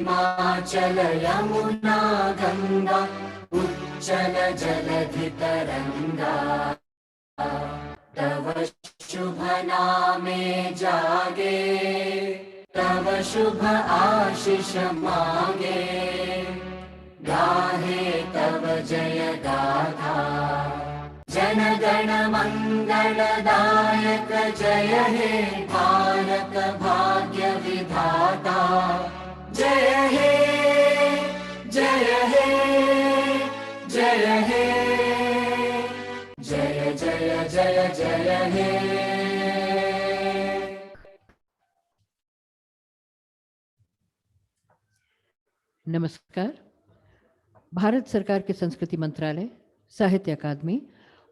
हिमाचल यमुना गंगा उच्चल जलधि तरंगा, तव शुभ नामे जागे, तव शुभ आशीष मांगे, गाहे तव जय गाथा। जन गण मंगलदायक जय हे भारत भाग्य विधाता। जय हे जय हे जय हे, जय जय जय जय हे। नमस्कार। भारत सरकार के संस्कृति मंत्रालय, साहित्य अकादमी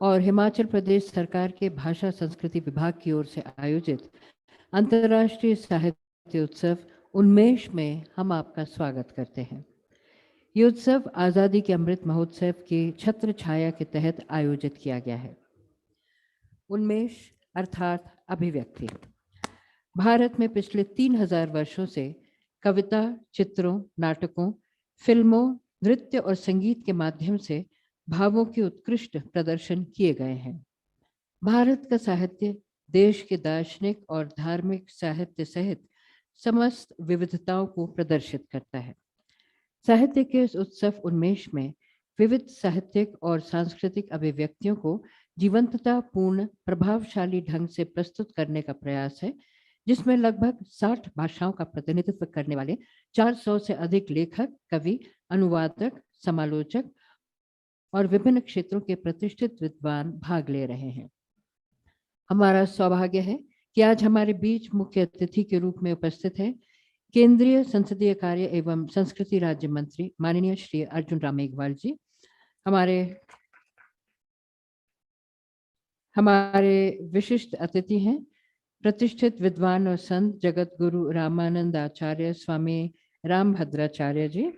और हिमाचल प्रदेश सरकार के भाषा संस्कृति विभाग की ओर से आयोजित अंतर्राष्ट्रीय साहित्य उत्सव उन्मेष में हम आपका स्वागत करते हैं। ये उत्सव आज़ादी के अमृत महोत्सव की छत्र छाया के तहत आयोजित किया गया है। उन्मेष अर्थात अभिव्यक्ति। भारत में पिछले 3000 वर्षों से कविता, चित्रों, नाटकों, फिल्मों, नृत्य और संगीत के माध्यम से भावों के उत्कृष्ट प्रदर्शन किए गए हैं। भारत का साहित्य देश के दार्शनिक और धार्मिक साहित्य सहित समस्त विविधताओं को प्रदर्शित करता है। साहित्य के इस उत्सव उन्मेष में विविध साहित्यिक और सांस्कृतिक अभिव्यक्तियों को जीवंतता पूर्ण प्रभावशाली ढंग से प्रस्तुत करने का प्रयास है, जिसमें लगभग 60 भाषाओं का प्रतिनिधित्व करने वाले 400 से अधिक लेखक, कवि, अनुवादक, समालोचक और विभिन्न क्षेत्रों के प्रतिष्ठित विद्वान भाग ले रहे हैं। हमारा सौभाग्य है कि आज हमारे बीच मुख्य अतिथि के रूप में उपस्थित है केंद्रीय संसदीय कार्य एवं संस्कृति राज्य मंत्री माननीय श्री अर्जुन राम मेघवाल जी। हमारे विशिष्ट अतिथि हैं प्रतिष्ठित विद्वान और संत जगत गुरु रामानंद आचार्य स्वामी रामभद्राचार्य जी,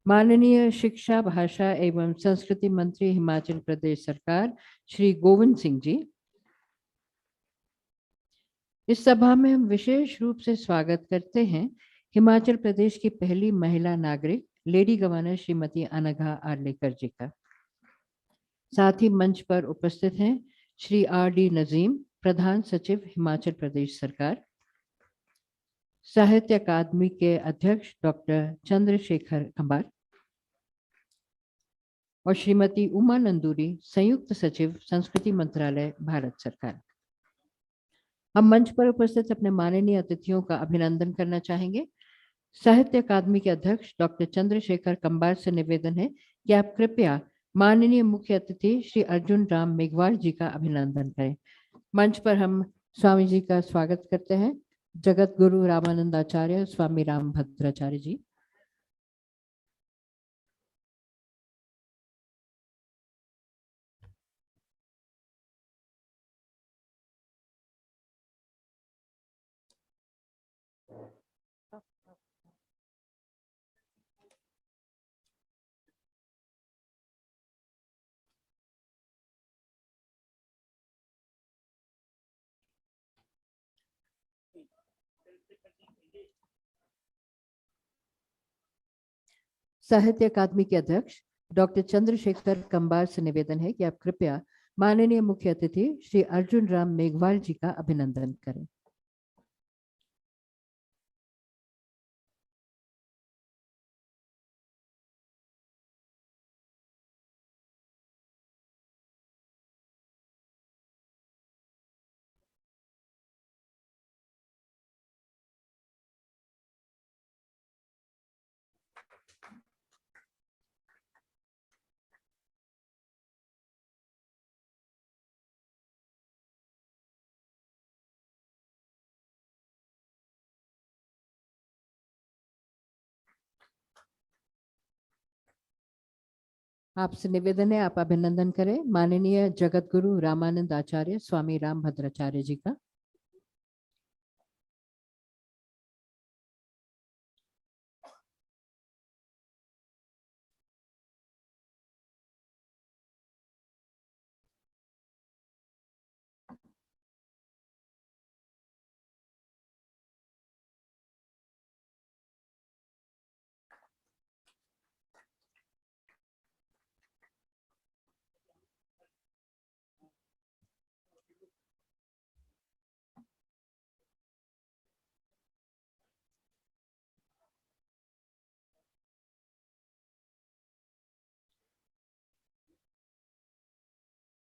माननीय शिक्षा भाषा एवं संस्कृति मंत्री हिमाचल प्रदेश सरकार श्री गोविंद सिंह जी। इस सभा में हम विशेष रूप से स्वागत करते हैं हिमाचल प्रदेश की पहली महिला नागरिक लेडी गवर्नर श्रीमती अनघा आर्लेकर जी का। साथ ही मंच पर उपस्थित हैं श्री R.D. नजीम, प्रधान सचिव हिमाचल प्रदेश सरकार, साहित्य अकादमी के अध्यक्ष डॉक्टर चंद्रशेखर कंबार और श्रीमती उमा नंदूरी, संयुक्त सचिव संस्कृति मंत्रालय भारत सरकार। हम मंच पर उपस्थित अपने माननीय अतिथियों का अभिनंदन करना चाहेंगे। साहित्य अकादमी के अध्यक्ष डॉक्टर चंद्रशेखर कंबार से निवेदन है कि आप कृपया माननीय मुख्य अतिथि श्री अर्जुन राम मेघवाल जी का अभिनंदन करें। मंच पर हम स्वामी जी का स्वागत करते हैं। जगत गुरु रामानंद आचार्य स्वामी रामभद्राचार्य जी। साहित्य अकादमी के अध्यक्ष डॉक्टर चंद्रशेखर कंबार से निवेदन है कि आप कृपया माननीय मुख्य अतिथि श्री अर्जुन राम मेघवाल जी का अभिनंदन करें। आपसे निवेदन है आप अभिनंदन करें माननीय जगत गुरु रामानंद आचार्य स्वामी रामभद्राचार्य जी का।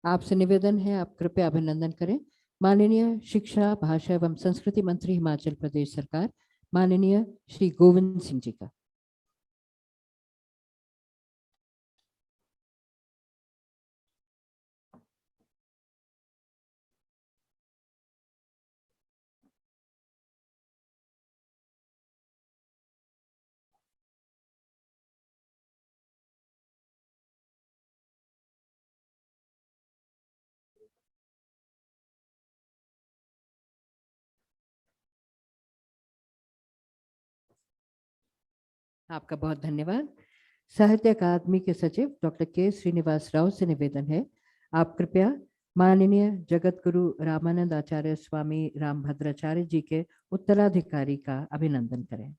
आपसे निवेदन है, आप कृपया अभिनंदन करें माननीय शिक्षा, भाषा एवं संस्कृति मंत्री हिमाचल प्रदेश सरकार, माननीय श्री गोविंद सिंह जी का। आपका बहुत धन्यवाद। साहित्य अकादमी के सचिव डॉक्टर के श्रीनिवास राव से निवेदन है, आप कृपया माननीय जगत गुरु रामानंद आचार्य स्वामी रामभद्राचार्य जी के उत्तराधिकारी का अभिनंदन करें।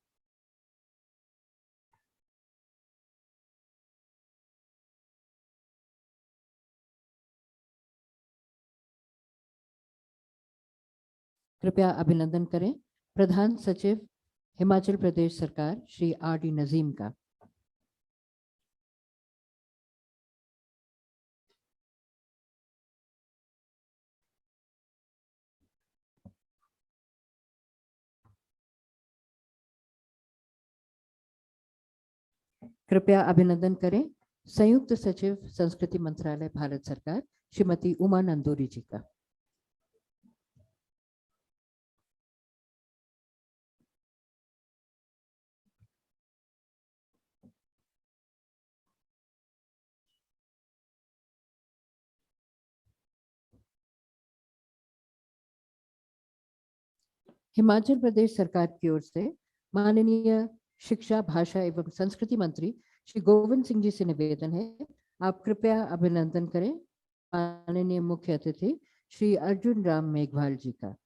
कृपया अभिनंदन करें प्रधान सचिव हिमाचल प्रदेश सरकार श्री आर डी नजीम का। कृपया अभिनंदन करें संयुक्त सचिव संस्कृति मंत्रालय भारत सरकार श्रीमती उमा नंदोरी जी का। हिमाचल प्रदेश सरकार की ओर से माननीय शिक्षा, भाषा एवं संस्कृति मंत्री श्री गोविंद सिंह जी से निवेदन है, आप कृपया अभिनंदन करें माननीय मुख्य अतिथि श्री अर्जुन राम मेघवाल जी का।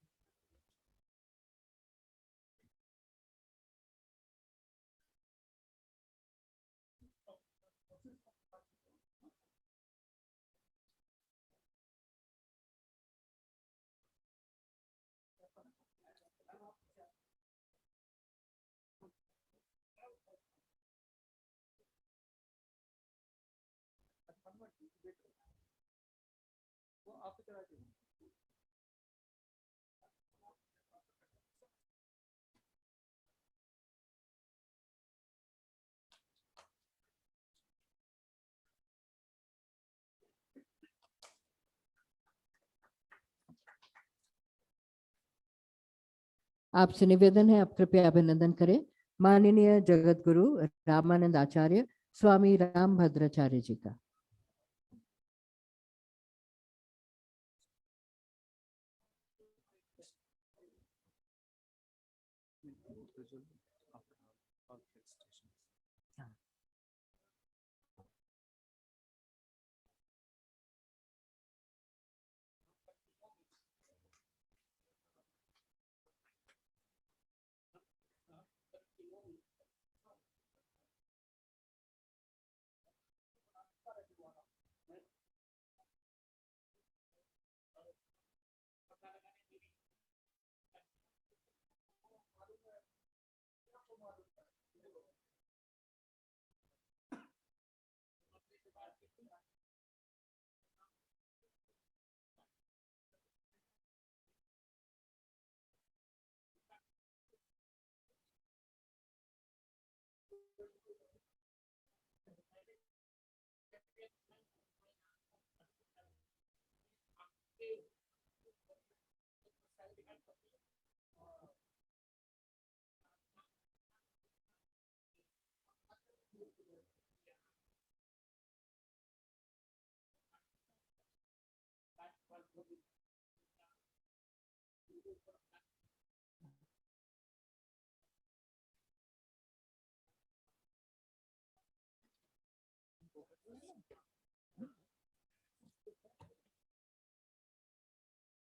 आपसे निवेदन है, आप कृपया अभिनंदन करें माननीय जगत गुरु रामानंद आचार्य स्वामी रामभद्राचार्य जी का।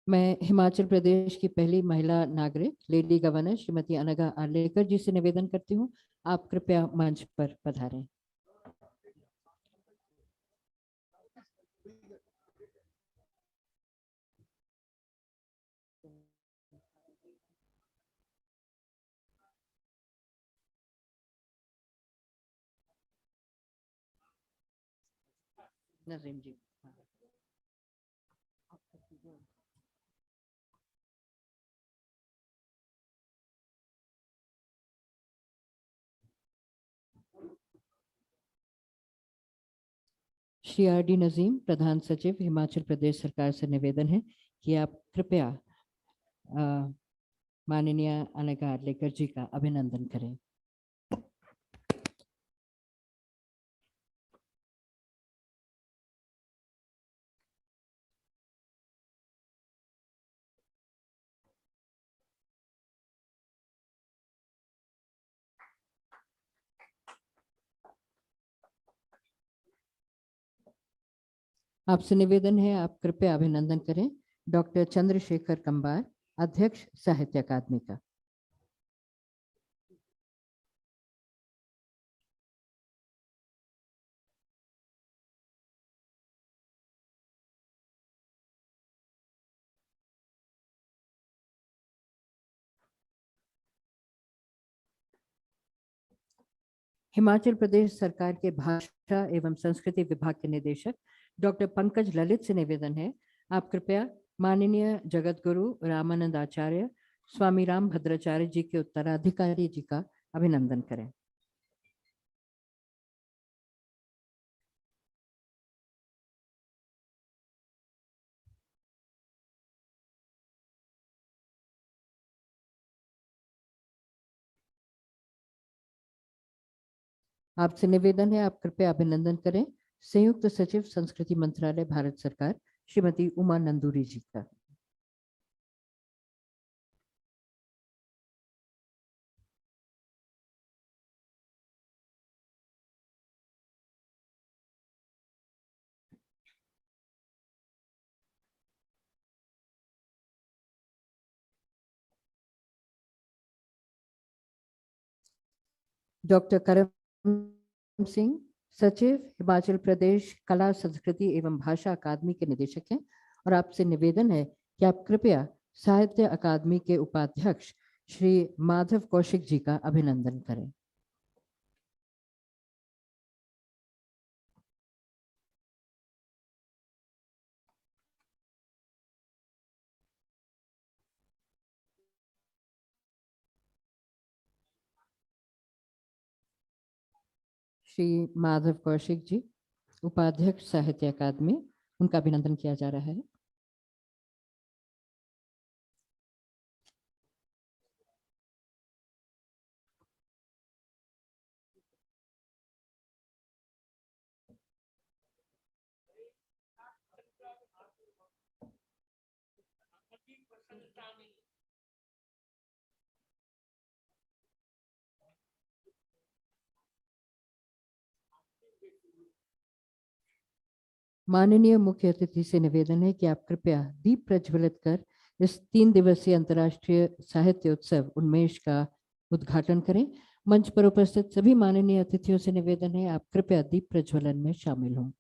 मैं हिमाचल प्रदेश की पहली महिला नागरिक लेडी गवर्नर श्रीमती अनघा आलेकर जी से निवेदन करती हूँ, आप कृपया मंच पर पधारें। नजीम जी। श्री R.D. नजीम, प्रधान सचिव, हिमाचल प्रदेश सरकार से निवेदन है कि आप कृपया माननीय अनघा आर्लेकर जी का अभिनंदन करें। आपसे निवेदन है आप कृपया अभिनंदन करें डॉक्टर चंद्रशेखर कंबार, अध्यक्ष साहित्य अकादमी का। हिमाचल प्रदेश सरकार के भाषा एवं संस्कृति विभाग के निदेशक डॉक्टर पंकज ललित से निवेदन है आप कृपया माननीय जगत गुरु रामानंद आचार्य स्वामी राम भद्राचार्य जी के उत्तराधिकारी जी का अभिनंदन करें। आपसे निवेदन है आप कृपया अभिनंदन करें संयुक्त सचिव संस्कृति मंत्रालय भारत सरकार श्रीमती उमा नंदूरी जी का। डॉक्टर करम सिंह, सचिव, हिमाचल प्रदेश कला संस्कृति एवं भाषा अकादमी के निदेशक हैं और आपसे निवेदन है कि आप कृपया साहित्य अकादमी के उपाध्यक्ष श्री माधव कौशिक जी का अभिनंदन करें। श्री माधव कौशिक जी, उपाध्यक्ष साहित्य अकादमी, उनका अभिनंदन किया जा रहा है। माननीय मुख्य अतिथि से निवेदन है कि आप कृपया दीप प्रज्वलित कर इस 3 दिवसीय अंतर्राष्ट्रीय साहित्य उत्सव उन्मेष का उद्घाटन करें। मंच पर उपस्थित सभी माननीय अतिथियों से निवेदन है आप कृपया दीप प्रज्वलन में शामिल हों।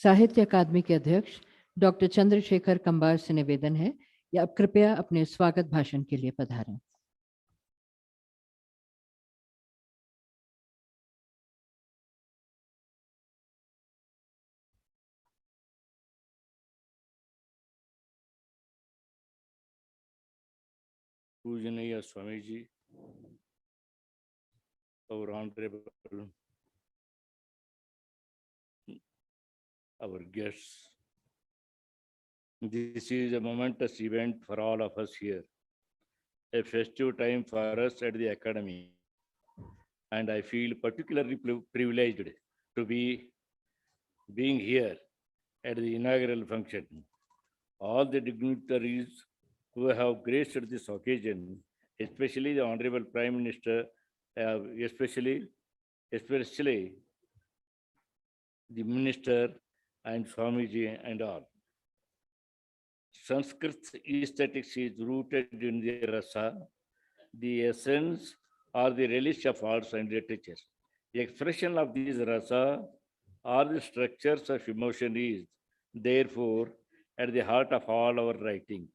साहित्य अकादमी के अध्यक्ष डॉक्टर चंद्रशेखर कंबार से निवेदन है कि आप कृपया अपने स्वागत भाषण के लिए पधारें। Pujaniya Swamiji, our honorable, our guests. This is a momentous event for all of us here, a festive time for us at the Academy, and I feel particularly privileged to be being here at the inaugural function. All the dignitaries who have graced this occasion, especially the Honorable Prime Minister, especially the Minister and Swamiji and all. Sanskrit's aesthetics is rooted in the rasa, the essence or the relish of arts and literature. The expression of these rasa or the structures of emotion is, therefore, at the heart of all our writing,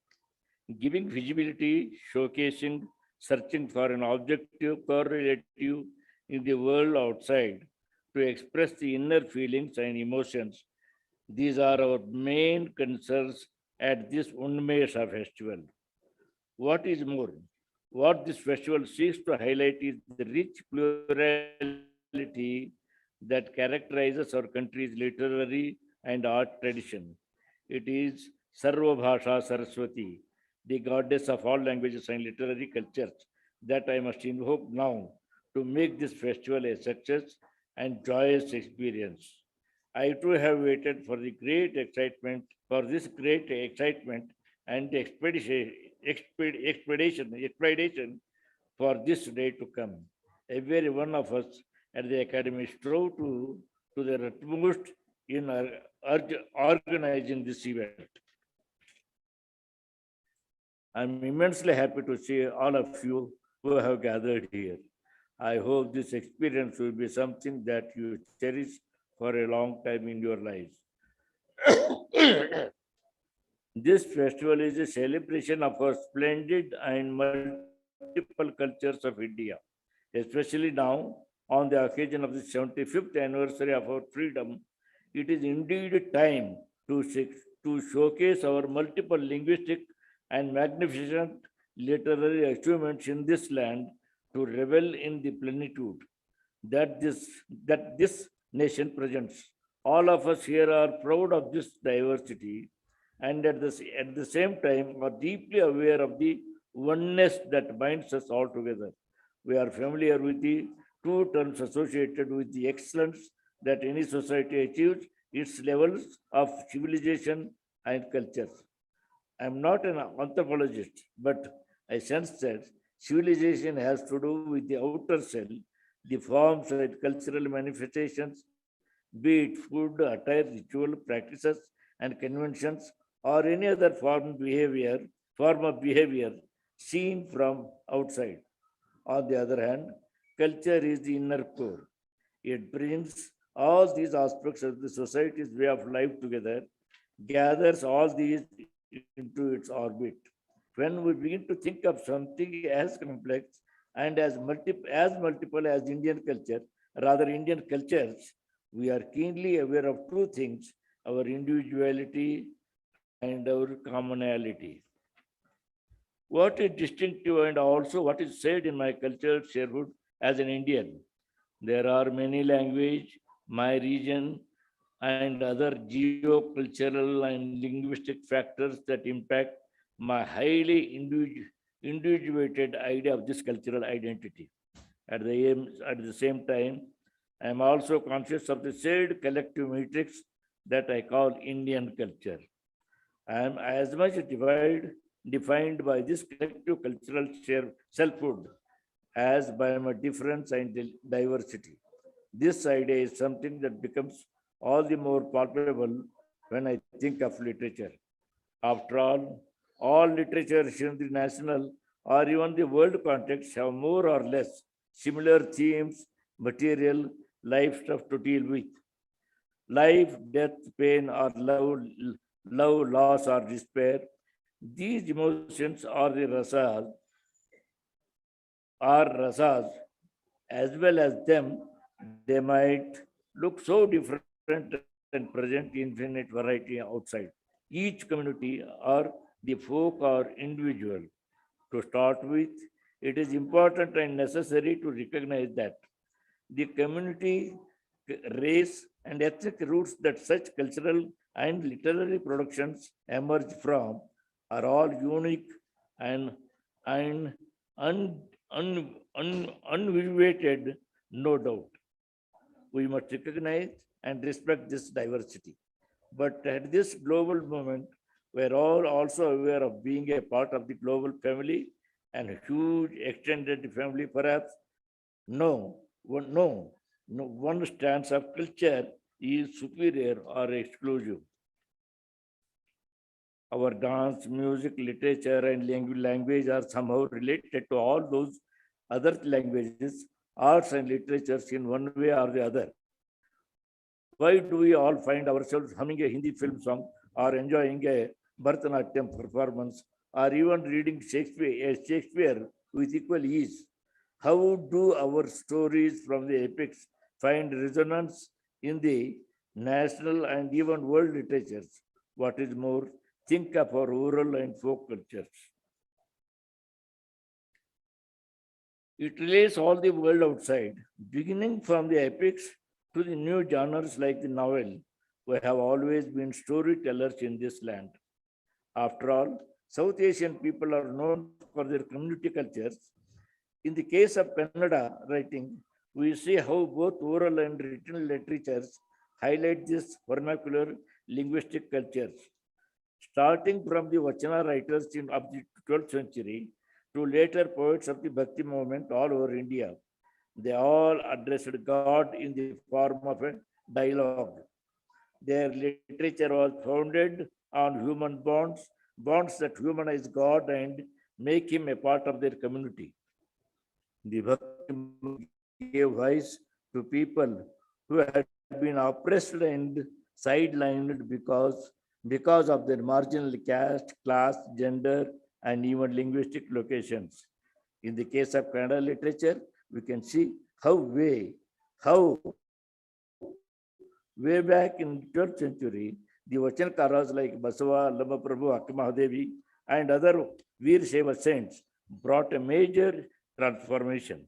giving visibility, showcasing, searching for an objective correlative in the world outside to express the inner feelings and emotions. These are our main concerns at this Unmesha festival. What is more, what this festival seeks to highlight is the rich plurality that characterizes our country's literary and art tradition. It is Sarva Bhasha Saraswati, the goddess of all languages and literary cultures, that I must invoke now to make this festival a success and joyous experience. I too have waited for the great excitement, for this great excitement and expedition for this day to come. Every one of us at the Academy strove to the utmost in organizing this event. I'm immensely happy to see all of you who have gathered here. I hope this experience will be something that you cherish for a long time in your lives. This festival is a celebration of our splendid and multiple cultures of India, especially now on the occasion of the 75th anniversary of our freedom. It is indeed time to showcase our multiple linguistic and magnificent literary achievements in this land, to revel in the plenitude that this nation presents. All of us here are proud of this diversity and at the same time are deeply aware of the oneness that binds us all together. We are familiar with the two terms associated with the excellence that any society achieves, its levels of civilization and culture. I'm not an anthropologist, but I sense that civilization has to do with the outer shell, the forms and cultural manifestations, be it food, attire, ritual, practices, and conventions, or any other form of behavior seen from outside. On the other hand, culture is the inner core. It brings all these aspects of the society's way of life together, gathers all these into its orbit. When we begin to think of something as complex and as multiple as Indian culture, rather Indian cultures, we are keenly aware of two things: our individuality and our commonality. What is distinctive and also what is said in my cultural sharehood as an Indian. There are many language, my region, and other geo-cultural and linguistic factors that impact my highly individuated idea of this cultural identity. At the same time, I am also conscious of the shared collective matrix that I call Indian culture. I am as much defined by this collective cultural selfhood as by my difference and diversity. This idea is something that becomes all the more palpable when I think of literature. After all literatures in the national or even the world context have more or less similar themes, material, life stuff to deal with. Life, death, pain, or love, loss, or despair. These emotions are rasas, as well as them, they might look so different and present infinite variety outside. Each community or the folk or individual To start with, it is important and necessary to recognize that the community, race, and ethnic roots that such cultural and literary productions emerge from are all unique and, and unvivated, no doubt. We must recognize and respect this diversity. But at this global moment, we're all also aware of being a part of the global family and a huge extended family, perhaps. No, one stance of culture is superior or exclusive. Our dance, music, literature, and language are somehow related to all those other languages, arts, and literatures in one way or the other. Why do we all find ourselves humming a Hindi film song or enjoying a Bharatanatyam performance or even reading Shakespeare with equal ease? How do our stories from the epics find resonance in the national and even world literatures? What is more, think of our oral and folk cultures. It relates all the world outside, beginning from the epics to the new genres like the novel. We have always been storytellers in this land. After all, South Asian people are known for their community cultures. In the case of Kannada writing, we see how both oral and written literatures highlight this vernacular linguistic cultures. Starting from the Vachana writers of the 12th century to later poets of the Bhakti movement all over India, they all addressed God in the form of a dialogue. Their literature was founded on human bonds, bonds that humanize God and make him a part of their community. The Bhakti gave voice to people who had been oppressed and sidelined because of their marginal caste, class, gender, and even linguistic locations. In the case of Kannada literature, we can see how way back in 12th century, the Vachankaras like Basava, Lamaprabhu, Akkamahadevi, and other Veer Shaiva saints brought a major transformation.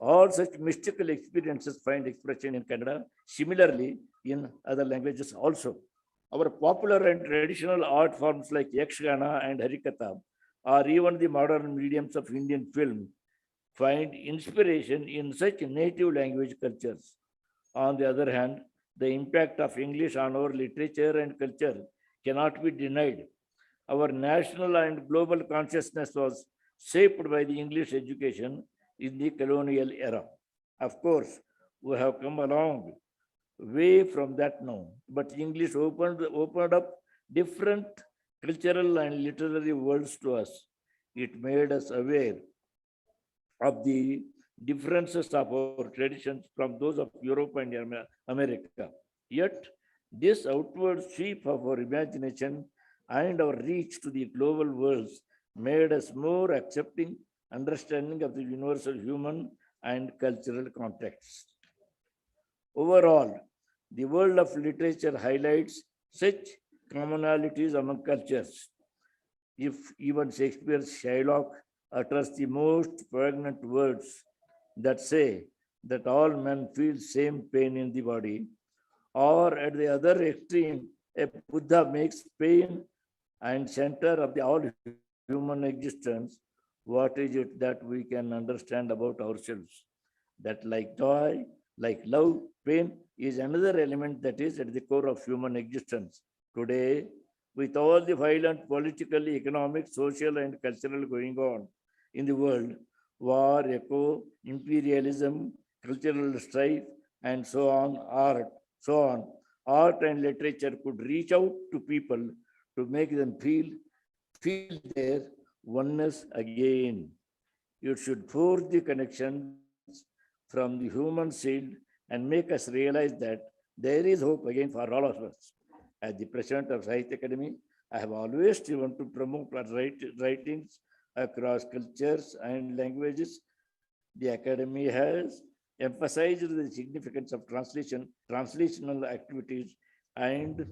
All such mystical experiences find expression in Kannada, similarly in other languages also. Our popular and traditional art forms like Yakshagana and Harikatha, or even the modern mediums of Indian film, find inspiration in such native language cultures. On the other hand, the impact of English on our literature and culture cannot be denied. Our national and global consciousness was shaped by the English education in the colonial era. Of course, we have come a long way from that now, but English opened up different cultural and literary worlds to us. It made us aware of the differences of our traditions from those of Europe and America. Yet, this outward sweep of our imagination and our reach to the global worlds made us more accepting, understanding of the universal human and cultural context. Overall, the world of literature highlights such commonalities among cultures. If even Shakespeare's Shylock utters the most poignant words that say that all men feel same pain in the body, or at the other extreme, a Buddha makes pain and center of the all human existence, what is it that we can understand about ourselves? That like joy, like love, pain is another element that is at the core of human existence. Today, with all the violent political, economic, social, and cultural going on in the world, war, echo, imperialism, cultural strife, and so on, art and literature could reach out to people to make them feel their oneness again. It should forge the connections from the human shield and make us realize that there is hope again for all of us. As the president of Sahitya Academy, I have always striven to promote our writings across cultures and languages. The Academy has emphasized the significance of translational activities, and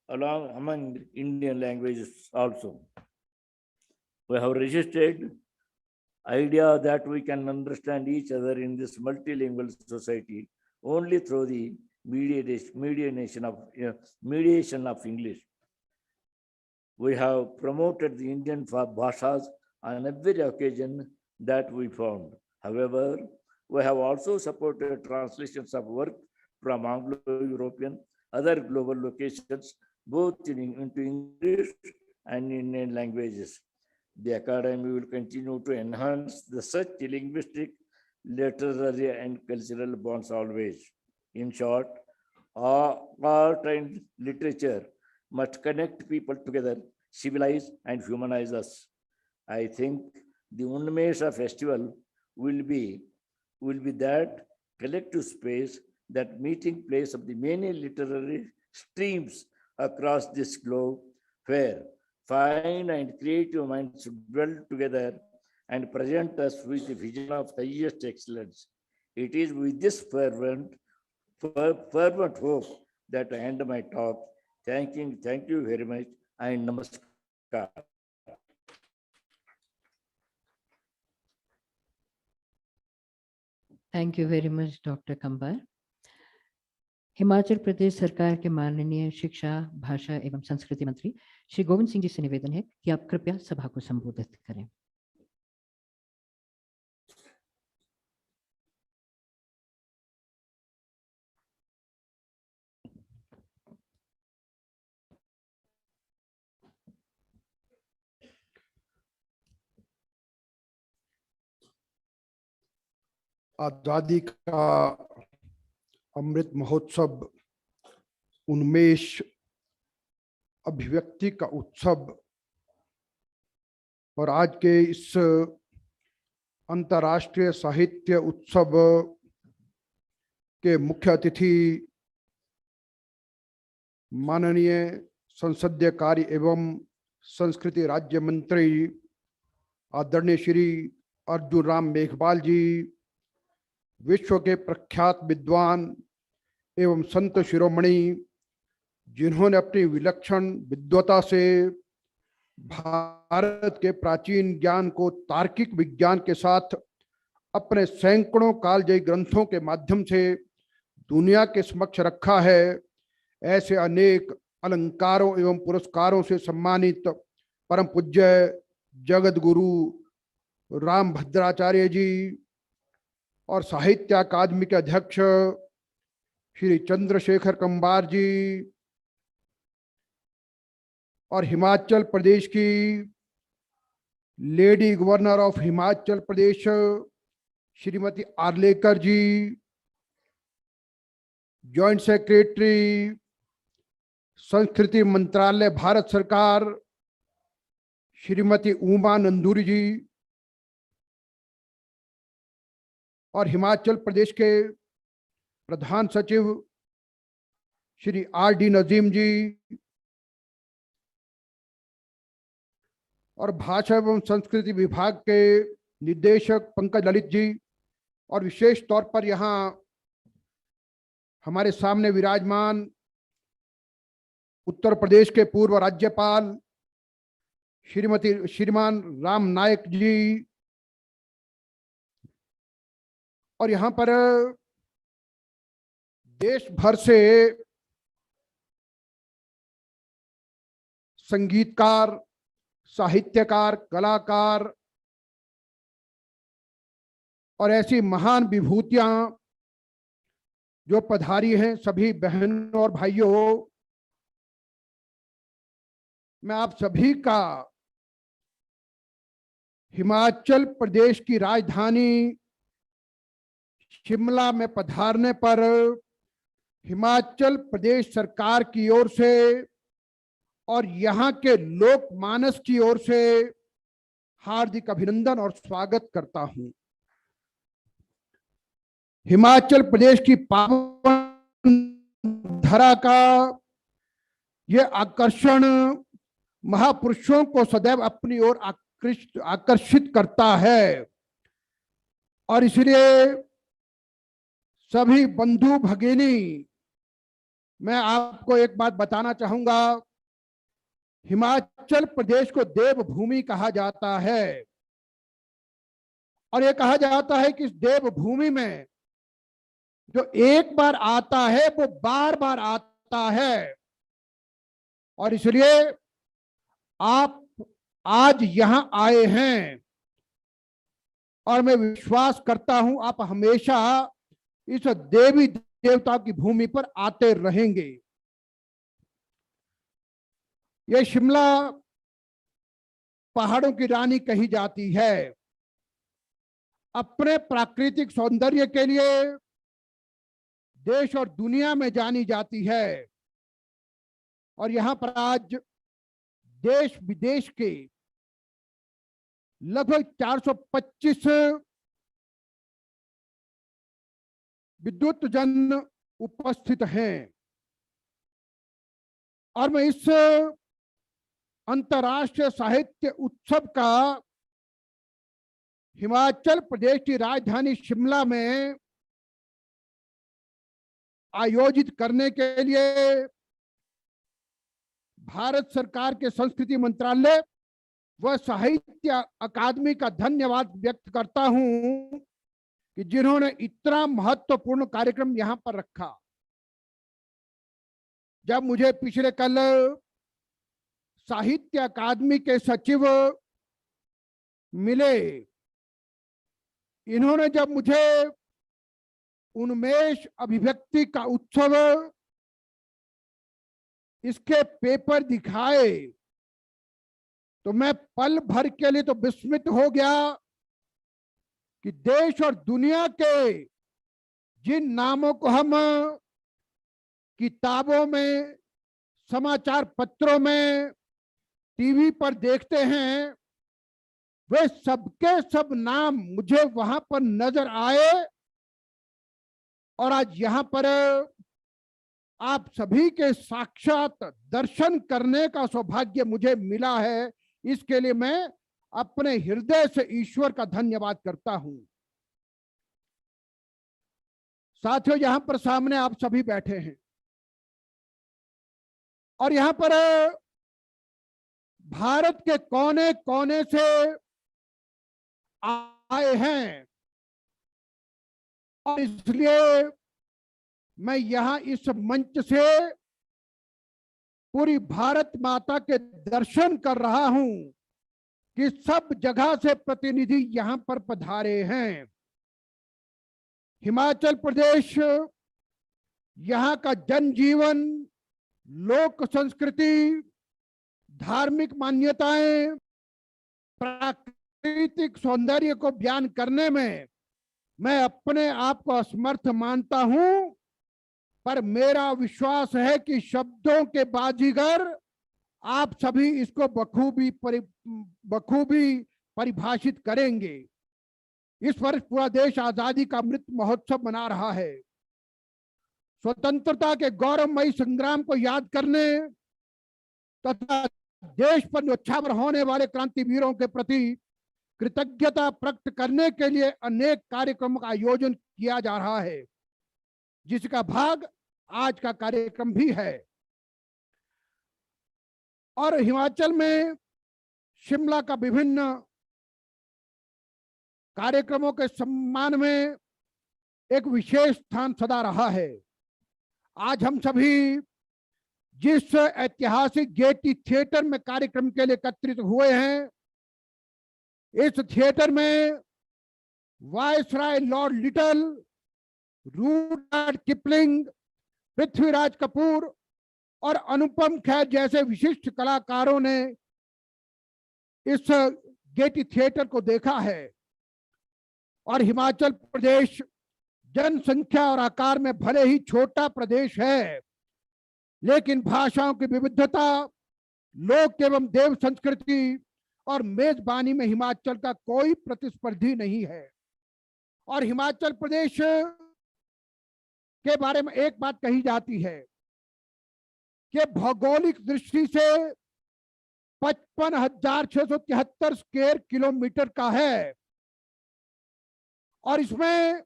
among Indian languages also. We have registered idea that we can understand each other in this multilingual society only through the mediation of English. We have promoted the Indian bhashas on every occasion that we found. However, we have also supported translations of work from Anglo-European, other global locations, both into English and Indian languages. The Academy will continue to enhance the such linguistic, literary, and cultural bonds always. In short, art and literature must connect people together, civilize and humanize us. I think the Unmesha festival will be that collective space, that meeting place of the many literary streams across this globe, where fine and creative minds dwell together and present us with the vision of highest excellence. It is with this fervent hope that I end my talk. Thank you very much, and namaskar. Thank you very much doctor कंबर। हिमाचल प्रदेश सरकार के माननीय शिक्षा, भाषा एवं संस्कृति मंत्री श्री गोविंद सिंह जी से निवेदन है कि आप कृपया सभा को संबोधित करें। आजादी का अमृत महोत्सव, उन्मेष, अभिव्यक्ति का उत्सव और आज के इस अंतर्राष्ट्रीय साहित्य उत्सव के मुख्य अतिथि माननीय संसदीय कार्य एवं संस्कृति राज्य मंत्री आदरणीय श्री अर्जुन राम मेघवाल जी, विश्व के प्रख्यात विद्वान एवं संत शिरोमणि, जिन्होंने अपनी विलक्षण विद्वता से भारत के प्राचीन ज्ञान को तार्किक विज्ञान के साथ अपने सैकड़ों कालजयी ग्रंथों के माध्यम से दुनिया के समक्ष रखा है, ऐसे अनेक अलंकारों एवं पुरस्कारों से सम्मानित परम पूज्य जगत गुरु राम भद्राचार्य जी और साहित्य अकादमी के अध्यक्ष श्री चंद्रशेखर कंबार जी और हिमाचल प्रदेश की lady governor of Himachal Pradesh Shrimati Arlekar ji, joint secretary संस्कृति मंत्रालय भारत सरकार श्रीमती उमा नंदूरी जी और हिमाचल प्रदेश के प्रधान सचिव श्री R.D. नजीम जी और भाषा एवं संस्कृति विभाग के निदेशक पंकज ललित जी और विशेष तौर पर यहाँ हमारे सामने विराजमान उत्तर प्रदेश के पूर्व राज्यपाल श्रीमान राम नायक जी और यहाँ पर देश भर से संगीतकार, साहित्यकार, कलाकार और ऐसी महान विभूतियां जो पधारी हैं, सभी बहनों और भाइयों, मैं आप सभी का हिमाचल प्रदेश की राजधानी शिमला में पधारने पर हिमाचल प्रदेश सरकार की ओर से और यहाँ के लोकमानस की ओर से हार्दिक अभिनंदन और स्वागत करता हूं। हिमाचल प्रदेश की पावन धरा का यह आकर्षण महापुरुषों को सदैव अपनी ओर आकर्षित करता है और इसलिए सभी बंधु भगिनी, मैं आपको एक बात बताना चाहूंगा, हिमाचल प्रदेश को देवभूमि कहा जाता है और ये कहा जाता है कि इस देवभूमि में जो एक बार आता है वो बार बार आता है, और इसलिए आप आज यहां आए हैं और मैं विश्वास करता हूं आप हमेशा इस देवी देवता की भूमि पर आते रहेंगे। ये शिमला पहाड़ों की रानी कही जाती है। अपने प्राकृतिक सौंदर्य के लिए देश और दुनिया में जानी जाती है, और यहां पर आज देश विदेश के लगभग 425 विद्युत जन उपस्थित हैं। और मैं इस अंतर्राष्ट्रीय साहित्य उत्सव का हिमाचल प्रदेश की राजधानी शिमला में आयोजित करने के लिए भारत सरकार के संस्कृति मंत्रालय व साहित्य अकादमी का धन्यवाद व्यक्त करता हूं कि जिन्होंने इतना महत्वपूर्ण कार्यक्रम यहां पर रखा। जब मुझे पिछले कल साहित्य अकादमी के सचिव मिले, इन्होंने जब मुझे उन्मेष अभिव्यक्ति का उत्सव इसके पेपर दिखाए तो मैं पल भर के लिए तो विस्मित हो गया कि देश और दुनिया के जिन नामों को हम किताबों में, समाचार पत्रों में, टीवी पर देखते हैं, वे सबके सब नाम मुझे वहां पर नजर आए। और आज यहां पर आप सभी के साक्षात दर्शन करने का सौभाग्य मुझे मिला है, इसके लिए मैं अपने हृदय से ईश्वर का धन्यवाद करता हूं। साथियों, यहां पर सामने आप सभी बैठे हैं और यहां पर भारत के कोने कोने से आए हैं, और इसलिए मैं यहां इस मंच से पूरी भारत माता के दर्शन कर रहा हूं कि सब जगह से प्रतिनिधि यहां पर पधारे हैं। हिमाचल प्रदेश, यहां का जनजीवन, लोक संस्कृति, धार्मिक मान्यताएं, प्राकृतिक सौंदर्य को बयान करने में मैं अपने आप को असमर्थ मानता हूं, पर मेरा विश्वास है कि शब्दों के बाजीगर आप सभी इसको बखूबी परिभाषित करेंगे। इस वर्ष पूरा देश आजादी का अमृत महोत्सव मना रहा है। स्वतंत्रता के गौरवमयी संग्राम को याद करने तथा देश पर न्योछावर होने वाले क्रांतिवीरों के प्रति कृतज्ञता प्रकट करने के लिए अनेक कार्यक्रमों का आयोजन किया जा रहा है, जिसका भाग आज का कार्यक्रम भी है। और हिमाचल में शिमला का विभिन्न कार्यक्रमों के सम्मान में एक विशेष स्थान सदा रहा है। आज हम सभी जिस ऐतिहासिक गेटी थिएटर में कार्यक्रम के लिए एकत्रित हुए हैं, इस थिएटर में viceroy Lord little, Rudyard Kipling, Prithviraj Kapoor और अनुपम खेर जैसे विशिष्ट कलाकारों ने इस गेटी थिएटर को देखा है। और हिमाचल प्रदेश जनसंख्या और आकार में भले ही छोटा प्रदेश है, लेकिन भाषाओं की विविधता, लोक एवं देव संस्कृति और मेजबानी में हिमाचल का कोई प्रतिस्पर्धी नहीं है। और हिमाचल प्रदेश के बारे में एक बात कही जाती है कि भौगोलिक दृष्टि से 55,673 स्क्वायर किलोमीटर का है, और इसमें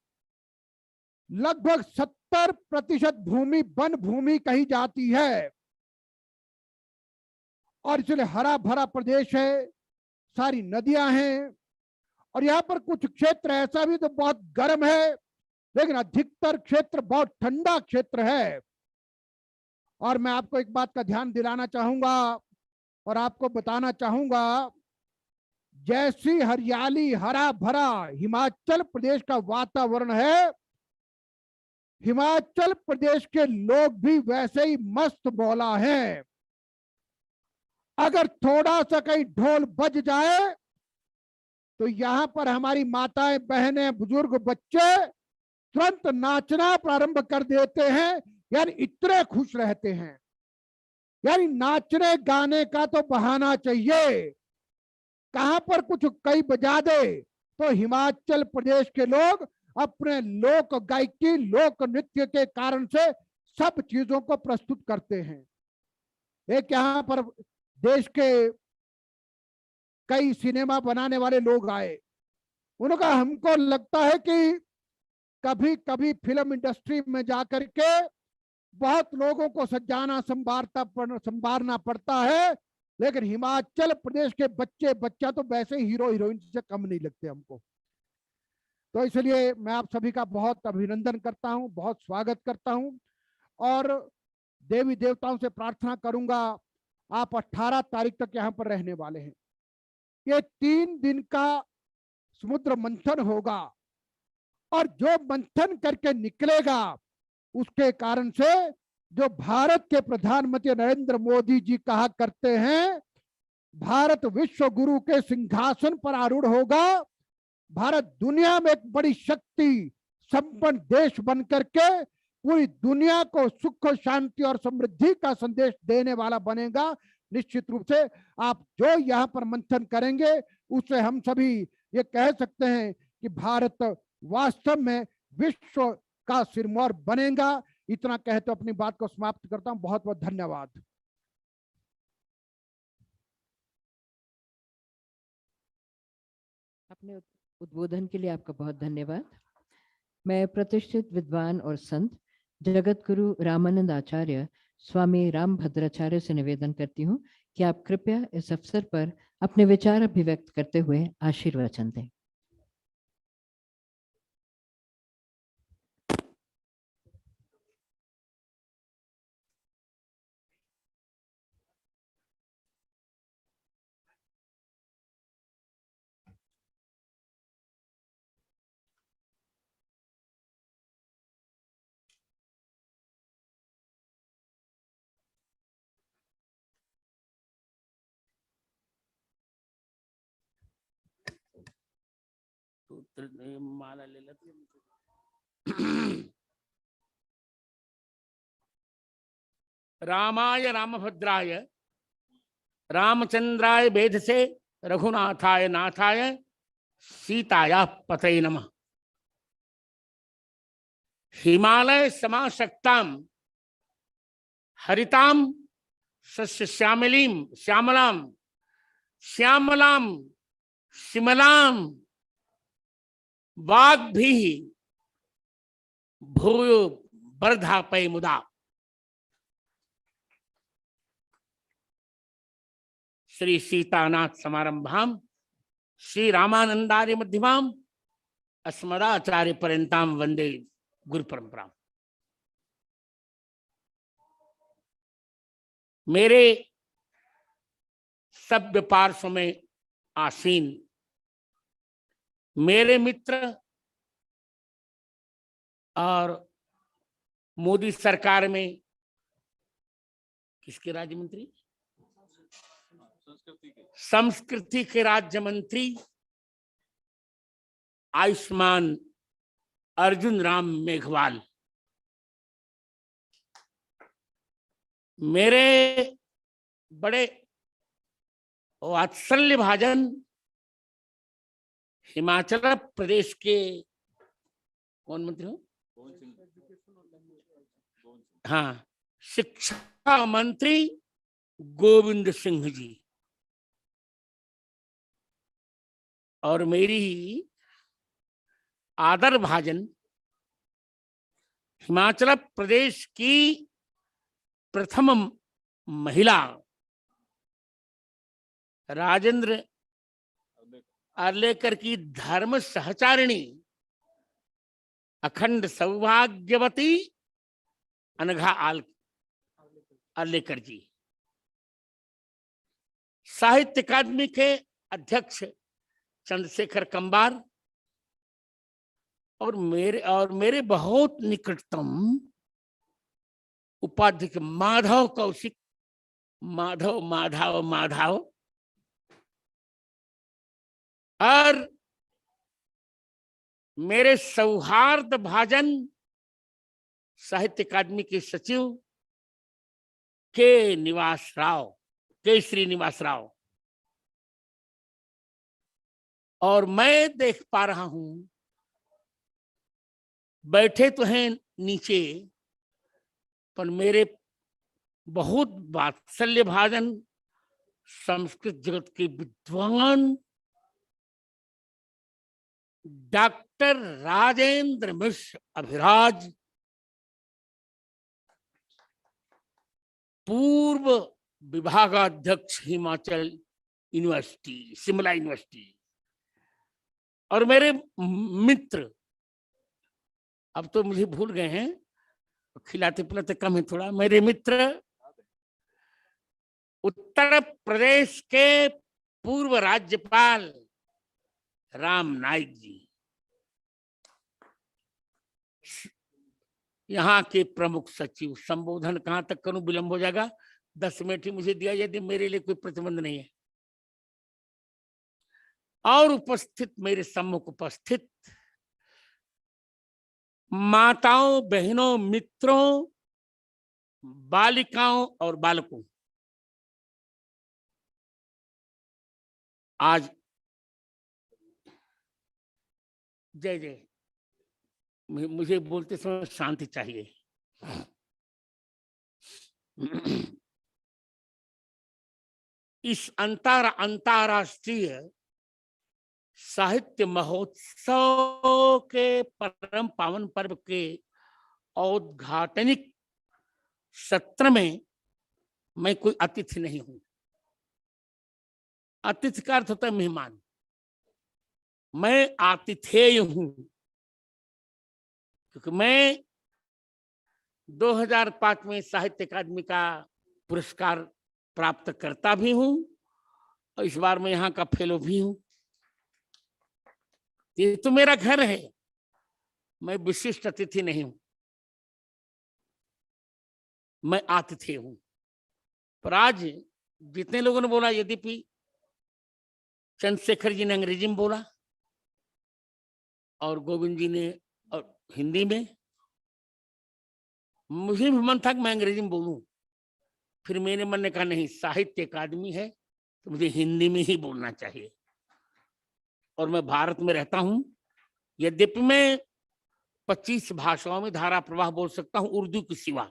लगभग 70% भूमि वन भूमि कही जाती है, और इसलिए हरा भरा प्रदेश है, सारी नदियां हैं और यहाँ पर कुछ क्षेत्र ऐसा भी तो बहुत गर्म है, लेकिन अधिकतर क्षेत्र बहुत ठंडा क्षेत्र है। और मैं आपको एक बात का ध्यान दिलाना चाहूंगा और आपको बताना चाहूंगा, जैसी हरियाली हरा भरा हिमाचल प्रदेश का वातावरण है, हिमाचल प्रदेश के लोग भी वैसे ही मस्त मौला हैं। अगर थोड़ा सा कहीं ढोल बज जाए तो यहां पर हमारी माताएं, बहनें, बुजुर्ग, बच्चे तुरंत नाचना प्रारंभ कर देते हैं, यानी इतने खुश रहते हैं। यानी नाचने गाने का तो बहाना चाहिए, कहां पर कुछ कई बजा दे तो हिमाचल प्रदेश के लोग अपने लोक गायकी, लोक नृत्य के कारण से सब चीजों को प्रस्तुत करते हैं। एक यहाँ पर देश के कई सिनेमा बनाने वाले लोग आए, उन्होंने कहा हमको लगता है कि कभी कभी फिल्म इंडस्ट्री में जाकर के बहुत लोगों को सजाना संवारना पड़ता है, लेकिन हिमाचल प्रदेश के बच्चा तो वैसे हीरो हीरोइन से कम नहीं लगते हमको। तो इसलिए मैं आप सभी का बहुत अभिनंदन करता हूं, बहुत स्वागत करता हूं और देवी देवताओं से प्रार्थना करूंगा, आप 18 तारीख तक यहां पर रहने वाले हैं। ये 3 दिन का समुद्र मंथन होगा और जो मंथन करके निकलेगा उसके कारण से जो भारत के प्रधानमंत्री नरेंद्र मोदी जी कहा करते हैं, भारत विश्व गुरु के सिंहासन पर आरूढ़ होगा, भारत दुनिया में एक बड़ी शक्ति संपन्न देश बनकर के पूरी दुनिया को सुख, शांति और समृद्धि का संदेश देने वाला बनेगा। निश्चित रूप से आप जो यहाँ पर मंथन करेंगे उससे हम सभी ये कह सकते हैं कि भारत वास्तव में विश्व का सिरमौर बनेगा। इतना कहते अपनी बात को समाप्त करता हूं। बहुत बहुत धन्यवाद। अपने उद्बोधन के लिए आपका बहुत धन्यवाद। मैं प्रतिष्ठित विद्वान और संत जगत गुरु रामानंद आचार्य स्वामी रामभद्राचार्य से निवेदन करती हूँ कि आप कृपया इस अवसर पर अपने विचार अभिव्यक्त करते हुए आशीर्वचन दें। माला ले लेते रामाय रामभद्राय रामचंद्राय वेधसे रघुनाथाय नाथाय सीताया पतये नमः। हिमालय समाशक्ताम हरिताम सस्य श्यामलाम शिमलाम वाग्भी भूयो वर्धापय मुदा। श्री सीतानाथ समारंभाम श्री रामानंदार्य मध्यमाम अस्मदाचार्य पर्यंताम वंदे गुरु परंपरा। मेरे सभ्य पार्श्व में आसीन मेरे मित्र और मोदी सरकार में किसके राज्य मंत्री, संस्कृति के राज्य मंत्री आयुष्मान अर्जुन राम मेघवाल, मेरे बड़े वात्सल्य भाजन हिमाचल प्रदेश के कौन मंत्री हो, हाँ, शिक्षा मंत्री गोविंद सिंह जी और मेरी आदर भाजन हिमाचल प्रदेश की प्रथम महिला राजेंद्र और लेकर की धर्म सहचारिणी अखंड सौभाग्यवती अनघा आर्लेकर जी, साहित्य अकादमी के अध्यक्ष चंद्रशेखर कंबार और मेरे बहुत निकटतम उपाध्यक्ष माधव कौशिक, माधव माधव माधव, और मेरे सौहार्द भाजन साहित्य अकादमी के सचिव के श्रीनिवास राव, और मैं देख पा रहा हूं बैठे तो हैं नीचे, पर मेरे बहुत वात्सल्य भाजन संस्कृत जगत के विद्वान डॉक्टर राजेंद्र मिश्र अभिराज, पूर्व विभागाध्यक्ष हिमाचल यूनिवर्सिटी, शिमला यूनिवर्सिटी, और मेरे मित्र, अब तो मुझे भूल गए हैं, खिलाते पिलाते कम है थोड़ा, मेरे मित्र उत्तर प्रदेश के पूर्व राज्यपाल राम नाईक जी, यहाँ के प्रमुख सचिव। संबोधन कहाँ तक करूं, विलंब हो जाएगा, 10 मिनट ही मुझे दिया यदि मेरे लिए कोई प्रतिबंध नहीं है। और उपस्थित, मेरे सम्मुख उपस्थित माताओं, बहनों, मित्रों, बालिकाओं और बालकों, आज जय जय, मुझे बोलते समय शांति चाहिए। इस अंतरराष्ट्रीय साहित्य महोत्सव के परम पावन पर्व के औद्घाटनिक सत्र में मैं कोई अतिथि नहीं हूं। अतिथि का अर्थ होता है मेहमान, मैं आतिथेय हूं, क्योंकि मैं 2005 में साहित्य अकादमी का पुरस्कार प्राप्त करता भी हूं, और इस बार मैं यहाँ का फेलो भी हूं। ये तो मेरा घर है, मैं विशिष्ट अतिथि नहीं हूं, मैं आतिथेय हूं। पर आज जितने लोगों ने बोला, यद्यपि चंद्रशेखर जी ने अंग्रेजी में बोला और गोविंद जी ने और हिंदी में, मुझे भी मन था कि मैं अंग्रेजी में बोलूं, फिर मेरे मन ने कहा नहीं, साहित्य अकादमी है तो मुझे हिंदी में ही बोलना चाहिए। और मैं भारत में रहता हूं, यद्यपि मैं 25 भाषाओं में धारा प्रवाह बोल सकता हूं उर्दू के सिवा,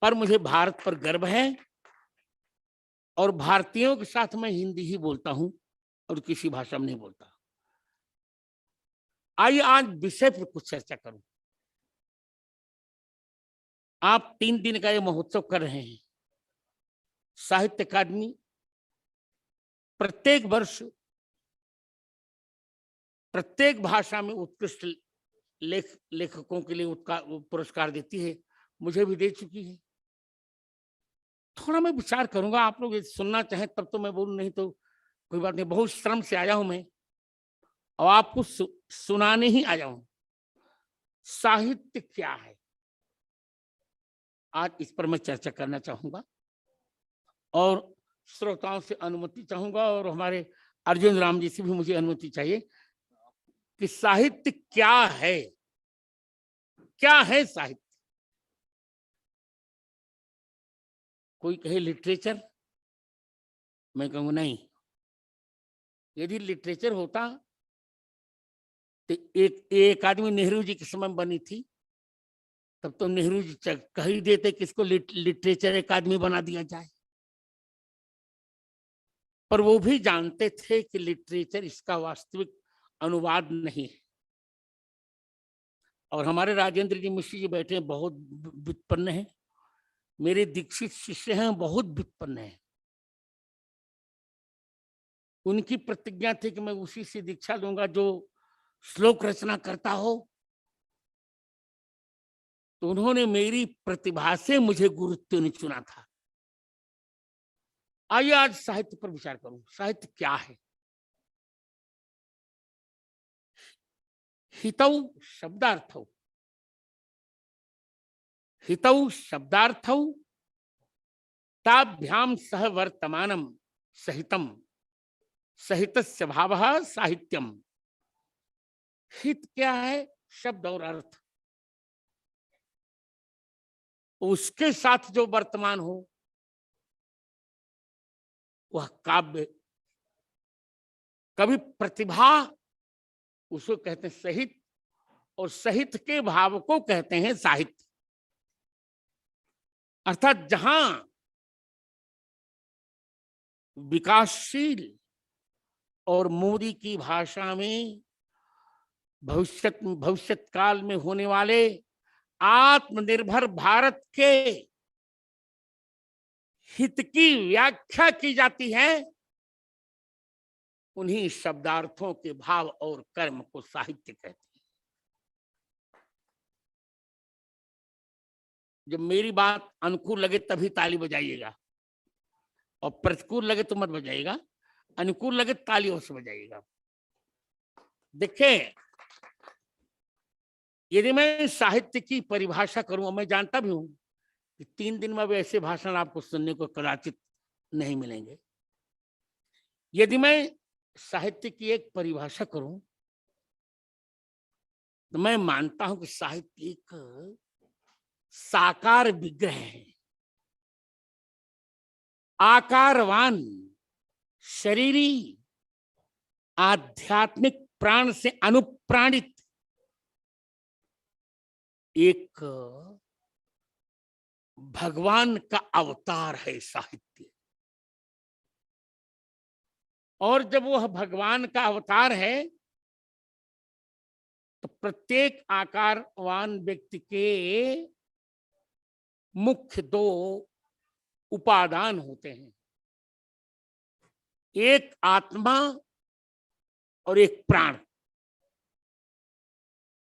पर मुझे भारत पर गर्व है और भारतीयों के साथ मैं हिंदी ही बोलता हूं और किसी भाषा में नहीं बोलता। आइए आज विषय पर कुछ चर्चा करूं। आप 3 दिन का ये महोत्सव कर रहे हैं। साहित्य अकादमी प्रत्येक वर्ष प्रत्येक भाषा में उत्कृष्ट लेखकों के लिए पुरस्कार देती है, मुझे भी दे चुकी है। थोड़ा मैं विचार करूंगा, आप लोग सुनना चाहें तब तो मैं बोलूं, नहीं तो कोई बात नहीं। बहुत श्रम से आया हूं मैं और आपको सुनाने ही आया हूं। साहित्य क्या है, आज इस पर मैं चर्चा करना चाहूंगा और श्रोताओं से अनुमति चाहूंगा, और हमारे अर्जुन राम जी से भी मुझे अनुमति चाहिए कि साहित्य क्या है। क्या है साहित्य? कोई कहे लिटरेचर, मैं कहूंगा नहीं। यदि लिटरेचर होता तो एक आदमी नेहरू जी के समय बनी थी, तब तो नेहरू जी कह ही देते कि इसको लिटरेचर अकादमी बना दिया जाए। पर वो भी जानते थे कि लिटरेचर इसका वास्तविक अनुवाद नहीं है। और हमारे राजेंद्र जी मिश्र जी बैठे हैं, बहुत व्युत्पन्न हैं। मेरे दीक्षित शिष्य हैं, बहुत व्युत्पन्न हैं। उनकी प्रतिज्ञा थी कि मैं उसी से दीक्षा लूंगा जो श्लोक रचना करता हो। तो उन्होंने मेरी प्रतिभा से मुझे गुरुत्व ने चुना था। आइए आज साहित्य पर विचार करूं। साहित्य क्या है? हितौ शब्दार्थौ, हितौ शब्दार्थौ ताभ्याम सह वर्तमानम सहितम, सहितस्य भावः साहित्यम। हित क्या है? शब्द और अर्थ, उसके साथ जो वर्तमान हो वह काव्य। कभी प्रतिभा उसको कहते हैं सहित, और सहित के भाव को कहते हैं साहित्य। अर्थात जहां विकासशील और मोदी की भाषा में भविष्यत काल में होने वाले आत्मनिर्भर भारत के हित की व्याख्या की जाती है, उन्हीं शब्दार्थों के भाव और कर्म को साहित्य कहते हैं। जब मेरी बात अनुकूल लगे तभी ताली बजाइएगा, और प्रतिकूल लगे तो मत बजाइएगा। अनुकूल लगे तालियों से बजाइएगा। देखिए, यदि मैं साहित्य की परिभाषा करूं, मैं जानता भी हूं कि 3 दिन में अब ऐसे भाषण आपको सुनने को कदाचित नहीं मिलेंगे। यदि मैं साहित्य की एक परिभाषा करूं तो मैं मानता हूं कि साहित्य एक साकार विग्रह है, आकारवान, शरीरी, आध्यात्मिक प्राण से अनुप्राणित एक भगवान का अवतार है साहित्य। और जब वह भगवान का अवतार है तो प्रत्येक आकारवान व्यक्ति के मुख्य 2 उपादान होते हैं, एक आत्मा और एक प्राण।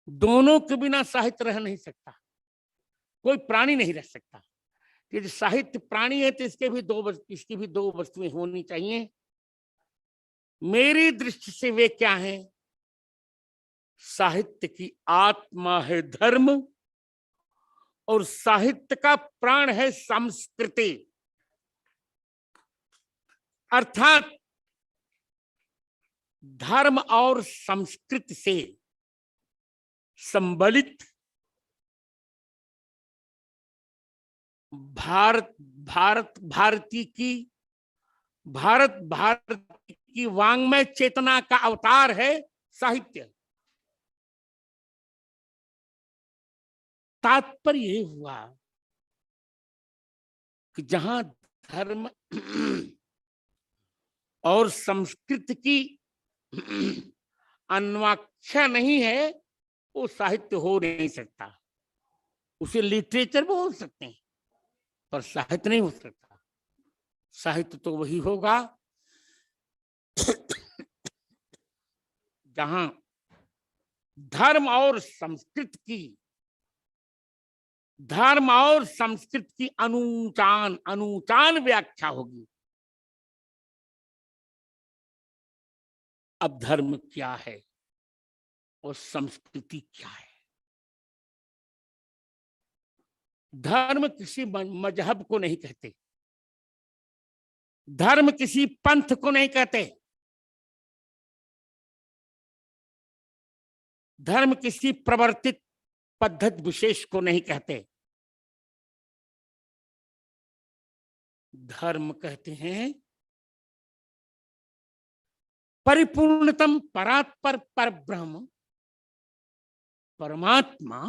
दोनों के बिना साहित्य रह नहीं सकता, कोई प्राणी नहीं रह सकता। यदि साहित्य प्राणी है तो इसकी भी 2 वस्तुएं होनी चाहिए। मेरी दृष्टि से वे क्या हैं? साहित्य की आत्मा है धर्म, और साहित्य का प्राण है संस्कृति। अर्थात धर्म और संस्कृति से संबलित भारत की वांग्मय चेतना का अवतार है साहित्य। तात्पर्य ये हुआ कि जहां धर्म और संस्कृति की अन्वाख्या नहीं है, वो साहित्य हो नहीं सकता। उसे लिटरेचर भी हो सकते हैं, पर साहित्य नहीं हो सकता। साहित्य तो वही होगा जहां धर्म और संस्कृति की अनुचान व्याख्या होगी। अब धर्म क्या है और संस्कृति क्या है? धर्म किसी मजहब को नहीं कहते, धर्म किसी पंथ को नहीं कहते, धर्म किसी प्रवर्तित पद्धति विशेष को नहीं कहते। धर्म कहते हैं परिपूर्णतम परात्पर परब्रह्म परमात्मा,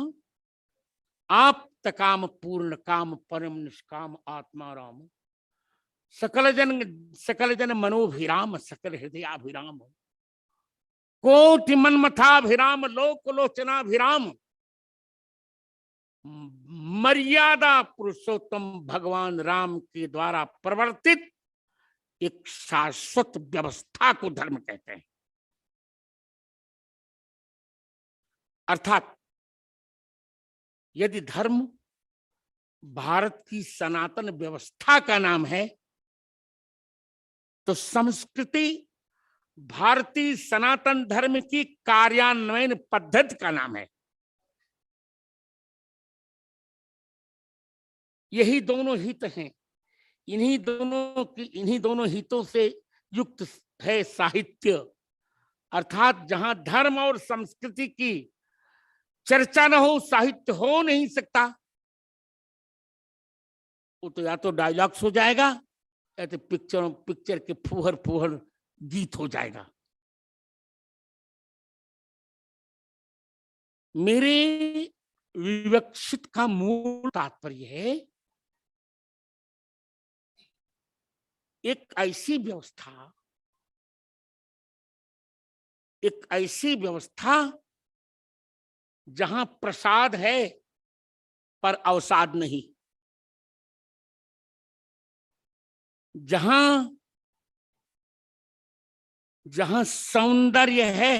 आप्त काम पूर्ण काम परम निष्काम आत्मा राम, सकल जन मनोभिराम सकल हृदयाभिराम, कोटि मन्मथाभिराम लोक लोचनाभिराम, मर्यादा पुरुषोत्तम भगवान राम के द्वारा प्रवर्तित एक शाश्वत व्यवस्था को धर्म कहते हैं। अर्थात यदि धर्म भारत की सनातन व्यवस्था का नाम है, तो संस्कृति भारतीय सनातन धर्म की कार्यान्वयन पद्धति का नाम है। यही दोनों हित हैं। इन्हीं दोनों हितों से युक्त है साहित्य। अर्थात जहां धर्म और संस्कृति की चर्चा न हो, साहित्य हो नहीं सकता। वो तो या तो डायलॉग्स हो जाएगा, या तो पिक्चर के फूहर फूहर गीत हो जाएगा। मेरे विवक्षित का मूल तात्पर्य है एक ऐसी व्यवस्था जहां प्रसाद है पर अवसाद नहीं, जहां सौंदर्य है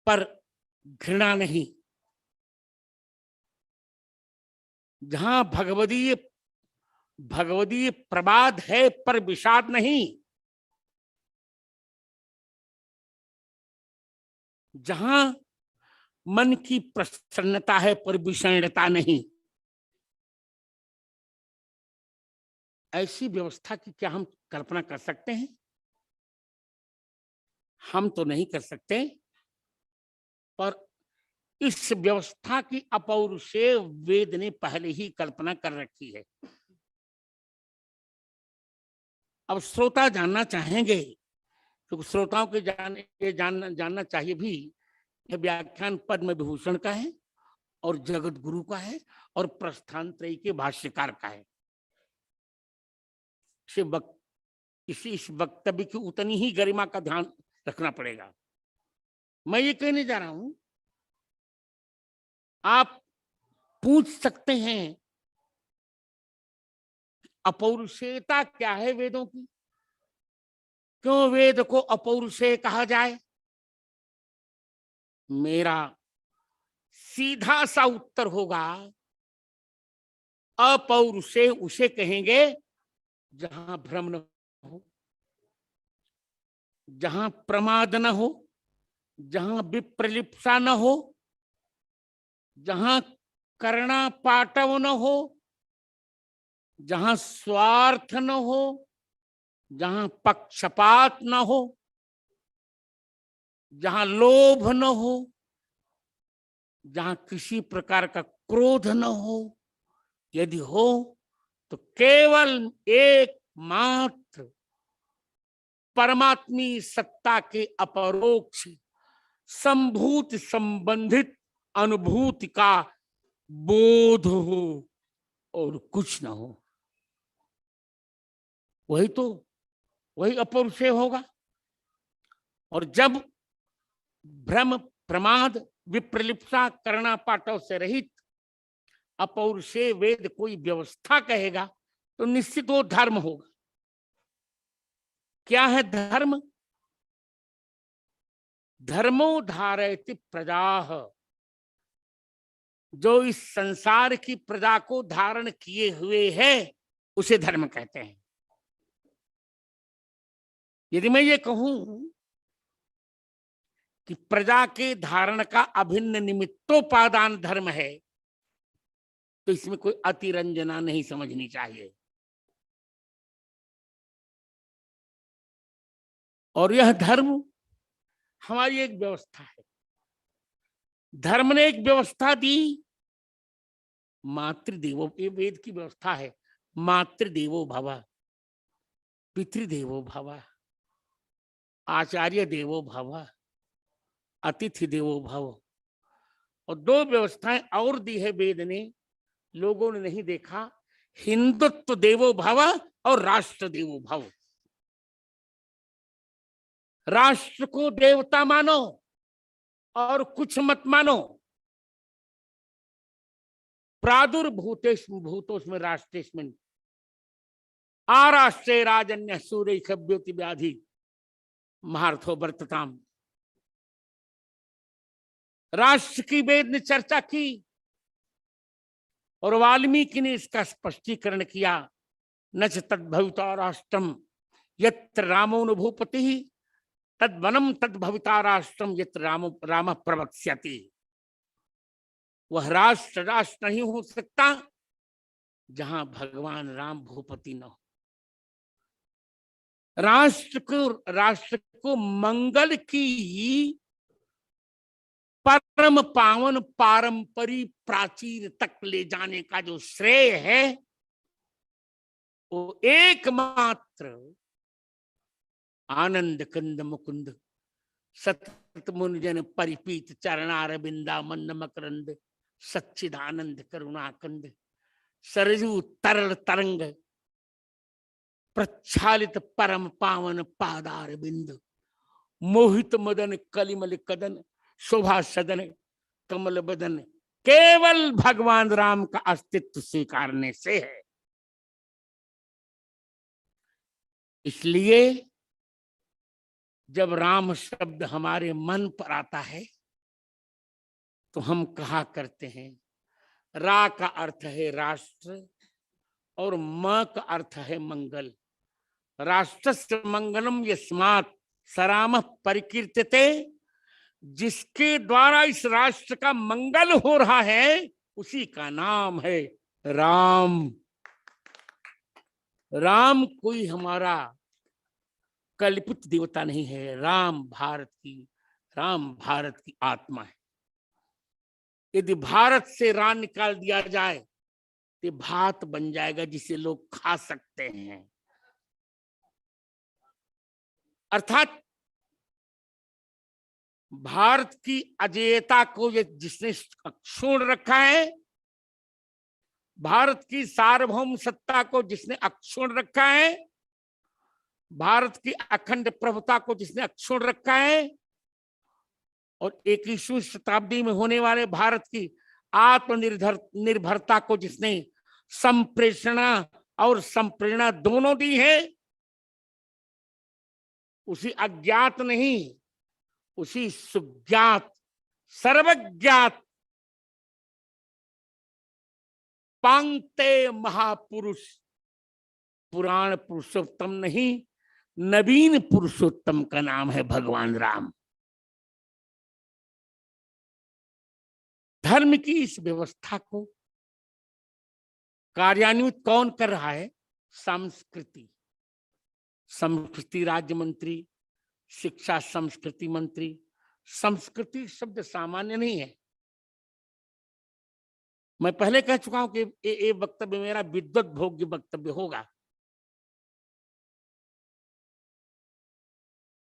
पर घृणा नहीं, जहां भगवदीय प्रबाद है पर विषाद नहीं, जहां मन की प्रसन्नता है पर विषण्णता नहीं। ऐसी व्यवस्था की क्या हम कल्पना कर सकते हैं? हम तो नहीं कर सकते, पर इस व्यवस्था की अपौरुषेय वेद ने पहले ही कल्पना कर रखी है। अब श्रोता जानना चाहेंगे, क्योंकि श्रोताओं के जानना चाहिए भी, यह व्याख्यान पद्म विभूषण का है और जगत गुरु का है और प्रस्थानत्रयी के भाष्यकार का है। इस वक्तव्य की उतनी ही गरिमा का ध्यान रखना पड़ेगा। मैं ये कहने जा रहा हूं, आप पूछ सकते हैं अपौरुषेयता क्या है वेदों की, क्यों वेद को अपौरुषेय कहा जाए? मेरा सीधा सा उत्तर होगा, अपौरुषेय उसे कहेंगे जहां भ्रम न हो, जहां प्रमाद न हो, जहां विप्रलिप्सा न हो, जहां करुणा पाटव न हो, जहां स्वार्थ न हो, जहां पक्षपात न हो, जहां लोभ न हो, जहां किसी प्रकार का क्रोध न हो। यदि हो तो केवल एकमात्र परमात्मी सत्ता के अपरोक्ष संभूत संबंधित अनुभूति का बोध हो और कुछ ना हो, वही अपौरुषेय होगा। और जब भ्रम, प्रमाद, विप्रलिप्सा, करुणा पाटव से रहित अपौरुषेय वेद कोई व्यवस्था कहेगा, तो निश्चित वो धर्म होगा। क्या है धर्म? धर्मो धारयति प्रजाः, जो इस संसार की प्रजा को धारण किए हुए है उसे धर्म कहते हैं। यदि मैं ये कहूं कि प्रजा के धारण का अभिन्न निमित्तोपादान धर्म है, तो इसमें कोई अतिरंजना नहीं समझनी चाहिए। और यह धर्म हमारी एक व्यवस्था है। धर्म ने एक व्यवस्था दी, मातृदेवो, ये वेद की व्यवस्था है, मातृदेवो भव, पितृदेवो भव, आचार्य देवो भव, अतिथि देवो भव। और दो व्यवस्थाएं और दी है वेद ने, लोगों ने नहीं देखा, हिंदुत्व देवो भव और राष्ट्र देवो भव। राष्ट्र को देवता मानो और कुछ मत मानो। प्रादुर्भूतेस्म भूतोस्म राष्ट्रेस्मिन् आराष्ट्रे राजन्य सूर्य खब्योति व्याधि महारथो वर्तताम। राष्ट्र की वेद ने चर्चा की और वाल्मीकि ने इसका स्पष्टीकरण किया। न च तद्भविता राष्ट्रम यत्र रामो न भूपति तद्वनम तद्भविता राष्ट्रम यत्र राम प्रवक्ष्यति। वह राष्ट्र राष्ट्र नहीं हो सकता जहां भगवान राम भूपति न हो। राष्ट्र को मंगल की परम पावन पारंपरिक प्राचीर तक ले जाने का जो श्रेय है वो एकमात्र आनंद कंद मुकुंद सतत मुनिजन परिपीत चरणारविंदा मंद मकरंद सच्चिदानंद करुणाकंद सरजू तरल तरंग प्रच्छालित परम पावन पादार बिंद मोहित मदन कलिमल कदन शोभा सदन कमल बदन केवल भगवान राम का अस्तित्व स्वीकारने से है। इसलिए जब राम शब्द हमारे मन पर आता है तो हम कहा करते हैं रा का अर्थ है राष्ट्र और म का अर्थ है मंगल। राष्ट्रस्य मंगलम यस्मात् सरामः परिकीर्त्यते। जिसके द्वारा इस राष्ट्र का मंगल हो रहा है उसी का नाम है राम। राम कोई हमारा कल्पित देवता नहीं है, राम भारत की आत्मा है। यदि भारत से राम निकाल दिया जाए तो भात बन जाएगा जिसे लोग खा सकते हैं। अर्थात भारत की अजेयता को ये जिसने छोड़ रखा है, भारत की सार्वभौम सत्ता को जिसने अक्षुण रखा है, भारत की अखंड प्रभुता को जिसने अक्षुण रखा है और 21वीं शताब्दी में होने वाले भारत की आत्मनिर्भरता को जिसने संप्रेषणा और संप्रेरणा दोनों दी है, उसी अज्ञात नहीं उसी सुज्ञात सर्वज्ञात पांगते महापुरुष पुराण पुरुषोत्तम नहीं नवीन पुरुषोत्तम का नाम है भगवान राम। धर्म की इस व्यवस्था को कार्यान्वित कौन कर रहा है? संस्कृति राज्य मंत्री, शिक्षा संस्कृति मंत्री। संस्कृति शब्द सामान्य नहीं है। मैं पहले कह चुका हूं कि ये वक्तव्य मेरा विद्वत भोग्य वक्तव्य होगा।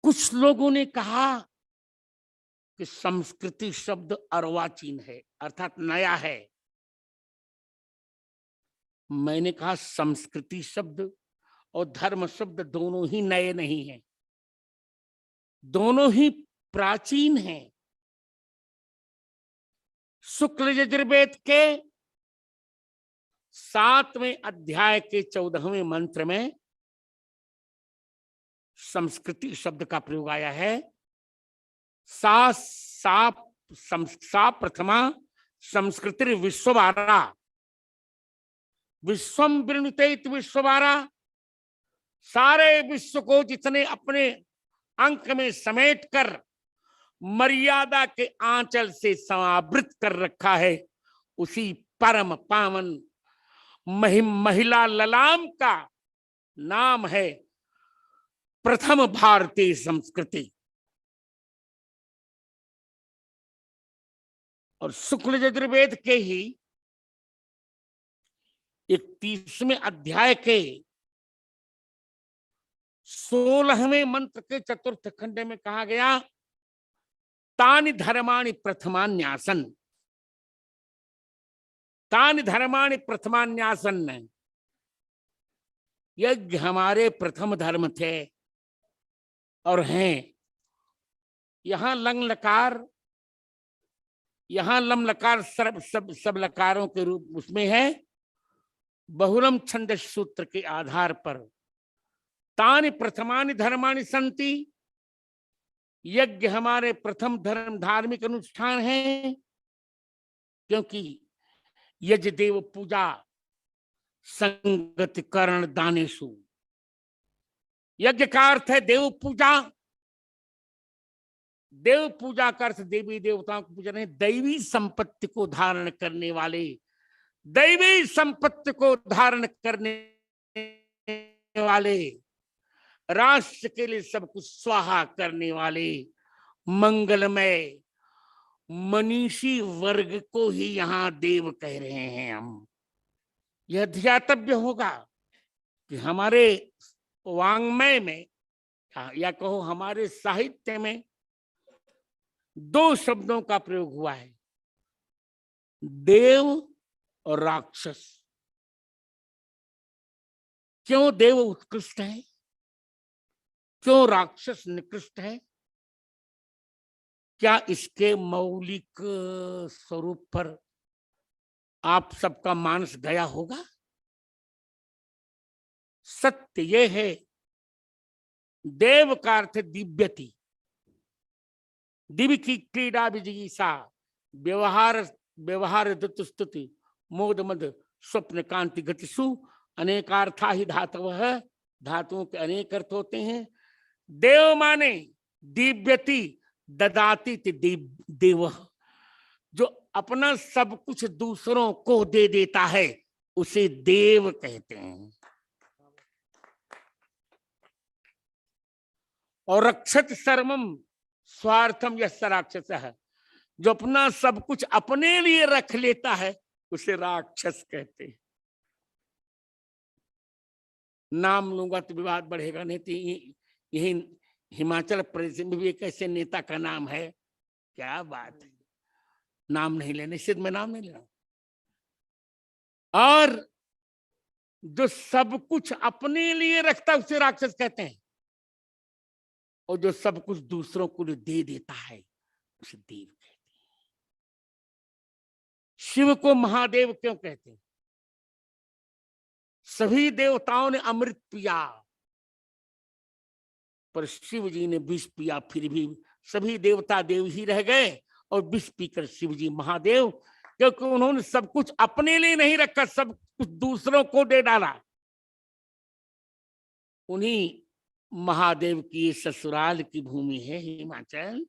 कुछ लोगों ने कहा कि संस्कृति शब्द अर्वाचीन है, अर्थात नया है। मैंने कहा संस्कृति शब्द और धर्म शब्द दोनों ही नए नहीं हैं, दोनों ही प्राचीन हैं। शुक्ल यजुर्वेद के 7वें अध्याय के 14वें मंत्र में संस्कृति शब्द का प्रयोग आया है। सा प्रथमा संस्कृति विश्ववारा विश्वम वृणुतेत विश्ववारा। सारे विश्व को जितने अपने अंक में समेट कर मर्यादा के आंचल से समावृत कर रखा है, उसी परम पावन महिला ललाम का नाम है प्रथम भारतीय संस्कृति। और शुक्ल यजुर्वेद के ही 31वें अध्याय के 16वें मंत्र के 4th खंड में कहा गया तानि धर्माणि प्रथमान्यासन। तानि धर्माणि प्रथमान्यासन, यज्ञ हमारे प्रथम धर्म थे और हैं। यहां लंग लकार, यहां लम लकार सब लकारों के रूप उसमें है। बहुलम छंद सूत्र के आधार पर तानि प्रथमानि धर्मानि संति, यज्ञ हमारे प्रथम धर्म धार्मिक अनुष्ठान है, क्योंकि यज्ञ देव पूजा संगत करण दानेशु। यज्ञ का अर्थ है देव पूजा। देव पूजा का अर्थ देवी देवताओं को पूजा नहीं, दैवी संपत्ति को धारण करने वाले, दैवी संपत्ति को धारण करने वाले, राष्ट्र के लिए सब कुछ स्वाहा करने वाले मंगलमय मनीषी वर्ग को ही यहाँ देव कह रहे हैं हम। यह ध्यातव्य होगा कि हमारे वांग्मय में या कहो हमारे साहित्य में दो शब्दों का प्रयोग हुआ है, देव और राक्षस। क्यों देव उत्कृष्ट है, क्यों राक्षस निकृष्ट है? क्या इसके मौलिक स्वरूप पर आप सबका मानस गया होगा? सत्य यह है, देव का अर्थ दिव्यति, दिव्य की क्रीड़ा विजिगीषा, व्यवहार व्यवहार स्तुति मोद मद स्वप्न कांति गतिषु अनेकार्था ही धातवः। धातुओं के अनेक अर्थ होते हैं। देव माने दिव्यति ददाति देव, जो अपना सब कुछ दूसरों को दे देता है उसे देव कहते हैं। और रक्षत सर्वम स्वार्थम यस्य राक्षसः, जो अपना सब कुछ अपने लिए रख लेता है उसे राक्षस कहते हैं। नाम लूंगा तो विवाद बढ़ेगा, नहीं तो यही हिमाचल प्रदेश में भी एक ऐसे नेता का नाम है, क्या बात है, नाम नहीं लेने, सिद्ध में नाम नहीं लेना। और जो सब कुछ अपने लिए रखता है उसे राक्षस कहते हैं, और जो सब कुछ दूसरों को दे देता है उसे देव कहते हैं। शिव को महादेव क्यों कहते हैं? सभी देवताओं ने अमृत पिया पर शिव जी ने विष पिया, फिर भी सभी देवता देव ही रह गए और विष पीकर शिव जी महादेव, क्योंकि उन्होंने सब कुछ अपने लिए नहीं रखा, सब कुछ दूसरों को दे डाला। उन्हीं महादेव की ससुराल की भूमि है हिमाचल,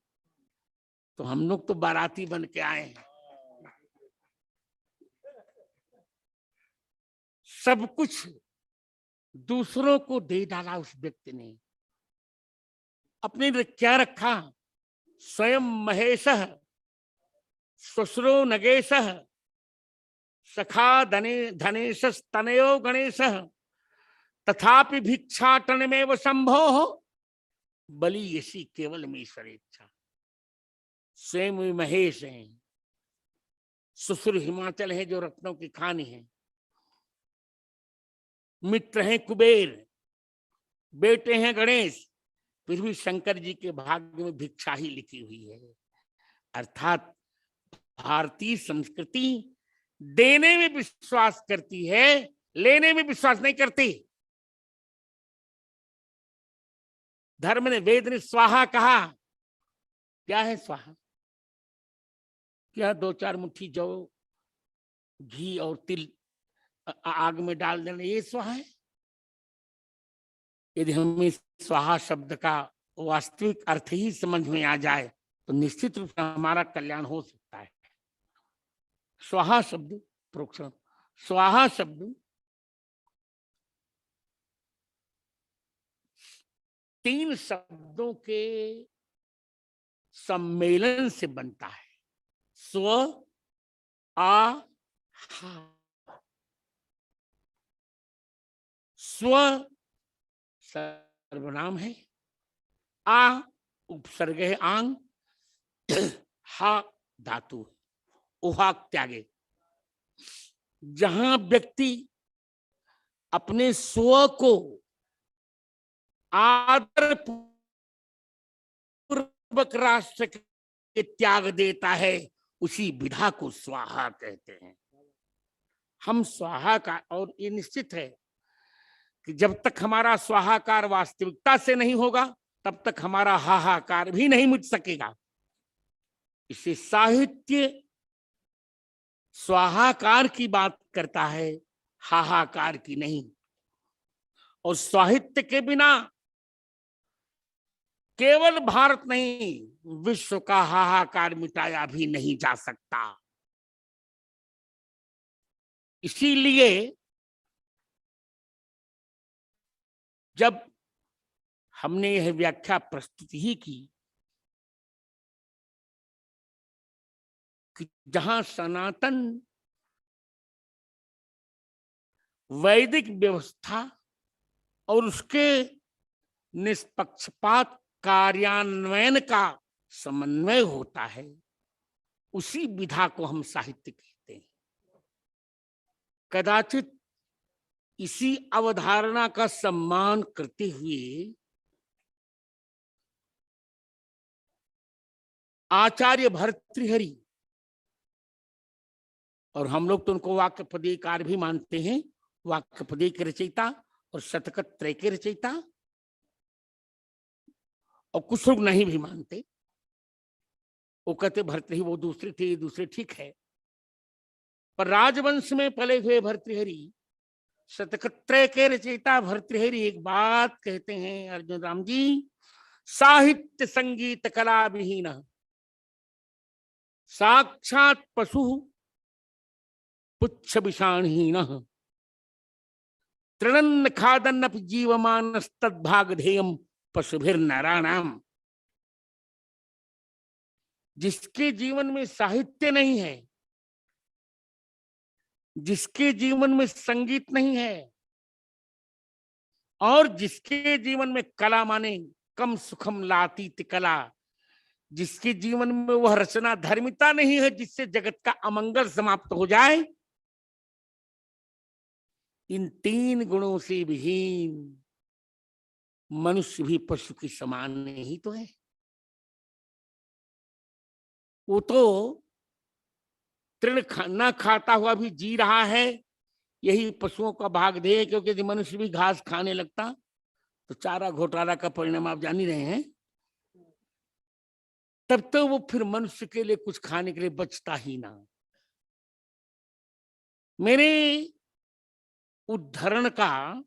तो हम लोग तो बाराती बन के आए हैं। सब कुछ दूसरों को दे डाला उस व्यक्ति ने, अपने लिए क्या रखा? स्वयं महेशः श्वश्रो नगेशः सखा धनेशस्तनयो गणेशः तथापि भिक्षाटन में वो संभो बलि यसी केवल ईश्वरेच्छा। स्वयं भी महेश हैं, ससुर हिमाचल है जो रत्नों की खानी है, मित्र हैं कुबेर, बेटे हैं गणेश, फिर भी शंकर जी के भाग्य में भिक्षा ही लिखी हुई है। अर्थात भारतीय संस्कृति देने में विश्वास करती है, लेने में विश्वास नहीं करती। धर्म ने, वेद ने स्वाहा कहा। क्या है स्वाहा? क्या 2-4 मुट्ठी जौ, घी और तिल आग में डाल देना, ये स्वाहा है? यदि हमें स्वाहा शब्द का वास्तविक अर्थ ही समझ में आ जाए तो निश्चित रूप से हमारा कल्याण हो सकता है। स्वाहा शब्द प्रोक्षण, स्वाहा शब्द 3 शब्दों के सम्मेलन से बनता है। स्व आ हा। स्व सर्वनाम है, आ उपसर्ग है आंग, हा धातु, उहाक त्यागे। जहां व्यक्ति अपने स्व को आदर पूर्वक राष्ट्र के त्याग देता है उसी विधा को स्वाहा कहते हैं। हम स्वाहाकार, और ये निश्चित है कि जब तक हमारा स्वाहाकार वास्तविकता से नहीं होगा तब तक हमारा हाहाकार भी नहीं मिट सकेगा। इसे साहित्य स्वाहाकार की बात करता है, हाहाकार की नहीं। और साहित्य के बिना केवल भारत नहीं, विश्व का हाहाकार मिटाया भी नहीं जा सकता। इसीलिए जब हमने यह व्याख्या प्रस्तुत ही की कि जहां सनातन वैदिक व्यवस्था और उसके निष्पक्षपात कार्यान्वयन का समन्वय होता है, उसी विधा को हम साहित्य कहते हैं। कदाचित इसी अवधारणा का सम्मान करते हुए आचार्य भर्तृहरि, और हम लोग तो उनको वाक्यपदीकार भी मानते हैं, वाक्यपदी के रचयिता और शतक त्रय के रचयिता, और कुछ लोग नहीं भी मानते, वो कहते भर्तृहरि वो दूसरे थे, ये दूसरे, ठीक है। पर राजवंश में पले हुए भर्तृहरि, शतक त्रय के रचयिता भर्तृहरि एक बात कहते हैं, अर्जुन राम जी, साहित्य संगीत कला विहीन साक्षात पशु पुच्छ विषाणहीन तृणन्न खादन्नपि जीवमानस्तद्भागधेयं पशुभिर्नराणाम। जिसके जीवन में साहित्य नहीं है, जिसके जीवन में संगीत नहीं है, और जिसके जीवन में कला माने कम सुखम लातीत कला, जिसके जीवन में वह रचना धर्मिता नहीं है जिससे जगत का अमंगल समाप्त हो जाए, इन तीन गुणों से विहीन मनुष्य भी पशु के समान ही तो है। वो तो तृण न खाता हुआ भी जी रहा है, यही पशुओं का भाग दे, क्योंकि यदि मनुष्य भी घास खाने लगता तो चारा घोटाला का परिणाम आप जान ही रहे हैं। तब तो वो फिर मनुष्य के लिए कुछ खाने के लिए बचता ही ना। मेरे उद्धरण का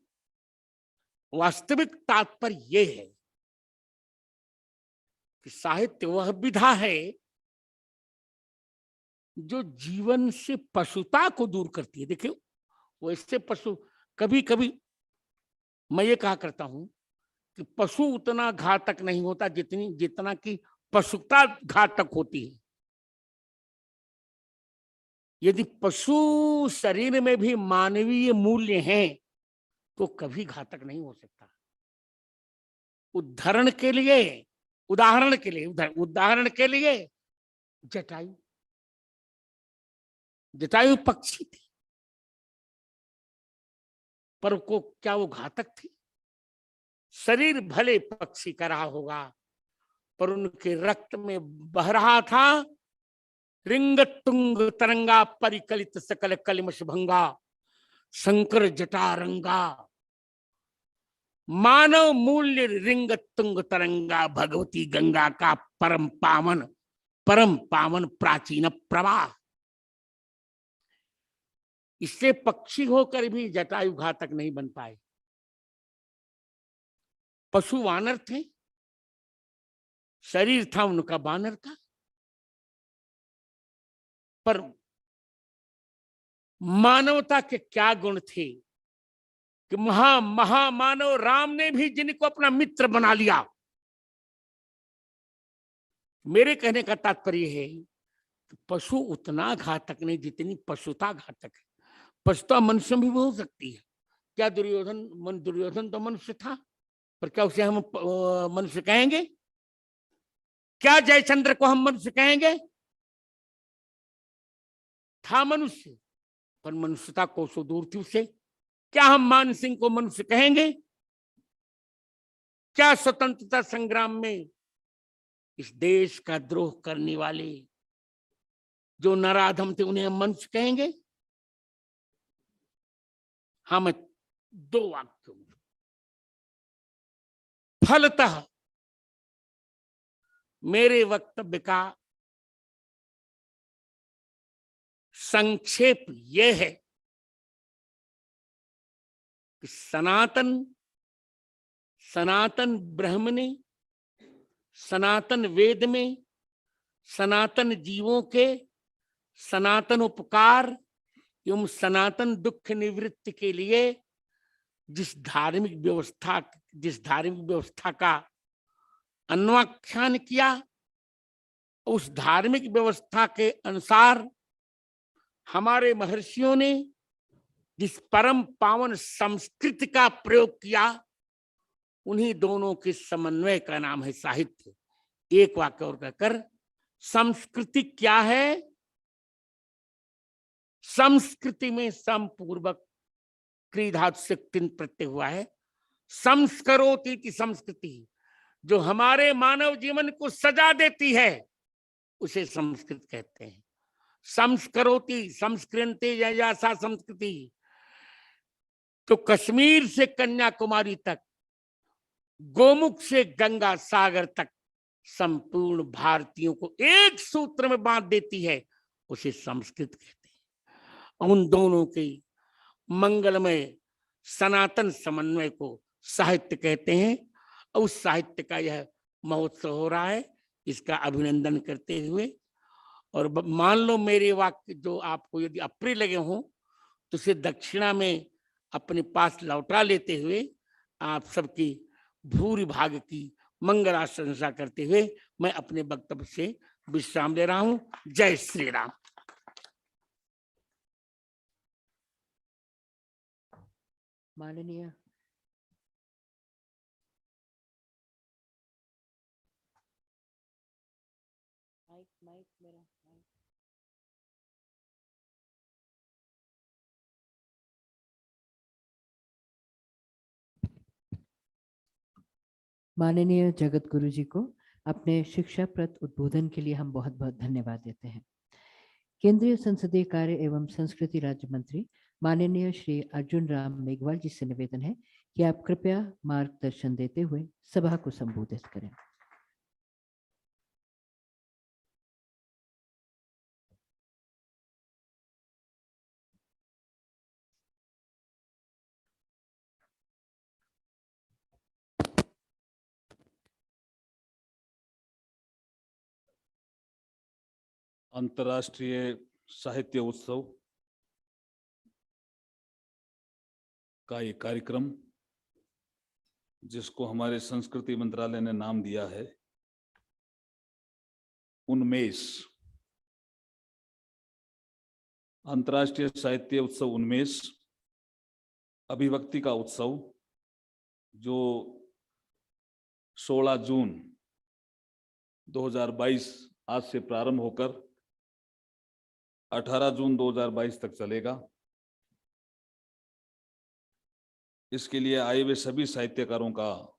वास्तविक तात्पर्य यह है कि साहित्य वह विधा है जो जीवन से पशुता को दूर करती है। देखिए, वैसे पशु, कभी कभी मैं ये कहा करता हूं कि पशु उतना घातक नहीं होता जितना कि पशुता घातक होती है। यदि पशु शरीर में भी मानवीय मूल्य हैं तो कभी घातक नहीं हो सकता। उदाहरण के लिए जटायु पक्षी थी, पर को क्या वो घातक थी? शरीर भले पक्षी का रहा होगा, पर उनके रक्त में बह रहा था रिंग तुंग तरंगा परिकलित सकल कलिमश भंगा शंकर जटारंगा मानव मूल्य रिंग तुंग तरंगा भगवती गंगा का परम पावन प्राचीन प्रवाह। इससे पक्षी होकर भी जटायु घातक नहीं बन पाए। पशु वानर थे, शरीर था उनका वानर का, पर मानवता के क्या गुण थे कि महामानव राम ने भी जिनको अपना मित्र बना लिया। मेरे कहने का तात्पर्य है कि पशु उतना घातक नहीं जितनी पशुता घातक है। पशुता मनुष्य भी हो सकती है। क्या दुर्योधन तो मनुष्य था, पर क्या उसे हम मनुष्य कहेंगे? क्या जयचंद्र को हम मनुष्य कहेंगे? था मनुष्य, पर मनुष्यता कोसों दूर थी उससे। क्या हम मान सिंह को मनुष्य कहेंगे? क्या स्वतंत्रता संग्राम में इस देश का द्रोह करने वाले जो नराधम थे उन्हें हम मनुष्य कहेंगे? हाँ, मैं 2 वाक्यों में। फलतः मेरे वक्तव्य का संक्षेप यह है कि सनातन ब्रह्म ने सनातन वेद में सनातन जीवों के सनातन उपकार एवं सनातन दुख निवृत्ति के लिए जिस धार्मिक व्यवस्था का अन्वाख्यान किया, उस धार्मिक व्यवस्था के अनुसार हमारे महर्षियों ने जिस परम पावन संस्कृति का प्रयोग किया, उन्हीं दोनों के समन्वय का नाम है साहित्य। एक वाक्य और कहकर, संस्कृति क्या है? संस्कृति में समपूर्वक क्री धातु से तिन प्रत्यय हुआ है। संस्करोति की संस्कृति, जो हमारे मानव जीवन को सजा देती है, उसे संस्कृत कहते हैं। संस्करोति, संस्कृति या सा संस्कृति, तो कश्मीर से कन्याकुमारी तक, गोमुख से गंगा सागर तक संपूर्ण भारतीयों को एक सूत्र में बांध देती है, उसे संस्कृत कहते हैं। उन दोनों के मंगलमय सनातन समन्वय को साहित्य कहते हैं। और उस साहित्य का यह महोत्सव हो रहा है, इसका अभिनंदन करते हुए, और मान लो मेरे वाक्य जो आपको यदि अप्रिय लगे हों तो उसे दक्षिणा में अपने पास लौटा लेते हुए आप सबकी भूरि भाग की मंगलाशंसा करते हुए मैं अपने वक्तव्य से विश्राम ले रहा हूं। जय श्री राम। माननीय माननीय जगत गुरु जी को अपने शिक्षाप्रद उद्बोधन के लिए हम बहुत बहुत धन्यवाद देते हैं। केंद्रीय संसदीय कार्य एवं संस्कृति राज्य मंत्री माननीय श्री अर्जुन राम मेघवाल जी से निवेदन है कि आप कृपया मार्गदर्शन देते हुए सभा को संबोधित करें। अंतर्राष्ट्रीय साहित्य उत्सव का ये कार्यक्रम, जिसको हमारे संस्कृति मंत्रालय ने नाम दिया है उन्मेष, अंतर्राष्ट्रीय साहित्य उत्सव उन्मेष, अभिव्यक्ति का उत्सव, जो 16 जून 2022 आज से प्रारंभ होकर 18 जून 2022 तक चलेगा। इसके लिए आए हुए सभी साहित्यकारों का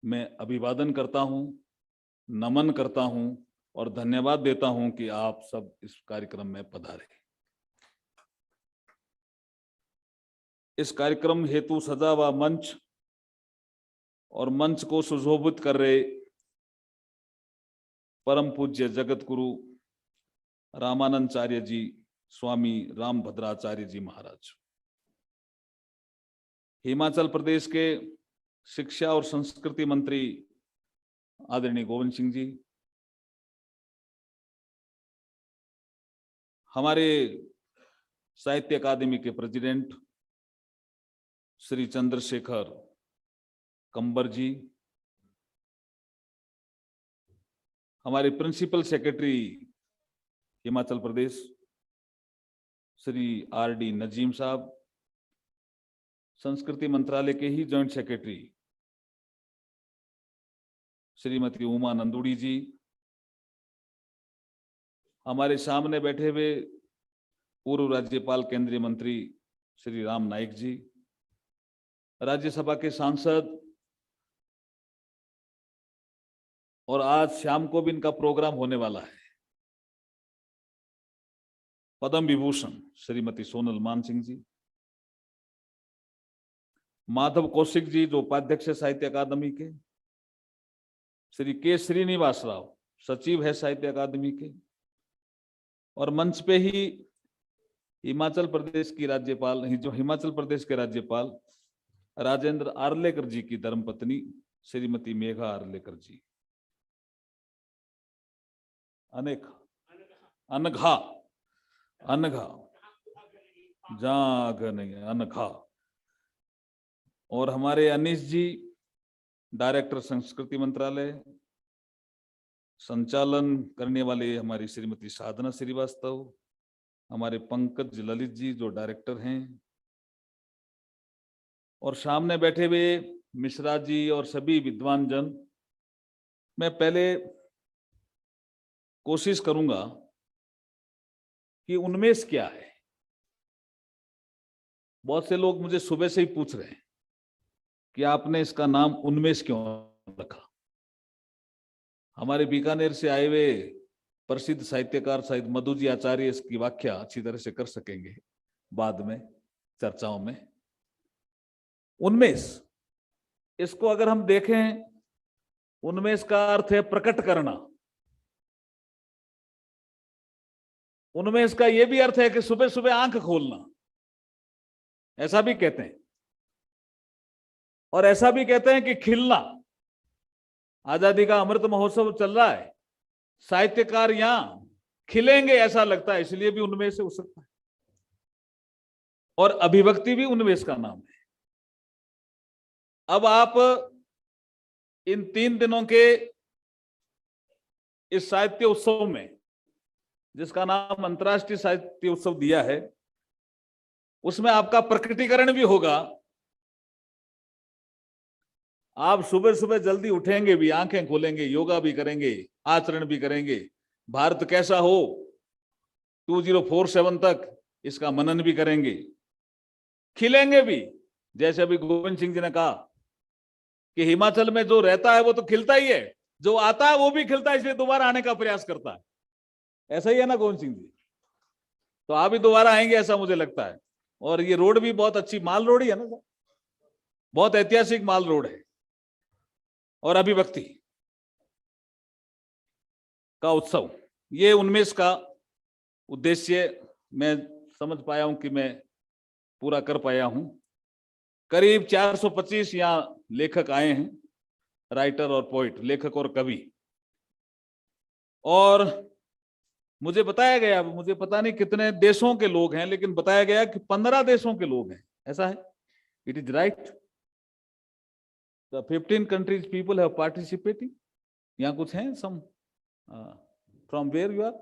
मैं अभिवादन करता हूं, नमन करता हूं और धन्यवाद देता हूं कि आप सब इस कार्यक्रम में पधारे। इस कार्यक्रम हेतु सजा हुआ मंच और मंच को सुशोभित कर रहे परम पूज्य जगत गुरु रामानंदाचार्य जी स्वामी रामभद्राचार्य जी महाराज, हिमाचल प्रदेश के शिक्षा और संस्कृति मंत्री आदरणीय गोविंद सिंह जी, हमारे साहित्य अकादमी के प्रेसिडेंट श्री चंद्रशेखर कंबर जी, हमारे principal secretary Himachal Pradesh Shri RD. Nazim साहब, संस्कृति मंत्रालय के ही जॉइंट सेक्रेटरी श्रीमती उमा नंदुड़ी जी, हमारे सामने बैठे हुए पूर्व राज्यपाल केंद्रीय मंत्री श्री राम नाईक जी, राज्यसभा के सांसद, और आज शाम को भी इनका प्रोग्राम होने वाला है, पद्म विभूषण श्रीमती सोनल मान सिंह जी, माधव कौशिक जी जो उपाध्यक्ष है साहित्य अकादमी के, श्री के श्रीनिवास राव सचिव है साहित्य अकादमी के, और मंच पे ही हिमाचल प्रदेश की राज्यपाल, जो हिमाचल प्रदेश के राज्यपाल राजेंद्र आर्लेकर जी की धर्मपत्नी श्रीमती मेघा आर्लेकर जी, अनघा अनघा जाग नहीं अनघा, और हमारे अनीश जी डायरेक्टर संस्कृति मंत्रालय, संचालन करने वाले हमारी श्रीमती साधना श्रीवास्तव, हमारे पंकज ललित जी जो डायरेक्टर हैं, और सामने बैठे हुए मिश्रा जी और सभी विद्वान जन। मैं पहले कोशिश करूंगा कि उन्मेष क्या है। बहुत से लोग मुझे सुबह से ही पूछ रहे हैं कि आपने इसका नाम उन्मेष क्यों रखा। हमारे बीकानेर से आए हुए प्रसिद्ध साहित्यकार शायद मधु जी आचार्य इसकी व्याख्या अच्छी तरह से कर सकेंगे बाद में चर्चाओं में। उन्मेष, इसको अगर हम देखें, उन्मेष का अर्थ है प्रकट करना। उन्मेष का यह भी अर्थ है कि सुबह सुबह आंख खोलना, ऐसा भी कहते हैं। और ऐसा भी कहते हैं कि खिलना। आजादी का अमृत महोत्सव चल रहा है, साहित्यकार यहां खिलेंगे ऐसा लगता है, इसलिए भी उन्मेष हो सकता है। और अभिव्यक्ति भी उन्मेष का नाम है। अब आप इन 3 दिनों के इस साहित्य उत्सव में, जिसका नाम अंतर्राष्ट्रीय साहित्य उत्सव दिया है, उसमें आपका प्रकटीकरण भी होगा। आप सुबह सुबह जल्दी उठेंगे भी, आंखें खोलेंगे, योगा भी करेंगे, आचरण भी करेंगे, भारत कैसा हो 2047 तक इसका मनन भी करेंगे, खिलेंगे भी। जैसे अभी गोविंद सिंह जी ने कहा कि हिमाचल में जो रहता है वो तो खिलता ही है, जो आता है वो भी खिलता है, इसलिए दोबारा आने का प्रयास करता है। ऐसा ही है ना गोविंद सिंह जी? तो आप भी दोबारा आएंगे ऐसा मुझे लगता है। और ये रोड भी बहुत अच्छी, माल रोड ही है ना सर, बहुत ऐतिहासिक माल रोड है। और अभिव्यक्ति का उत्सव, ये उन्मेष का उद्देश्य मैं समझ पाया हूं कि मैं पूरा कर पाया हूं। करीब 425 यहां लेखक आए हैं, राइटर और पोइट, लेखक और कवि। और मुझे बताया गया, मुझे पता नहीं कितने देशों के लोग हैं, लेकिन बताया गया कि 15 देशों के लोग हैं, ऐसा है? It is right? The 15 countries people have participating. यहाँ कुछ हैं some from where you are?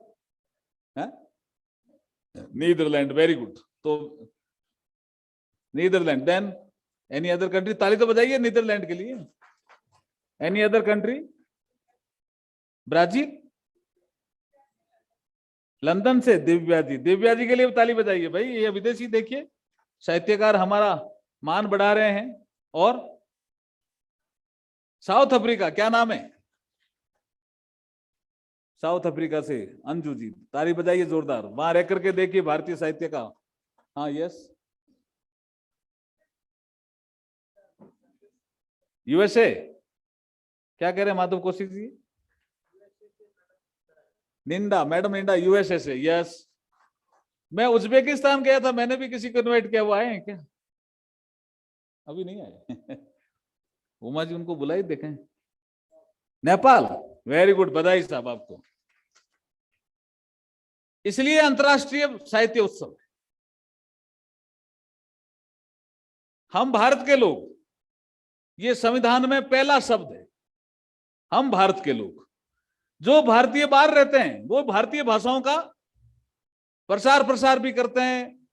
Netherlands, very good. तो Netherlands, then any other country? ताली तो बजाइए नीदरलैंड के लिए। Any other country? Brazil, London से दिव्या जी, दिव्या जी के लिए ताली बजाइए भाई। ये विदेशी देखिए साहित्यकार हमारा मान बढ़ा रहे हैं। और साउथ अफ्रीका, क्या नाम है? साउथ अफ्रीका से अंजू जी, ताली बजाइए जोरदार। वहां रह करके देखिए भारतीय साहित्य का। हाँ, यस। यूएसए, क्या कह रहे हैं माधव कौशिक जी? निंदा, मैडम निंदा, यूएसए से, यस। मैं उज्बेकिस्तान गया था, मैंने भी किसी को इन्वाइट किया, वो आए हैं क्या? अभी नहीं आए। उमा जी उनको बुलाई, देखें। नेपाल, वेरी गुड, बधाई साहब आपको। इसलिए अंतर्राष्ट्रीय साहित्य उत्सव है। हम भारत के लोग, ये संविधान में पहला शब्द है, हम भारत के लोग। जो भारतीय बाहर रहते हैं वो भारतीय भाषाओं का प्रसार प्रसार भी करते हैं,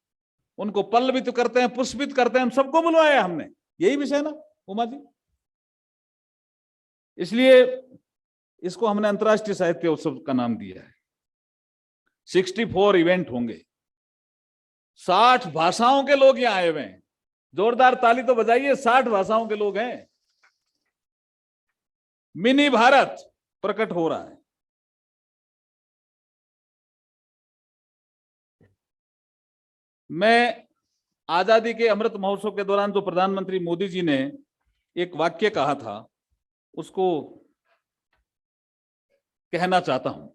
उनको पल्लवित करते हैं, पुष्पित करते हैं। हम सबको बुलवाया हमने, यही विषय ना उमा जी? इसलिए इसको हमने अंतर्राष्ट्रीय साहित्य उत्सव का नाम दिया है। 64 इवेंट होंगे, 60 भाषाओं के लोग यहां आए हुए हैं। जोरदार ताली तो बजाइए, 60 भाषाओं के लोग हैं। मिनी भारत प्रकट हो रहा है। मैं आजादी के अमृत महोत्सव के दौरान जो प्रधानमंत्री मोदी जी ने एक वाक्य कहा था, उसको कहना चाहता हूं।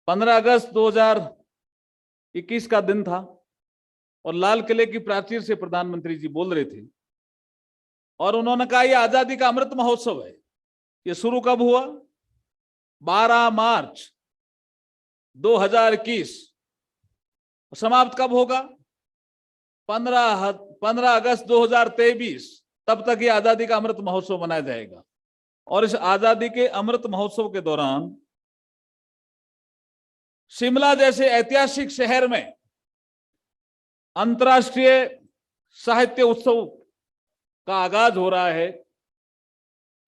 15 अगस्त 2021 का दिन था और लाल किले की प्राचीर से प्रधानमंत्री जी बोल रहे थे और उन्होंने कहा यह आजादी का अमृत महोत्सव है। ये शुरू कब हुआ? 12 मार्च 2021। समाप्त कब होगा? 15 अगस्त 2023। तब तक ये आजादी का अमृत महोत्सव मनाया जाएगा। और इस आजादी के अमृत महोत्सव के दौरान शिमला जैसे ऐतिहासिक शहर में अंतर्राष्ट्रीय साहित्य उत्सव का आगाज हो रहा है।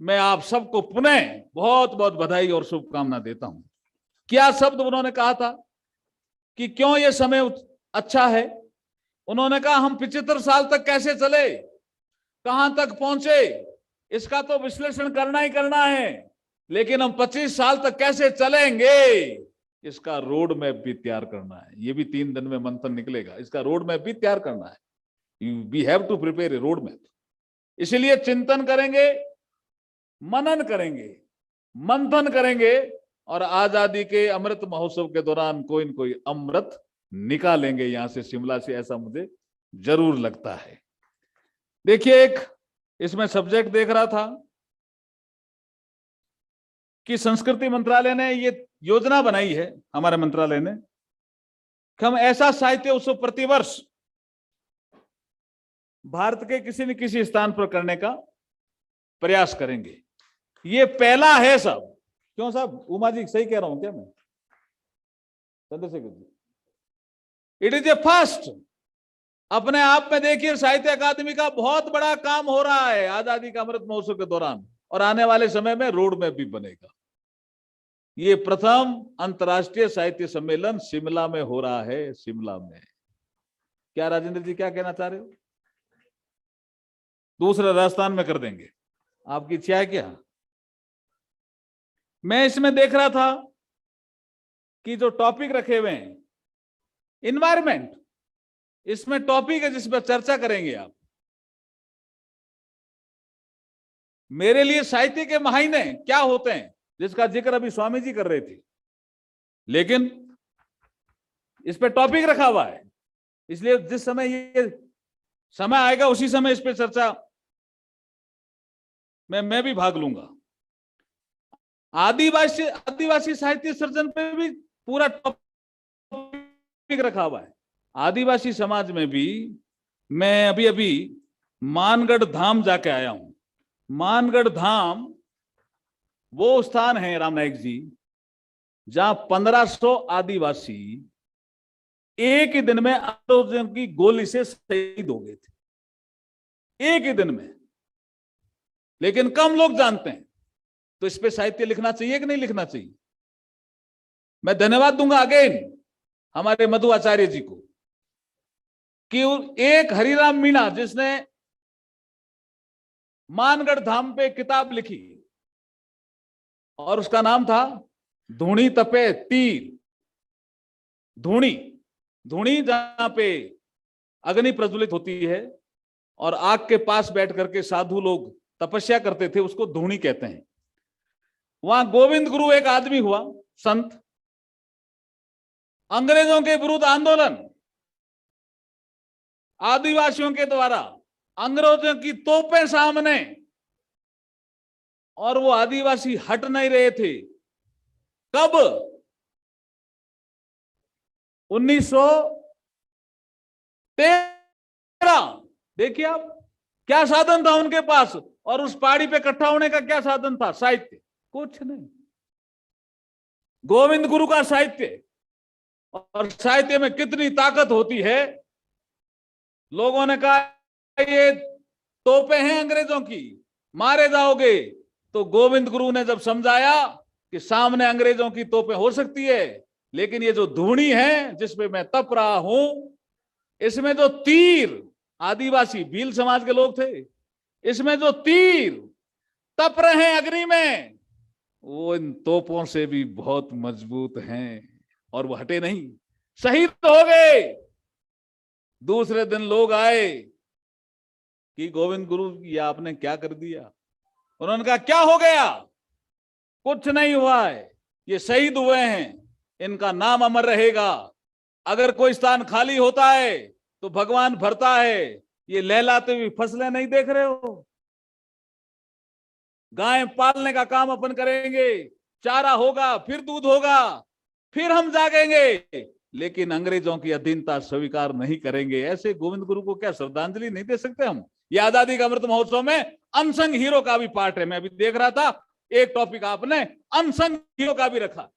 मैं आप सबको पुनः बहुत बहुत बधाई और शुभकामना देता हूं। क्या शब्द उन्होंने कहा था कि क्यों यह समय अच्छा है? उन्होंने कहा हम 75 साल तक कैसे चले, कहां तक पहुंचे, इसका तो विश्लेषण करना ही करना है, लेकिन हम 25 साल तक कैसे चलेंगे इसका रोड मैप भी तैयार करना है। ये भी 3 दिन में मंथन निकलेगा। इसका रोड मैप भी तैयार करना है। We have to prepare a road map. इसलिए चिंतन करेंगे, मनन करेंगे, मंथन करेंगे और आजादी के अमृत महोत्सव के दौरान कोई न कोई अमृत निकालेंगे यहां से, शिमला से, ऐसा मुझे जरूर लगता है। देखिए, एक इसमें सब्जेक्ट देख रहा था कि संस्कृति मंत्रालय ने ये योजना बनाई है, हमारे मंत्रालय ने, कि हम ऐसा साहित्य उत्सव प्रतिवर्ष भारत के किसी न किसी स्थान पर करने का प्रयास करेंगे। ये पहला है साहब। क्यों साहब? उमा जी सही कह रहा हूं क्या मैं? Chandrashekhar ji, it is a first. अपने आप में देखिए, साहित्य अकादमी का बहुत बड़ा काम हो रहा है आजादी का अमृत महोत्सव के दौरान, और आने वाले समय में रोड मैप भी बनेगा। ये प्रथम अंतर्राष्ट्रीय साहित्य सम्मेलन शिमला में हो रहा है। शिमला में। क्या राजेंद्र जी क्या कहना चाह रहे हो? दूसरा राजस्थान में कर देंगे, आपकी इच्छा है क्या? मैं इसमें देख रहा था कि जो टॉपिक रखे हुए हैं, इन्वायरमेंट, इसमें टॉपिक है जिस पर चर्चा करेंगे आप। मेरे लिए साहित्य के महीने क्या होते हैं, जिसका जिक्र अभी स्वामी जी कर रहे थे, लेकिन इस पे टॉपिक रखा हुआ है। इसलिए जिस समय ये समय आएगा उसी समय इस पे चर्चा मैं भी भाग लूंगा। आदिवासी साहित्य सर्जन पे भी पूरा टॉपिक रखा हुआ है। आदिवासी समाज में भी मैं अभी मानगढ़ धाम जाके आया हूं। मानगढ़ धाम वो स्थान है, राम नाईक जी, जहां 1500 आदिवासी एक ही दिन में अंग्रेजों की गोली से शहीद हो गए थे, एक ही दिन में। लेकिन कम लोग जानते हैं। तो इस पे साहित्य लिखना चाहिए कि नहीं लिखना चाहिए? मैं धन्यवाद दूंगा अगेन हमारे मधु आचार्य जी को कि एक हरिराम मीणा जिसने मानगढ़ धाम पे किताब लिखी और उसका नाम था धूणी तपे तीर। धूणी जहां पे अग्नि प्रज्वलित होती है और आग के पास बैठ करके साधु लोग तपस्या करते थे, उसको धूणी कहते हैं। वहां गोविंद गुरु एक आदमी हुआ, संत। अंग्रेजों के विरुद्ध आंदोलन आदिवासियों के द्वारा, अंग्रेजों की तोपें सामने, और वो आदिवासी हट नहीं रहे थे। कब? 1913। देखिए आप, क्या साधन था उनके पास, और उस पहाड़ी पे इकट्ठा होने का क्या साधन था? साहित्य। कुछ नहीं, गोविंद गुरु का साहित्य। और साहित्य में कितनी ताकत होती है। लोगों ने कहा ये तोपें हैं अंग्रेजों की, मारे जाओगे। तो गोविंद गुरु ने जब समझाया कि सामने अंग्रेजों की तोपें हो सकती है, लेकिन ये जो धूणी है जिसपे मैं तप रहा हूं, इसमें जो तीर, आदिवासी भील समाज के लोग थे, इसमें जो तीर तप रहे हैं अग्नि में, वो इन तोपों से भी बहुत मजबूत हैं। और वो हटे नहीं, शहीद हो गए। दूसरे दिन लोग आए कि गोविंद गुरु ये आपने क्या कर दिया। उन्होंने कहा क्या हो गया, कुछ नहीं हुआ है, ये शहीद हुए हैं, इनका नाम अमर रहेगा। अगर कोई स्थान खाली होता है तो भगवान भरता है। ये लहलाते हुए फसलें नहीं देख रहे हो, गाय पालने का काम अपन करेंगे, चारा होगा, फिर दूध होगा, फिर हम जागेंगे, लेकिन अंग्रेजों की अधीनता स्वीकार नहीं करेंगे। ऐसे गोविंद गुरु को क्या श्रद्धांजलि नहीं दे सकते हम? ये आजादी का अमृत महोत्सव में अनसंग हीरो का भी पार्ट है। मैं अभी देख रहा था एक टॉपिक आपने अनसंग हीरो का भी रखा।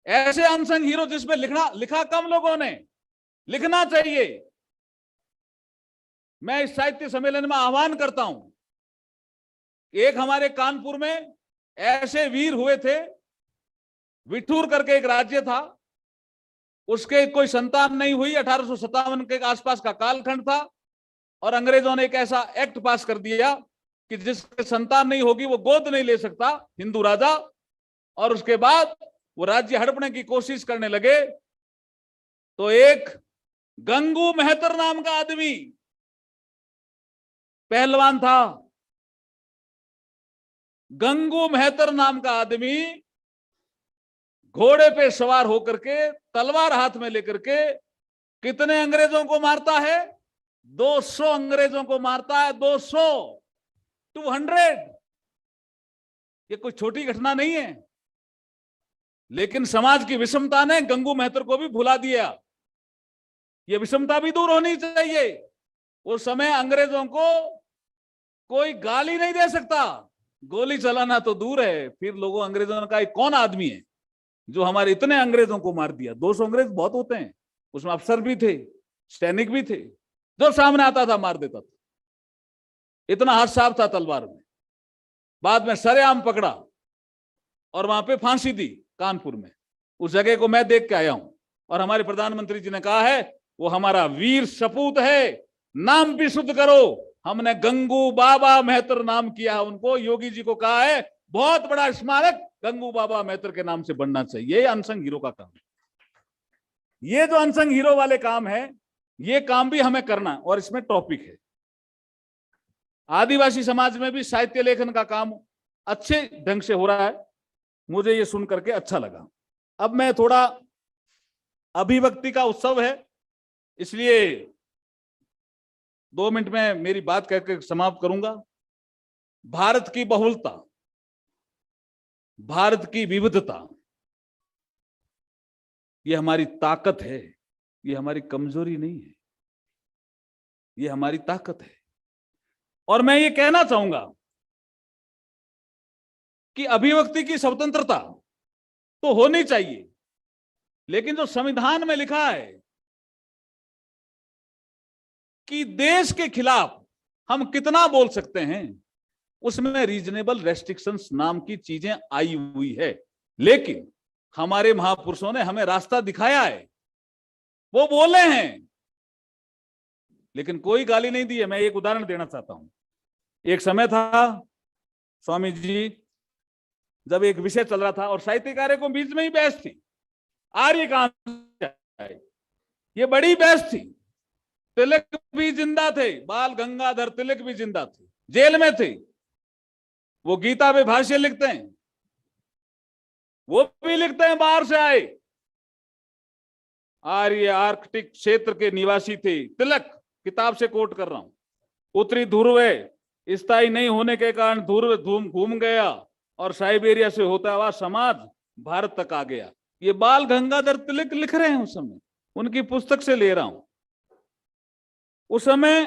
ऐसे अनसंग हीरो जिसमें लिखा कम लोगों ने, लिखना चाहिए। मैं इस साहित्य सम्मेलन में आह्वान करता हूं, एक हमारे कानपुर में ऐसे वीर हुए थे, विठूर करके एक राज्य था, उसके कोई संतान नहीं हुई, 1857 के आसपास का कालखंड था, और अंग्रेजों ने एक ऐसा एक्ट पास कर दिया कि जिसके संतान नहीं होगी वो गोद नहीं ले सकता, हिंदू राजा। और उसके बाद वो राज्य हड़पने की कोशिश करने लगे, तो एक गंगू मेहतर नाम का आदमी पहलवान था। गंगू मेहतर नाम का आदमी घोड़े पे सवार होकर के, तलवार हाथ में लेकर के कितने अंग्रेजों को मारता है? 200 अंग्रेजों को मारता है। 200 ये कोई छोटी घटना नहीं है। लेकिन समाज की विषमता ने गंगू मेहतर को भी भुला दिया। ये विषमता भी दूर होनी चाहिए। उस समय अंग्रेजों को कोई गाली नहीं दे सकता, गोली चलाना तो दूर है। फिर लोगों अंग्रेजों ने कहा कौन आदमी है जो हमारे इतने अंग्रेजों को मार दिया। 200 अंग्रेज बहुत होते हैं, उसमें अफसर भी थे, सैनिक भी थे, जो सामने आता था मार देता था। इतना हाथ साफ था तलवार में। बाद में सरेआम पकड़ा और वहां पे फांसी दी कानपुर में। उस जगह को मैं देख के आया हूं, और हमारे प्रधानमंत्री जी ने कहा है वो हमारा वीर सपूत है, नाम भी शुद्ध करो। हमने गंगू बाबा मेहतर नाम किया है उनको। योगी जी को कहा है बहुत बड़ा स्मारक गंगू बाबा मेहतर के नाम से बनना चाहिए। ये अनसंग हीरो का काम है। ये जो अनसंग हीरो वाले काम है, ये काम भी हमें करना। और इसमें टॉपिक है आदिवासी समाज में भी साहित्य लेखन का काम अच्छे ढंग से हो रहा है। मुझे ये सुन करके अच्छा लगा। अब मैं थोड़ा, अभिव्यक्ति का उत्सव है, इसलिए 2 मिनट में मेरी बात कहकर समाप्त करूंगा। भारत की बहुलता, भारत की विविधता, ये हमारी ताकत है, ये हमारी कमजोरी नहीं है, ये हमारी ताकत है। और मैं ये कहना चाहूंगा कि अभिव्यक्ति की स्वतंत्रता तो होनी चाहिए, लेकिन जो संविधान में लिखा है कि देश के खिलाफ हम कितना बोल सकते हैं, उसमें रीजनेबल रेस्ट्रिक्शंस नाम की चीजें आई हुई है। लेकिन हमारे महापुरुषों ने हमें रास्ता दिखाया है, वो बोले हैं, लेकिन कोई गाली नहीं दी है। मैं एक उदाहरण देना चाहता हूं। एक समय था स्वामी जी, जब एक विषय चल रहा था और साहित्यकारों को बीच में ही बहस थी, आर्य कहां है, ये बड़ी बहस थी। तिलक भी जिंदा थे, बाल गंगाधर तिलक भी जिंदा थे, जेल में थे। वो गीता पे भाष्य लिखते हैं, वो भी लिखते हैं बाहर से आए। आर्य आर्कटिक क्षेत्र के निवासी थे तिलक, किताब से कोट कर रहा हूं। उत्तरी ध्रुव स्थायी नहीं होने के कारण ध्रुव घूम गया और साइबेरिया से होता हुआ समाज भारत तक आ गया। ये बाल गंगाधर तिलक लिख रहे हैं, उस समय उनकी पुस्तक से ले रहा हूं। उस समय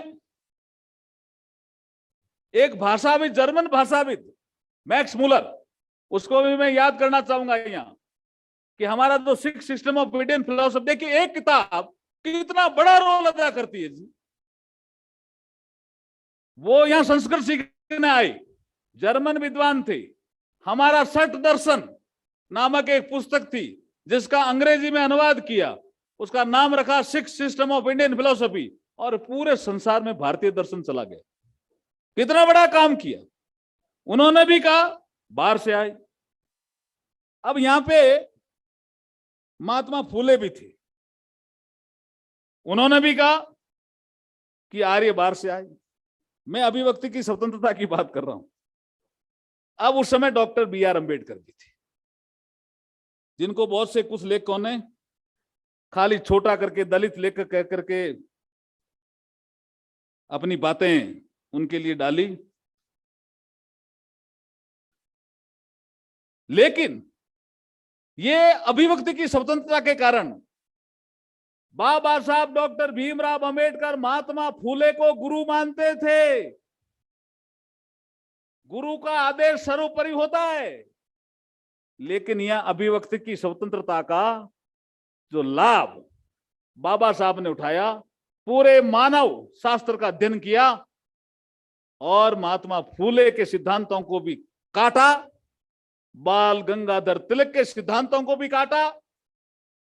एक भाषाविद, जर्मन भाषाविद मैक्स मुलर, उसको भी मैं याद करना चाहूंगा यहां कि हमारा जो six system of Indian philosophy, देखिए एक किताब कितना बड़ा रोल अदा करती है जी। वो यहां संस्कृत सीखने आए, जर्मन विद्वान थे। हमारा सठ दर्शन नामक एक पुस्तक थी जिसका अंग्रेजी में अनुवाद किया, उसका नाम रखा six system of Indian philosophy, और पूरे संसार में भारतीय दर्शन चला गया। कितना बड़ा काम किया। उन्होंने भी कहा बाहर से आए। अब यहां पे महात्मा फूले भी थे, उन्होंने भी कहा कि आर्य बाहर से आए। मैं अभिव्यक्ति की स्वतंत्रता की बात कर रहा हूं। अब उस समय डॉक्टर B.R. अम्बेडकर भी थे, जिनको बहुत से कुछ लेखकों ने खाली छोटा करके दलित लेखक कह करके अपनी बातें उनके लिए डाली। लेकिन ये अभिव्यक्ति की स्वतंत्रता के कारण बाबा साहब डॉक्टर भीमराव अंबेडकर महात्मा फूले को गुरु मानते थे। गुरु का आदेश सर्वोपरि होता है, लेकिन यह अभिव्यक्ति की स्वतंत्रता का जो लाभ बाबा साहब ने उठाया, पूरे मानव शास्त्र का अध्ययन किया और महात्मा फूले के सिद्धांतों को भी काटा, बाल गंगाधर तिलक के सिद्धांतों को भी काटा,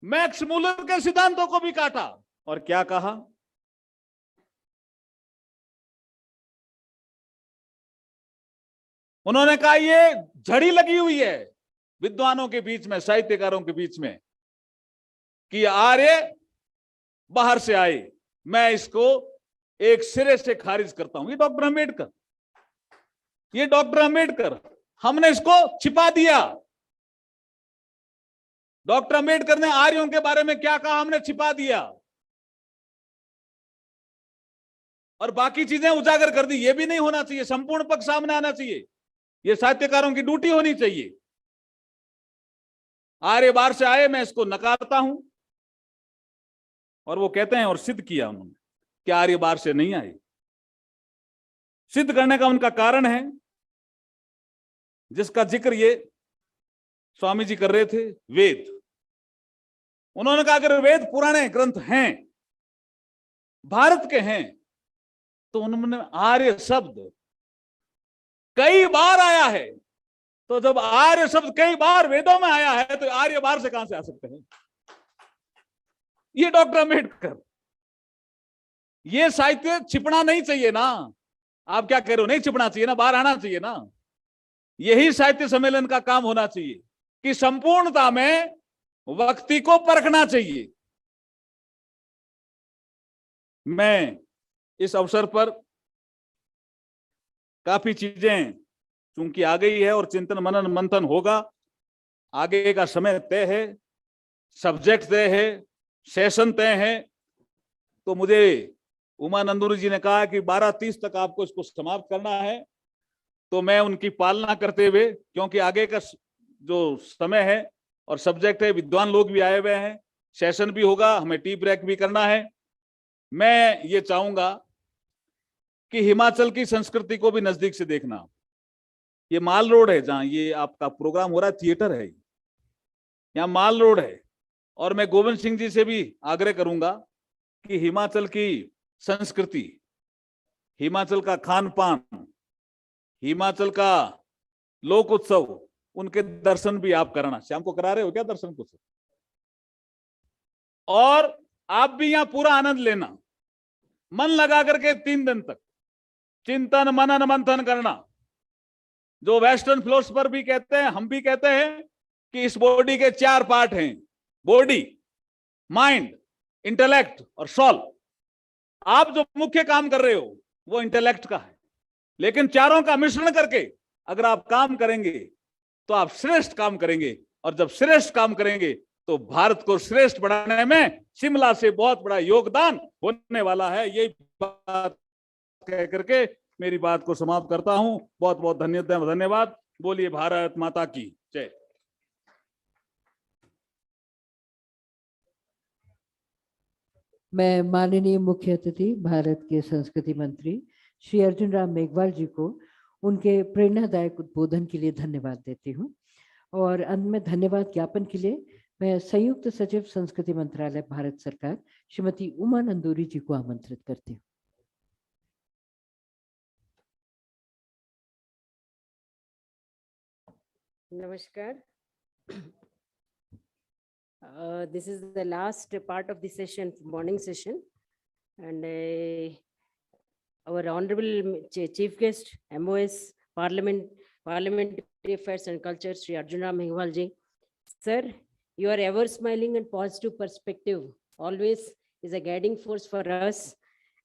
मैक्स मूलर के सिद्धांतों को भी काटा। और क्या कहा? उन्होंने कहा ये झड़ी लगी हुई है विद्वानों के बीच में, साहित्यकारों के बीच में, कि आर्य बाहर से आए, मैं इसको एक सिरे से खारिज करता हूं। ये डॉक्टर अंबेडकर, हमने इसको छिपा दिया। डॉक्टर अंबेडकर ने आर्यों के बारे में क्या कहा, हमने छिपा दिया और बाकी चीजें उजागर कर दी। ये भी नहीं होना चाहिए, संपूर्ण पक्ष सामने आना चाहिए। ये साहित्यकारों की ड्यूटी होनी चाहिए। आर्य बाहर से आए, मैं इसको नकारता हूं। और वो कहते हैं, और सिद्ध किया उन्होंने कि आर्य बाहर से नहीं आए। सिद्ध करने का उनका कारण है, जिसका जिक्र ये स्वामी जी कर रहे थे, वेद। उन्होंने कहा अगर वेद पुराने ग्रंथ हैं, भारत के हैं, तो उन्होंने आर्य शब्द कई बार आया है। तो जब आर्य शब्द कई बार वेदों में आया है, तो आर्य बाहर से कहां से आ सकते हैं? ये डॉक्टर अंबेडकर, ये साहित्य छिपना नहीं चाहिए ना। आप क्या कह रहे हो? नहीं छिपना चाहिए ना, बाहर आना चाहिए ना। यही साहित्य सम्मेलन का काम होना चाहिए कि संपूर्णता में व्यक्ति को परखना चाहिए। मैं इस अवसर पर काफी चीजें चूंकि आ गई है और चिंतन मनन मंथन होगा, आगे का समय तय है, सब्जेक्ट तय है, सेशन तय है। तो मुझे उमा नंदूरी जी ने कहा कि 12:30 तक आपको इसको समाप्त करना है, तो मैं उनकी पालना करते हुए, क्योंकि आगे का जो समय है और सब्जेक्ट है, विद्वान लोग भी आए हुए हैं, सेशन भी होगा, हमें टी ब्रेक भी करना है। मैं ये चाहूंगा कि हिमाचल की संस्कृति को भी नजदीक से देखना। ये माल रोड है जहां ये आपका प्रोग्राम हो रहा है, थिएटर है, यहाँ माल रोड है। और मैं गोविंद सिंह जी से भी आग्रह करूंगा कि हिमाचल की संस्कृति, हिमाचल का खान पान, हिमाचल का लोक उत्सव, उनके दर्शन भी आप कराना। शाम को करा रहे हो क्या दर्शन कुछ? और आप भी यहाँ पूरा आनंद लेना, मन लगा करके 3 दिन तक चिंतन मनन मंथन करना। जो वेस्टर्न फिलोसफर भी कहते हैं, हम भी कहते हैं कि इस बॉडी के 4 पार्ट हैं, बॉडी, माइंड, इंटेलेक्ट और सोल। आप जो मुख्य काम कर रहे हो वो इंटेलेक्ट का है, लेकिन चारों का मिश्रण करके अगर आप काम करेंगे तो आप श्रेष्ठ काम करेंगे। और जब श्रेष्ठ काम करेंगे तो भारत को श्रेष्ठ बनाने में शिमला से बहुत बड़ा योगदान होने वाला है। यही बात कह करके मेरी बात को समाप्त करता हूं। बहुत बहुत धन्यवाद। बोलिए भारत माता की जय। मैं माननीय मुख्य अतिथि भारत के संस्कृति मंत्री श्री अर्जुन राम मेघवाल जी को उनके प्रेरणादायक उद्बोधन के लिए धन्यवाद देती हूँ। और अंत में धन्यवाद ज्ञापन के लिए मैं संयुक्त सचिव संस्कृति मंत्रालय भारत सरकार श्रीमती उमा नंदूरी जी को आमंत्रित करती हूँ। Namaskar. This is the last part of the session, morning session, and our honorable chief guest, MOS Parliamentary Affairs and Culture, Sri Arjun Ram Meghwal ji. Sir, you are ever smiling and positive perspective, always is a guiding force for us.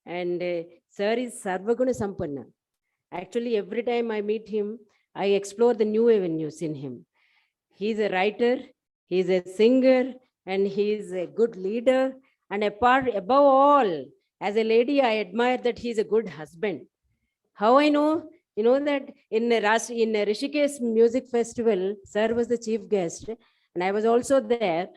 And sir is Sarvaguna Sampanna. Actually, every time I meet him, I explore the new avenues in him. He's a writer, he's a singer, and he's a good leader. And above all, as a lady, I admire that he's a good husband. How I know? You know that in Rishikesh Music Festival, sir was the chief guest, and I was also there.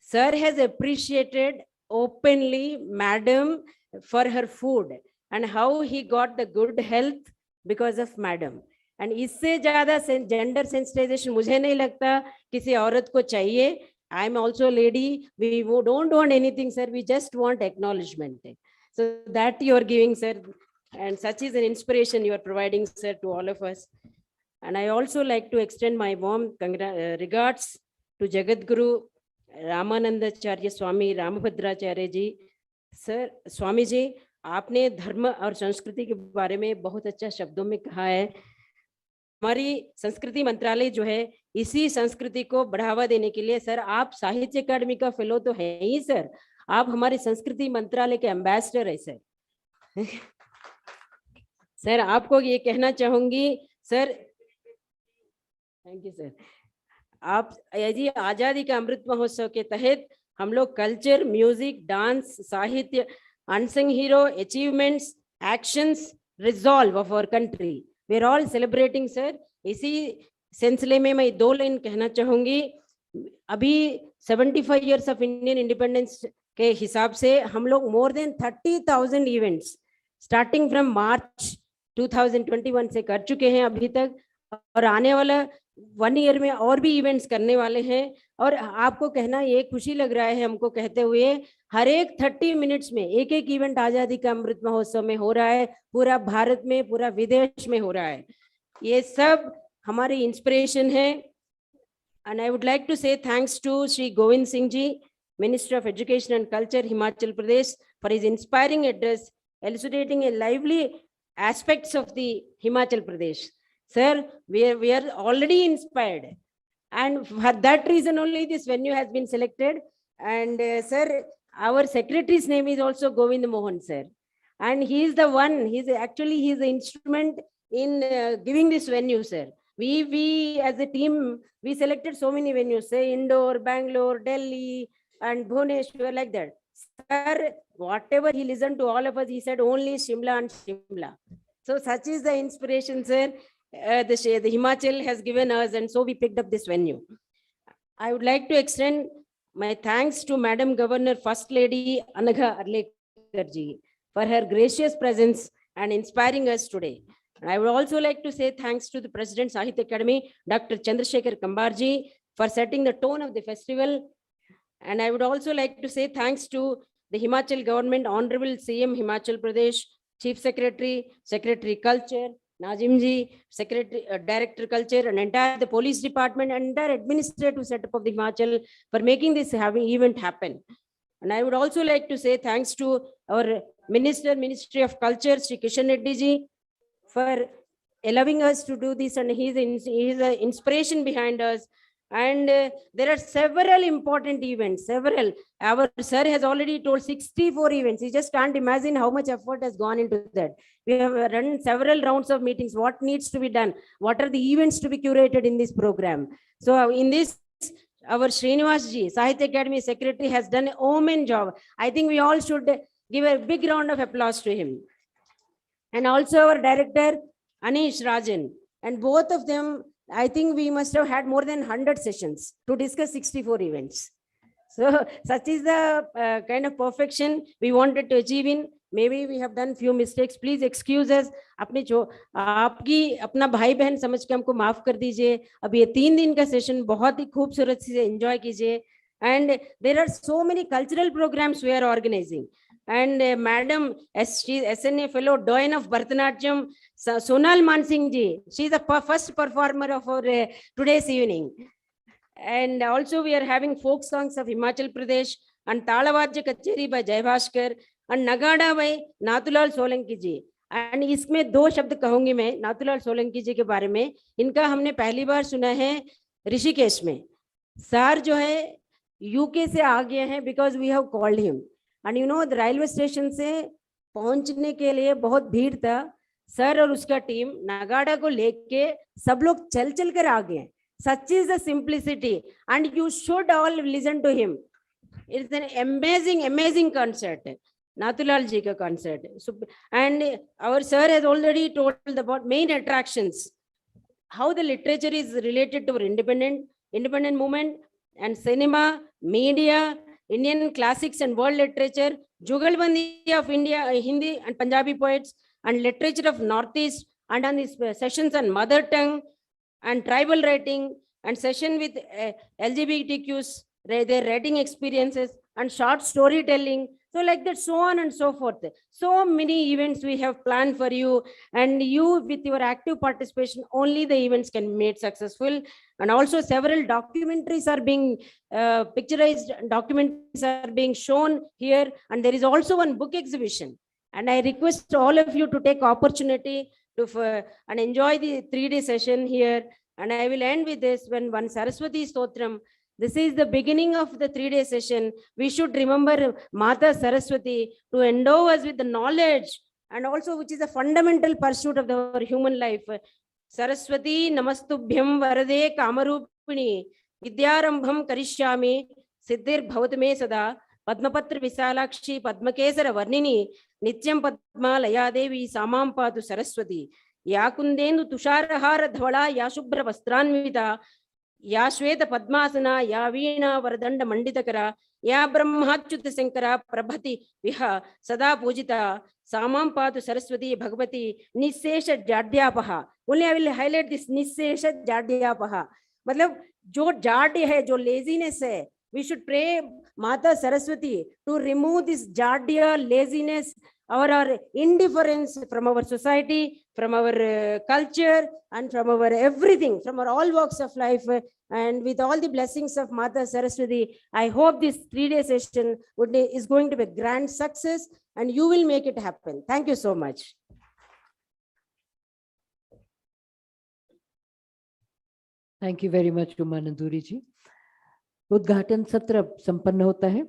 Sir has appreciated openly madam for her food and how he got the good health because of madam. And इससे ज़्यादा gender sensitization मुझे नहीं लगता किसी औरत को चाहिए. I am also a lady. We don't want anything, sir. We just want acknowledgement. So that you are giving, sir. And such is an inspiration you are providing, sir, to all of us. And I also like to extend my warm regards to Jagat Guru Ramanandacharya Swami Ramabhadracharya ji. Sir, Swami ji, आपने धर्म और संस्कृति के बारे में बहुत अच्छा शब्दों में कहा है. हमारी संस्कृति मंत्रालय जो है इसी संस्कृति को बढ़ावा देने के लिए, सर आप साहित्य अकादमी का फेलो तो है ही सर, आप हमारे संस्कृति मंत्रालय के एम्बेसडर है सर. सर आपको ये कहना चाहूंगी सर, थैंक यू सर. आप जी आजादी का अमृत महोत्सव के तहत हम लोग कल्चर, म्यूजिक, डांस, साहित्य, unsung hero, achievements, actions, resolve of our country, we are all celebrating sir. इसी सिलसिले में मैं 2 लाइन कहना चाहूंगी. अभी 75 इयर्स ऑफ इंडियन इंडिपेंडेंस के हिसाब से हम लोग more than 30,000 events starting from March 2021 से कर चुके हैं अभी तक, और आने वाला 1 ईयर में और भी इवेंट्स करने वाले हैं. और आपको कहना ये खुशी लग रहा है हमको कहते हुए, हर एक 30 मिनट्स में एक इवेंट आजादी का अमृत महोत्सव में हो रहा है, पूरा भारत में, पूरा विदेश में हो रहा है. ये सब हमारी इंस्पिरेशन है. And I would like to say thanks to Shri Govind Singh ji, minister of education and culture, Himachal Pradesh, for his inspiring address elucidating a lively aspects of the Himachal Pradesh. Sir, we are already inspired, and for that reason only this venue has been selected. And sir, our secretary's name is also Govind Mohan sir, and he is the one, he's the instrument in giving this venue sir. We as a team, we selected so many venues, say Indore, Bangalore, Delhi and Bhubaneswar, like that. Sir, whatever he listened to all of us, he said only Shimla and Shimla. So such is the inspiration, sir, the Himachal has given us, and so we picked up this venue. I would like to extend my thanks to Madam Governor, First Lady Anagha Arlekar ji, for her gracious presence and inspiring us today. And I would also like to say thanks to the President Sahitya Academy, Dr. Chandrasekhar Kambar ji, for setting the tone of the festival. And I would also like to say thanks to the Himachal government, Honorable CM Himachal Pradesh, Chief Secretary, Secretary Culture, Nazim ji, Secretary, Director Culture, and entire the police department and entire administrative setup of the Himachal for making this event happen. And I would also like to say thanks to our Ministry of Culture, Shri Kishan Reddy ji, for allowing us to do this, and he is an inspiration behind us. And there are several important events, our sir has already told 64 events. You just can't imagine how much effort has gone into that. We have run several rounds of meetings, what needs to be done, what are the events to be curated in this program. So in this, our Srinivas ji, Sahitya Academy Secretary, has done an omen job. I think we all should give a big round of applause to him. And also our director, Anish Rajan, and both of them, I think we must have had more than 100 sessions to discuss 64 events. So such is the kind of perfection we wanted to achieve in. Maybe we have done few mistakes. Please excuse us. अपने जो आपकी अपना भाई बहन समझ के हमको माफ कर दीजिए. अब ये 3 दिन का सेशन बहुत ही खूबसूरत से enjoy कीजिए. And there are so many cultural programs we are organizing. And Madam SNA fellow, Doyen of Bharatanatyam, Sonal Mansingh ji, she is the first performer of our today's evening. And also we are having folk songs of Himachal Pradesh and Talavajya Kacheri by Jai Bhaskar and Nagada by Natulal Solanki ji. And इसमें 2 शब्द कहूंगी मैं नाथुलाल सोलंकी जी के बारे में. इनका हमने पहली बार सुना है ऋषिकेश में. सर जो है यूके से आ गए हैं because we have called him. And you know the railway station से पहुंचने के लिए बहुत भीड़ था। सर और उसका टीम नगाड़ा को लेके सब लोग चल चल कर आ गए। Such is the simplicity and you should all listen to him. It's an amazing concert, Nathulal ji का concert. And our sir has already told about main attractions, how the literature is related to our independent movement and cinema, media, Indian classics and world literature, Jugalbandi of India, Hindi and Punjabi poets, and literature of Northeast, and on these sessions on mother tongue and tribal writing, and session with LGBTQs, their writing experiences and short storytelling. So like that, so on and so forth. So many events we have planned for you, and you with your active participation, only the events can be made successful. And also several documentaries are being picturized, documentaries are being shown here, and there is also one book exhibition. And I request all of you to take opportunity to and enjoy the 3-day session here. And I will end with this, when one Saraswati Stotram. This is the beginning of the 3-day session. We should remember Mata Saraswati to endow us with the knowledge, and also which is a fundamental pursuit of our human life. Saraswati Namastubhyam Varade Kamarupini Vidyarambham Karishyami Siddhir Bhavatame Sada Padmapatra Visalakshi Padmakesara Varnini Nityam Padma Layadevi Samam Patu Saraswati Yakundendu Tusharahara Dhvala Yashubhra Vastranvita या श्वेत पद्मासना या वीणा वरदंड मंडितकरा या ब्रह्माच्युत शंकरा प्रभति विह सदा पूजिता सामां पातु सरस्वती भगवती निशेष जाड्यापहा। Only I will highlight this निशेष जाड्यापहा, मतलब जो जाड्य है, जो लेजीनेस है, we should pray Mata Saraswati to remove this jadya, laziness, our indifference from our society, from our culture, and from our everything, from our all walks of life. And with all the blessings of Mata Saraswati, I hope this 3-day session is going to be a grand success, and you will make it happen. Thank you so much. Thank you very much Uma Nanduri ji. उद्घाटन सत्र संपन्न होता है।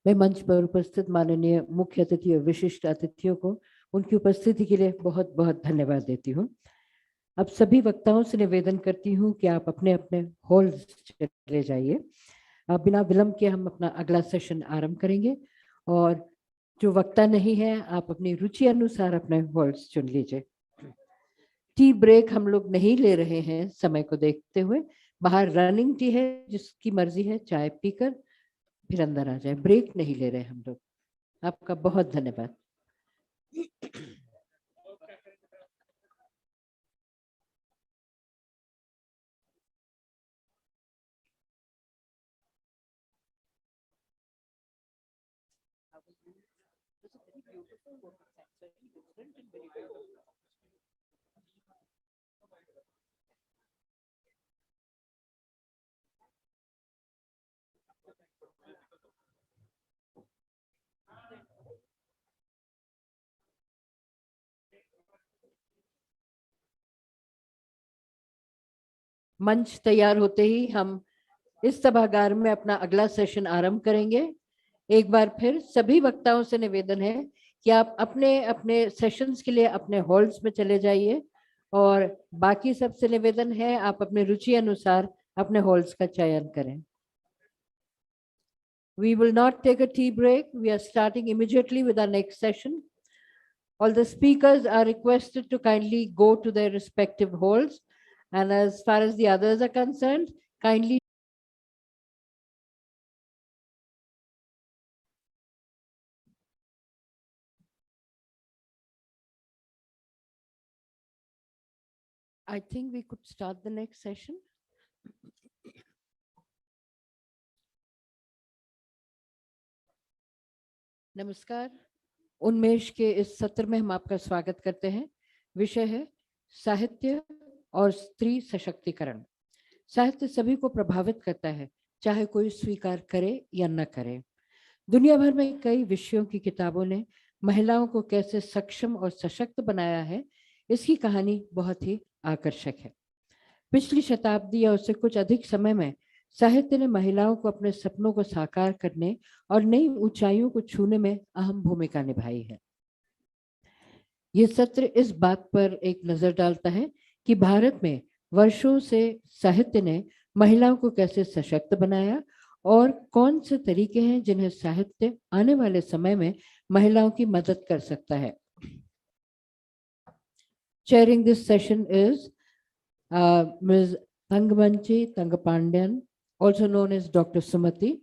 मैं मंच पर उपस्थित माननीय मुख्य अतिथि और विशिष्ट अतिथियों को उनकी उपस्थिति के लिए बहुत बहुत धन्यवाद देती हूँ। अब सभी वक्ताओं से निवेदन करती हूँ कि आप अपने अपने हॉल्स चले जाइए। अब बिना विलंब के हम अपना अगला सेशन आरंभ करेंगे, और जो वक्ता नहीं है, आप अपनी रुचि अनुसार अपने हॉल्स चुन लीजिए। टी ब्रेक हम लोग नहीं ले रहे हैं समय को देखते हुए। बाहर रनिंग टी है, जिसकी मर्जी है चाय पीकर फिर अंदर आ जाए। ब्रेक नहीं ले रहे हम लोग। आपका बहुत धन्यवाद। मंच तैयार होते ही हम इस सभागार में अपना अगला सेशन आरंभ करेंगे। एक बार फिर सभी वक्ताओं से निवेदन है कि आप अपने अपने सेशंस के लिए अपने हॉल्स में चले जाइए, और बाकी सबसे निवेदन है आप अपने रुचि अनुसार अपने हॉल्स का चयन करें। We will not take a tea break. We are starting immediately with our next session. All the speakers are requested to kindly go to their respective halls, and as far as the others are concerned, kindly I think we could start the next session. नमस्कार। उन्मेष के इस सत्र में हम आपका स्वागत करते हैं। विषय है साहित्य और स्त्री सशक्तिकरण। साहित्य सभी को प्रभावित करता है, चाहे कोई स्वीकार करे या न करे। दुनिया भर में कई विषयों की किताबों ने महिलाओं को कैसे सक्षम और सशक्त बनाया है, इसकी कहानी बहुत ही आकर्षक है। पिछली शताब्दी या उससे कुछ अधिक समय में साहित्य ने महिलाओं को अपने सपनों को साकार करने और नई ऊंचाइयों को छूने में अहम भूमिका निभाई है। ये सत्र इस बात पर एक नजर डालता है कि भारत में वर्षों से साहित्य ने महिलाओं को कैसे सशक्त बनाया और कौन से तरीके हैं जिन्हें साहित्य आने वाले समय में महिलाओं की मदद कर सकता है। Chairing this session is Ms. Tangamanchi Tangapandian, also known as Dr. Sumati.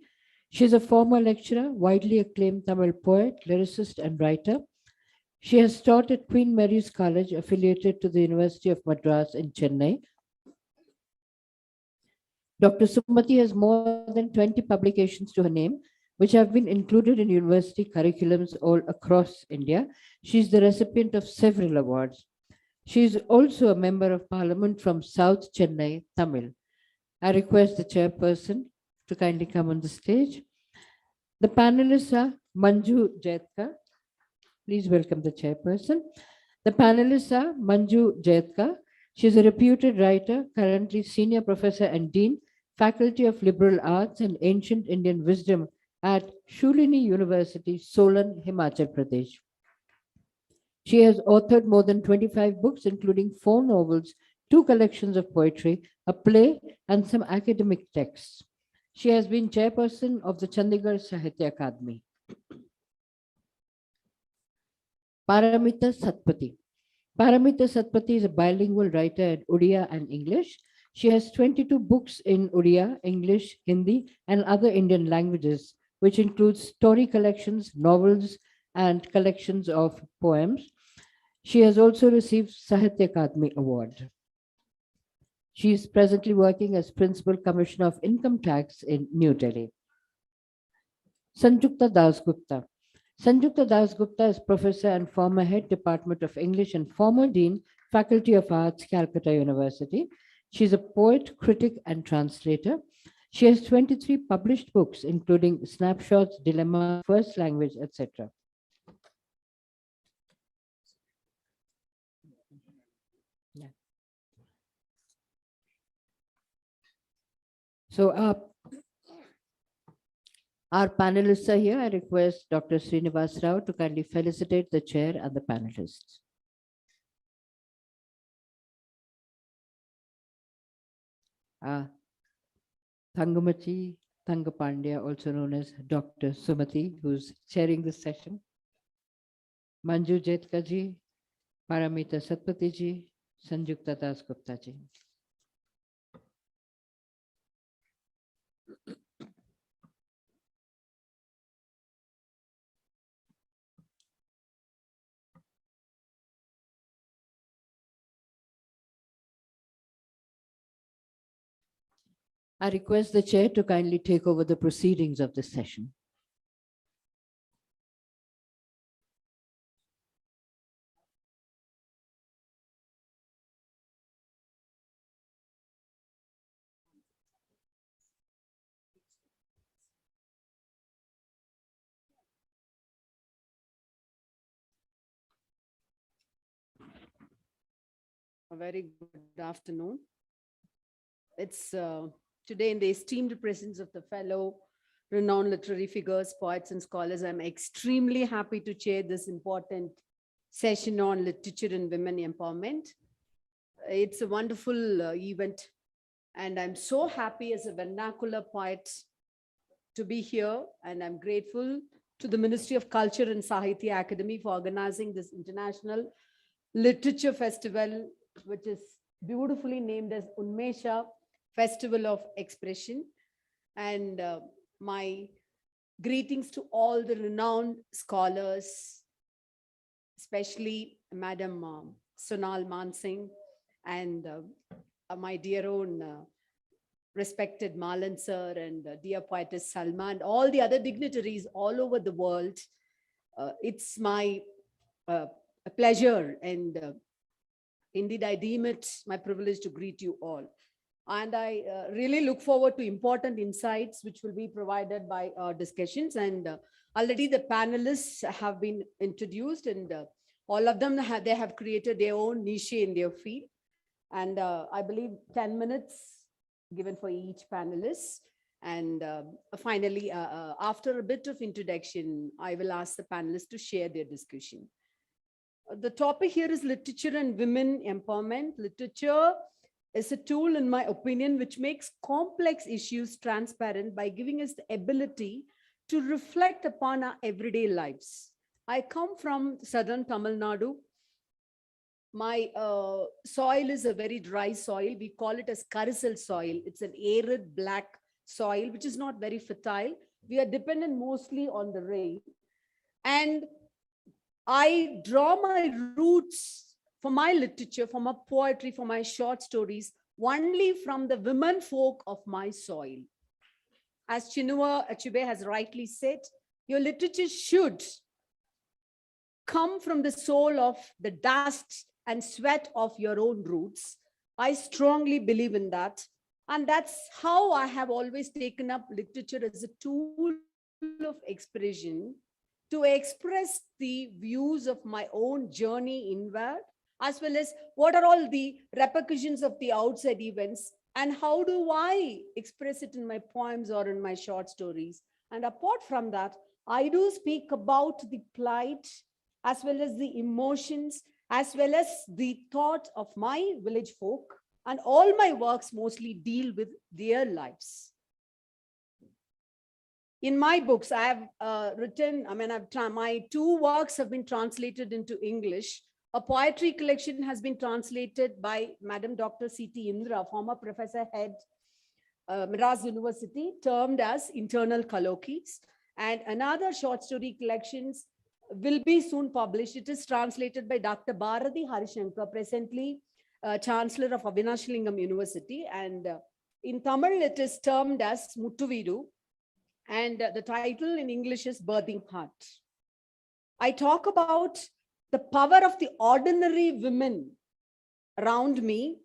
She is a former lecturer, widely acclaimed Tamil poet, lyricist, and writer. She has taught at Queen Mary's College, affiliated to the University of Madras in Chennai. Dr. Sumati has more than 20 publications to her name, which have been included in university curriculums all across India. She is the recipient of several awards. She is also a member of Parliament from South Chennai, Tamil. I request the chairperson to kindly come on the stage. The panelists are Manju Jaitka. Please welcome the chairperson. The panelists are Manju Jaitka. She is a reputed writer, currently senior professor and dean, Faculty of Liberal Arts and Ancient Indian Wisdom at Shulini University, Solan, Himachal Pradesh. She has authored more than 25 books, including 4 novels, 2 collections of poetry, a play, and some academic texts. She has been chairperson of the Chandigarh Sahitya Akademi. Paramita Satpathy. Paramita Satpathy is a bilingual writer in Odia and English. She has 22 books in Odia, English, Hindi, and other Indian languages, which includes story collections, novels, and collections of poems. She has also received Sahitya Akademi Award. She is presently working as Principal Commissioner of Income Tax in New Delhi. Sanjukta Dasgupta. Sanjukta Dasgupta is Professor and former Head Department of English and former Dean, Faculty of Arts, Calcutta University. She is a poet, critic, and translator. She has 23 published books, including Snapshots, Dilemma, First Language, etc. So our panelists are here. I request Dr. Srinivas Rao to kindly felicitate the chair and the panelists. Thangamachi Thangapandya, also known as Dr. Sumati, who's chairing this session. Manju Jaitka ji, Paramita Satpathy ji, Sanjukta Dasgupta ji. I request the chair to kindly take over the proceedings of this session. A very good afternoon. It's today in the esteemed presence of the fellow renowned literary figures, poets and scholars. I'm extremely happy to chair this important session on literature and women empowerment. It's a wonderful event, and I'm so happy as a vernacular poet to be here, and I'm grateful to the Ministry of Culture and Sahitya Akademi for organizing this International Literature Festival, which is beautifully named as Unmesha Festival of Expression. And my greetings to all the renowned scholars, especially Madam Sonal Mansingh and my dear own respected Malan sir and dear poetess Salma and all the other dignitaries all over the world. It's my a pleasure, and indeed I deem it my privilege to greet you all. And I really look forward to important insights which will be provided by our discussions. And already the panelists have been introduced, and all of them they have created their own niche in their field. And I believe 10 minutes given for each panelist. And finally, after a bit of introduction, I will ask the panelists to share their discussion. The topic here is literature and women empowerment. Literature is a tool, in my opinion, which makes complex issues transparent by giving us the ability to reflect upon our everyday lives. I come from southern Tamil Nadu. My soil is a very dry soil. We call it as karisal soil. It's an arid black soil, which is not very fertile. We are dependent mostly on the rain. And I draw my roots for my literature, for my poetry, for my short stories, only from the women folk of my soil. As Chinua Achebe has rightly said, your literature should come from the soul of the dust and sweat of your own roots. I strongly believe in that. And that's how I have always taken up literature as a tool of expression, to express the views of my own journey inward, as well as what are all the repercussions of the outside events, and how do I express it in my poems or in my short stories. And apart from that, I do speak about the plight, as well as the emotions, as well as the thought of my village folk. And all my works mostly deal with their lives. In my books, I have written, my 2 works have been translated into English. A poetry collection has been translated by Madam Dr. C.T. Indra, former professor head, Madras University, termed as Internal Colloquies. And another short story collections will be soon published. It is translated by Dr. Bharati Harishankar, presently Chancellor of Avinashalingam University. And in Tamil, it is termed as Muttuvidu. And the title in English is Birthing Heart. I talk about the power of the ordinary women around me,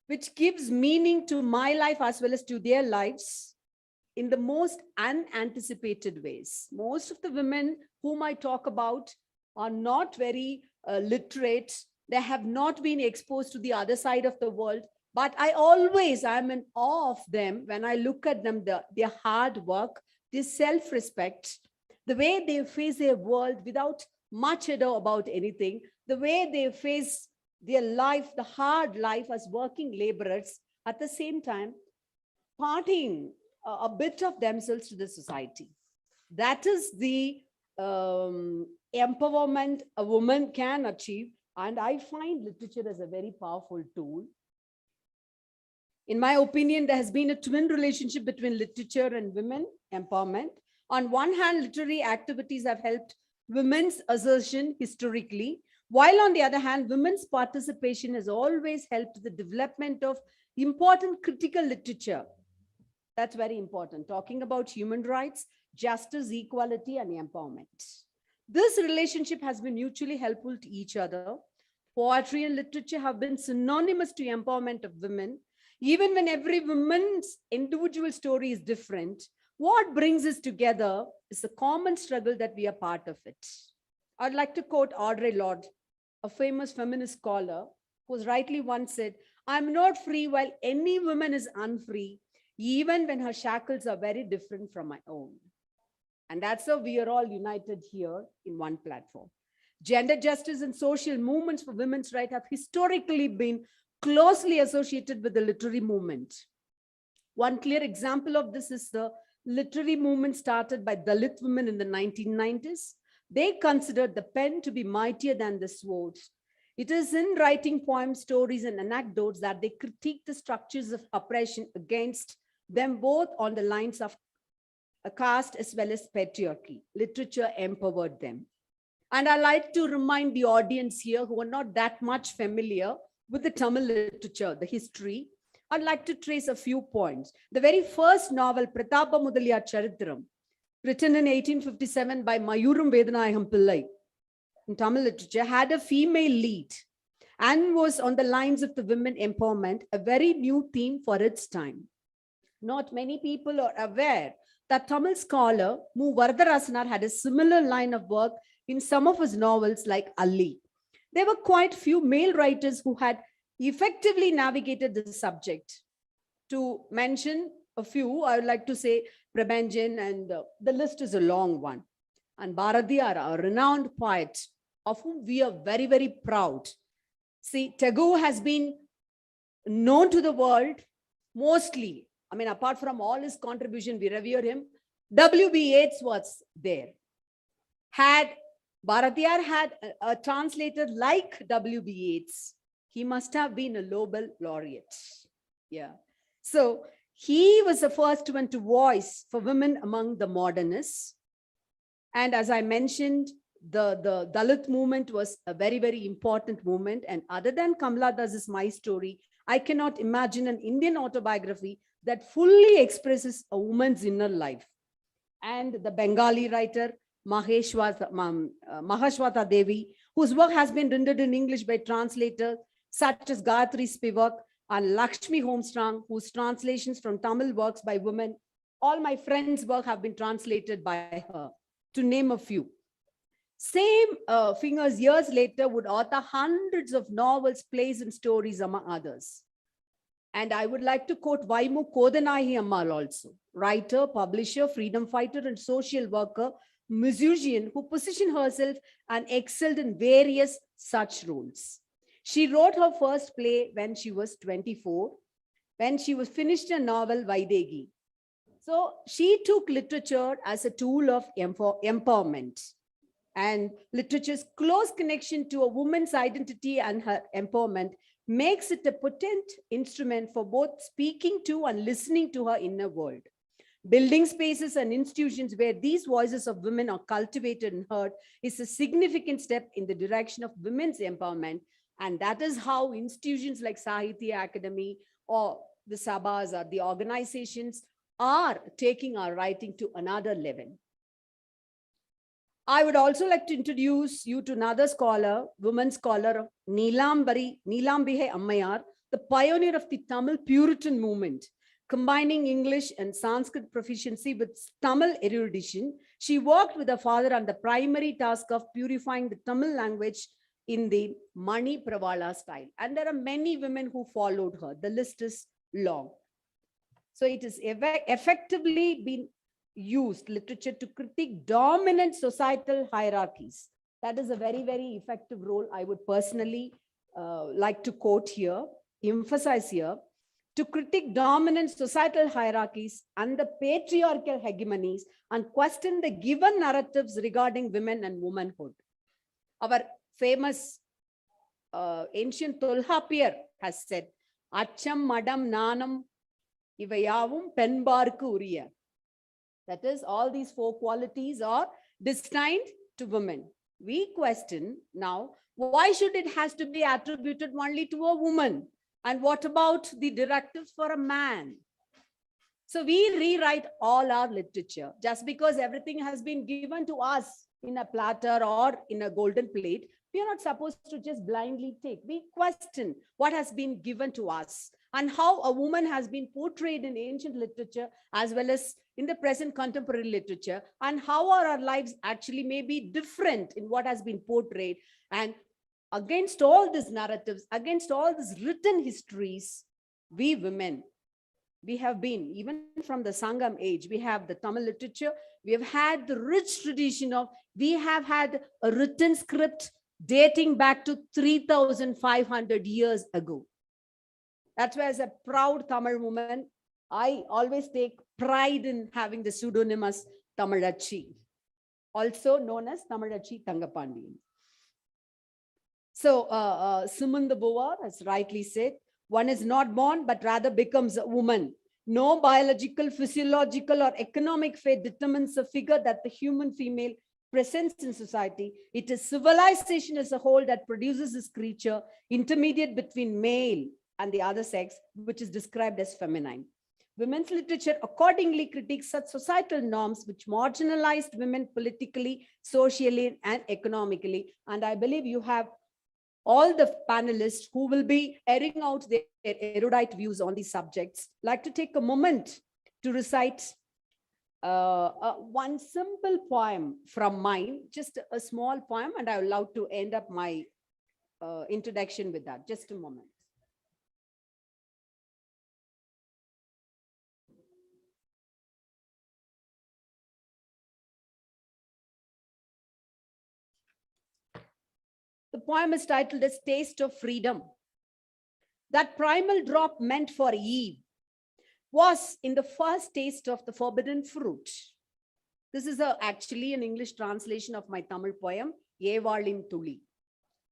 which gives meaning to my life as well as to their lives in the most unanticipated ways. Most of the women whom I talk about are not very literate. They have not been exposed to the other side of the world. But I am in awe of them when I look at them, their hard work, their self-respect, the way they face their world without much ado about anything, the way they face their life, the hard life as working laborers, at the same time, parting a bit of themselves to the society. That is the empowerment a woman can achieve. And I find literature as a very powerful tool. In my opinion, there has been a twin relationship between literature and women empowerment. On one hand, literary activities have helped women's assertion historically, while on the other hand, women's participation has always helped the development of important critical literature. That's very important, talking about human rights, justice, equality, and empowerment. This relationship has been mutually helpful to each other. Poetry and literature have been synonymous to empowerment of women. Even when every woman's individual story is different, what brings us together is the common struggle that we are part of it. I'd like to quote Audre Lorde, a famous feminist scholar, who has rightly once said, "I'm not free while any woman is unfree, even when her shackles are very different from my own." And that's how we are all united here in one platform. Gender justice and social movements for women's rights have historically been closely associated with the literary movement. One clear example of this is the literary movement started by Dalit women in the 1990s. They considered the pen to be mightier than the sword. It is in writing poems, stories, and anecdotes that they critique the structures of oppression against them, both on the lines of a caste as well as patriarchy. Literature empowered them. And I like to remind the audience here who are not that much familiar with the Tamil literature, the history, I'd like to trace a few points. The very first novel, Pratapa Mudaliar Charitram, written in 1857 by Mayuram Vedanayagam Pillai in Tamil literature, had a female lead and was on the lines of the women empowerment, a very new theme for its time. Not many people are aware that Tamil scholar Mu Varadarasanar had a similar line of work in some of his novels like Ali. There were quite few male writers who had effectively navigated the subject. to mention a few, I would like to say Prabhanjan, and the list is a long one. And Bharatiyar, a renowned poet of whom we are very, very proud. See, Tagore has been known to the world mostly. I mean, apart from all his contribution, we revere him. W.B. Yeats was there. Had Bharatiyar had a translator like W.B. Yeats, he must have been a Nobel laureate. Yeah. So he was the first one to voice for women among the modernists. And as I mentioned, the Dalit movement was a very, very important movement. And other than Kamala Das's My Story, I cannot imagine an Indian autobiography that fully expresses a woman's inner life. And the Bengali writer Mahashwata Devi, whose work has been rendered in English by translators such as Gayatri Spivak and Lakshmi Holmström, whose translations from Tamil works by women, all my friends' work have been translated by her, to name a few. Same fingers years later would author hundreds of novels, plays, and stories, among others. And I would like to quote Vaimu Kodanahi Ammal also, writer, publisher, freedom fighter, and social worker, musician who positioned herself and excelled in various such roles. She wrote her first play when she was 24, when she was finished a novel, Vaidegi. So she took literature as a tool of empowerment. And literature's close connection to a woman's identity and her empowerment makes it a potent instrument for both speaking to and listening to her inner world. Building spaces and institutions where these voices of women are cultivated and heard is a significant step in the direction of women's empowerment. And that is how institutions like Sahitya Academy or the Sabhas or the organizations are taking our writing to another level. I would also like to introduce you to another scholar, woman scholar, Neelambihe Ammayar, the pioneer of the Tamil Puritan movement, combining English and Sanskrit proficiency with Tamil erudition. She worked with her father on the primary task of purifying the Tamil language in the Mani Pravala style. And there are many women who followed her. The list is long. So it is effectively been used literature to critique dominant societal hierarchies. That is a very, very effective role I would personally like to quote here, emphasize here, to critique dominant societal hierarchies and the patriarchal hegemonies and question the given narratives regarding women and womanhood. Our famous ancient Tolhapiyar has said, Acham, Madam, Nanam, Ivayavum, Penbarku Uriya. That is, all these four qualities are destined to women. We question now, why should it has to be attributed only to a woman? And what about the directives for a man? So we rewrite all our literature. Just because everything has been given to us in a platter or in a golden plate, we are not supposed to just blindly take. We question what has been given to us and how a woman has been portrayed in ancient literature as well as in the present contemporary literature, and how are our lives actually may be different in what has been portrayed. And against all these narratives, against all these written histories, we women, we have been, even from the Sangam age, we have the Tamil literature, we have had the rich tradition of, we have had a written script dating back to 3,500 years ago. That's why as a proud Tamil woman, I always take pride in having the pseudonym as Tamilachi, also known as Tamilachi Tangapandiyan. So Sumanda Boa has rightly said, one is not born, but rather becomes a woman. No biological, physiological, or economic fate determines the figure that the human female presents in society. It is civilization as a whole that produces this creature intermediate between male and the other sex, which is described as feminine. Women's literature accordingly critiques such societal norms which marginalized women politically, socially, and economically. And I believe you have all the panelists who will be airing out their erudite views on these subjects. I'd like to take a moment to recite one simple poem from mine, just a small poem, and I would love to end up my introduction with that. Just a moment. The poem is titled as Taste of Freedom. That primal drop meant for Eve was in the first taste of the forbidden fruit. This is actually an English translation of my Tamil poem, Yevalim Tuli.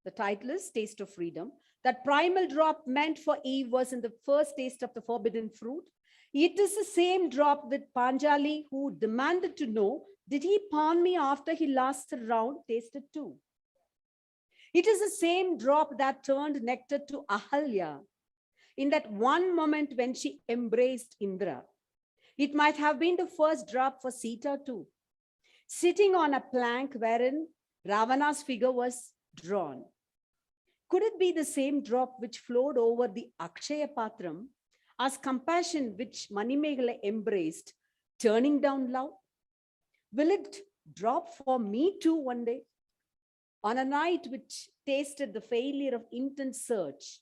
The title is Taste of Freedom. That primal drop meant for Eve was in the first taste of the forbidden fruit. It is the same drop with Panjali, who demanded to know, did he pawn me after he last round tasted too? It is the same drop that turned nectar to Ahalya in that one moment when she embraced Indra. It might have been the first drop for Sita too, sitting on a plank wherein Ravana's figure was drawn. Could it be the same drop which flowed over the Akshaya Patram as compassion which Manimegala embraced, turning down love? Will it drop for me too one day? On a night which tasted the failure of intense search,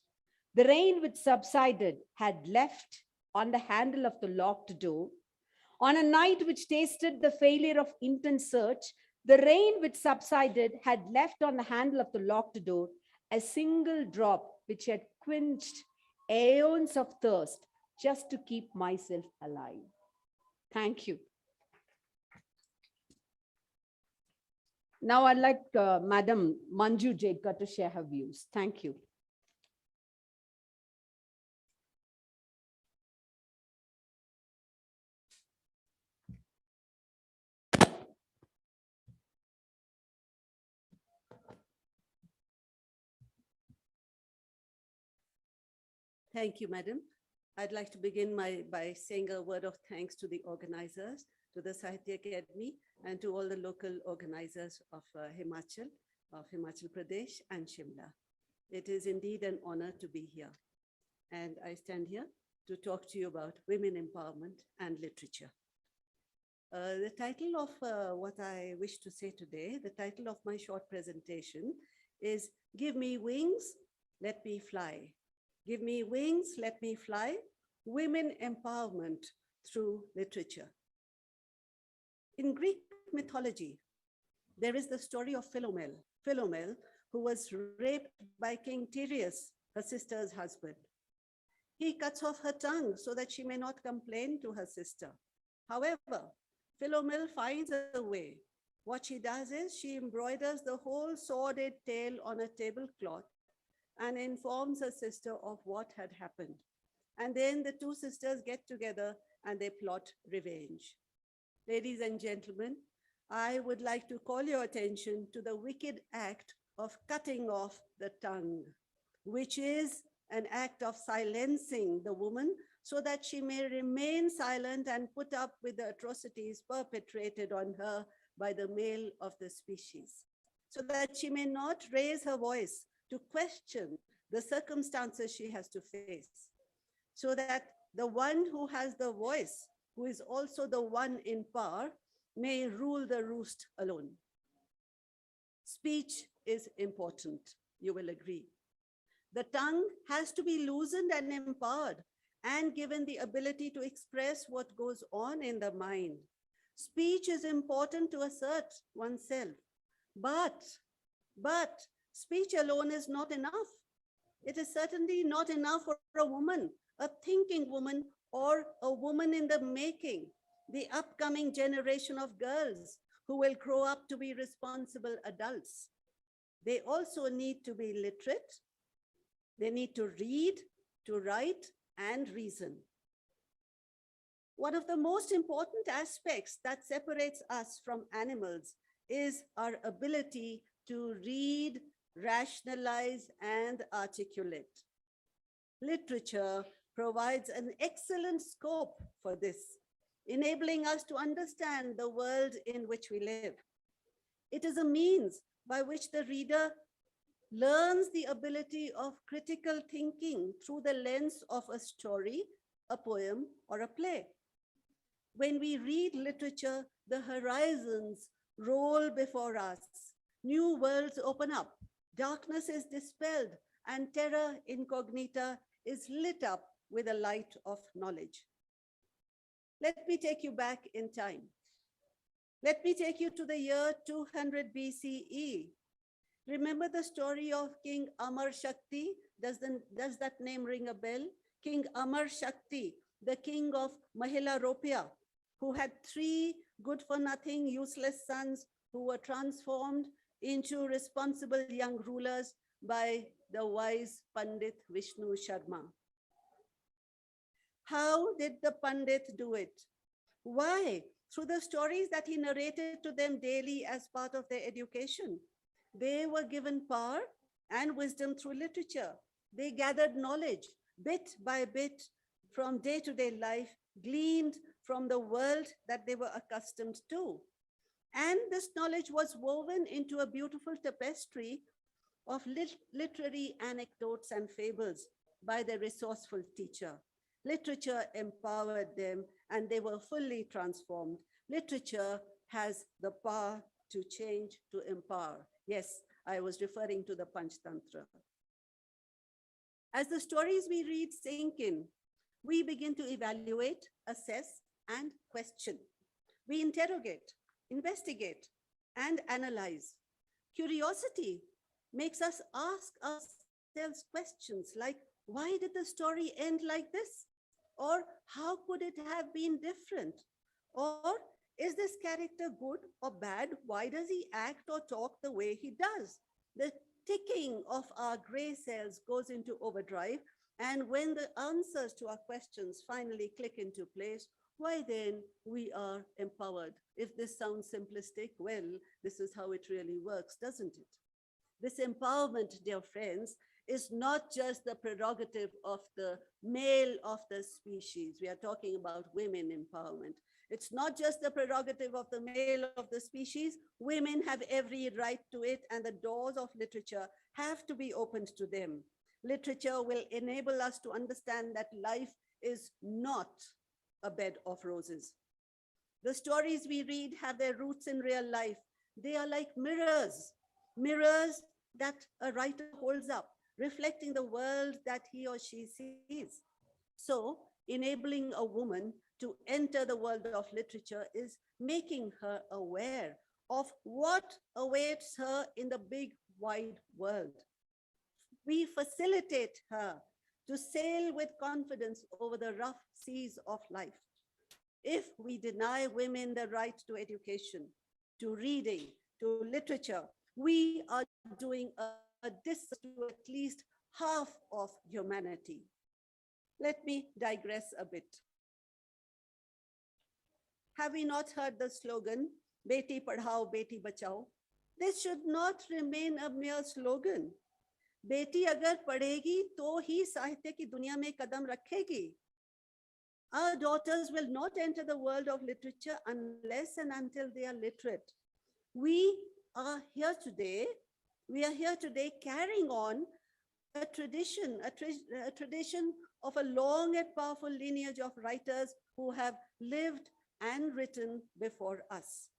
the rain which subsided had left on the handle of the locked door. On a night which tasted the failure of intense search, the rain which subsided had left on the handle of the locked door a single drop which had quenched aeons of thirst just to keep myself alive. Thank you. Now I'd like Madam Manju Jedkar to share her views. Thank you. Thank you, Madam. I'd like to begin by saying a word of thanks to the organizers, to the Sahitya Academy, and to all the local organizers of Himachal Pradesh and Shimla. It is indeed an honor to be here. And I stand here to talk to you about women empowerment and literature. The title of what I wish to say today, the title of my short presentation is Give Me Wings, Let Me Fly. Give me wings, let me fly, women empowerment through literature. In Greek mythology, there is the story of Philomel. Philomel, who was raped by King Tereus, her sister's husband. He cuts off her tongue so that she may not complain to her sister. However, Philomel finds a way. What she does is she embroiders the whole sordid tale on a tablecloth and informs her sister of what had happened. And then the two sisters get together and they plot revenge. Ladies and gentlemen, I would like to call your attention to the wicked act of cutting off the tongue, which is an act of silencing the woman so that she may remain silent and put up with the atrocities perpetrated on her by the male of the species, so that she may not raise her voice to question the circumstances she has to face, so that the one who has the voice, who is also the one in power, may rule the roost alone. Speech is important, you will agree. The tongue has to be loosened and empowered and given the ability to express what goes on in the mind. Speech is important to assert oneself, but speech alone is not enough. It is certainly not enough for a woman, a thinking woman, or a woman in the making, the upcoming generation of girls who will grow up to be responsible adults. They also need to be literate. They need to read, to write, and reason. One of the most important aspects that separates us from animals is our ability to read, rationalize, and articulate. Literature provides an excellent scope for this, enabling us to understand the world in which we live. It is a means by which the reader learns the ability of critical thinking through the lens of a story, a poem, or a play. When we read literature, the horizons roll before us. New worlds open up, darkness is dispelled, and terra incognita is lit up with a light of knowledge. Let me take you back in time. Let me take you to the year 200 BCE. Remember the story of King Amar Shakti? Does that name ring a bell? King Amar Shakti, the king of Mahila Ropia, who had 3 good-for-nothing, useless sons who were transformed into responsible young rulers by the wise Pandit Vishnu Sharma. How did the Pandit do it? Why? Through the stories that he narrated to them daily as part of their education. They were given power and wisdom through literature. They gathered knowledge bit by bit from day-to-day life, gleaned from the world that they were accustomed to. And this knowledge was woven into a beautiful tapestry of literary anecdotes and fables by their resourceful teacher. Literature empowered them and they were fully transformed. Literature has the power to change, to empower. Yes, I was referring to the Panchtantra. As the stories we read sink in, we begin to evaluate, assess, and question. We interrogate, investigate, and analyze. Curiosity makes us ask ourselves questions like, why did the story end like this? Or how could it have been different? Or is this character good or bad? Why does he act or talk the way he does? The ticking of our gray cells goes into overdrive. And when the answers to our questions finally click into place, why then we are empowered. If this sounds simplistic, well, this is how it really works, doesn't it? This empowerment, dear friends, is not just the prerogative of the male of the species. We are talking about women empowerment. It's not just the prerogative of the male of the species. Women have every right to it, and the doors of literature have to be opened to them. Literature will enable us to understand that life is not a bed of roses. The stories we read have their roots in real life. They are like mirrors, mirrors that a writer holds up, reflecting the world that he or she sees. So, enabling a woman to enter the world of literature is making her aware of what awaits her in the big, wide world. We facilitate her to sail with confidence over the rough seas of life. If we deny women the right to education, to reading, to literature, we are doing a disservice to at least half of humanity. Let me digress a bit. Have we not heard the slogan, Beti Padhao, Beti Bachao? This should not remain a mere slogan. बेटी अगर पढ़ेगी तो ही साहित्य की दुनिया में कदम रखेगी. Our daughters will not enter the world of literature unless and until they are literate. We are here today carrying on a tradition of a long and powerful lineage of writers who have lived and written before us.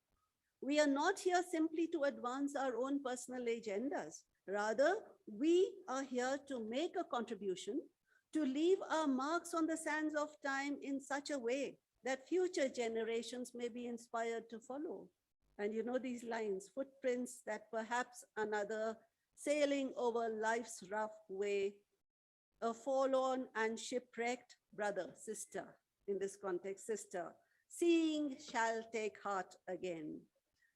We are not here simply to advance our own personal agendas. Rather, we are here to make a contribution, to leave our marks on the sands of time in such a way that future generations may be inspired to follow. And you know these lines, footprints that perhaps another sailing over life's rough way, a forlorn and shipwrecked brother, sister, in this context, sister, seeing shall take heart again.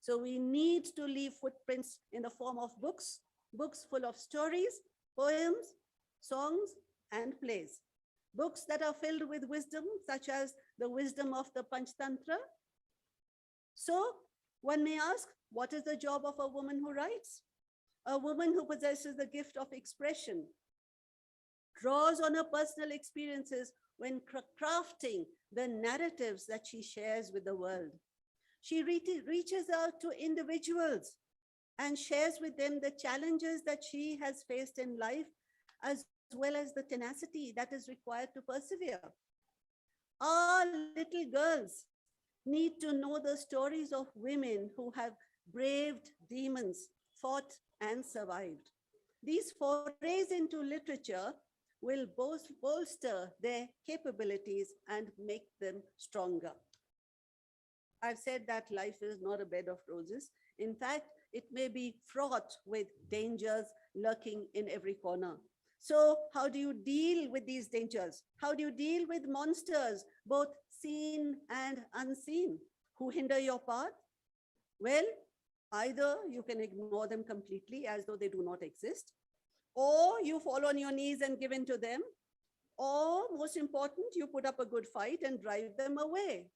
So we need to leave footprints in the form of books full of stories, poems, songs, and plays. Books that are filled with wisdom, such as the wisdom of the Panchtantra. So one may ask, what is the job of a woman who writes? A woman who possesses the gift of expression, draws on her personal experiences when crafting the narratives that she shares with the world. She reaches out to individuals and shares with them the challenges that she has faced in life, as well as the tenacity that is required to persevere. Our little girls need to know the stories of women who have braved demons, fought and survived. These forays into literature will bolster their capabilities and make them stronger. I've said that life is not a bed of roses. In fact, it may be fraught with dangers lurking in every corner. So how do you deal with these dangers? How do you deal with monsters, both seen and unseen, who hinder your path? Well, either you can ignore them completely as though they do not exist, or you fall on your knees and give in to them, or most important, you put up a good fight and drive them away.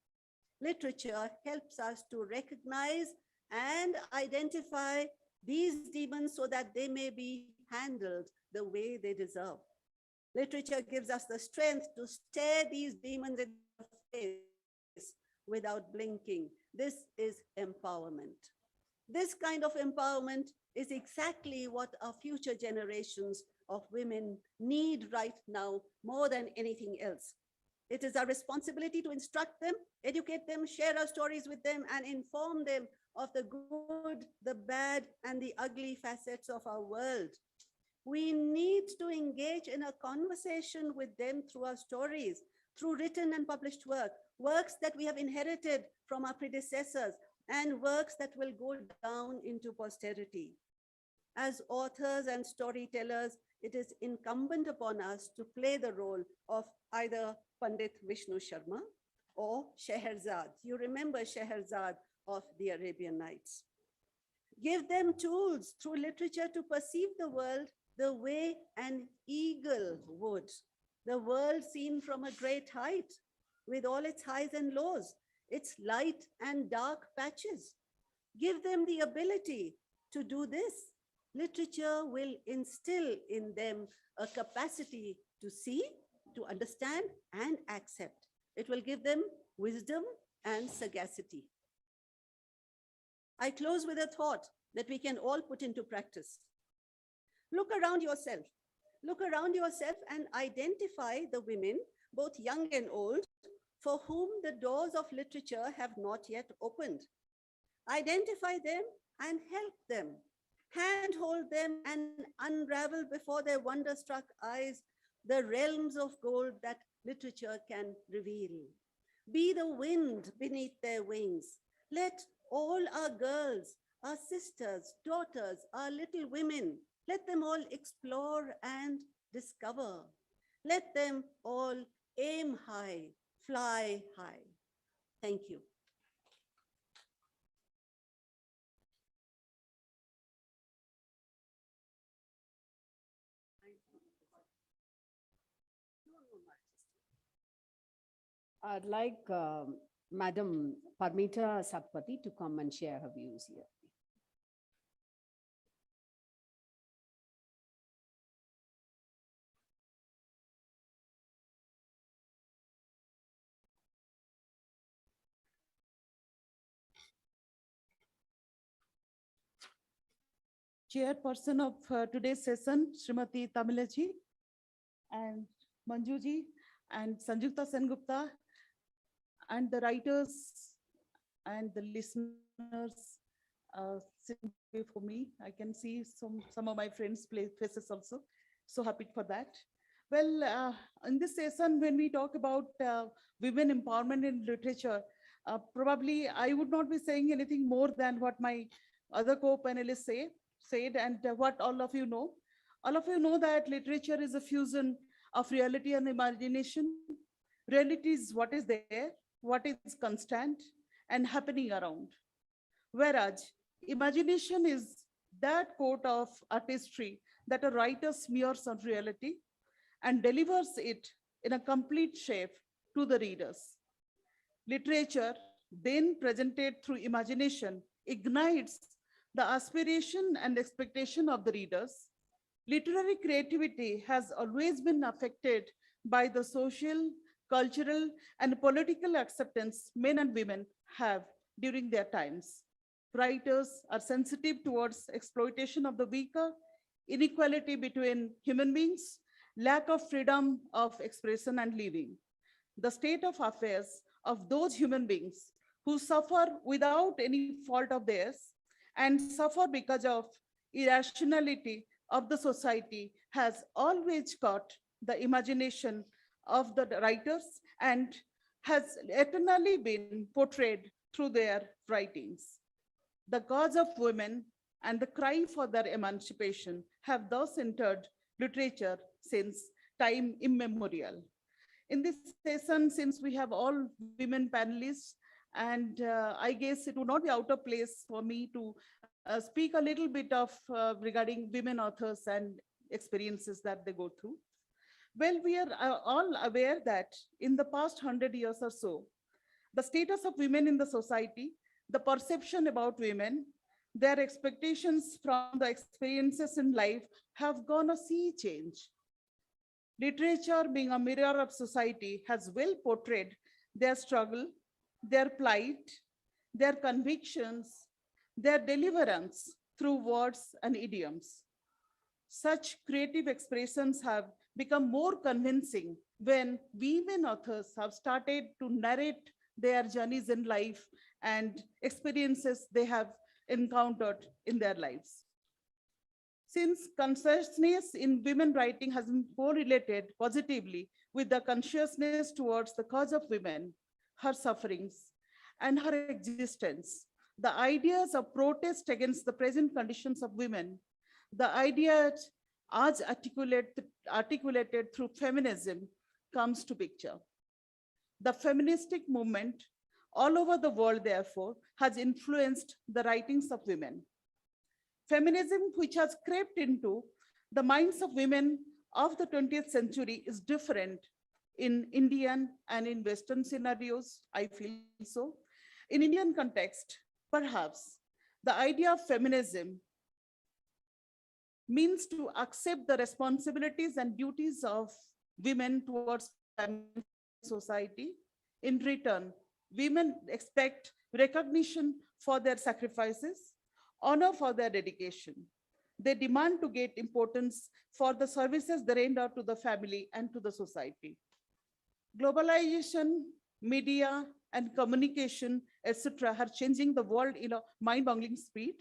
Literature helps us to recognize and identify these demons so that they may be handled the way they deserve. Literature gives us the strength to stare these demons in the face without blinking. This is empowerment. This kind of empowerment is exactly what our future generations of women need right now more than anything else. It is our responsibility to instruct them, educate them, share our stories with them, and inform them of the good, the bad, and the ugly facets of our world. We need to engage in a conversation with them through our stories, through written and published work, works that we have inherited from our predecessors, and works that will go down into posterity. As authors and storytellers, it is incumbent upon us to play the role of either Pandit Vishnu Sharma or Scheherazade. You remember Scheherazade of the Arabian Nights. Give them tools through literature to perceive the world the way an eagle would, the world seen from a great height, with all its highs and lows, its light and dark patches. Give them the ability to do this. Literature will instill in them a capacity to see, to understand, and accept. It will give them wisdom and sagacity. I close with a thought that we can all put into practice. Look around yourself. Look around yourself and identify the women, both young and old, for whom the doors of literature have not yet opened. Identify them and help them. Handhold them and unravel before their wonder-struck eyes the realms of gold that literature can reveal. Be the wind beneath their wings. Let all our girls, our sisters, daughters, our little women, let them all explore and discover. Let them all aim high, fly high. Thank you. I'd like Madam Parmita Satpathy to come and share her views here. Chairperson of today's session, Srimati Tamilaji and Manjuji and Sanjukta Sengupta and the writers and the listeners sitting before me. I can see some of my friends' faces also. So happy for that. Well, in this session, when we talk about women empowerment in literature, probably I would not be saying anything more than what my other co-panelists said and what all of you know. All of you know that literature is a fusion of reality and imagination. Reality is what is there, what is constant and happening around. Whereas imagination is that coat of artistry that a writer smears on reality and delivers it in a complete shape to the readers. Literature, then presented through imagination, ignites the aspiration and expectation of the readers. Literary creativity has always been affected by the social, cultural, and political acceptance men and women have during their times. Writers are sensitive towards exploitation of the weaker, inequality between human beings, lack of freedom of expression and living. The state of affairs of those human beings who suffer without any fault of theirs and suffer because of irrationality of the society has always caught the imagination of the writers and has eternally been portrayed through their writings. The cause of women and the cry for their emancipation have thus entered literature since time immemorial. In this session, since we have all women panelists, and I guess it would not be out of place for me to speak a little bit of regarding women authors and experiences that they go through. Well, we are all aware that in the past 100 years or so, the status of women in the society, the perception about women, their expectations from the experiences in life have gone a sea change. Literature, being a mirror of society, has well portrayed their struggle, their plight, their convictions, their deliverance through words and idioms. Such creative expressions have become more convincing when women authors have started to narrate their journeys in life and experiences they have encountered in their lives. Since consciousness in women writing has been correlated positively with the consciousness towards the cause of women, her sufferings, and her existence, the ideas of protest against the present conditions of women, the ideas as articulated through feminism comes to picture. The feministic movement all over the world, therefore, has influenced the writings of women. Feminism, which has crept into the minds of women of the 20th century, is different in Indian and in Western scenarios, I feel so. In Indian context, perhaps, the idea of feminism means to accept the responsibilities and duties of women towards society. In return, women expect recognition for their sacrifices, honor for their dedication. They demand to get importance for the services they render to the family and to the society. Globalization, media, and communication, etc., are changing the world in a mind-boggling speed.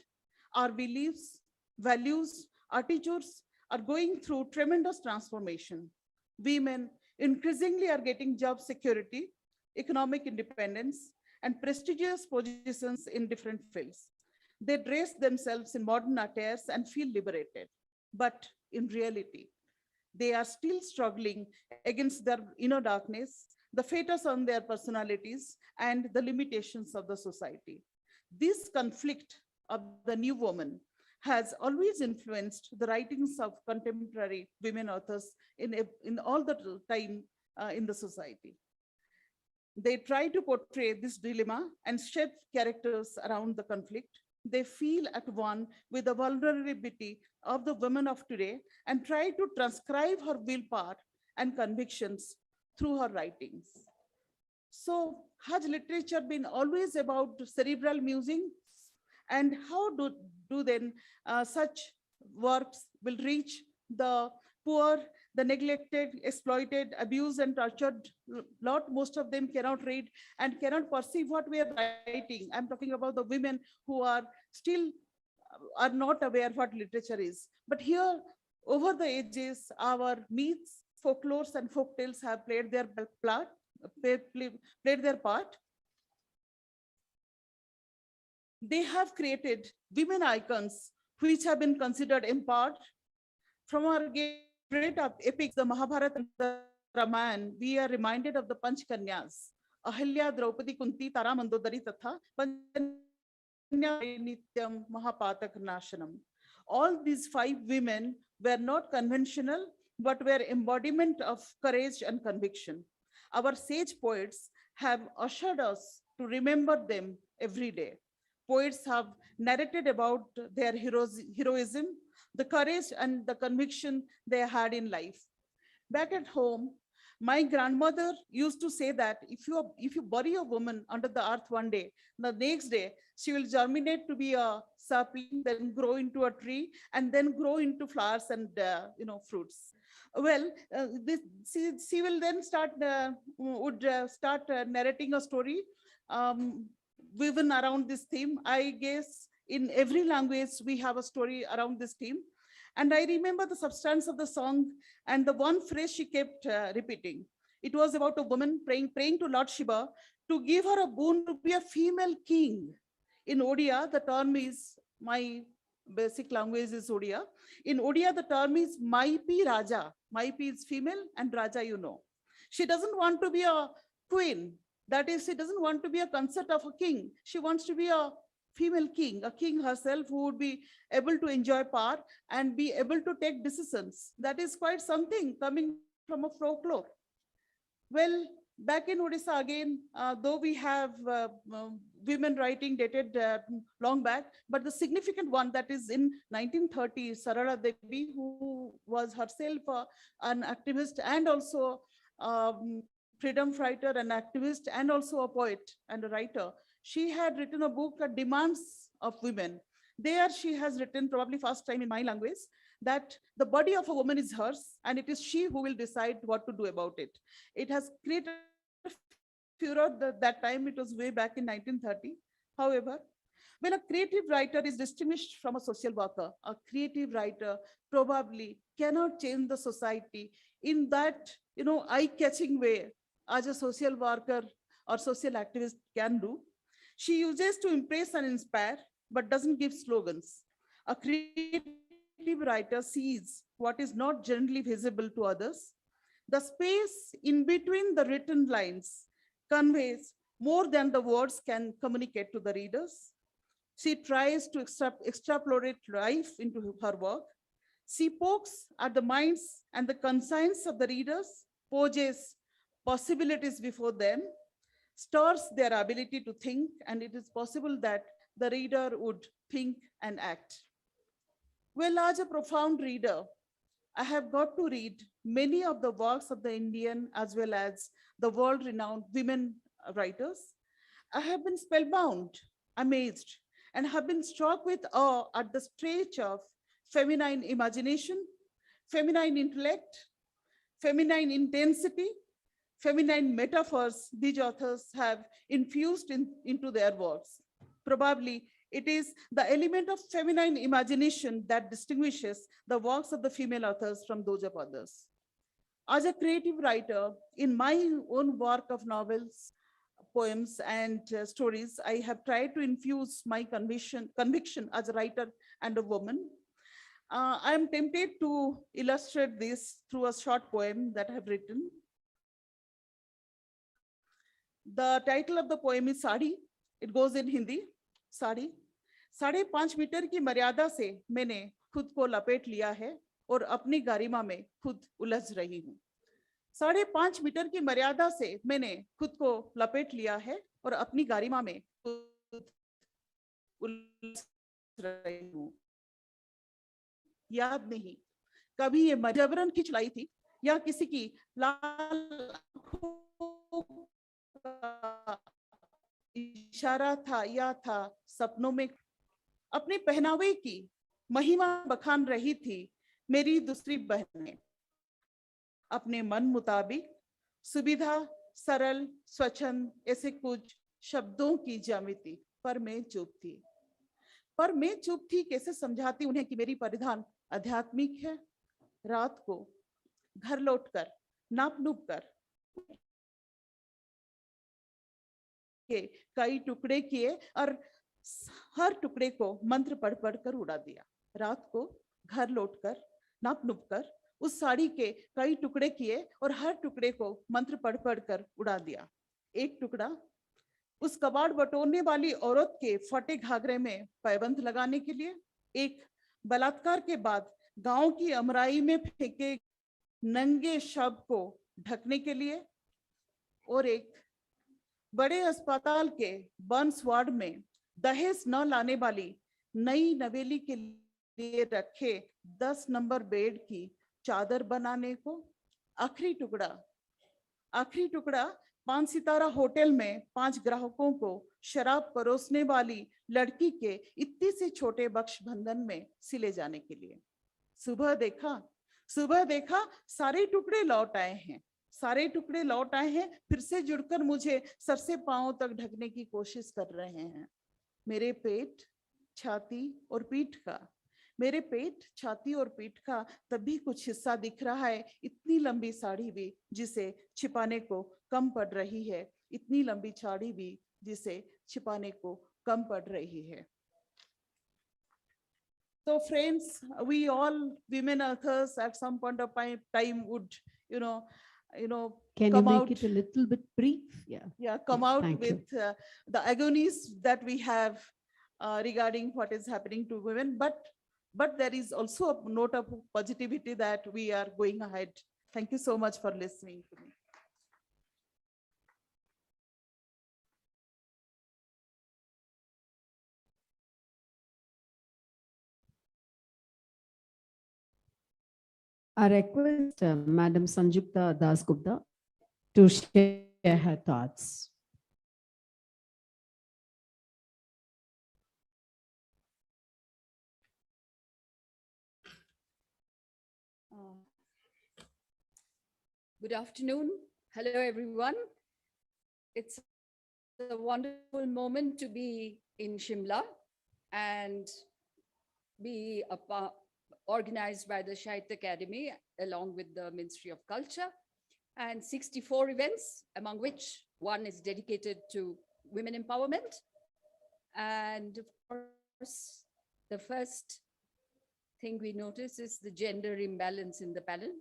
Our beliefs, values, attitudes are going through tremendous transformation. Women increasingly are getting job security, economic independence, and prestigious positions in different fields. They dress themselves in modern attires and feel liberated. But in reality, they are still struggling against their inner darkness, the fetters on their personalities, and the limitations of the society. This conflict of the new woman has always influenced the writings of contemporary women authors in all the time in the society. They try to portray this dilemma and shape characters around the conflict. They feel at one with the vulnerability of the women of today and try to transcribe her willpower and convictions through her writings. So has literature been always about cerebral musings? And how do then such works will reach the poor, the neglected, exploited, abused, and tortured lot? Most of them cannot read and cannot perceive what we are writing. I'm talking about the women who are still are not aware what literature is. But here, over the ages, our myths, folklores, and folktales have played their part. They have created women icons which have been considered empowered. From our great epics, the Mahabharata and the Ramayana, we are reminded of the Panchkanyas, Ahilya, Draupadi, Kunti, Tara, Mandodari, Tatha, Panchkanya, Nityam, Mahapatak, Nashanam. All these 5 women were not conventional, but were embodiment of courage and conviction. Our sage poets have ushered us to remember them every day. Poets have narrated about their heroism, the courage and the conviction they had in life. Back at home, my grandmother used to say that if you bury a woman under the earth one day, the next day she will germinate to be a sapling, then grow into a tree, and then grow into flowers and fruits. Well, she will then start narrating a story woven around this theme. I guess in every language we have a story around this theme. And I remember the substance of the song and the one phrase she kept repeating. It was about a woman praying to Lord Shiva to give her a boon to be a female king. In Odia, the term is, my basic language is Odia. In Odia, the term is Maipi Raja. Maipi is female and Raja, you know. She doesn't want to be a queen. That is, she doesn't want to be a consort of a king. She wants to be a female king, a king herself who would be able to enjoy power and be able to take decisions. That is quite something coming from a folklore. Well, back in Odisha again, though we have women writing dated long back, but the significant one that is in 1930, Sarala Devi, who was herself an activist and also freedom fighter, an activist, and also a poet and a writer. She had written a book, Demands of Women. There she has written, probably first time in my language, that the body of a woman is hers and it is she who will decide what to do about it. It has created furor that time, it was way back in 1930. However, when a creative writer is distinguished from a social worker, a creative writer probably cannot change the society in that, eye-catching way as a social worker or social activist can do. She uses to impress and inspire, but doesn't give slogans. A creative writer sees what is not generally visible to others. The space in between the written lines conveys more than the words can communicate to the readers. She tries to extrapolate life into her work. She pokes at the minds and the conscience of the readers, poses possibilities before them, stirs their ability to think, and it is possible that the reader would think and act. Well, as a profound reader, I have got to read many of the works of the Indian as well as the world-renowned women writers. I have been spellbound, amazed, and have been struck with awe at the stretch of feminine imagination, feminine intellect, feminine intensity, feminine metaphors these authors have infused into their works. Probably it is the element of feminine imagination that distinguishes the works of the female authors from those of others. As a creative writer, in my own work of novels, poems, and stories, I have tried to infuse my conviction as a writer and a woman. I am tempted to illustrate this through a short poem that I have written. The title of the poem is Sadi. It goes in Hindi. Sari 5.5 metre की मर्यादा से मैंने खुद को लपेट लिया है और अपनी गरिमा में खुद उलझ रही हूँ। 5.5 मीटर की मर्यादा से मैंने खुद को लपेट लिया है और अपनी गरिमा में खुद उलझ रही हूँ। याद नहीं कभी ये जबरन खींच लाई थी या किसी की लाल इशारा था या था सपनों में। अपने पहनावे की महिमा बखान रही थी मेरी दूसरी बहनें। अपने मन मुताबिक सुविधा, सरल, स्वच्छंद, ऐसे कुछ शब्दों की ज्यामिति पर मैं चुप थी। कैसे समझाती उन्हें कि मेरी परिधान आध्यात्मिक है। रात को घर लौटकर नाप नुप कर के कई टुकड़े किए और हर टुकड़े को मंत्र पढ़ कर उड़ा दिया। रात को घर लौटकर नाप नुप कर उस साड़ी के कई टुकड़े किए और हर टुकड़े को मंत्र पढ़ कर उड़ा दिया। एक टुकड़ा उस कबाड़ बटोरने वाली औरत के फटे घाघरे में पैबंद लगाने के लिए, एक बलात्कार के बाद गांव की अमराई में फेंके नंगे शव को ढकने के लिए, और एक बड़े अस्पताल के बर्न्स वार्ड में दहेज न लाने वाली नई नवेली के लिए रखे 10 नंबर बेड की चादर बनाने को। आखिरी टुकड़ा 5 सितारा होटल में 5 ग्राहकों को शराब परोसने वाली लड़की के इतने से छोटे बख्श बंधन में सिले जाने के लिए। सुबह देखा सारे टुकड़े लौट आए हैं, फिर से जुड़कर मुझे सर से पांव तक ढकने की कोशिश कर रहे हैं। मेरे पेट, छाती और पीठ का तब भी कुछ हिस्सा दिख रहा है। इतनी लंबी साड़ी भी जिसे छिपाने को कम पड़ रही है, इतनी लंबी साड़ी भी जिसे छिपाने को कम पड़ रही है। So friends, we all women authors at some point of time would, you know, Can you come make out, it a little bit brief? Yeah. come Yeah, out thank you. with the agonies that we have regarding what is happening to women. But there is also a note of positivity that we are going ahead. Thank you so much for listening to me. I request Madam Sanjukta Das Gupta to share her thoughts. Good afternoon. Hello, everyone. It's a wonderful moment to be in Shimla and be organized by the Sahitya Academy along with the Ministry of Culture, and 64 events, among which one is dedicated to women empowerment. And of course, the first thing we notice is the gender imbalance in the panel.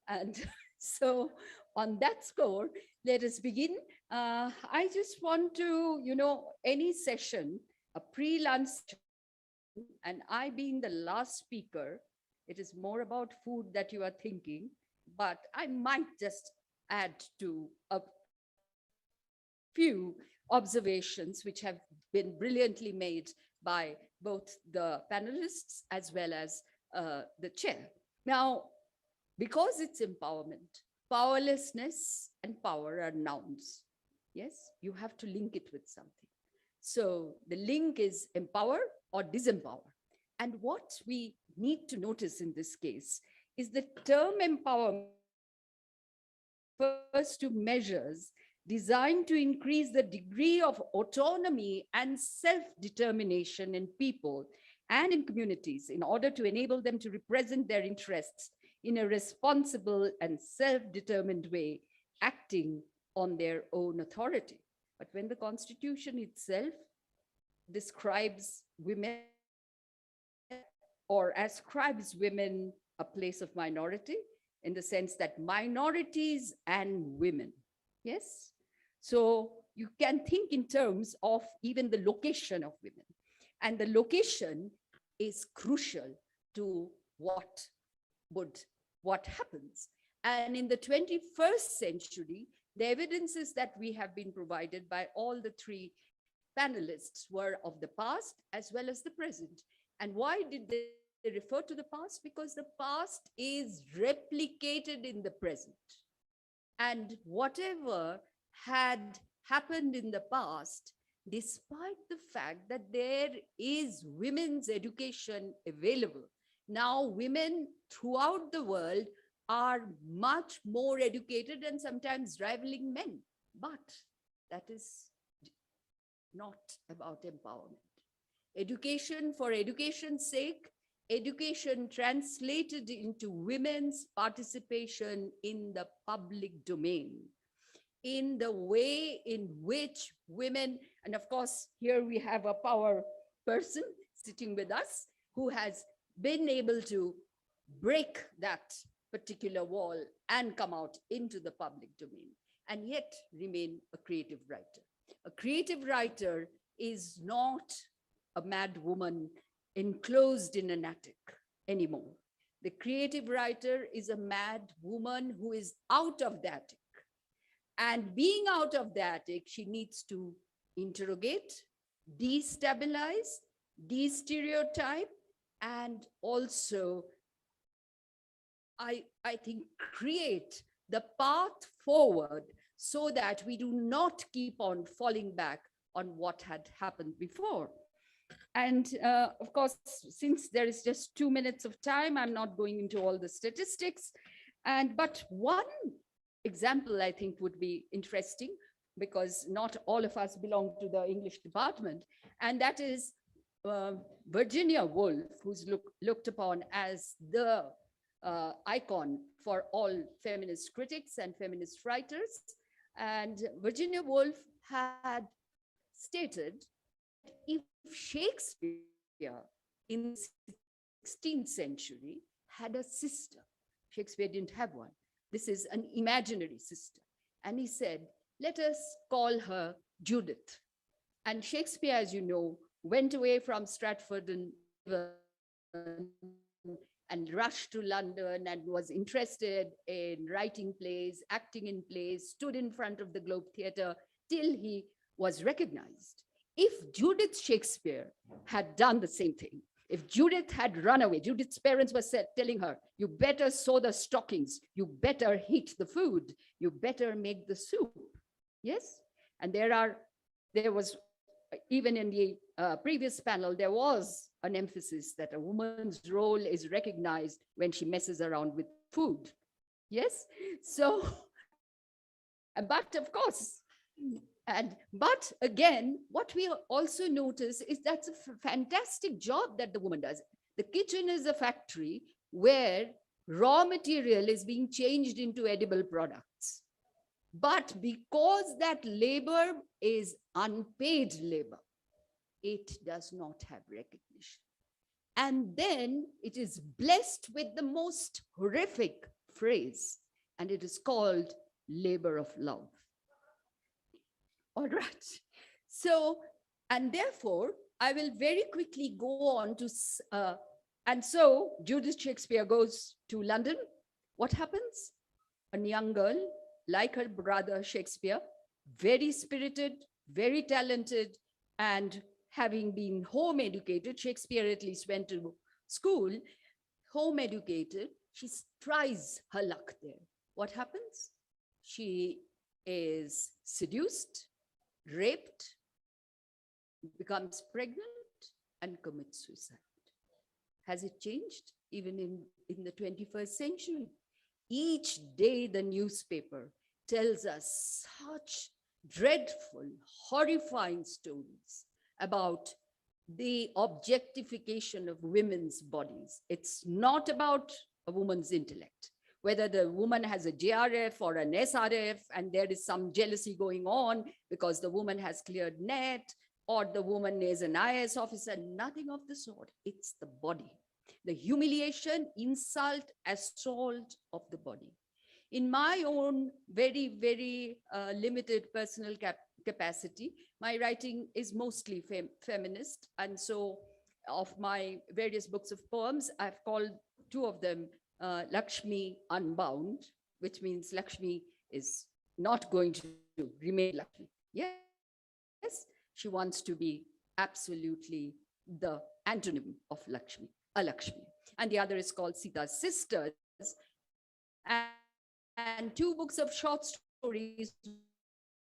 And so on that score, let us begin. I just want to, any session, a pre-lunch, and I being the last speaker, it is more about food that you are thinking, but I might just add to a few observations which have been brilliantly made by both the panelists as well as the chair. Now, because it's empowerment, powerlessness and power are nouns. Yes, you have to link it with something. So the link is empower or disempower. And what we need to notice in this case is the term empowerment refers to measures designed to increase the degree of autonomy and self-determination in people and in communities in order to enable them to represent their interests in a responsible and self-determined way, acting on their own authority. But when the Constitution itself describes women or ascribes women a place of minority, in the sense that minorities and women, yes? So you can think in terms of even the location of women. And the location is crucial to what happens. And in the 21st century, the evidences that we have been provided by all the three panelists were of the past as well as the present. And why did they refer to the past? Because the past is replicated in the present. And whatever had happened in the past, despite the fact that there is women's education available, now women throughout the world are much more educated and sometimes rivaling men. But that is not about empowerment. Education for education's sake, education translated into women's participation in the public domain, in the way in which women, and of course, here we have a power person sitting with us who has been able to break that particular wall and come out into the public domain, and yet remain a creative writer. A creative writer is not a mad woman enclosed in an attic anymore. The creative writer is a mad woman who is out of the attic. And being out of the attic, she needs to interrogate, destabilize, de-stereotype, and also, I think, create the path forward so that we do not keep on falling back on what had happened before. And of course, since there is just 2 minutes of time, I'm not going into all the statistics. But one example I think would be interesting, because not all of us belong to the English department, and that is Virginia Woolf, who's looked upon as the icon for all feminist critics and feminist writers. And Virginia Woolf had stated, if Shakespeare in 16th century had a sister. Shakespeare didn't have one. This is an imaginary sister. And he said, let us call her Judith. And Shakespeare, as you know, went away from Stratford and rushed to London and was interested in writing plays, acting in plays, stood in front of the Globe Theatre till he was recognized. If Judith Shakespeare had done the same thing, if Judith had run away, Judith's parents were telling her, you better sew the stockings, you better heat the food, you better make the soup. Yes? And there was, even in the previous panel, there was an emphasis that a woman's role is recognized when she messes around with food. Yes? So, but of course, but again, what we also notice is that's a fantastic job that the woman does. The kitchen is a factory where raw material is being changed into edible products. But because that labor is unpaid labor, it does not have recognition. And then it is blessed with the most horrific phrase, and it is called labor of love. All right. So, and therefore, I will very quickly go on to, and so Judith Shakespeare goes to London. What happens? A young girl, like her brother Shakespeare, very spirited, very talented, and having been home educated, Shakespeare at least went to school, home educated, she tries her luck there. What happens? She is seduced, raped, becomes pregnant, and commits suicide. Has it changed? Even in the 21st century, each day the newspaper tells us such dreadful, horrifying stories about the objectification of women's bodies. It's not about a woman's intellect. Whether the woman has a JRF or an SRF and there is some jealousy going on because the woman has cleared net or the woman is an IAS officer, nothing of the sort. It's the body. The humiliation, insult, assault of the body. In my own very, very limited personal capacity, my writing is mostly feminist. And so of my various books of poems, I've called two of them Lakshmi Unbound, which means Lakshmi is not going to remain Lakshmi. Yes, she wants to be absolutely the antonym of Lakshmi, a Lakshmi. And the other is called Sita's Sisters. And two books of short stories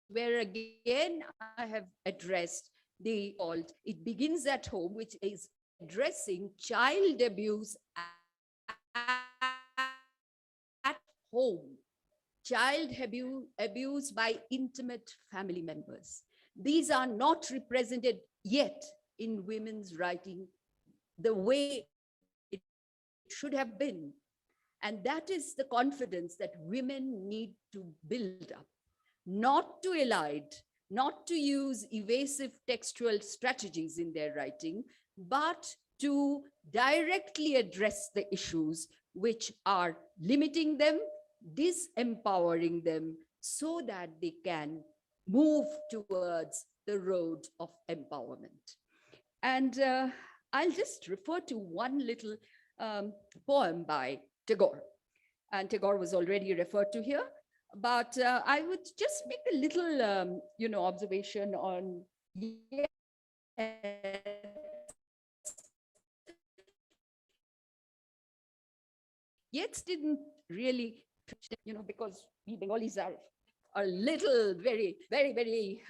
where again I have addressed the old, It Begins at Home, which is addressing child abuse at home, child abuse by intimate family members. These are not represented yet in women's writing the way it should have been. And that is the confidence that women need to build up, not to elide, not to use evasive textual strategies in their writing, but to directly address the issues which are limiting them, disempowering them, so that they can move towards the road of empowerment. And I'll just refer to one little poem by Tagore. And Tagore was already referred to here, but I would just make a little, observation on Yeats didn't really, because we Bengalis are a little very, very, very,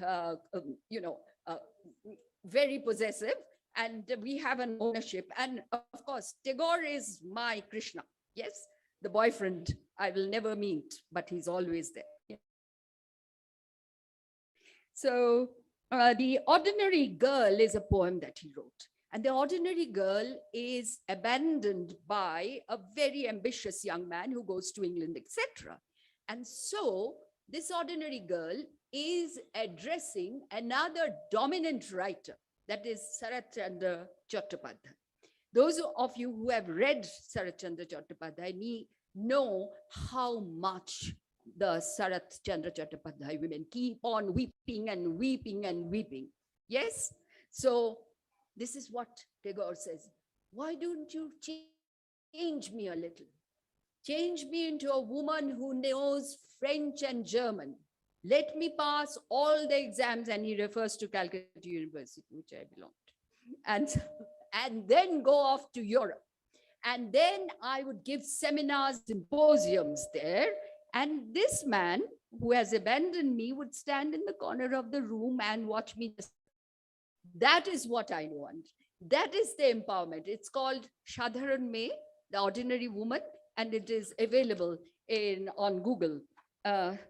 very possessive, and we have an ownership. And of course, Tagore is my Krishna. Yes, the boyfriend I will never meet, but he's always there. Yeah. So The Ordinary Girl is a poem that he wrote. And the ordinary girl is abandoned by a very ambitious young man who goes to England, etc. And so this ordinary girl is addressing another dominant writer, that is Sarat Chandra Chattopadhyay. Those of you who have read Sarat Chandra Chattopadhyay know how much the Sarat Chandra Chattopadhyay women keep on weeping and weeping and weeping. Yes? So this is what Tagore says. Why don't you change me a little? Change me into a woman who knows French and German. Let me pass all the exams, and he refers to Calcutta University, which I belong to, and then go off to Europe. And then I would give seminars, symposiums there. And this man who has abandoned me would stand in the corner of the room and watch me. That is what I want. That is the empowerment. It's called Shadharan May, the ordinary woman, and it is available on Google,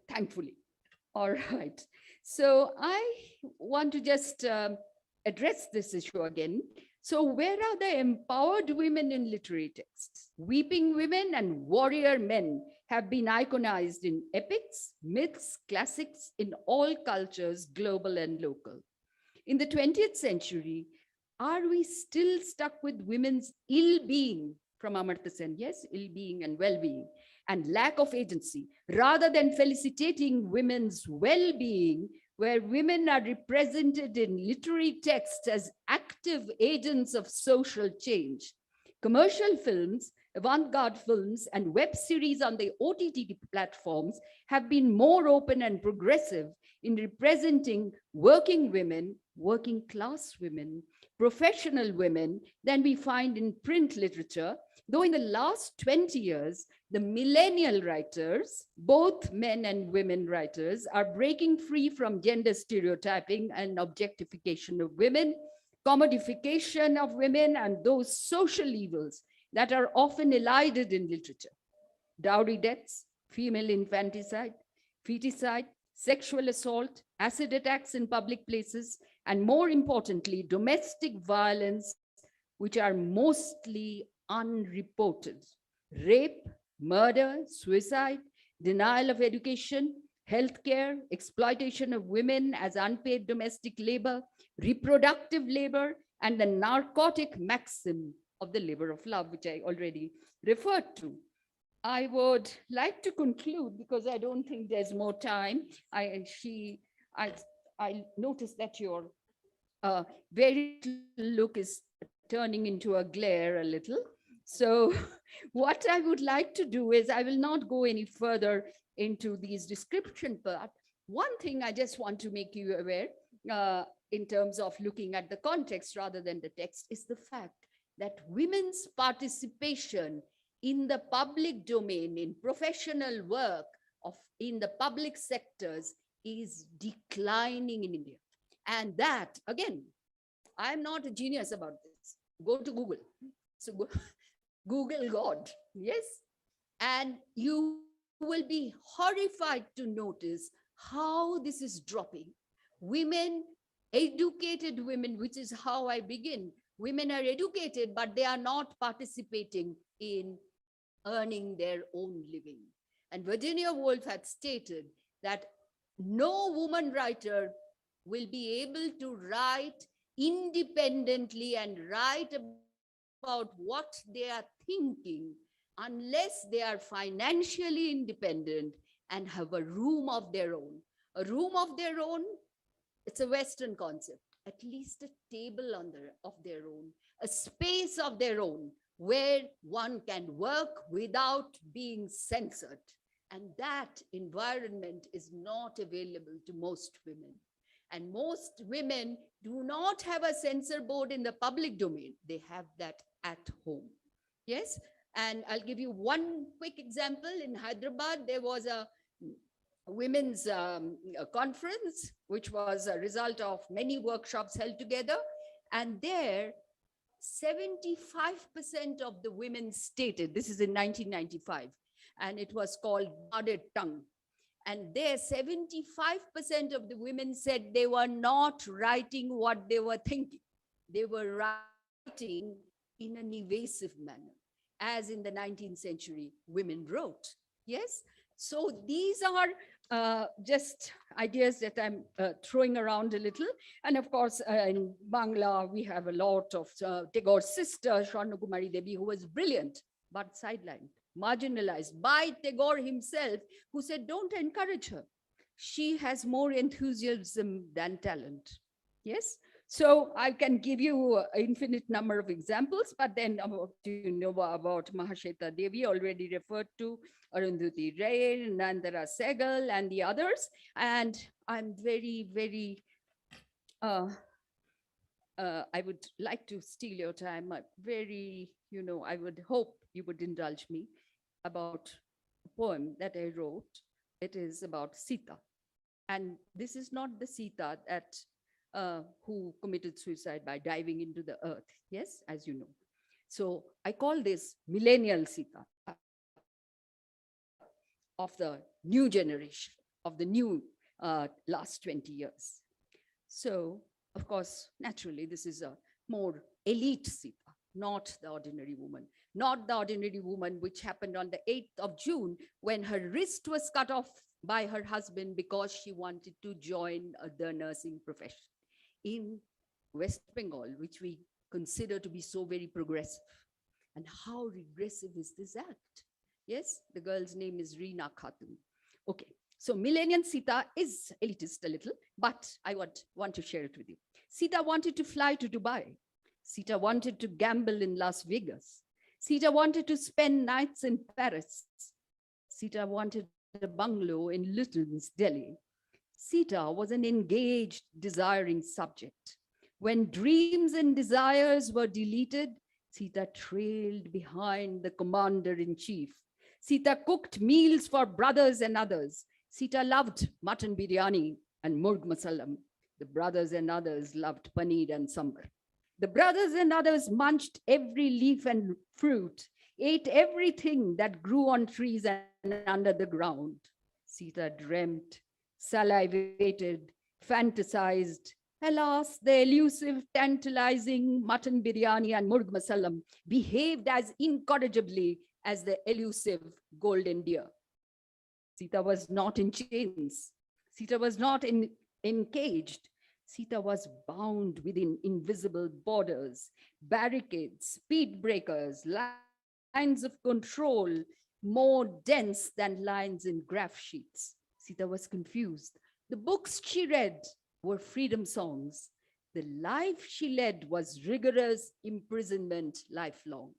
thankfully. All right. So I want to just address this issue again. So where are the empowered women in literary texts? Weeping women and warrior men have been iconized in epics, myths, classics in all cultures, global and local. In the 20th century, are we still stuck with women's ill-being from Amartya Sen? Yes, ill-being and well-being and lack of agency, rather than felicitating women's well-being, where women are represented in literary texts as active agents of social change. Commercial films, avant-garde films, and web series on the OTT platforms have been more open and progressive in representing working women, working class women, professional women than we find in print literature, though in the last 20 years, the millennial writers, both men and women writers, are breaking free from gender stereotyping and objectification of women, commodification of women, and those social evils that are often elided in literature. Dowry deaths, female infanticide, feticide, sexual assault, acid attacks in public places, and more importantly, domestic violence, which are mostly unreported. Rape, murder, suicide, denial of education, healthcare, exploitation of women as unpaid domestic labor, reproductive labor, and the narcotic maxim of the labor of love, which I already referred to. I would like to conclude because I don't think there's more time. I noticed that your very look is turning into a glare a little. So what I would like to do is I will not go any further into these description part. One thing I just want to make you aware in terms of looking at the context rather than the text is the fact that women's participation in the public domain, in professional work, in the public sectors is declining in India. And that, again, I'm not a genius about this. Go to Google. So Google God, yes? And you will be horrified to notice how this is dropping. Women, educated women, which is how I begin. Women are educated, but they are not participating in earning their own living. And Virginia Woolf had stated that no woman writer will be able to write independently and write about what they are thinking unless they are financially independent and have a room of their own. A room of their own, it's a Western concept, at least a table of their own, a space of their own where one can work without being censored. And that environment is not available to most women. And most women do not have a censor board in the public domain. They have that at home. Yes. And I'll give you one quick example. In Hyderabad, there was a women's conference, which was a result of many workshops held together. And there, 75% of the women stated, this is in 1995, and it was called Guarded Tongue. And there, 75% of the women said they were not writing what they were thinking. They were writing in an evasive manner, as in the 19th century women wrote. Yes. So these are just ideas that I'm throwing around a little. And of course, in Bangla, we have a lot of Tagore's sister, Swarna Kumari Devi, who was brilliant, but sidelined, marginalized by Tagore himself, who said, don't encourage her. She has more enthusiasm than talent. Yes. So I can give you an infinite number of examples, but then about Mahashweta Devi, already referred to, Arundhati Ray, Nandara Sehgal, and the others. And I'm very, very, I would like to steal your time. I would hope you would indulge me about a poem that I wrote. It is about Sita. And this is not the Sita that who committed suicide by diving into the earth. Yes, as you know. So I call this millennial Sita of the new generation, of the new last 20 years. So, of course, naturally, this is a more elite Sita, not the ordinary woman. Not the ordinary woman which happened on the 8th of June when her wrist was cut off by her husband because she wanted to join the nursing profession in West Bengal, which we consider to be so very progressive. And how regressive is this act? Yes, the girl's name is Reena Khatun. Okay, so millennial Sita is elitist a little, but I want to share it with you. Sita wanted to fly to Dubai. Sita wanted to gamble in Las Vegas. Sita wanted to spend nights in Paris. Sita wanted a bungalow in Luton's Delhi. Sita was an engaged, desiring subject. When dreams and desires were deleted, Sita trailed behind the commander-in-chief. Sita cooked meals for brothers and others. Sita loved mutton biryani and murg masalam. The brothers and others loved paneer and sambar. The brothers and others munched every leaf and fruit, ate everything that grew on trees and under the ground. Sita dreamt, salivated, fantasized. Alas, the elusive, tantalizing mutton biryani and murg masalam behaved as incorrigibly as the elusive golden deer. Sita was not in chains. Sita was not encaged. Sita was bound within invisible borders, barricades, speed breakers, lines of control, more dense than lines in graph sheets. Sita was confused. The books she read were freedom songs. The life she led was rigorous imprisonment lifelong.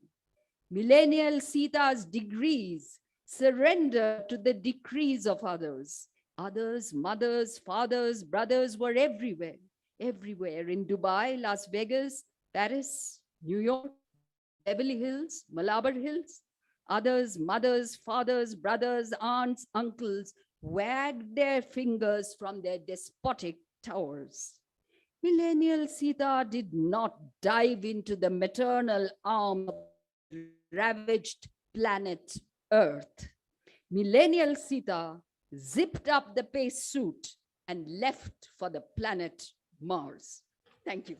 Millennial Sita's degrees surrender to the decrees of others. Others, mothers, fathers, brothers were everywhere, everywhere in Dubai, Las Vegas, Paris, New York, Beverly Hills, Malabar Hills. Others, mothers, fathers, brothers, aunts, uncles wagged their fingers from their despotic towers. Millennial Sita did not dive into the maternal arm of the ravaged planet Earth. Millennial Sita zipped up the pace suit and left for the planet Mars. Thank you.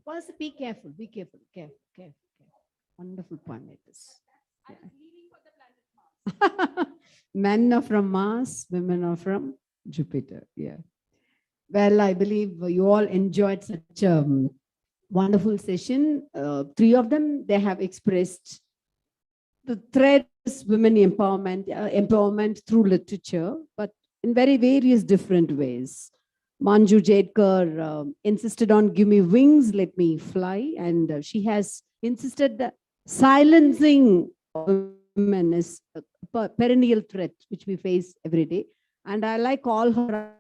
Well, be careful, careful. Wonderful poem it is. Men are from Mars, women are from Jupiter. Yeah. Well, I believe you all enjoyed such a wonderful session. Three of them, they have expressed the thread is women empowerment through literature, but in very various different ways. Manju Jedkar insisted on give me wings, let me fly. And she has insisted that silencing women is a perennial threat which we face every day. And I like all her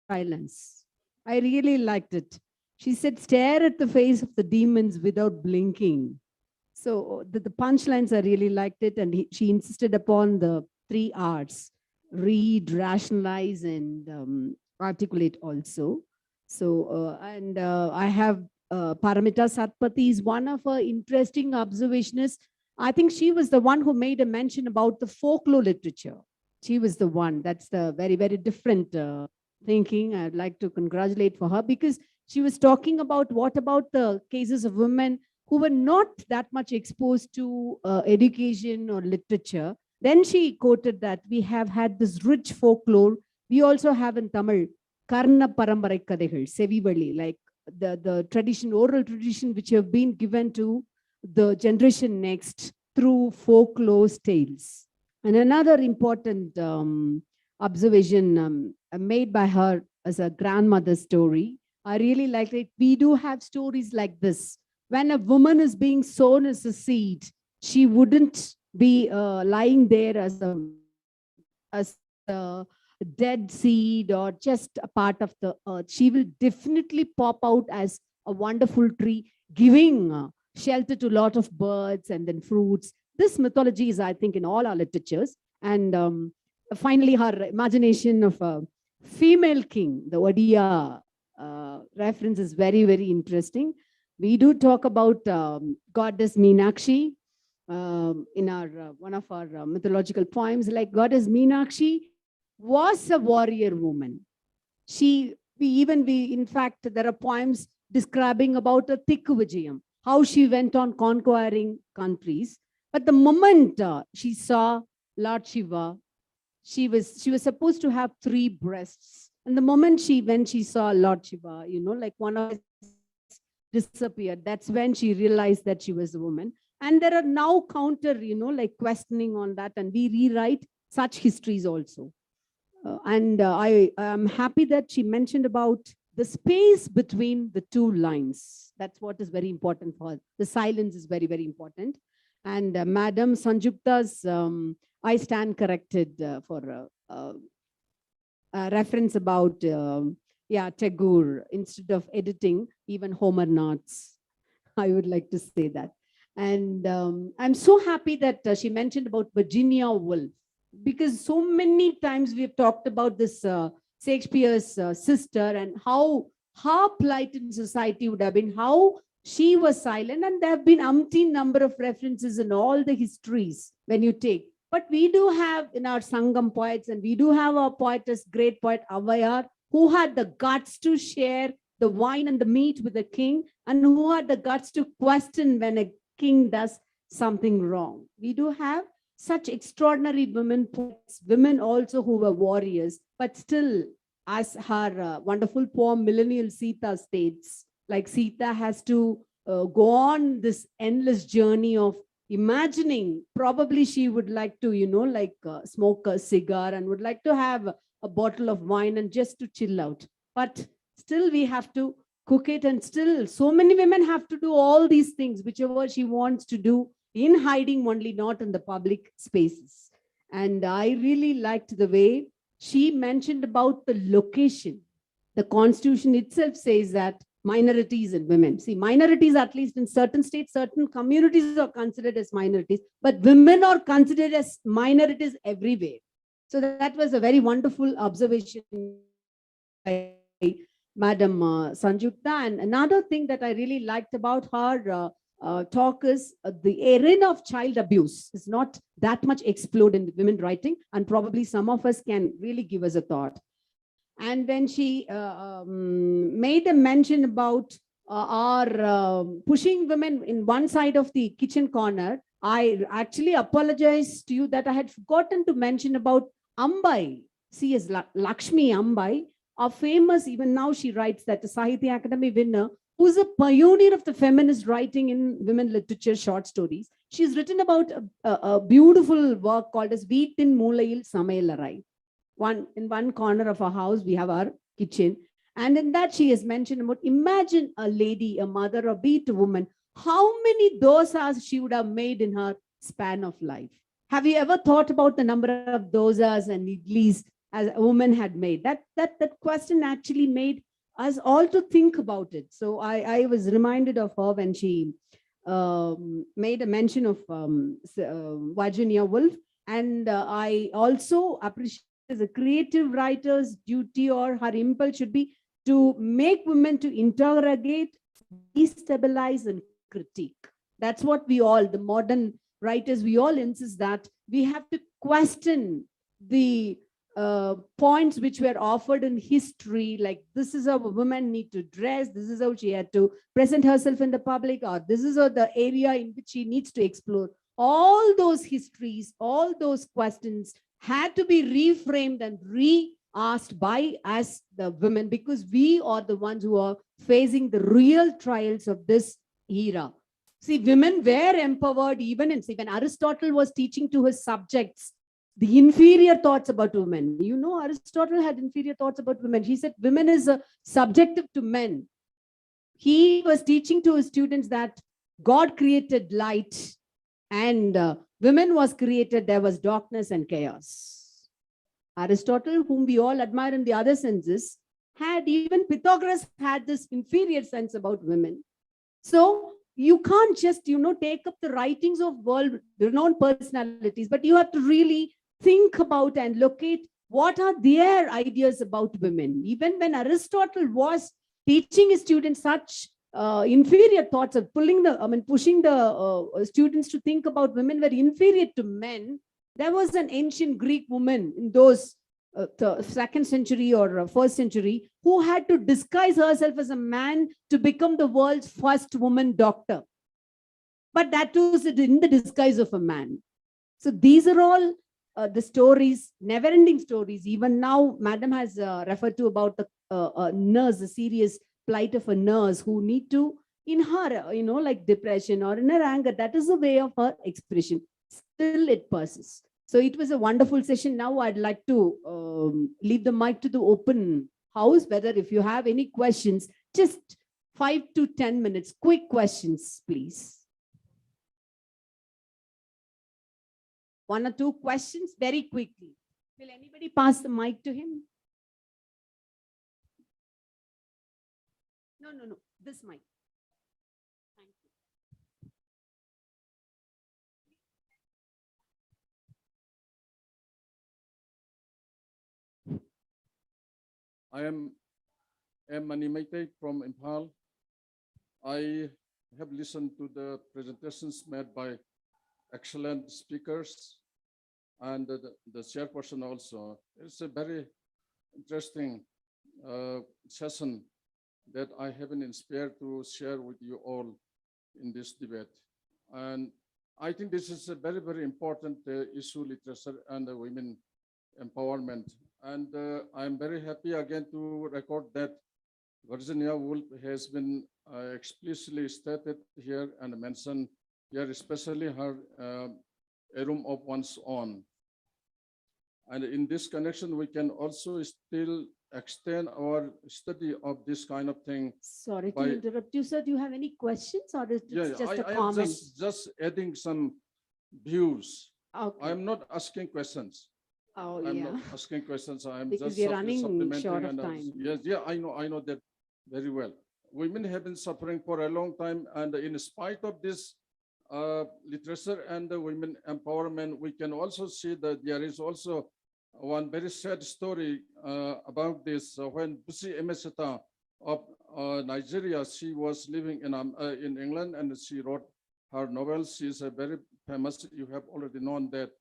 silence. I really liked it. She said, stare at the face of the demons without blinking. So the punchlines, I really liked it. And she insisted upon the 3 R's: read, rationalize, and articulate also. So, I have Paramita Satpathi's one of her interesting observations. I think she was the one who made a mention about the folklore literature. She was the one. That's the very, very different thinking. I'd like to congratulate for her, because she was talking about what about the cases of women who were not that much exposed to education or literature. Then she quoted that we have had this rich folklore. We also have in Tamil, Karna Parambarai Kadaigal, Sevivali, like the tradition, oral tradition, which have been given to the generation next through folklore tales. And another important observation made by her as a grandmother's story, I really like it. We do have stories like this. When a woman is being sown as a seed, she wouldn't be lying there as a dead seed or just a part of the earth. She will definitely pop out as a wonderful tree, giving shelter to a lot of birds and then fruits. This mythology is, I think, in all our literatures. And finally, her imagination of a female king, the Odia reference is very, very interesting. We do talk about goddess Meenakshi in our one of our mythological poems, like goddess Meenakshi was a warrior woman. In fact, there are poems describing about a Tikku Vijayam, how she went on conquering countries. But the moment she saw Lord Shiva, she was supposed to have 3 breasts. And the moment when she saw Lord Shiva, like one of disappeared, that's when she realized that she was a woman. And there are now counter, like questioning on that, and we rewrite such histories also. I am happy that she mentioned about the space between the 2 lines. That's what is very important for her. The silence is very, very important. And Madam Sanjukta's, I stand corrected for a reference about, Tagore, instead of editing, even Homer nods. I would like to say that. And I'm so happy that she mentioned about Virginia Woolf, because so many times we've talked about this Shakespeare's sister and how her plight in society would have been, how she was silent, and there have been umpteen number of references in all the histories when you take. But we do have in our Sangam poets, and we do have our poetess, great poet Avayar, who had the guts to share the wine and the meat with the king, and who had the guts to question when a king does something wrong. We do have such extraordinary women poets, women also who were warriors, but still, as her wonderful poem Millennial Sita states, like Sita has to go on this endless journey of imagining, probably she would like to, smoke a cigar and would like to have a bottle of wine and just to chill out. But still we have to cook it, and still so many women have to do all these things, whichever she wants to do in hiding only, not in the public spaces. And I really liked the way she mentioned about the location. The Constitution itself says that minorities and women, see, minorities, at least in certain states, certain communities are considered as minorities, but women are considered as minorities everywhere. So that was a very wonderful observation by Madam Sanjukta. And another thing that I really liked about her talk is the arena of child abuse is not that much explored in women writing, and probably some of us can really give us a thought. And when she made a mention about our pushing women in one side of the kitchen corner, I actually apologize to you that I had forgotten to mention about Ambai. She is Lakshmi Ambai, a famous, even now she writes that a Sahitya Academy winner, who's a pioneer of the feminist writing in women literature short stories. She's written about a beautiful work called as Veetin Moolayil Samayalarai. In one corner of our house, we have our kitchen. And in that, she has mentioned about, imagine a lady, a mother, a beat woman, how many dosas she would have made in her span of life. Have you ever thought about the number of dosas and idlis as a woman had made? That question actually made us all to think about it. So I was reminded of her when she made a mention of Virginia Woolf. And I also appreciate as a creative writer's duty or her impulse should be to make women to interrogate, destabilize, and critique. That's what we all, the modern writers, we all insist that we have to question the points which were offered in history, like this is how a woman need to dress, this is how she had to present herself in the public, or this is the area in which she needs to explore. all those histories, all those questions had to be reframed and re-asked by us, the women, because we are the ones who are facing the real trials of this era. See, women were empowered even in, see, when Aristotle was teaching to his subjects the inferior thoughts about women. You know, Aristotle had inferior thoughts about women. He said women is subjective to men. He was teaching to his students that God created light and women was created, there was darkness and chaos. Aristotle, whom we all admire in the other senses, had, even Pythagoras had this inferior sense about women. So you can't just, you know, take up the writings of world renowned personalities, but you have to really think about and locate what are their ideas about women. Even when Aristotle was teaching his students such inferior thoughts of pushing the students to think about women were inferior to men, there was an ancient Greek woman in those the 2nd century or 1st century who had to disguise herself as a man to become the world's first woman doctor. But that was in the disguise of a man. So these are all the stories, never-ending stories. Even now, Madam has referred to about the nurse, the serious plight of a nurse who need to, in her, you know, like depression or in her anger, that is a way of her expression. Still it persists. So it was a wonderful session. Now I'd like to leave the mic to the open house, whether if you have any questions, just 5 to 10 minutes, quick questions, please. 1 or 2 questions very quickly. Will anybody pass the mic to him? No, this mic. Thank you. I am M. Animated from Impal. I have listened to the presentations made by excellent speakers and the chairperson also. It's a very interesting session that I have been inspired to share with you all in this debate. And I think this is a very, very important issue, literature and women empowerment. And I'm very happy again to record that Virginia Woolf has been explicitly stated here and mentioned here, especially her A Room of One's Own. And in this connection, we can also still extend our study of this kind of thing. Sorry to interrupt you, sir. Do you have any questions or is it just a comment? am just adding some views. Okay. I'm not asking questions. Oh, I'm yeah. not asking questions. I'm Because just we're running supplementing short of and time. yes, yeah, I know that very well. Women have been suffering for a long time, and in spite of this literature and the women empowerment, we can also see that there is also one very sad story about this. When Busi Emesita of Nigeria, she was living in England, and she wrote her novels. She is a very famous, you have already known that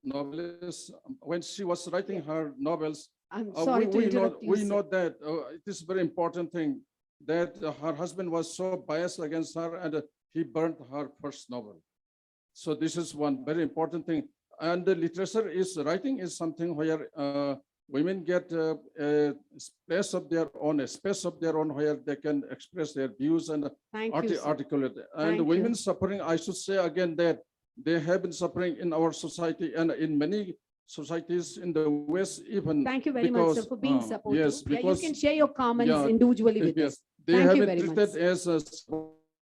novelist. When she was writing her novels, I'm sorry to interrupt you, we sir. know that it is a very important thing that her husband was so biased against her, and he burnt her first novel. So this is one very important thing. And the literature is, writing is something where women get a space of their own, where they can express their views and Thank you, sir. articulate. And Thank women you. suffering, I should say again that they have been suffering in our society and in many societies in the West even. Thank you very much, sir, for being supportive. Yes, Yeah, you because can share your comments yeah, individually with yes, us. they Thank have you been very much. treated as a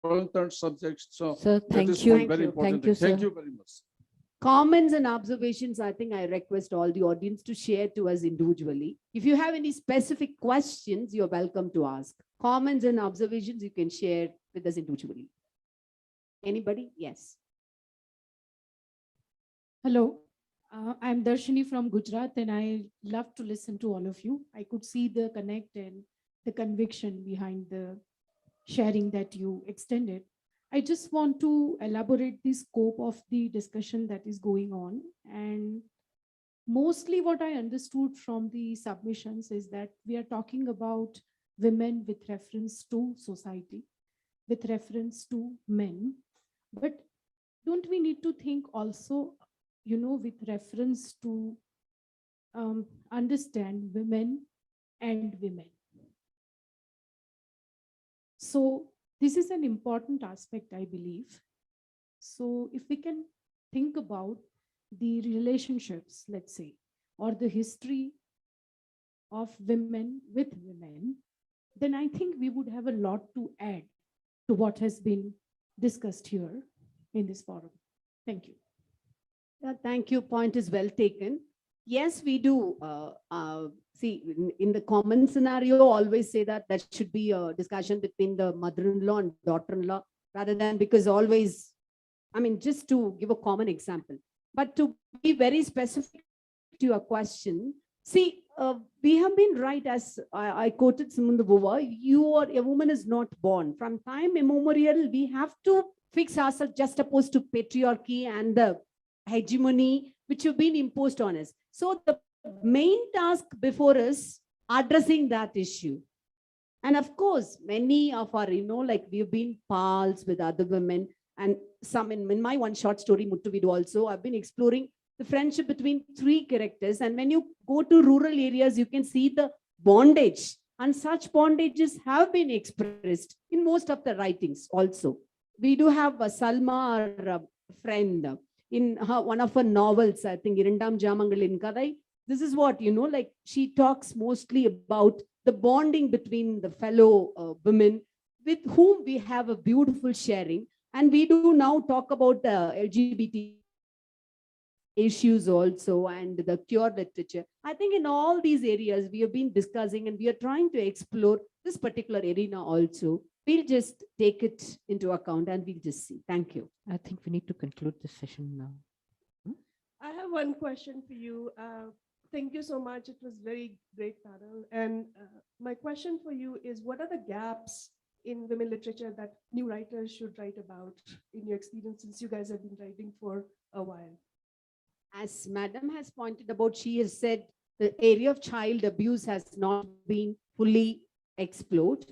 voluntary subject. So Sir, that thank is you. one very Thank important you, thing. Thank sir. you very much. Comments and observations, I think I request all the audience to share to us individually. If you have any specific questions, you're welcome to ask. Comments and observations, you can share with us individually. Anybody? Yes. Hello, I'm Darshini from Gujarat, and I love to listen to all of you. I could see the connect and the conviction behind the sharing that you extended. I just want to elaborate the scope of the discussion that is going on. And mostly what I understood from the submissions is that we are talking about women with reference to society, with reference to men. But don't we need to think also, with reference to understand women and women? So this is an important aspect, I believe. So if we can think about the relationships, let's say, or the history of women with women, then I think we would have a lot to add to what has been discussed here in this forum. Thank you. Thank you. Point is well taken. Yes, we do. See, in the common scenario, always say that that should be a discussion between the mother-in-law and daughter-in-law, rather than, because always, I mean, just to give a common example. But to be very specific to your question, see, we have been right, as I quoted Simone Beauvoir, a woman is not born. From time immemorial, we have to fix ourselves just opposed to patriarchy and the hegemony which have been imposed on us. So the main task before us, addressing that issue. And of course, many of our, like we've been pals with other women, and some in my one short story, Muttuvidu also, I've been exploring the friendship between three characters. And when you go to rural areas, you can see the bondage, and such bondages have been expressed in most of the writings also. We do have Salma, our friend, in one of her novels, I think, Irandam Jamangal Kadai. This is what, like she talks mostly about the bonding between the fellow women with whom we have a beautiful sharing. And we do now talk about the LGBT issues also, and the queer literature. I think in all these areas we have been discussing, and we are trying to explore this particular arena also. We'll just take it into account and we'll just see. Thank you. I think we need to conclude this session now. I have one question for you. Thank you so much. It was very great panel. And my question for you is, what are the gaps in women literature that new writers should write about in your experience, since you guys have been writing for a while? As Madam has pointed out, she has said the area of child abuse has not been fully explored.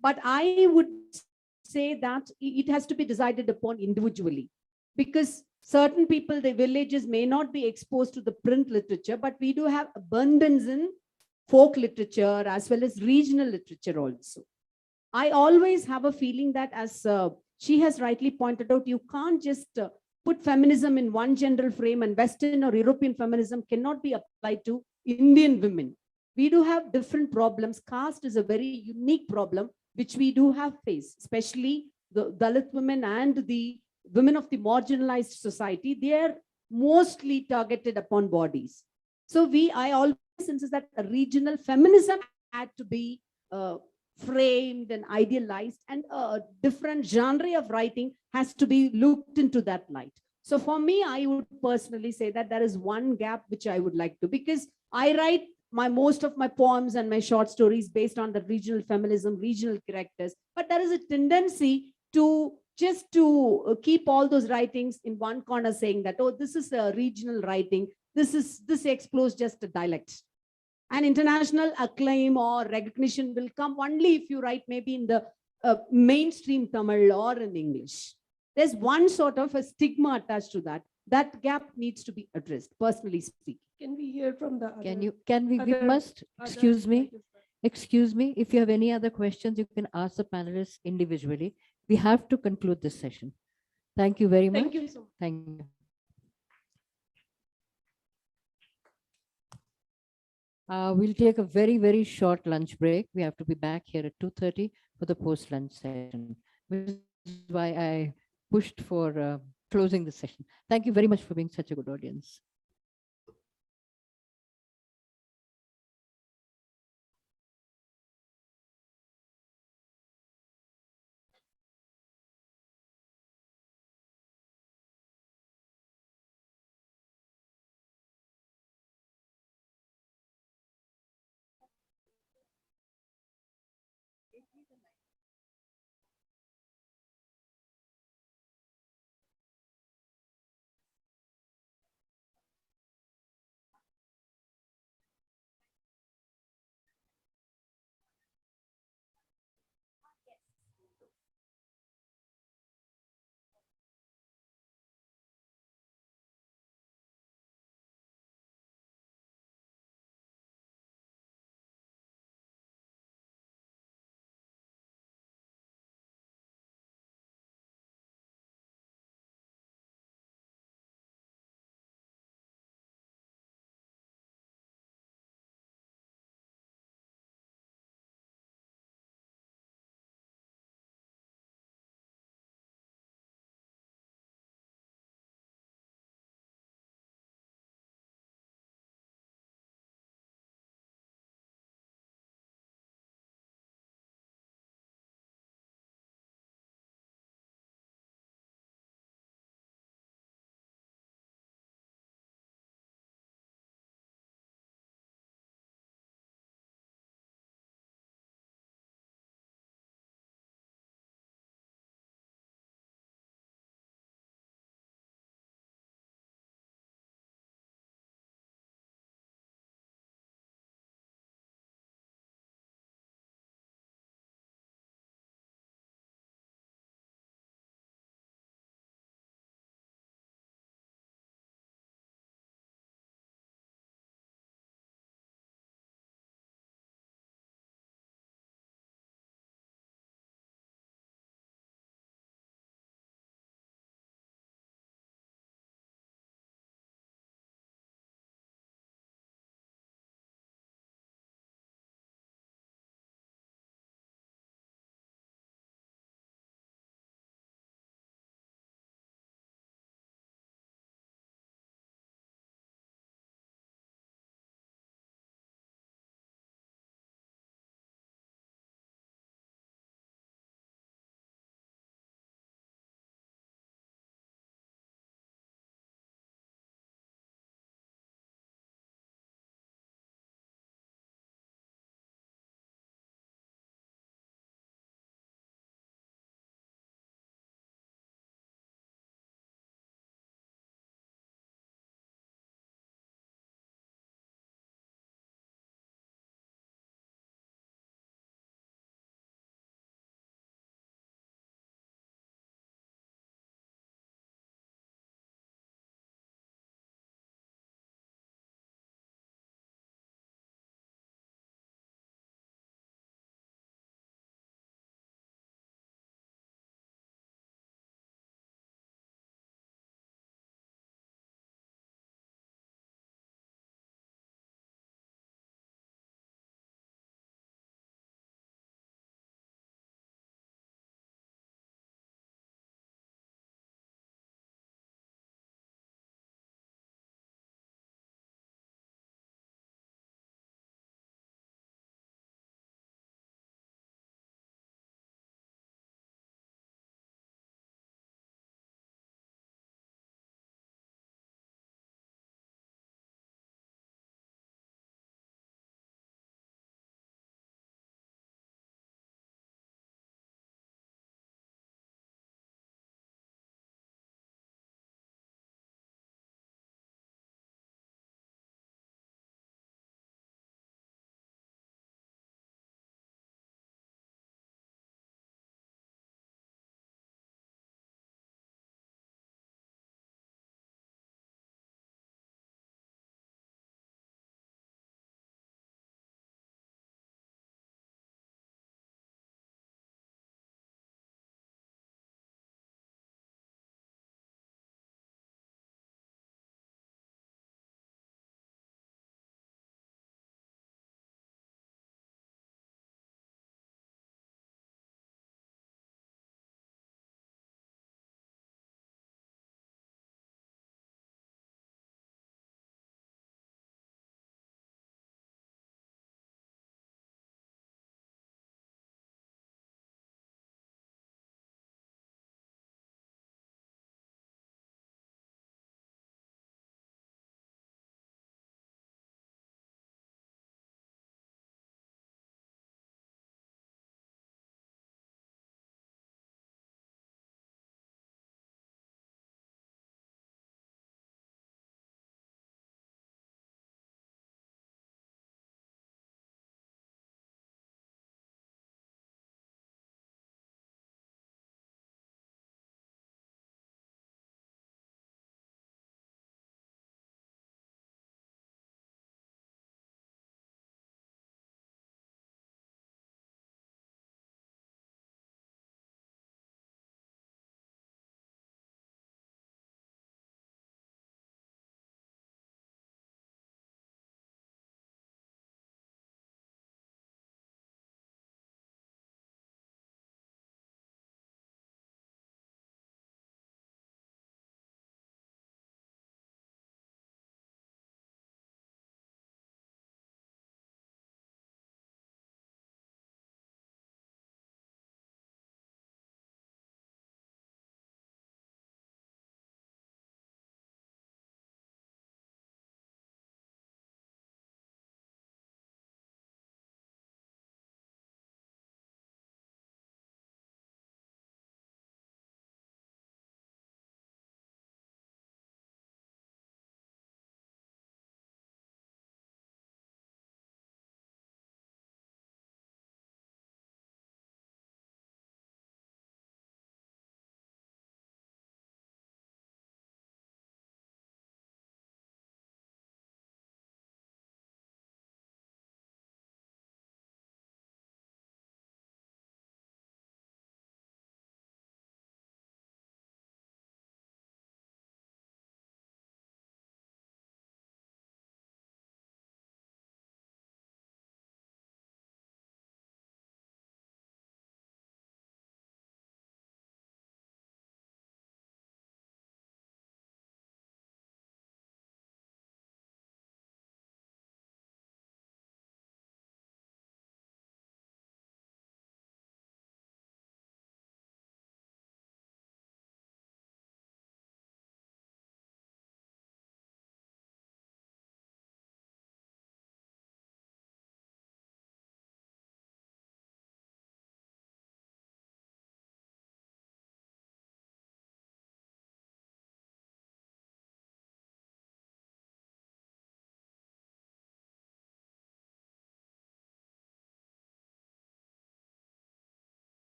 But I would say that it has to be decided upon individually, because certain people, the villages may not be exposed to the print literature, but we do have abundance in folk literature as well as regional literature also. I always have a feeling that, as she has rightly pointed out, you can't just put feminism in one general frame, and Western or European feminism cannot be applied to Indian women. We do have different problems. Caste is a very unique problem which we do have faced, especially the Dalit women and the women of the marginalized society. They are mostly targeted upon bodies. So I always insist that a regional feminism had to be framed and idealized, and a different genre of writing has to be looked into that light. So for me, I would personally say that there is one gap which I would like to, because I write most of my poems and my short stories based on the regional feminism, regional characters, but there is a tendency to just to keep all those writings in one corner, saying that, oh, this is a regional writing, this explores just a dialect. And international acclaim or recognition will come only if you write maybe in the mainstream Tamil or in English. There's one sort of a stigma attached to that. That gap needs to be addressed, personally speaking. Can we hear from the other? We must, excuse me, if you have any other questions, you can ask the panelists individually. We have to conclude this session. Thank you very much. Thank you so much. Thank you. We'll take a very, very short lunch break. We have to be back here at 2:30 for the post-lunch session, which is why I pushed for closing the session. Thank you very much for being such a good audience.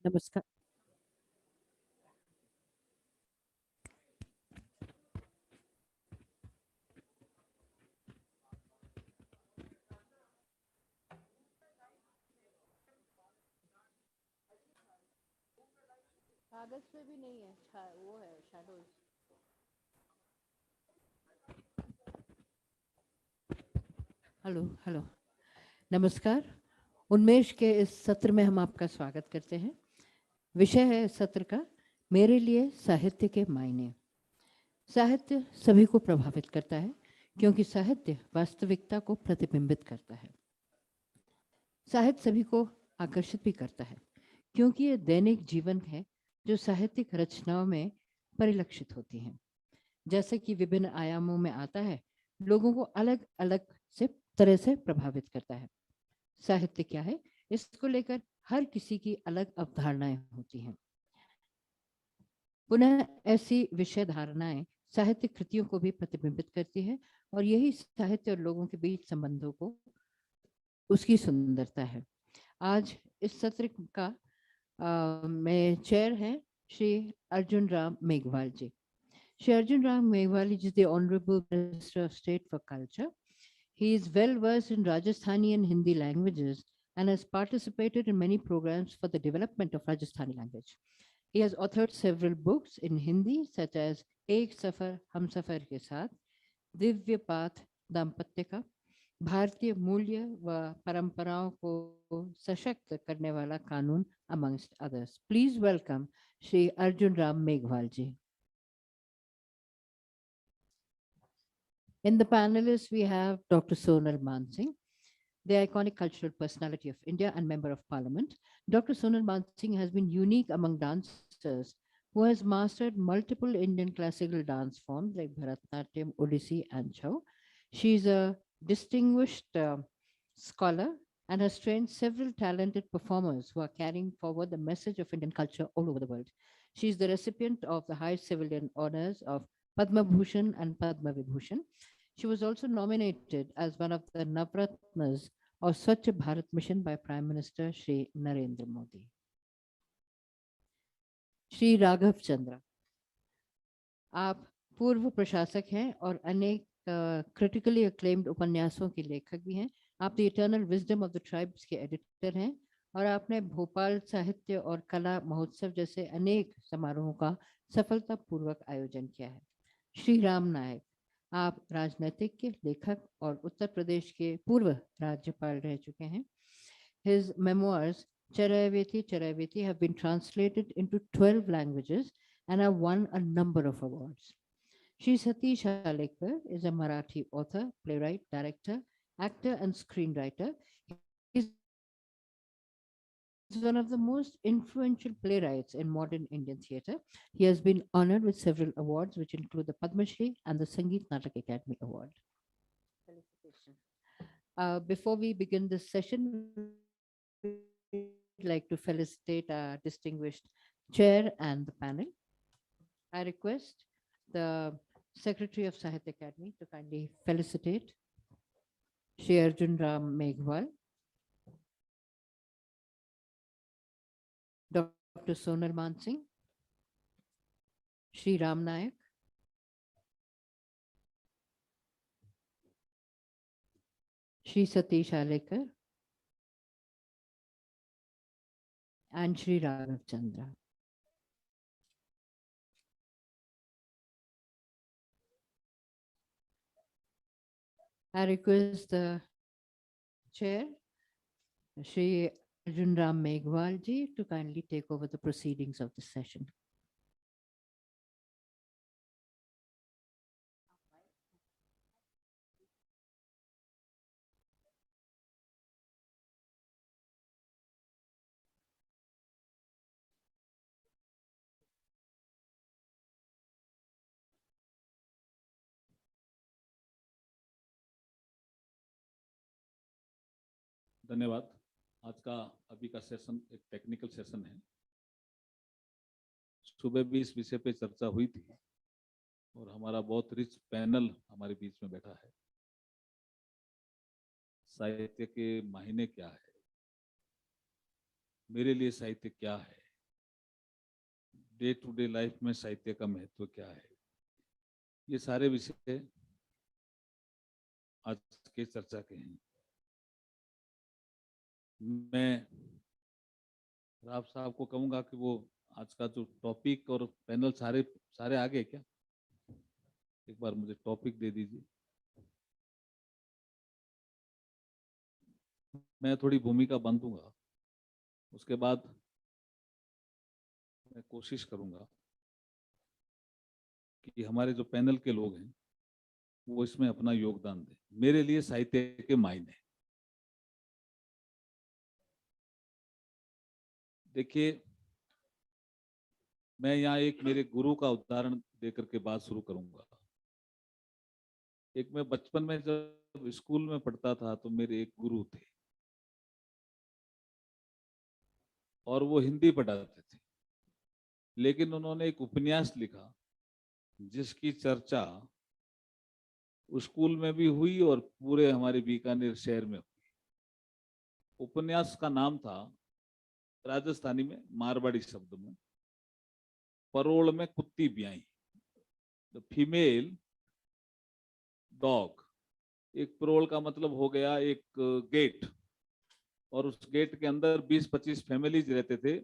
नमस्कार। कागज पे भी नहीं है, वो है shadows. Hello hello, नमस्कार। उन्मेष के इस सत्र में हम आपका स्वागत करते हैं। विषय है इस सत्र का मेरे लिए साहित्य के मायने। साहित्य सभी को प्रभावित करता है क्योंकि साहित्य वास्तविकता को प्रतिबिंबित करता है। साहित्य सभी को आकर्षित भी करता है क्योंकि ये दैनिक जीवन है जो साहित्यिक रचनाओं में परिलक्षित होती हैं। जैसे कि विभिन्न आयामों में आता है, लोगों को अलग अलग तरह से प्रभावित करता है। साहित्य क्या है, इसको लेकर हर किसी की अलग अवधारणाएं होती हैं। पुनः ऐसी विषय धारणाएं साहित्य कृतियों को भी प्रतिबिंबित करती है और यही साहित्य और लोगों के बीच संबंधों को उसकी सुंदरता है। आज इस सत्र का में चेयर हैं श्री अर्जुन राम मेघवाल जी। Shri Arjun Ram Meghwali is the Honorable Minister of State for Culture. He is well versed in Rajasthani and Hindi languages and has participated in many programs for the development of Rajasthani language. He has authored several books in Hindi such as Ek Safar Hum Safar Ke Saath, Divya Path दाम्पत्य का, भारतीय मूल्य व परंपराओं को सशक्त करने वाला कानून, amongst others. Please welcome Shri Arjun Ram Meghwal ji. In the panelists, we have Dr. Sonal Mansingh, the iconic cultural personality of India and Member of Parliament. Dr. Sonal Mansingh has been unique among dancers who has mastered multiple Indian classical dance forms like Bharatanatyam, Odissi, and Chau. She is a distinguished scholar and has trained several talented performers who are carrying forward the message of Indian culture all over the world. She is the recipient of the high civilian honors of Padma Bhushan and Padma Vibhushan. She was also nominated as one of the Navratnas or Swachh Bharat Mission by Prime Minister Shri Narendra Modi. Shri Raghav चंद्र, आप पूर्व प्रशासक हैं और अनेक critically acclaimed उपन्यासों के लेखक भी हैं। आप the eternal wisdom of the tribes के एडिटर हैं और आपने भोपाल साहित्य और कला महोत्सव जैसे अनेक समारोहों का सफलतापूर्वक आयोजन किया है। श्री राम नायक, आप राजनीतिक के लेखक और उत्तर प्रदेश के पूर्व राज्यपाल रह चुके हैं। His memoirs, Charayaveti Charayaveti, have been translated into 12 languages and have won a number of awards. Shri Satish Alekar is a Marathi author, playwright, director, actor, and screenwriter. He is one of the most influential playwrights in modern Indian theatre. He has been honored with several awards, which include the Padma Shri and the Sangeet Natak Academy Award. Before we begin this session, we'd like to felicitate our distinguished chair and the panel. I request the Secretary of Sahitya Academy to kindly felicitate Shri Arjun Ram Meghwal, Dr. Sonal Mansingh, Shri Ram Nayak, Shri Satish Alekar, and Shri Raghav Chandra. I request the chair, Shri Arjun Ram Meghwal ji, to kindly take over the proceedings of the session. धन्यवाद। आज का अभी का session एक technical session है। सुबह भी इस विषय पे चर्चा हुई थी और हमारा बहुत रिच पैनल हमारे बीच में बैठा है। साहित्य के मायने क्या है, मेरे लिए साहित्य क्या है, डे टू डे लाइफ में साहित्य का महत्व क्या है, ये सारे विषय आज के चर्चा के हैं। मैं राव साहब को कहूंगा कि वो आज का जो टॉपिक और पैनल सारे आ गए क्या, एक बार मुझे टॉपिक दे दीजिए। मैं थोड़ी भूमिका बांधूंगा, उसके बाद मैं कोशिश करूंगा कि हमारे जो पैनल के लोग हैं वो इसमें अपना योगदान दें। मेरे लिए साहित्य के मायने, देखिए, मैं यहाँ एक मेरे गुरु का उदाहरण देकर के बात शुरू करूंगा। एक मैं बचपन में जब स्कूल में पढ़ता था तो मेरे एक गुरु थे और वो हिंदी पढ़ाते थे, लेकिन उन्होंने एक उपन्यास लिखा जिसकी चर्चा स्कूल में भी हुई और पूरे हमारे बीकानेर शहर में हुई। उपन्यास का नाम था, राजस्थानी में मारवाड़ी शब्द में, परोल में कुत्ती ब्याई। The female dog. एक परोल का मतलब हो गया एक गेट, और उस गेट के अंदर 20-25 फैमिलीज रहते थे,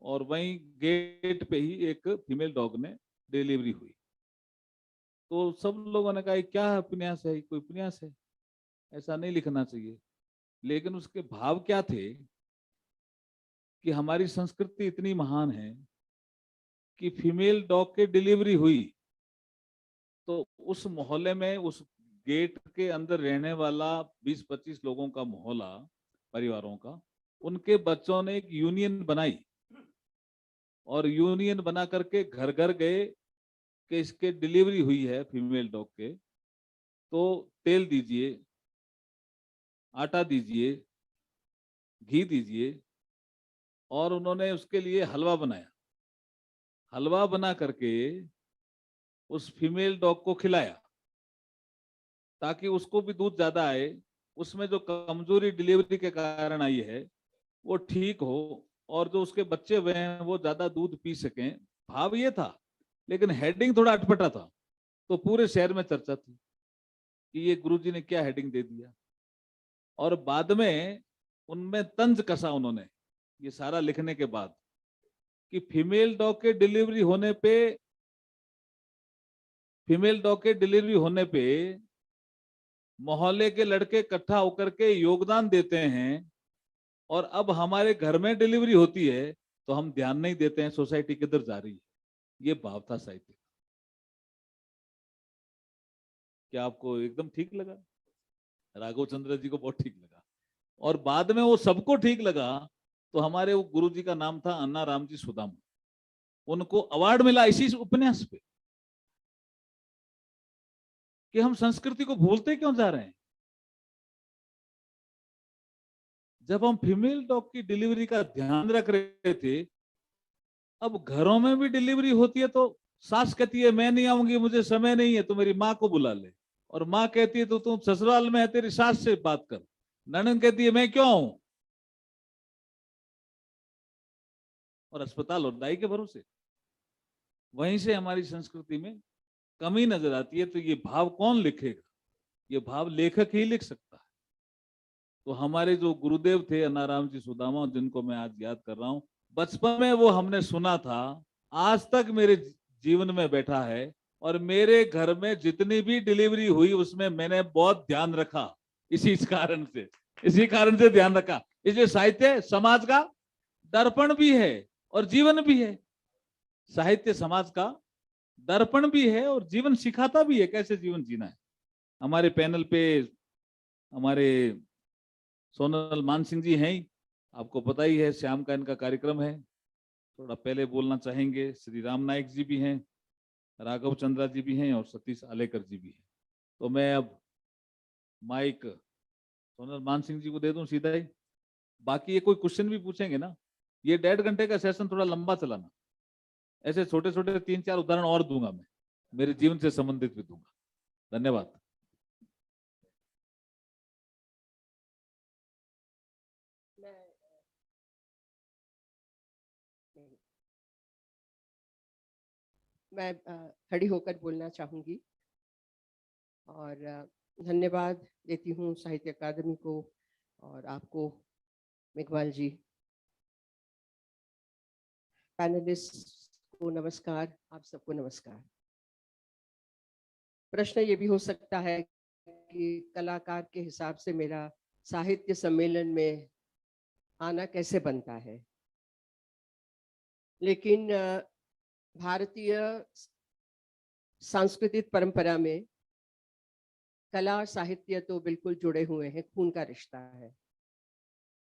और वहीं गेट पे ही एक फीमेल डॉग ने डिलीवरी हुई। तो सब लोगों ने कहा क्या उपन्यास है, कोई उपन्यास है, ऐसा नहीं लिखना चाहिए। लेकिन उसके भाव क्या थे कि हमारी संस्कृति इतनी महान है कि फीमेल डॉग के डिलीवरी हुई तो उस मोहल्ले में, उस गेट के अंदर रहने वाला 20-25 लोगों का मोहल्ला, परिवारों का, उनके बच्चों ने एक यूनियन बनाई और यूनियन बना करके घर घर गए कि इसके डिलीवरी हुई है फीमेल डॉग के, तो तेल दीजिए, आटा दीजिए, घी दीजिए, और उन्होंने उसके लिए हलवा बनाया। हलवा बना करके उस फीमेल डॉग को खिलाया ताकि उसको भी दूध ज्यादा आए, उसमें जो कमजोरी डिलीवरी के कारण आई है वो ठीक हो, और जो उसके बच्चे हुए हैं वो ज्यादा दूध पी सकें। भाव ये था, लेकिन हेडिंग थोड़ा अटपटा था। तो पूरे शहर में चर्चा थी कि ये गुरुजी ने क्या हेडिंग दे दिया। और बाद में उनमें तंज कसा उन्होंने, ये सारा लिखने के बाद, कि फीमेल डॉग के डिलीवरी होने पे मोहल्ले के लड़के इकट्ठा होकर के योगदान देते हैं, और अब हमारे घर में डिलीवरी होती है तो हम ध्यान नहीं देते हैं, सोसाइटी किधर जा रही है। ये भाव था साहित्य। क्या आपको एकदम ठीक लगा? राघव चंद्र जी को बहुत ठीक लगा, और बाद में वो सबको ठीक लगा। तो हमारे वो गुरु जी का नाम था अन्ना राम जी सुदाम, उनको अवार्ड मिला इसी उपन्यास पे। कि हम संस्कृति को भूलते क्यों जा रहे हैं? जब हम फीमेल डॉग की डिलीवरी का ध्यान रख रहे थे, अब घरों में भी डिलीवरी होती है तो सास कहती है मैं नहीं आऊंगी, मुझे समय नहीं है, तो मेरी माँ को बुला ले। और माँ कहती है तो तुम ससुराल में है, तेरी सास से बात कर। ननद कहती है मैं क्यों आऊं, और अस्पताल और दाई के भरोसे। वहीं से हमारी संस्कृति में कमी नजर आती है। तो ये भाव कौन लिखेगा? ये भाव लेखक ही लिख सकता है। तो हमारे जो गुरुदेव थे अन्नाराम जी सुदामा, जिनको मैं आज याद कर रहा हूं, बचपन में वो हमने सुना था, आज तक मेरे जीवन में बैठा है। और मेरे घर में जितनी भी डिलीवरी हुई उसमें मैंने बहुत ध्यान रखा, इसी कारण से ध्यान रखा। इसलिए साहित्य समाज का दर्पण भी है और जीवन भी है। साहित्य समाज का दर्पण भी है और जीवन सिखाता भी है, कैसे जीवन जीना है। हमारे पैनल पे हमारे सोनल मान सिंह जी हैं, आपको पता ही है, शाम का इनका कार्यक्रम है। थोड़ा पहले बोलना चाहेंगे। श्री राम नायक जी भी हैं, राघव चंद्रा जी भी हैं, और सतीश आलेकर जी भी हैं। तो मैं अब माइक सोनल मान सिंह जी को दे दूं सीधा ही। बाकी ये कोई क्वेश्चन भी पूछेंगे ना, ये 1.5 घंटे का सेशन थोड़ा लंबा चलाना। ऐसे छोटे छोटे 3-4 उदाहरण और दूंगा, मैं मेरे जीवन से संबंधित भी दूंगा। धन्यवाद। मैं खड़ी होकर बोलना चाहूंगी और धन्यवाद देती हूँ साहित्य अकादमी को और आपको मेघवाल जी। पैनलिस्ट को नमस्कार, आप सबको नमस्कार। प्रश्न ये भी हो सकता है कि कलाकार के हिसाब से मेरा साहित्य सम्मेलन में आना कैसे बनता है, लेकिन भारतीय सांस्कृतिक परंपरा में कला और साहित्य तो बिल्कुल जुड़े हुए हैं, खून का रिश्ता है।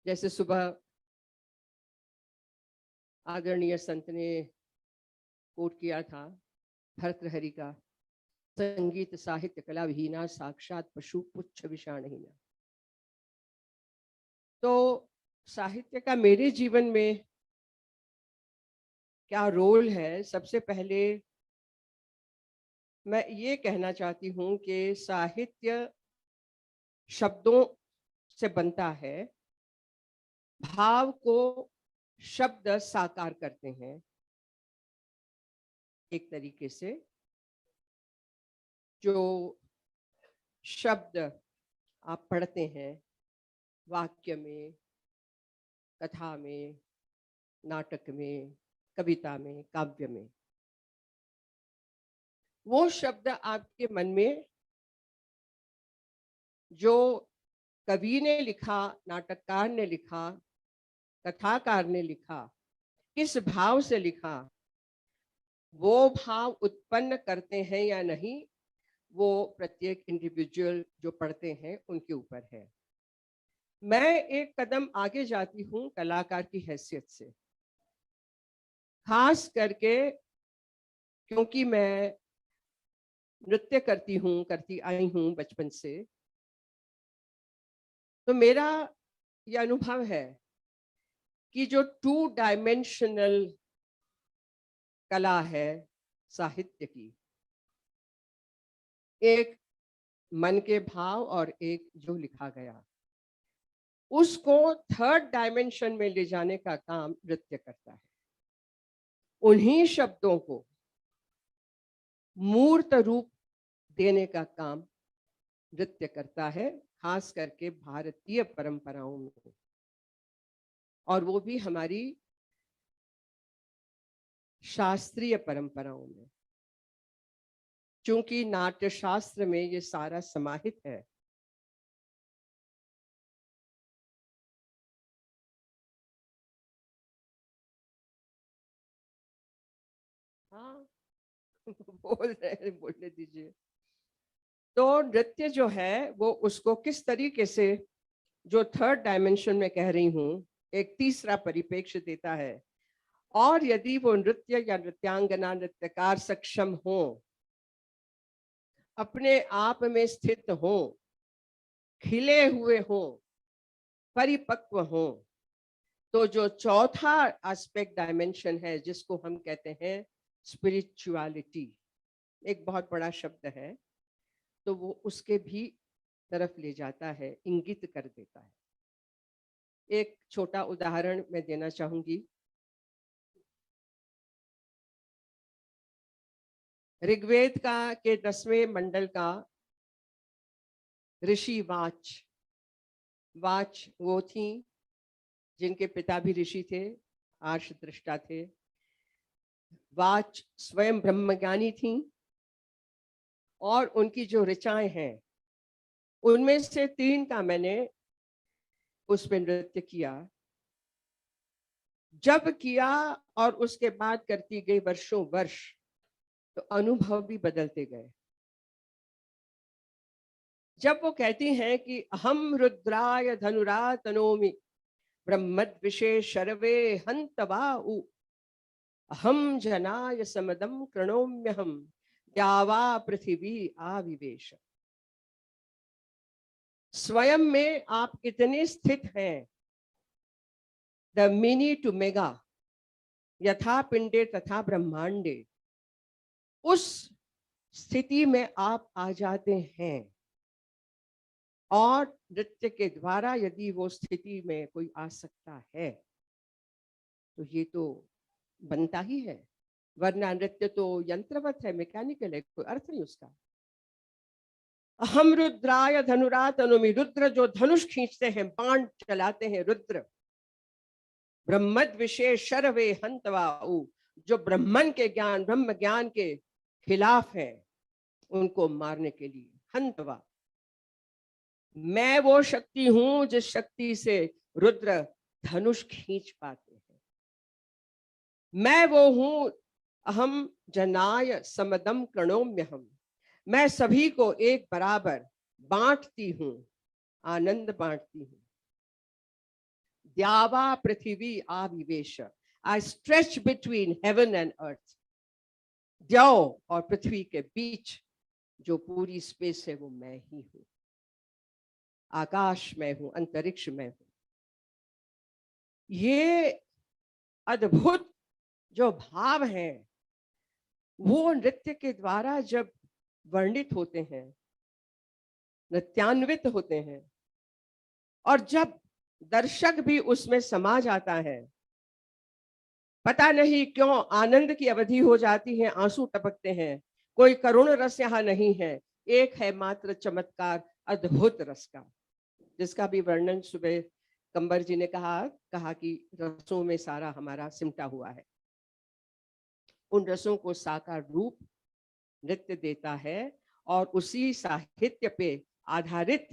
जैसे सुबह आदरणीय संत ने कोट किया था भर्तृहरि का, संगीत साहित्य कला विहीना साक्षात पशु पुच्छ विषाणहीना। तो साहित्य का मेरे जीवन में क्या रोल है, सबसे पहले मैं ये कहना चाहती हूँ कि साहित्य शब्दों से बनता है, भाव को शब्द साकार करते हैं। एक तरीके से जो शब्द आप पढ़ते हैं वाक्य में, कथा में, नाटक में, कविता में, काव्य में, वो शब्द आपके मन में जो कवि ने लिखा, नाटककार ने लिखा, कथाकार ने लिखा, किस भाव से लिखा, वो भाव उत्पन्न करते हैं या नहीं, वो प्रत्येक इंडिविजुअल जो पढ़ते हैं उनके ऊपर है। मैं एक कदम आगे जाती हूँ कलाकार की हैसियत से, खास करके क्योंकि मैं नृत्य करती आई हूँ बचपन से, तो मेरा ये अनुभव है कि जो 2 डायमेंशनल कला है साहित्य की, एक मन के भाव और एक जो लिखा गया, उसको 3rd डायमेंशन में ले जाने का काम नृत्य करता है। उन्हीं शब्दों को मूर्त रूप देने का काम नृत्य करता है, खास करके भारतीय परंपराओं में, और वो भी हमारी शास्त्रीय परंपराओं में। चूंकि नाट्य शास्त्र में ये सारा समाहित है, हाँ बोल रहे हैं, बोलने दीजिए। तो नृत्य जो है वो उसको किस तरीके से, जो 3rd डायमेंशन में कह रही हूँ, एक तीसरा परिप्रेक्ष्य देता है। और यदि वो नृत्य या नृत्यांगना, नृत्यकार सक्षम हो, अपने आप में स्थित हो, खिले हुए हो, परिपक्व हो, तो जो चौथा एस्पेक्ट डायमेंशन है जिसको हम कहते हैं स्पिरिचुअलिटी, एक बहुत बड़ा शब्द है, तो वो उसके भी तरफ ले जाता है, इंगित कर देता है। एक छोटा उदाहरण मैं देना चाहूंगी। ऋग्वेद का के 10वें मंडल का ऋषि वाच वो थी जिनके पिता भी ऋषि थे, आर्ष दृष्टा थे। वाच स्वयं ब्रह्मज्ञानी थी और उनकी जो ऋचाएं हैं उनमें से 3 का मैंने उस पर नृत्य किया। जब किया और उसके बाद करती गई वर्षों वर्ष, तो अनुभव भी बदलते गए। जब वो कहती हैं कि अहम रुद्राय धनुरा तनोमि ब्रह्मद विशेष शर्वे हंतवाउ, अहम जनाय समदम कृणोम्यहम द्यावा पृथ्वी आविवेश। स्वयं में आप इतने स्थित हैं, द मिनी टू मेगा, यथा पिंडे तथा ब्रह्मांडे, उस स्थिति में आप आ जाते हैं। और नृत्य के द्वारा यदि वो स्थिति में कोई आ सकता है, तो ये तो बनता ही है। वरना नृत्य तो यंत्रवत है, मैकेनिकल है, कोई अर्थ नहीं उसका। अहम रुद्राय धनुरातनुमि, रुद्र जो धनुष खींचते हैं, बाण चलाते हैं, रुद्र ब्रह्मद विशेष शरवे हंतवाऊ, जो ब्रह्मन के ज्ञान, ब्रह्म ज्ञान के खिलाफ है, उनको मारने के लिए हंतवा। मैं वो शक्ति हूं जिस शक्ति से रुद्र धनुष खींच पाते हैं। मैं वो हूं, अहम जनाय समदम कणोम्य हम, मैं सभी को एक बराबर बांटती हूं, आनंद बांटती हूं। द्यावा पृथ्वी आविवेश, I stretch between heaven and earth. द्याव और पृथ्वी के बीच जो पूरी स्पेस है वो मैं ही हूं। आकाश में हूं, अंतरिक्ष में हूं। ये अद्भुत जो भाव है वो नृत्य के द्वारा जब वर्णित होते हैं, नृत्यान्वित होते हैं, और जब दर्शक भी उसमें समा जाता है, पता नहीं क्यों आनंद की अवधि हो जाती है, आंसू टपकते हैं। कोई करुण रस यहाँ नहीं है, एक है मात्र चमत्कार अद्भुत रस का, जिसका भी वर्णन सुबह कंबर जी ने कहा कि रसों में सारा हमारा सिमटा हुआ है। उन रसों को साकार रूप नृत्य देता है, और उसी साहित्य पे आधारित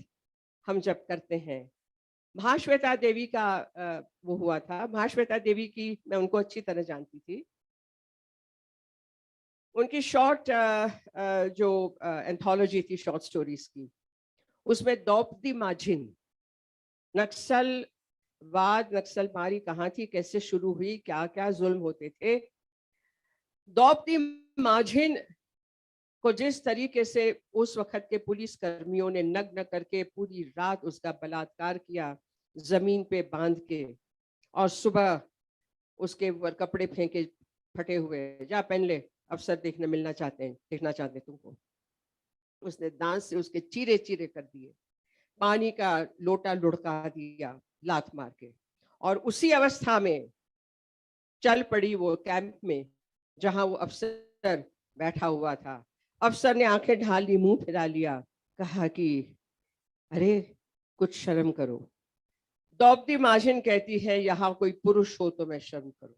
हम जब करते हैं। महाश्वेता देवी का वो हुआ था। महाश्वेता देवी की मैं उनको अच्छी तरह जानती थी। उनकी शॉर्ट जो एंथोलॉजी थी शॉर्ट स्टोरीज की, उसमें द्रौपदी माझिन, नक्सलवाद, नक्सलमारी कहाँ थी, कैसे शुरू हुई, क्या क्या जुल्म होते थे। द्रौपदी माझिन को जिस तरीके से उस वक्त के पुलिस कर्मियों ने नग्न करके पूरी रात उसका बलात्कार किया, जमीन पे बांध के, और सुबह उसके ऊपर कपड़े फेंके फटे हुए, जा पहन ले, अफसर देखना चाहते तुमको। उसने दांत से उसके चीरे चीरे कर दिए, पानी का लोटा लुढ़का दिया लात मार के, और उसी अवस्था में चल पड़ी वो कैंप में जहां वो अफसर बैठा हुआ था। अफसर ने आंखें ढाल ली, मुंह फिरा लिया, कहा कि अरे कुछ शर्म करो। द्रौपदी माझिन कहती है, यहाँ कोई पुरुष हो तो मैं शर्म करूं।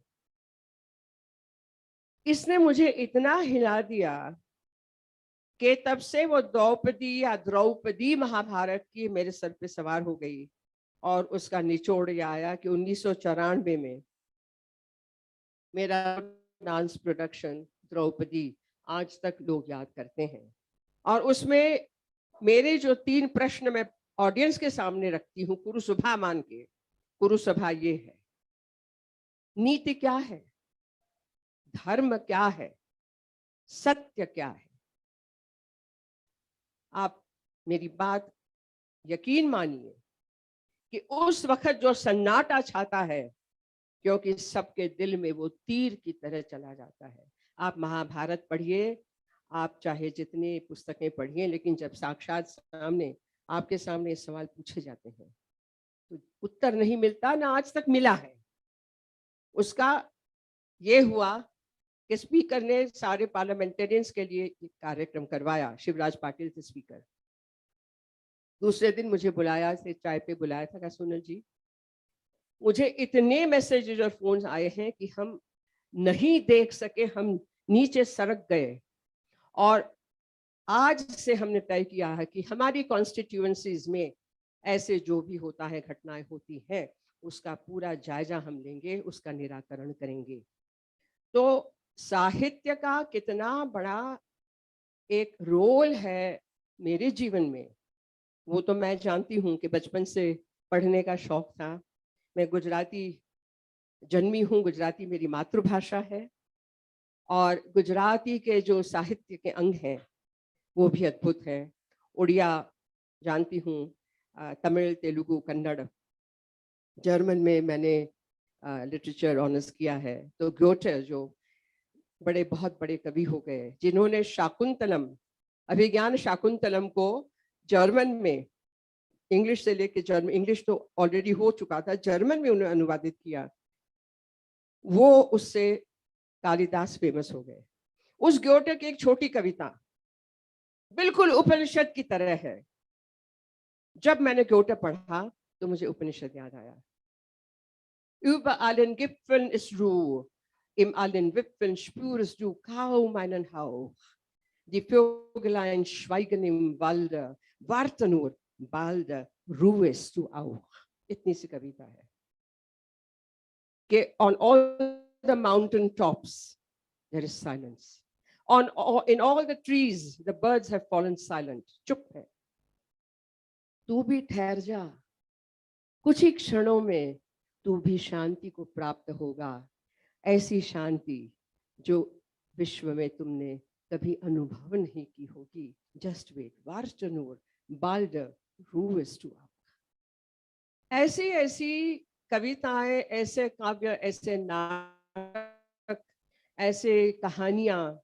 इसने मुझे इतना हिला दिया कि तब से वो द्रौपदी या द्रौपदी महाभारत की मेरे सर पे सवार हो गई, और उसका निचोड़ ये आया कि 1994 में मेरा डांस प्रोडक्शन द्रौपदी आज तक लोग याद करते हैं। और उसमें मेरे जो 3 प्रश्न मैं ऑडियंस के सामने रखती हूँ, कुरुसभा मान के, कुरुसभा ये है, नीति क्या है, धर्म क्या है, सत्य क्या है। आप मेरी बात यकीन मानिए कि उस वक्त जो सन्नाटा छाता है, क्योंकि सबके दिल में वो तीर की तरह चला जाता है। आप महाभारत पढ़िए, आप चाहे जितने पुस्तकें पढ़िए, लेकिन जब साक्षात सामने आपके सामने सवाल पूछे जाते हैं तो उत्तर नहीं मिलता, ना आज तक मिला है। उसका ये हुआ कि स्पीकर ने सारे पार्लियामेंटेरियंस के लिए एक कार्यक्रम करवाया, शिवराज पाटिल थे स्पीकर। दूसरे दिन मुझे बुलाया, से चाय पे बुलाया था, कहा सोनल जी मुझे इतने मैसेजेस और फोन आए हैं कि हम नहीं देख सके, हम नीचे सरक गए, और आज से हमने तय किया है कि हमारी कॉन्स्टिट्यूएंसीज में ऐसे जो भी होता है, घटनाएं होती हैं, उसका पूरा जायजा हम लेंगे, उसका निराकरण करेंगे। तो साहित्य का कितना बड़ा एक रोल है मेरे जीवन में, वो तो मैं जानती हूँ कि बचपन से पढ़ने का शौक था। मैं गुजराती जन्मी हूँ, गुजराती मेरी मातृभाषा है, और गुजराती के जो साहित्य के अंग हैं वो भी अद्भुत है। उड़िया जानती हूँ, तमिल, तेलुगु, कन्नड़, जर्मन में मैंने लिटरेचर ऑनर्स किया है। तो गोटे जो बहुत बड़े कवि हो गए, जिन्होंने शाकुंतलम, अभिज्ञान शाकुंतलम को जर्मन में, इंग्लिश से लेके जर्मन, इंग्लिश तो ऑलरेडी हो चुका था, जर्मन में उन्होंने अनुवादित किया। वो उससे कालिदास फेमस हो गए। उस ग्योटे की एक छोटी कविता बिल्कुल उपनिषद की तरह है। जब मैंने ग्योटे पढ़ा तो मुझे उपनिषद याद आया। Über allen Gipfeln ist Ruhe, im allen Wipfeln spürst du kaum einen Hauch. Die Vögelein schweigen im Walde, warte nur, balde ruhest du auch. इतनी सी कविता है कि on all the mountain tops there is silence. In all the trees the birds have fallen silent. चुप है। तू भी ठहर जा, कुछ ही क्षणों में तू भी शांति को प्राप्त होगा। ऐसी शांति जो विश्व में तुमने कभी अनुभव नहीं की होगी। जस्ट वेट, वार्चनोर बाल्डर रूवेस्ट टू। ऐसी ऐसी कविताएं, ऐसे काव्य, ऐसे नाटक, ऐसे कहानियां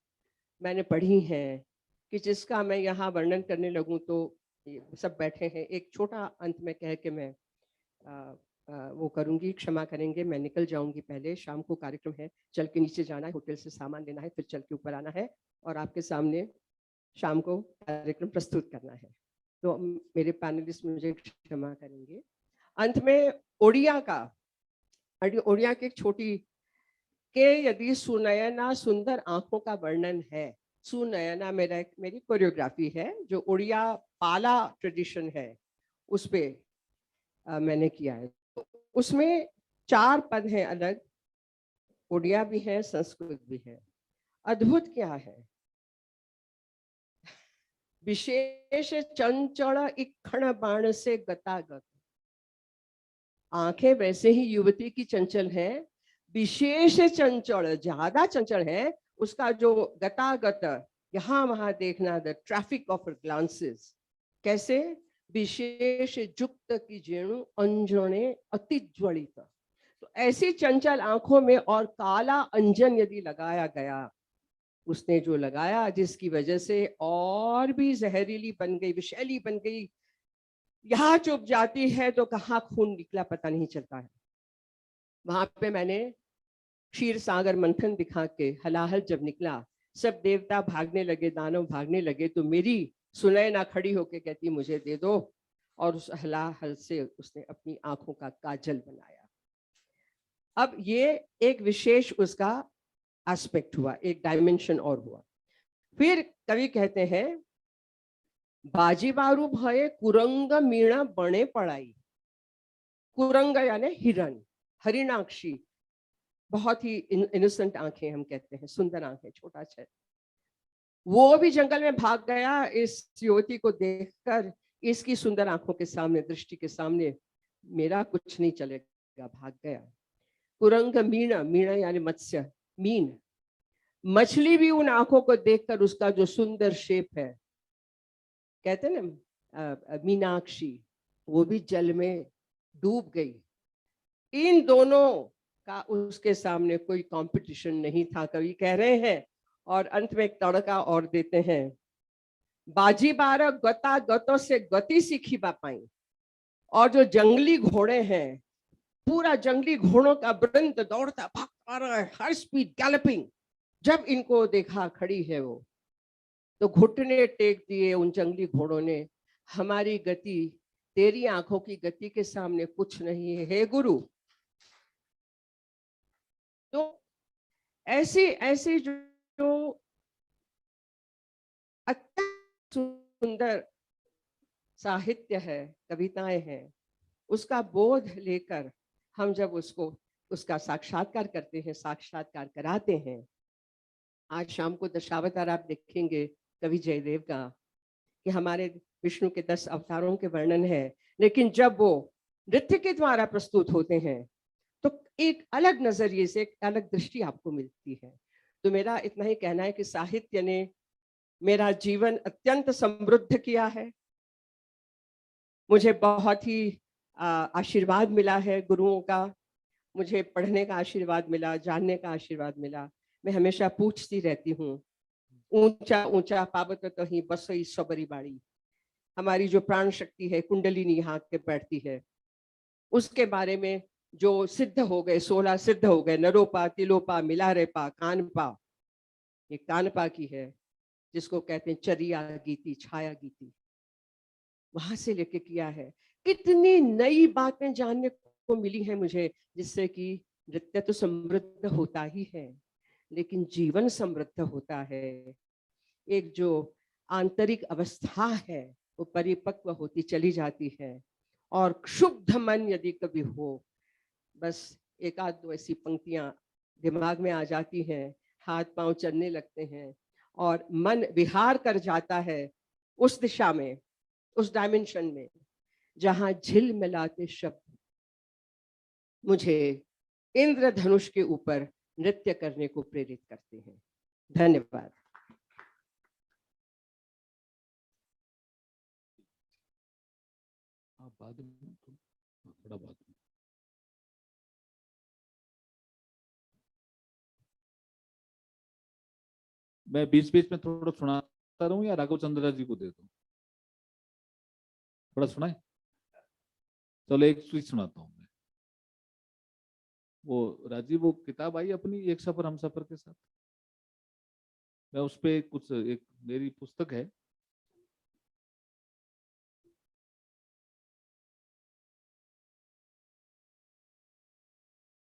मैंने पढ़ी हैं कि जिसका मैं यहाँ वर्णन करने लगूं तो सब बैठे हैं। एक छोटा अंत में कह के मैं वो करूंगी, क्षमा करेंगे, मैं निकल जाऊंगी। पहले शाम को कार्यक्रम है, चल के नीचे जाना है, होटल से सामान लेना है, फिर चल के ऊपर आना है और आपके सामने शाम को कार्यक्रम प्रस्तुत करना है। तो मेरे पैनलिस्ट मुझे क्षमा करेंगे। अंत में ओडिया की एक छोटी के यदि सुनयना सुंदर आंखों का वर्णन है। सुनयना मेरी कोरियोग्राफी है जो ओडिया पाला ट्रेडिशन है, उस पे मैंने किया है। उसमें 4 पद हैं अलग, ओडिया भी है, संस्कृत भी है। अद्भुत क्या है, विशेष चंचल इक्षण बाण से गतागत। आंखें वैसे ही युवती की चंचल है, विशेष चंचल, ज्यादा चंचल है। उसका जो गतागत, यहाँ वहां देखना, द ट्रैफिक ऑफ ग्लांसेस। कैसे? विशेष युक्त की जेणु अंजने अति ज्वलित। तो ऐसी चंचल आंखों में और काला अंजन यदि लगाया गया, उसने जो लगाया, जिसकी वजह से और भी जहरीली बन गई, विषैली बन गई। यहाँ चुप जाती है तो कहाँ खून निकला पता नहीं चलता है। वहां पे मैंने क्षीर सागर मंथन दिखा के हलाहल जब निकला, सब देवता भागने लगे, दानव भागने लगे, तो मेरी सुनैना खड़ी होके कहती मुझे दे दो, और उस हलाहल से उसने अपनी आंखों का काजल बनाया। अब ये एक विशेष उसका एस्पेक्ट हुआ, एक डायमेंशन और हुआ। फिर कवि कहते हैं, बाजीबारू भये कुरंग मीणा बने पड़ाई। कुरंग यानी हिरण, हरिणाक्षी, बहुत ही इनोसेंट आंखें हम कहते हैं, सुंदर आंखें, छोटा छेद। वो भी जंगल में भाग गया इस युवती को देखकर। इसकी सुंदर आंखों के सामने, दृष्टि के सामने मेरा कुछ नहीं चलेगा, भाग गया। कुरंग मीणा, मीणा यानी मत्स्य, मीन। मछली भी उन आंखों को देखकर उसका जो सुंदर शेप है, कहते हैं ना मीनाक्षी, वो भी जल में डूब गई। इन दोनों का उसके सामने कोई कंपटीशन नहीं था, कवि कह रहे हैं। और अंत में एक तड़का और देते हैं, बाजी बारह गता गतों से गति सीखी बापाई। और जो जंगली घोड़े हैं, पूरा जंगली घोड़ों का वृंद दौड़ता भागता रहा है, हर स्पीड गैलपिंग। जब इनको देखा खड़ी है वो, तो घुटने टेक दिए उन जंगली घोड़ों ने। हमारी गति तेरी आंखों की गति के सामने कुछ नहीं है, हे गुरु। तो ऐसी ऐसी जो अत्यंत सुंदर साहित्य है, कविताएं हैं, उसका बोध लेकर हम जब उसका साक्षात्कार करते हैं, साक्षात्कार कराते हैं। आज शाम को दशावतार आप देखेंगे कवि जयदेव का, कि हमारे विष्णु के 10 अवतारों के वर्णन है, लेकिन जब वो नृत्य के द्वारा प्रस्तुत होते हैं तो एक अलग नजरिए से, एक अलग दृष्टि आपको मिलती है। तो मेरा इतना ही कहना है कि साहित्य ने मेरा जीवन अत्यंत समृद्ध किया है। मुझे बहुत ही आशीर्वाद मिला है गुरुओं का, मुझे पढ़ने का आशीर्वाद मिला, जानने का आशीर्वाद मिला। मैं हमेशा पूछती रहती हूँ, ऊंचा ऊंचा पावत कहीं बसई सबरी बाड़ी। हमारी जो प्राण शक्ति है, कुंडलिनी यहाँ के बैठती है, उसके बारे में जो सिद्ध हो गए, 16 सिद्ध हो गए, नरोपा, तिलोपा, मिलारेपा, कानपा। ये कानपा की है, जिसको कहते हैं चरिया गीति, छाया गीति, वहां से लेके किया है। कितनी नई बातें जानने को मिली है मुझे, जिससे कि नृत्य तो समृद्ध होता ही है, लेकिन जीवन समृद्ध होता है। एक जो आंतरिक अवस्था है वो परिपक्व होती चली जाती है। और शुद्ध मन यदि कभी हो, बस एक आध दो ऐसी पंक्तियां दिमाग में आ जाती हैं, हाथ पांव चलने लगते हैं और मन विहार कर जाता है उस दिशा में, उस डायमेंशन में, जहां झिलमिलाते शब्द मुझे इंद्रधनुष के ऊपर नृत्य करने को प्रेरित करते हैं। धन्यवाद। बाद में थोड़ा बाद में। मैं बीच बीच में थोड़ा सुनाता रहूं या राघव चंद्रा जी को दे दूं? थोड़ा सुनाए? चलो एक चीज सुनाता हूं मैं। वो राजीव, वो किताब आई अपनी एक सफर हम सफर के साथ, मैं उस पे कुछ, एक मेरी पुस्तक है,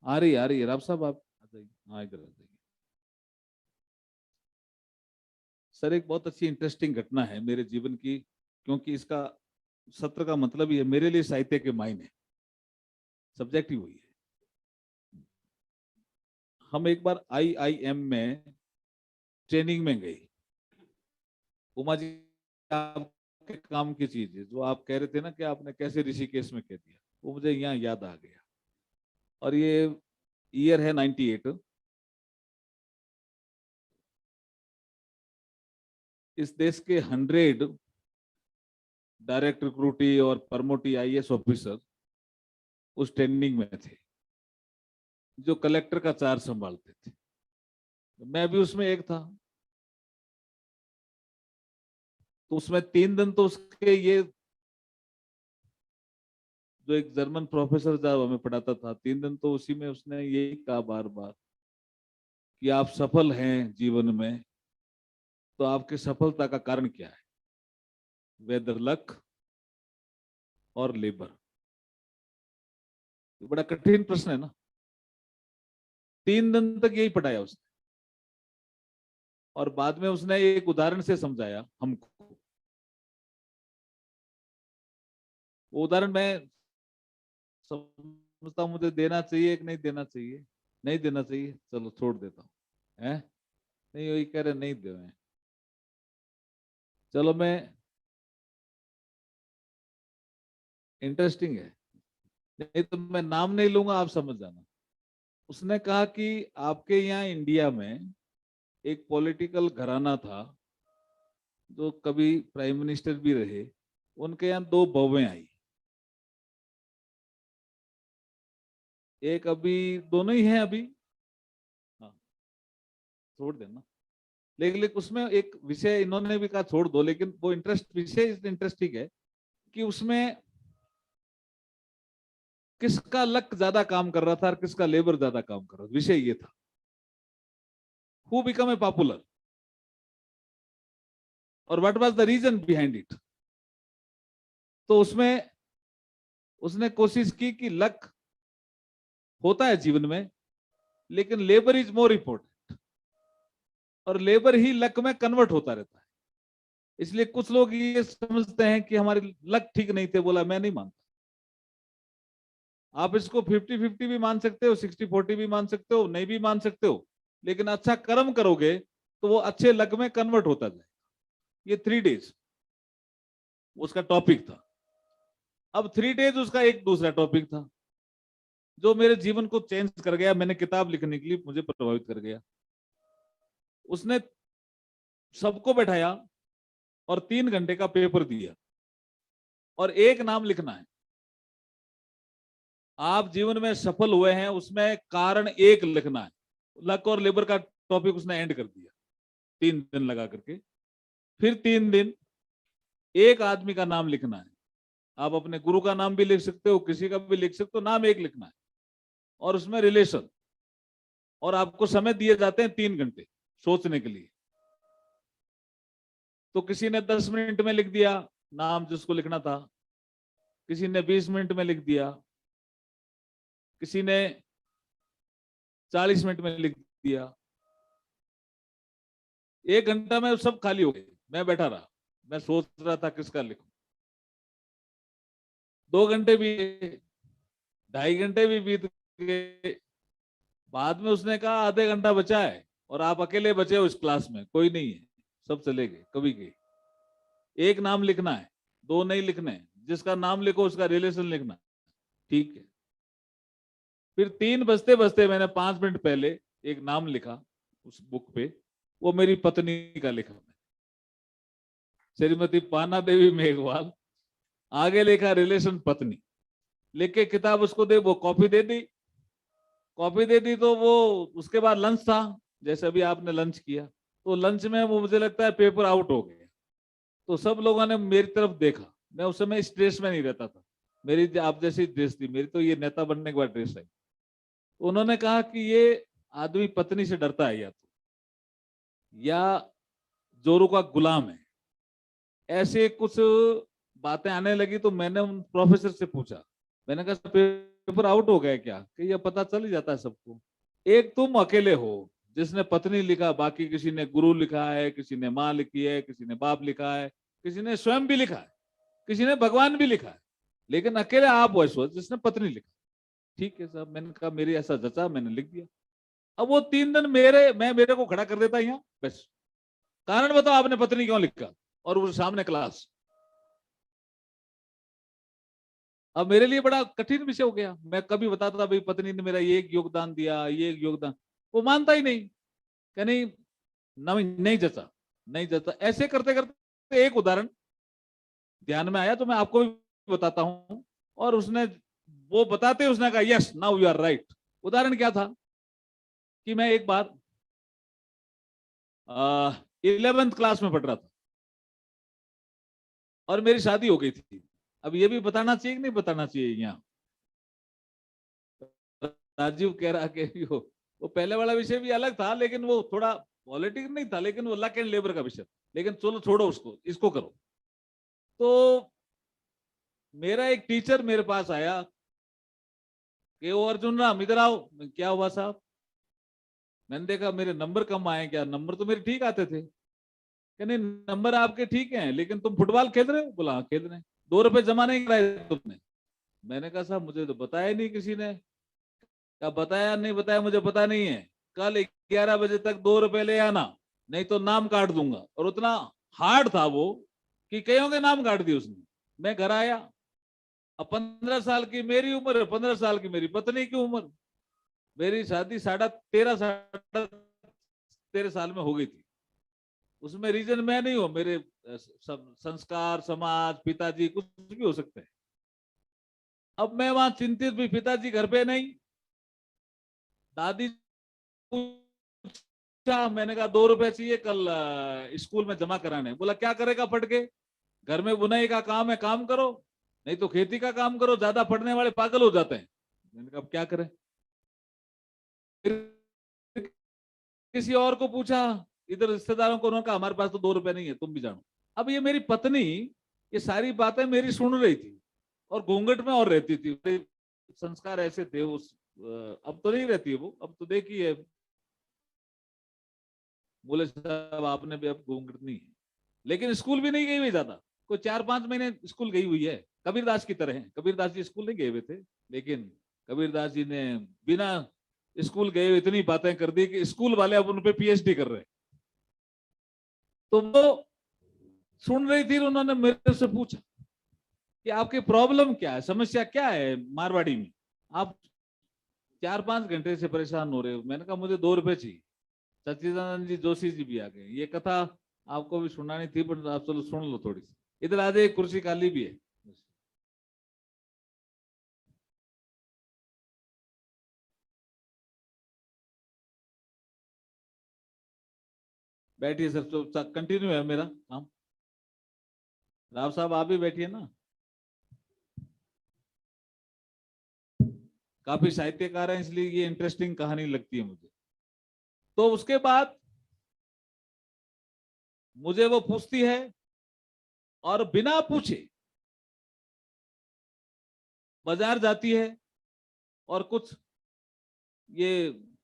आ रही है राव साहब, आप आ जाइए। हाँ, इधर आ जाइए सर। एक बहुत अच्छी इंटरेस्टिंग घटना है मेरे जीवन की, क्योंकि इसका सत्र का मतलब ही है मेरे लिए साहित्य के मायने, सब्जेक्ट ही वही है। हम एक बार IIM में ट्रेनिंग में गए। उमा जी, आपके काम की चीज है जो आप कह रहे थे ना कि आपने कैसे ऋषिकेश में कह दिया, वो मुझे यहाँ याद आ गया। और ये ईयर है 98। इस देश के 100 डायरेक्ट रिक्रूटी और प्रमोटी IAS ऑफिसर उस ट्रेनिंग में थे, जो कलेक्टर का चार्ज संभालते थे। मैं भी उसमें एक था। तो उसमें 3 दिन तो उसके, ये जो एक जर्मन प्रोफेसर था हमें पढ़ाता था, 3 दिन तो उसी में उसने यही कहा बार बार कि आप सफल हैं जीवन में, तो आपकी सफलता का कारण क्या है? वेदर लक और लेबर। बड़ा कठिन प्रश्न है ना। 3 दिन तक यही पढ़ाया उसने, और बाद में उसने एक उदाहरण से समझाया हमको। वो उदाहरण मैं समझता हूँ, मुझे देना चाहिए कि नहीं देना चाहिए? नहीं देना चाहिए, चलो छोड़ देता हूँ। है नहीं, वही कह रहे नहीं दे रहे हैं। चलो, मैं, इंटरेस्टिंग है, नहीं तो मैं नाम नहीं लूंगा, आप समझ जाना। उसने कहा कि आपके यहाँ इंडिया में एक पॉलिटिकल घराना था जो कभी प्राइम मिनिस्टर भी रहे, उनके यहाँ 2 बहुएं आई। एक अभी, दोनों ही हैं अभी, हाँ छोड़ देना। लेकिन उसमें एक विषय इन्होंने भी कहा छोड़ दो, लेकिन वो विषय इंटरेस्टिंग है कि उसमें किसका लक ज्यादा काम कर रहा था और किसका लेबर ज्यादा काम कर रहा था। विषय ये था, हु बिकम ए पॉपुलर और what was the reason behind it. तो उसमें उसने कोशिश की कि लक होता है जीवन में, लेकिन लेबर इज मोर इंपॉर्टेंट, और लेबर ही लक में कन्वर्ट होता रहता है। इसलिए कुछ लोग ये समझते हैं कि हमारे लक ठीक नहीं थे। बोला मैं नहीं मानता। आप इसको 50-50 भी मान सकते हो, 60-40 भी मान सकते हो, नहीं भी मान सकते हो, लेकिन अच्छा कर्म करोगे तो वो अच्छे लक में कन्वर्ट होता जाए। ये 3 डेज उसका टॉपिक था। अब 3 डेज उसका एक दूसरा टॉपिक था जो मेरे जीवन को चेंज कर गया। मैंने किताब लिखने के लिए, मुझे प्रभावित कर गया। उसने सबको बैठाया और 3 घंटे का पेपर दिया, और एक नाम लिखना है। आप जीवन में सफल हुए हैं, उसमें कारण 1 लिखना है। लक और लेबर का टॉपिक उसने एंड कर दिया 3 दिन लगा करके। फिर 3 दिन एक आदमी का नाम लिखना है। आप अपने गुरु का नाम भी लिख सकते हो, किसी का भी लिख सकते हो, नाम एक लिखना है। और उसमें रिलेशन, और आपको समय दिए जाते हैं 3 घंटे सोचने के लिए। तो किसी ने 10 मिनट में लिख दिया नाम जिसको लिखना था, किसी ने 20 मिनट में लिख दिया, किसी ने 40 मिनट में लिख दिया। 1 घंटा में सब खाली हो गए, मैं बैठा रहा, मैं सोच रहा था किसका लिखूं। 2 घंटे भी, 2.5 घंटे भी बीत गए। बाद में उसने कहा आधे घंटा बचा है और आप अकेले बचे हो इस क्लास में, कोई नहीं है, सब चले गए। कभी गए, एक नाम लिखना है, 2 नहीं लिखने, जिसका नाम लिखो उसका रिलेशन लिखना, ठीक है। फिर 3 बजते बजते मैंने 5 मिनट पहले एक नाम लिखा उस बुक पे, वो मेरी पत्नी का लिखा, श्रीमती पाना देवी मेघवाल। आगे लिखा रिलेशन पत्नी, लिख के किताब उसको दे, वो कॉपी दे दी। कॉपी दे दी तो वो, उसके बाद लंच था, जैसे अभी आपने लंच किया, तो लंच में वो मुझे लगता है पेपर आउट हो गया। तो सब लोगों ने मेरी तरफ देखा, मैं उस समय स्ट्रेस में नहीं रहता था, मेरी आप जैसी ड्रेस थी मेरी, तो ये नेता बनने के बाद ड्रेस है। तो उन्होंने कहा कि ये आदमी पत्नी से डरता है या जोरू का गुलाम है, ऐसे कुछ बातें आने लगी। तो मैंने उन प्रोफेसर से पूछा, मैंने कहा पेपर आउट हो गया क्या? कि ये पता चल ही जाता है सबको, एक तुम अकेले हो जिसने पत्नी लिखा, बाकी किसी ने गुरु लिखा है, किसी ने माँ लिखी है, किसी ने बाप लिखा है, किसी ने स्वयं भी लिखा है, किसी ने भगवान भी लिखा है, लेकिन अकेले आप वैसे जिसने पत्नी लिखा। ठीक है साहब, मैंने कहा मेरी ऐसा जचा, मैंने लिख दिया। अब वो 3 दिन मेरे को खड़ा कर देता यहाँ, बस कारण बताओ आपने पत्नी क्यों लिखा, और वो सामने क्लास। अब मेरे लिए बड़ा कठिन विषय हो गया। मैं कभी बताता था भाई पत्नी ने मेरा ये एक योगदान दिया, ये एक योगदान, वो मानता ही नहीं, कि नहीं जचा, नहीं जचा। ऐसे करते करते एक उदाहरण ध्यान में आया, तो मैं आपको भी बताता हूं। और उसने वो बताते उसने कहा yes now you are right. उदाहरण क्या था कि मैं एक बार 11th क्लास में पढ़ रहा था और मेरी शादी हो गई थी। अब ये भी बताना चाहिए कि नहीं बताना चाहिए? यहाँ राजीव कह रहा कि वो पहले वाला विषय भी अलग था, लेकिन वो थोड़ा पॉलिटिक्स नहीं था, लेकिन वो लक एंड लेबर का विषय। लेकिन चलो छोड़ो उसको, इसको करो। तो मेरा एक टीचर मेरे पास आया कि वो अर्जुन राम इधर आओ। क्या हुआ साहब? मैंने देखा मेरे नंबर कम आए। क्या नंबर तो मेरे ठीक आते थे। कि नहीं नंबर आपके ठीक हैं, लेकिन तुम फुटबॉल खेल रहे हो? बोला हाँ खेल रहे हैं। 2 रुपए जमा नहीं कराए तुमने? मैंने कहा साहब मुझे तो बताया नहीं किसी ने। क्या बताया नहीं बताया मुझे पता नहीं है। कल 11 बजे तक 2 रुपए ले आना, नहीं तो नाम काट दूंगा। और उतना हार्ड था वो कि कईयों के नाम काट दिए उसने। मैं घर आया, अब 15 साल की मेरी उम्र, 15 साल की मेरी पत्नी की उम्र। मेरी शादी 13.5 साल में हो गई थी। उसमें रीजन मैं नहीं हूं, मेरे संस्कार, समाज, पिताजी, कुछ भी हो सकते हैं। अब मैं वहां चिंतित भी, पिताजी घर पे नहीं, दादी पूछा, मैंने कहा 2 रुपए चाहिए कल स्कूल में जमा कराने। बोला क्या करेगा पढ़ के? घर में बुनाई का काम है, काम करो, नहीं तो खेती का काम करो, ज्यादा पढ़ने वाले पागल हो जाते हैं। मैंने कहा अब क्या करें? किसी और को पूछा, इधर रिश्तेदारों को, उन्होंने कहा हमारे पास तो 2 रुपए नहीं है, तुम भी जानो। अब ये मेरी पत्नी ये सारी बातें मेरी सुन रही थी और घूंघट में और रहती थी। संस्कार ऐसे थे उस, अब तो नहीं रहती है वो, अब तो देखिए बोले साहब आपने भी अब घूंघट नहीं है। लेकिन स्कूल भी नहीं गई हुई ज्यादा, कोई 4-5 महीने स्कूल गई हुई है। कबीरदास की तरह है। कबीरदास जी स्कूल नहीं गए हुए थे, लेकिन कबीरदास जी ने बिना स्कूल गए इतनी बातें कर दी कि स्कूल वाले अब उन पे पीएचडी कर रहे हैं। तो वो सुन रही थी, उन्होंने मेरे से पूछा कि आपकी प्रॉब्लम क्या है, समस्या क्या है मारवाड़ी में, आप 4-5 घंटे से परेशान हो रहे हो। मैंने कहा मुझे 2 रुपए चाहिए। सच्चिदानंद जी जोशी जी भी आ गए। ये कथा आपको भी सुनानी थी, पर आप चलो सुन लो थोड़ी सी। इधर आज एक कुर्सी खाली भी है। बैठिए सर, तो कंटिन्यू है मेरा काम। राव साहब आप भी बैठिए ना। काफी साहित्यकार हैं, इसलिए ये इंटरेस्टिंग कहानी लगती है मुझे। तो उसके बाद मुझे वो पूछती है और बिना पूछे बाजार जाती है और कुछ ये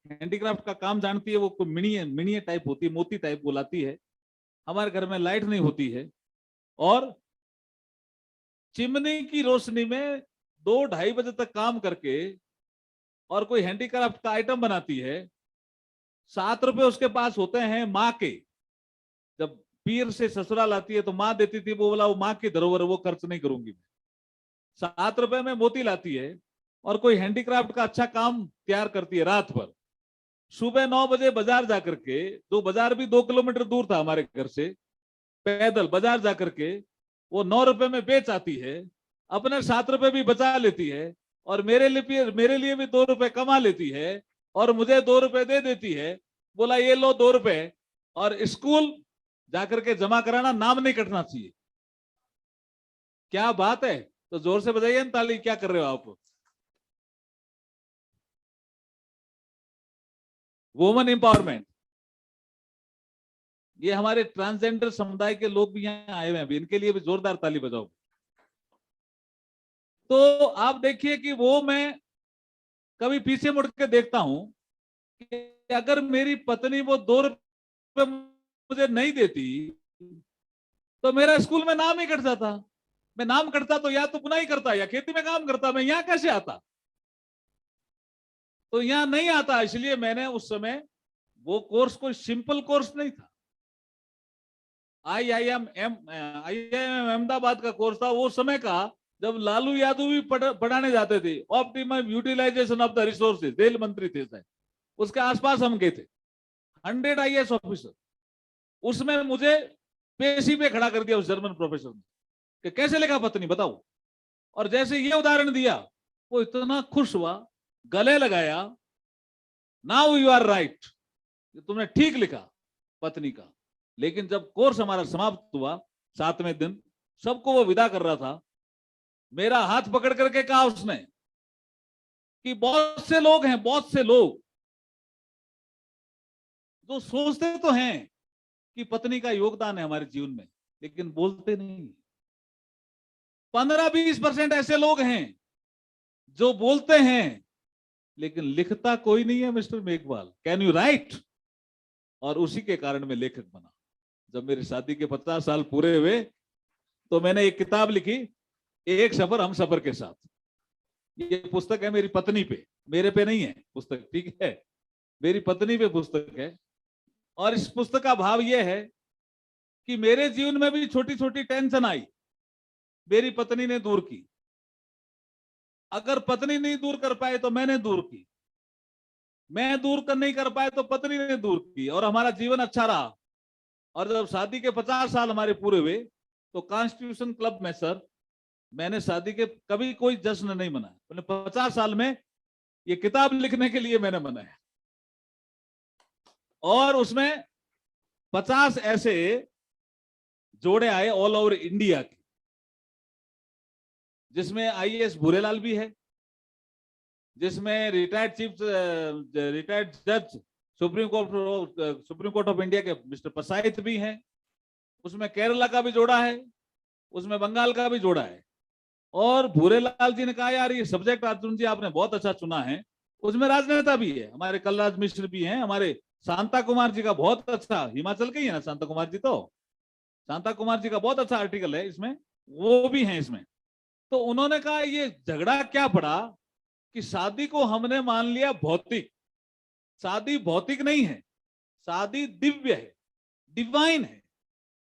हैंडीक्राफ्ट का काम जानती है, वो कोई मिनी टाइप होती है, मोती टाइप वो लाती है। हमारे घर में लाइट नहीं होती है और चिमनी की रोशनी में 2-2:30 बजे तक काम करके और कोई हैंडीक्राफ्ट का आइटम बनाती है। 7 रुपए उसके पास होते हैं माँ के, जब पीर से ससुराल आती है तो माँ देती थी, वो बोला वो माँ की धरोहर, वो खर्च नहीं करूंगी मैं। 7 रुपए में मोती लाती है और कोई हैंडीक्राफ्ट का अच्छा काम तैयार करती है रात भर। सुबह 9 बजे बाजार जाकर के, जो बाजार भी 2 किलोमीटर दूर था हमारे घर से, पैदल बाजार जाकर के वो 9 रुपए में बेच आती है, अपने 7 रुपए भी बचा लेती है और मेरे लिए भी 2 रुपए कमा लेती है और मुझे 2 रुपए दे देती है। बोला ये लो 2 रुपए, और स्कूल जाकर के जमा कराना, नाम नहीं कटना चाहिए। क्या बात है, तो जोर से बजाइए ना ताली। क्या कर रहे हो आप? Women empowerment. ये हमारे ट्रांसजेंडर समुदाय के लोग भी यहाँ आए हुए हैं, इनके लिए भी जोरदार ताली बजाओ। तो आप देखिए कि वो मैं कभी पीछे मुड़ के देखता हूं कि अगर मेरी पत्नी वो 2 रुपए मुझे नहीं देती तो मेरा स्कूल में नाम ही कट जाता। मैं नाम कटता तो या तो बुनाई करता या खेती में काम करता, मैं यहां कैसे आता? तो यहां नहीं आता। इसलिए मैंने उस समय, वो कोर्स कोई सिंपल कोर्स नहीं था, IIM अहमदाबाद का कोर्स था वो समय का, जब लालू यादव भी पढ़ाने जाते थे। Optimum utilisation of the resources, rail मंत्री थे शायद, उसके आसपास हम गए थे। 100 IAS ऑफिसर, उसमें मुझे पेशी पे खड़ा कर दिया उस जर्मन प्रोफेसर ने कि कैसे लिखा पत्नी बताओ। और जैसे ये उदाहरण दिया, वो इतना खुश हुआ, गले लगाया, नाउ यू आर राइट, तुमने ठीक लिखा पत्नी का। लेकिन जब कोर्स हमारा समाप्त हुआ 7वें दिन, सबको वो विदा कर रहा था, मेरा हाथ पकड़ करके कहा उसने कि बहुत से लोग हैं, बहुत से लोग जो सोचते तो हैं कि पत्नी का योगदान है हमारे जीवन में, लेकिन बोलते नहीं। 15-20% ऐसे लोग हैं जो बोलते हैं लेकिन लिखता कोई नहीं है। Mister Meghwal, can you right? और उसी के कारण मैं लेखक बना। जब मेरी शादी के 50 साल पूरे हुए तो मैंने एक किताब लिखी, एक सफर हम सफर के साथ। ये पुस्तक है मेरी पत्नी पे, मेरे पे नहीं है पुस्तक, ठीक है, मेरी पत्नी पे पुस्तक है। और इस पुस्तक का भाव यह है कि मेरे जीवन में भी छोटी छोटी टेंशन आई, मेरी पत्नी ने दूर की। अगर पत्नी नहीं दूर कर पाए तो मैंने दूर की, मैं दूर कर नहीं कर पाए तो पत्नी ने दूर की, और हमारा जीवन अच्छा रहा। और जब शादी के 50 साल हमारे पूरे हुए तो कॉन्स्टिट्यूशन क्लब में सर, मैंने शादी के कभी कोई जश्न नहीं मनाया, मैंने 50 साल में ये किताब लिखने के लिए मैंने मनाया। और उसमें 50 ऐसे जोड़े आए ऑल ओवर इंडिया के, जिसमें IAS भूरेलाल भी है, जिसमें रिटायर्ड जज सुप्रीम कोर्ट ऑफ इंडिया के मिस्टर पसायत भी हैं, उसमें केरला का भी जोड़ा है, उसमें बंगाल का भी जोड़ा है। और भूरेलाल जी ने कहा यार ये सब्जेक्ट अर्जुन जी आपने बहुत अच्छा चुना है। उसमें राजनेता भी है, हमारे कलराज मिश्र भी हैं, हमारे शांता कुमार जी का बहुत अच्छा, हिमाचल के ही है ना शांता कुमार जी, तो शांता कुमार जी का बहुत अच्छा आर्टिकल है इसमें, वो भी है इसमें। तो उन्होंने कहा ये झगड़ा क्या पड़ा कि शादी को हमने मान लिया भौतिक, शादी भौतिक नहीं है, शादी दिव्य है, डिवाइन है,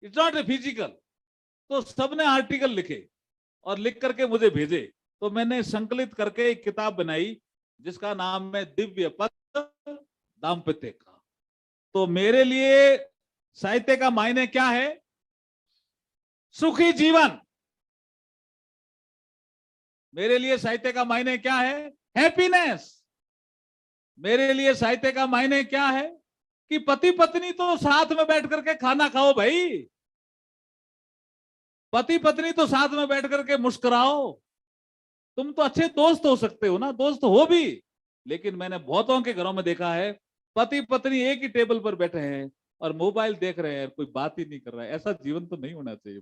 इट्स नॉट ए फिजिकल। तो सबने आर्टिकल लिखे और लिख करके मुझे भेजे, तो मैंने संकलित करके एक किताब बनाई जिसका नाम है दिव्य पथ दाम्पत्य का। तो मेरे लिए साहित्य का मायने क्या है? सुखी जीवन। मेरे लिए साहित्य का मायने क्या है? हैप्पीनेस। मेरे लिए साहित्य का मायने क्या है कि पति पत्नी तो साथ में बैठ करके खाना खाओ भाई, पति पत्नी तो साथ में बैठ करके मुस्कुराओ, तुम तो अच्छे दोस्त हो सकते हो ना, दोस्त हो भी, लेकिन मैंने बहुतों के घरों में देखा है पति पत्नी एक ही टेबल पर बैठे हैं और मोबाइल देख रहे हैं, कोई बात ही नहीं कर रहा है। ऐसा जीवन तो नहीं होना चाहिए,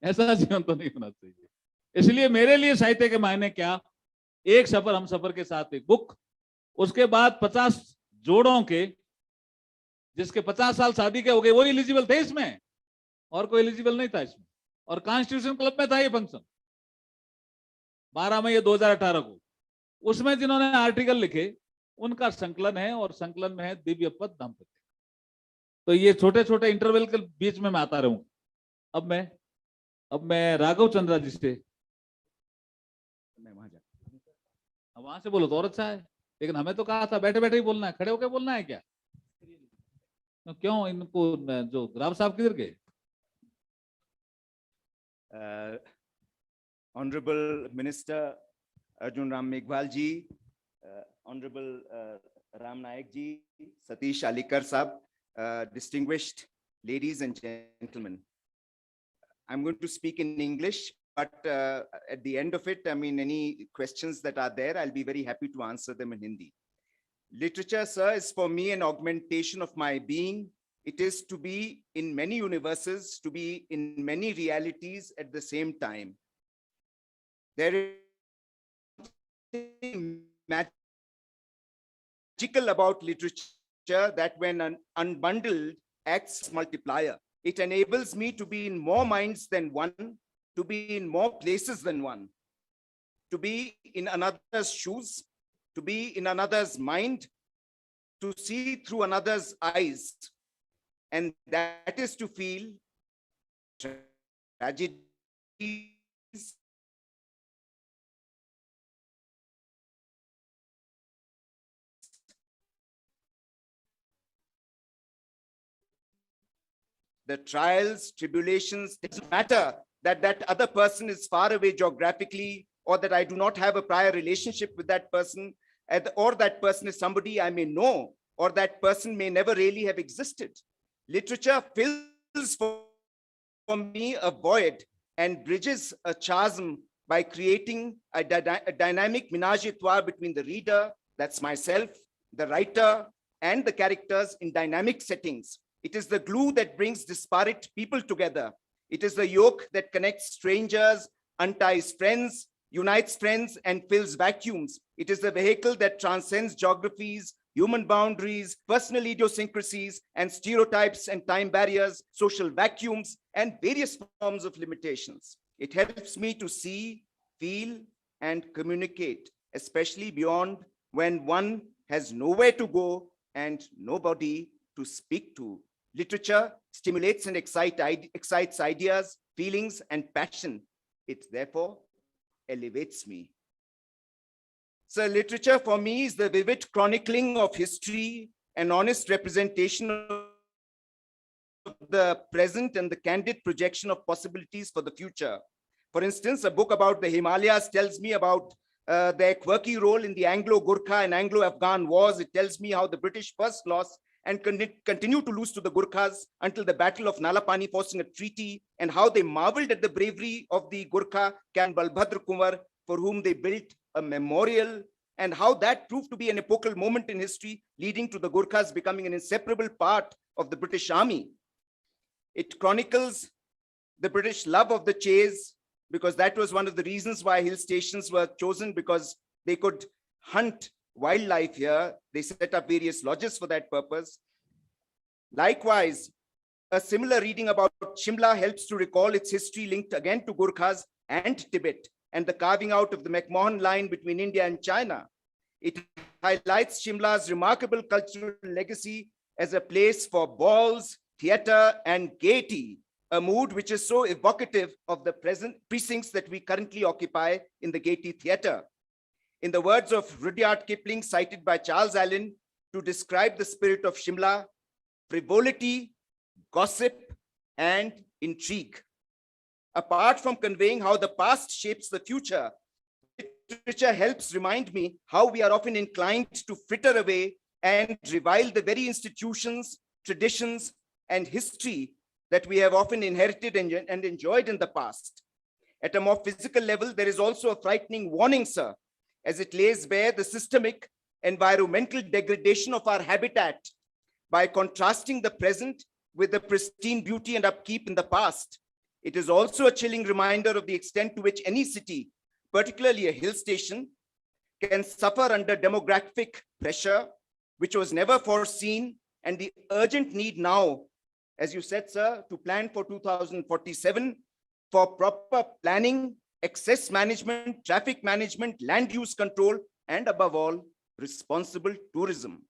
ऐसा जीवन तो नहीं होना चाहिए। इसलिए मेरे लिए साहित्य के मायने क्या, एक सफर हम सफर के साथ एक बुक, उसके बाद 50 जोड़ों के, जिसके 50 साल शादी के हो गए, वो एलिजिबल थे इसमें, और कोई एलिजिबल नहीं था इसमें। और कॉन्स्टिट्यूशन क्लब में था ये फंक्शन 12 मई 2018 को। उसमें जिन्होंने आर्टिकल लिखे उनका संकलन है, और संकलन में है दिव्य पद दाम्पत्य। तो ये छोटे छोटे इंटरवल के बीच में मैं आता रहूंगा। अब मैं राघव चंद्रा जी से, वहां से बोलो तो और अच्छा है, लेकिन हमें तो कहा था बैठे बैठे ही बोलना है, खड़े होकर बोलना है क्या? तो क्यों इनको, जो राव साहब किधर गए? Honorable Minister Arjun Ram Meghwal ji, Honorable Ram Nayak ji, Satish Alikar Sahab, distinguished ladies and gentlemen. I'm going to speak in English, but at the end of it, I mean, any questions that are there, I'll be very happy to answer them in Hindi. Literature, sir, is for me an augmentation of my being. It is to be in many universes, to be in many realities at the same time. There is something magical about literature that when unbundled acts as multiplier. It enables me to be in more minds than one, to be in more places than one, to be in another's shoes, to be in another's mind, to see through another's eyes. And that is to feel tragedies, the trials, tribulations. It doesn't matter that that other person is far away geographically, or that I do not have a prior relationship with that person, or that person is somebody I may know, or that person may never really have existed. Literature fills for me a void and bridges a chasm by creating a dynamic menage a trois between the reader, that's myself, the writer, and the characters in dynamic settings. It is the glue that brings disparate people together. It is the yoke that connects strangers, unties friends, unites friends, and fills vacuums. It is the vehicle that transcends geographies, human boundaries, personal idiosyncrasies, and stereotypes and time barriers, social vacuums, and various forms of limitations. It helps me to see, feel, and communicate, especially beyond when one has nowhere to go and nobody to speak to. Literature stimulates and excites ideas, feelings, and passion. It therefore elevates me. So literature for me is the vivid chronicling of history, an honest representation of the present, and the candid projection of possibilities for the future. For instance, a book about the Himalayas tells me about their quirky role in the Anglo-Gurkha and Anglo-Afghan wars. It tells me how the British first lost and continue to lose to the Gurkhas until the Battle of Nalapani, forcing a treaty, and how they marveled at the bravery of the Gurkha Can Balbhadra Kunwar, for whom they built a memorial, and how that proved to be an epochal moment in history, leading to the Gurkhas becoming an inseparable part of the British Army. It chronicles the British love of the chase, because that was one of the reasons why hill stations were chosen, because they could hunt wildlife here. They set up various lodges for that purpose. Likewise, a similar reading about Shimla helps to recall its history linked again to Gurkhas and Tibet, and the carving out of the McMahon line between India and China. It highlights Shimla's remarkable cultural legacy as a place for balls, theater, and gaiety, a mood which is so evocative of the present precincts that we currently occupy in the Gaiety Theater. In the words of Rudyard Kipling, cited by Charles Allen to describe the spirit of Shimla, frivolity, gossip, and intrigue. Apart from conveying how the past shapes the future, literature helps remind me how we are often inclined to fritter away and revile the very institutions, traditions, and history that we have often inherited and enjoyed in the past. At a more physical level, there is also a frightening warning, sir, as it lays bare the systemic environmental degradation of our habitat by contrasting the present with the pristine beauty and upkeep in the past. It is also a chilling reminder of the extent to which any city, particularly a hill station, can suffer under demographic pressure, which was never foreseen, and the urgent need now, as you said, sir, to plan for 2047 for proper planning, access management, traffic management, land use control, and above all, responsible tourism.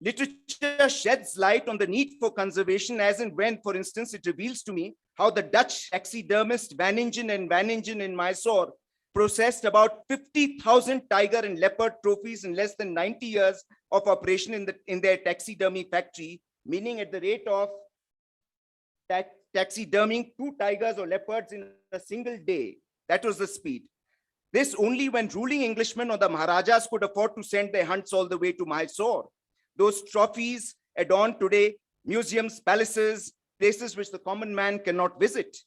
Literature sheds light on the need for conservation as and when, for instance, it reveals to me how the Dutch taxidermist Van Ingen and Van Ingen in Mysore processed about 50,000 tiger and leopard trophies in less than 90 years of operation in their taxidermy factory, meaning at the rate of taxiderming 2 tigers or leopards in a single day. That was the speed. This only when ruling Englishmen or the Maharajas could afford to send their hunts all the way to Mysore. Those trophies adorn today museums, palaces, places which the common man cannot visit.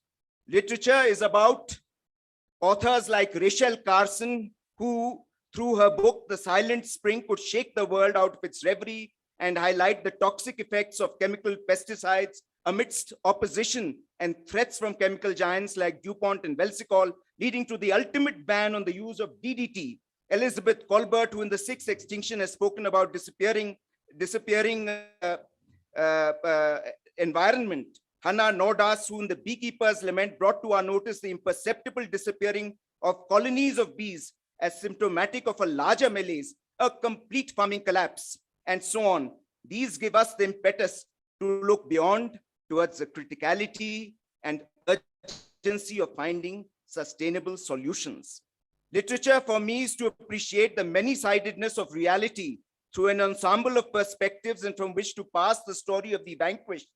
Literature is about authors like Rachel Carson, who through her book, The Silent Spring, could shake the world out of its reverie and highlight the toxic effects of chemical pesticides amidst opposition and threats from chemical giants like DuPont and Velsicol, leading to the ultimate ban on the use of DDT. Elizabeth Colbert, who in the 6th extinction has spoken about disappearing environment. Hannah Nordas, who in the Beekeeper's Lament brought to our notice the imperceptible disappearing of colonies of bees as symptomatic of a larger malaise, a complete farming collapse, and so on. These give us the impetus to look beyond towards the criticality and urgency of finding sustainable solutions. Literature for me is to appreciate the many-sidedness of reality through an ensemble of perspectives and from which to pass the story of the vanquished,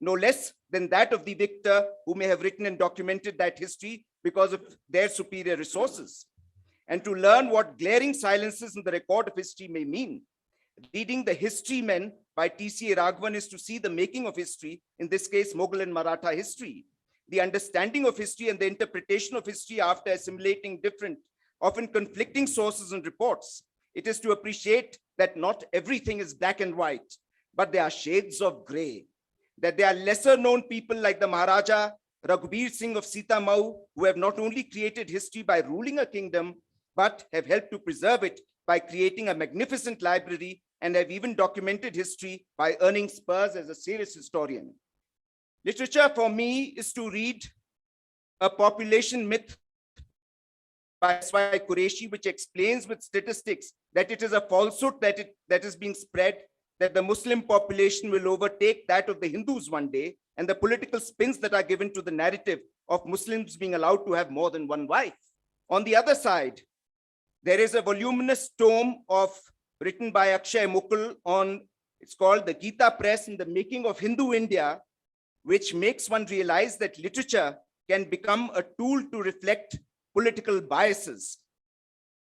no less than that of the victor who may have written and documented that history because of their superior resources, and to learn what glaring silences in the record of history may mean. Reading The History Men by T.C. Raghavan is to see the making of history, in this case, Mughal and Maratha history. The understanding of history and the interpretation of history after assimilating different, often conflicting sources and reports. It is to appreciate that not everything is black and white, but there are shades of gray. That there are lesser known people like the Maharaja Raghubir Singh of Sita Mau, who have not only created history by ruling a kingdom, but have helped to preserve it by creating a magnificent library and have even documented history by earning spurs as a serious historian. Literature for me is to read A Population Myth by S.Y. Qureshi, which explains with statistics that it is a falsehood that is being spread, that the Muslim population will overtake that of the Hindus one day, and the political spins that are given to the narrative of Muslims being allowed to have more than one wife. On the other side, there is a voluminous tome written by Akshay Mukul it's called The Gita Press in the Making of Hindu India, which makes one realize that literature can become a tool to reflect political biases.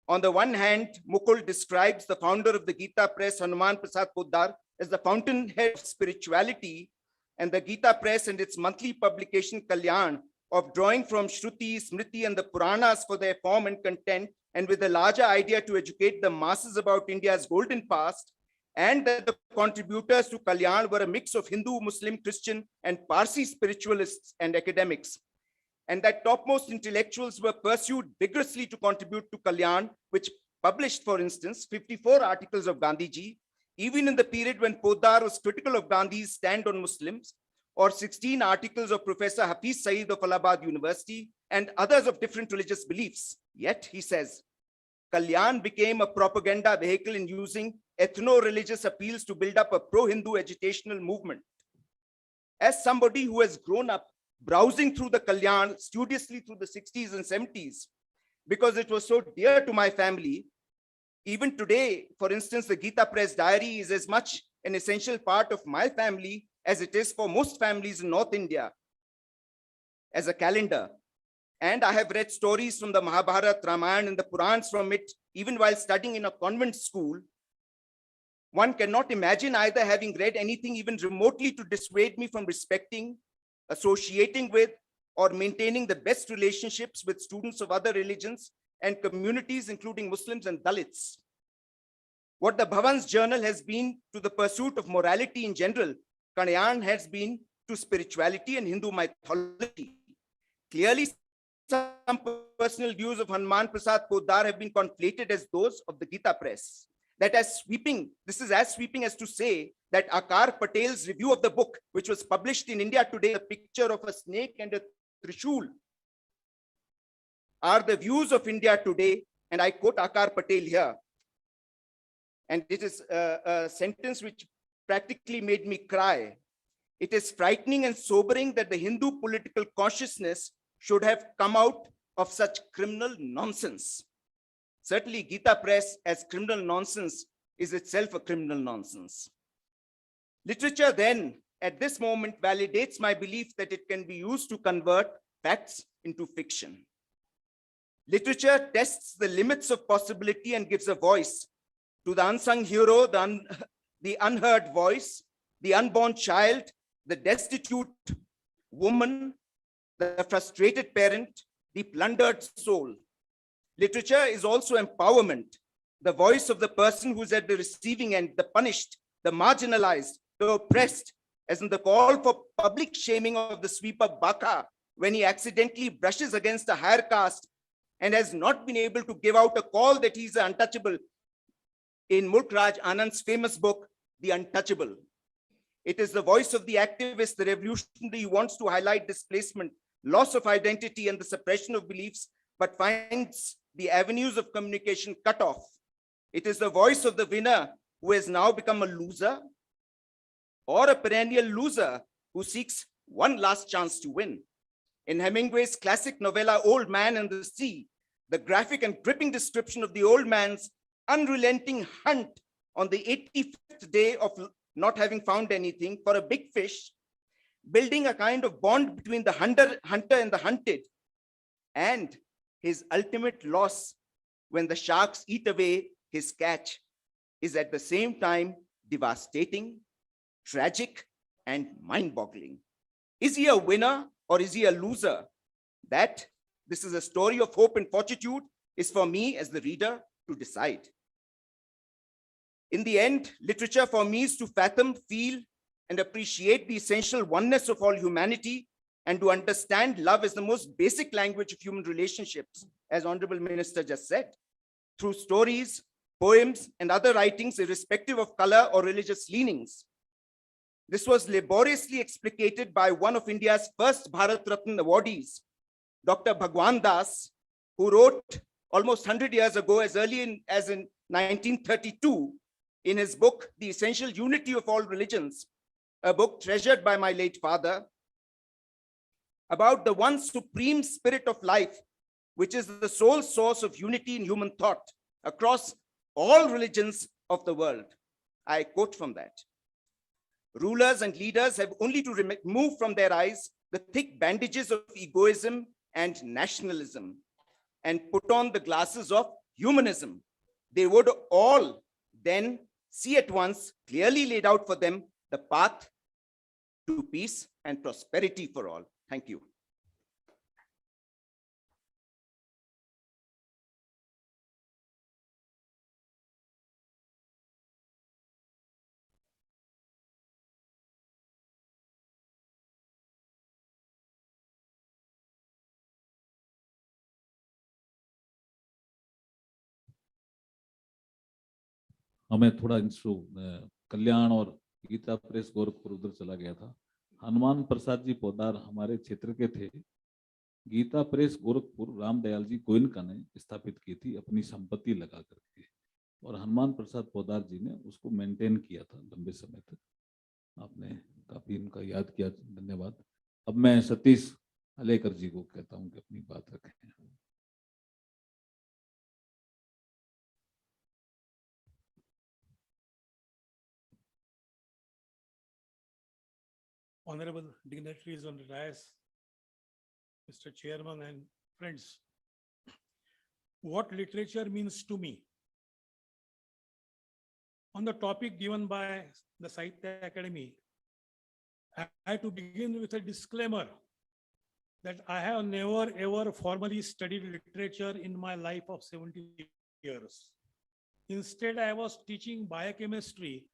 On the one hand, Mukul describes the founder of the Gita Press, Hanuman Prasad Poddar, as the fountainhead of spirituality, and the Gita Press and its monthly publication Kalyan of drawing from Shruti, Smriti, and the Puranas for their form and content, and with a larger idea to educate the masses about India's golden past, and that the contributors to Kalyan were a mix of Hindu, Muslim, Christian, and Parsi spiritualists and academics, and that topmost intellectuals were pursued vigorously to contribute to Kalyan, which published, for instance, 54 articles of Gandhiji, even in the period when Poddar was critical of Gandhi's stand on Muslims, or 16 articles of Professor Hafiz Saeed of Allahabad University and others of different religious beliefs. Yet, he says, Kalyan became a propaganda vehicle in using ethno-religious appeals to build up a pro-Hindu agitational movement. As somebody who has grown up browsing through the Kalyan studiously through the 60s and 70s, because it was so dear to my family, even today, for instance, the Gita Press diary is as much an essential part of my family as it is for most families in North India as a calendar. And I have read stories from the Mahabharata, Ramayana, and the Purans from it, even while studying in a convent school. One cannot imagine either having read anything even remotely to dissuade me from respecting, associating with, or maintaining the best relationships with students of other religions and communities, including Muslims and Dalits. What the Bhavan's journal has been to the pursuit of morality in general, Kanayan has been to spirituality and Hindu mythology. Clearly, some personal views of Hanuman Prasad Poddar have been conflated as those of the Gita press. This is as sweeping as to say that Akar Patel's review of the book, which was published in India today, a picture of a snake and a trishul, are the views of India today. And I quote Akar Patel here. And it is a sentence which practically made me cry. It is frightening and sobering that the Hindu political consciousness should have come out of such criminal nonsense. Certainly, Gita press as criminal nonsense is itself a criminal nonsense. Literature then, at this moment, validates my belief that it can be used to convert facts into fiction. Literature tests the limits of possibility and gives a voice to the unsung hero, the unheard voice, the unborn child, the destitute woman, the frustrated parent, the plundered soul. Literature is also empowerment, the voice of the person who's at the receiving end, the punished, the marginalized, the oppressed, as in the call for public shaming of the sweeper Baka when he accidentally brushes against a higher caste and has not been able to give out a call that he's untouchable in Mulk Raj Anand's famous book, The Untouchable. It is the voice of the activist, the revolutionary who wants to highlight displacement, loss of identity, and the suppression of beliefs, but finds the avenues of communication cut off. It is the voice of the winner who has now become a loser, or a perennial loser who seeks one last chance to win. In Hemingway's classic novella, Old Man and the Sea, the graphic and gripping description of the old man's unrelenting hunt on the 85th day of not having found anything for a big fish, building a kind of bond between the hunter and the hunted, and his ultimate loss when the sharks eat away his catch, is at the same time devastating, tragic, and mind-boggling. Is he a winner or is he a loser? That this is a story of hope and fortitude is for me as the reader to decide. In the end, literature for me is to fathom, feel, and appreciate the essential oneness of all humanity, and to understand love as the most basic language of human relationships, as Honorable Minister just said, through stories, poems, and other writings, irrespective of color or religious leanings. This was laboriously explicated by one of India's first Bharat Ratna awardees, Dr. Bhagwan Das, who wrote almost 100 years ago, as early as in 1932, in his book, The Essential Unity of All Religions, a book treasured by my late father, about the one supreme spirit of life, which is the sole source of unity in human thought across all religions of the world. I quote from that. Rulers and leaders have only to remove from their eyes the thick bandages of egoism and nationalism and put on the glasses of humanism. They would all then see at once, clearly laid out for them, the path to peace and prosperity for all. Thank you. हमें थोड़ा इंस्टू कल्याण और Gita press Gorakhpur उधर चला गया था। हनुमान प्रसाद जी पोद्दार हमारे क्षेत्र के थे। गीता प्रेस गोरखपुर रामदयाल जी गोयनका ने स्थापित की थी अपनी संपत्ति लगा करके, और हनुमान प्रसाद पोद्दार जी ने उसको मेंटेन किया था लंबे समय तक। आपने काफी उनका याद किया, धन्यवाद। अब मैं सतीश अलेकर जी को कहता हूं कि अपनी बात रखें। Honorable dignitaries on the dais, Mr. Chairman and friends, what literature means to me. On the topic given by the Sahitya Academy, I have to begin with a disclaimer that I have never ever formally studied literature in my life of 70 years. Instead, I was teaching biochemistry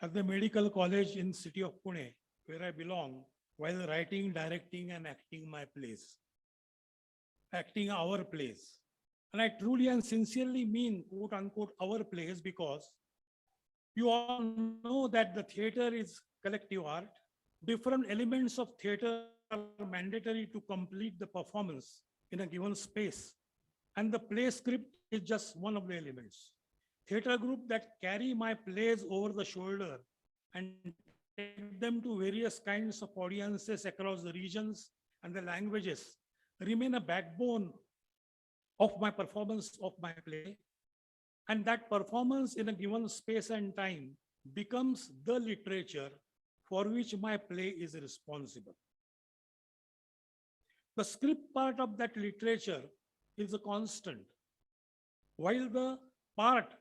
at the medical college in city of Pune, where I belong, while writing, directing, and acting my plays, acting our plays. And I truly and sincerely mean, quote unquote, our plays, because you all know that the theater is collective art. Different elements of theater are mandatory to complete the performance in a given space. And the play script is just one of the elements. Theater group that carry my plays over the shoulder and take them to various kinds of audiences across the regions and the languages remain a backbone of my performance of my play. And that performance in a given space and time becomes the literature for which my play is responsible. The script part of that literature is a constant, while the part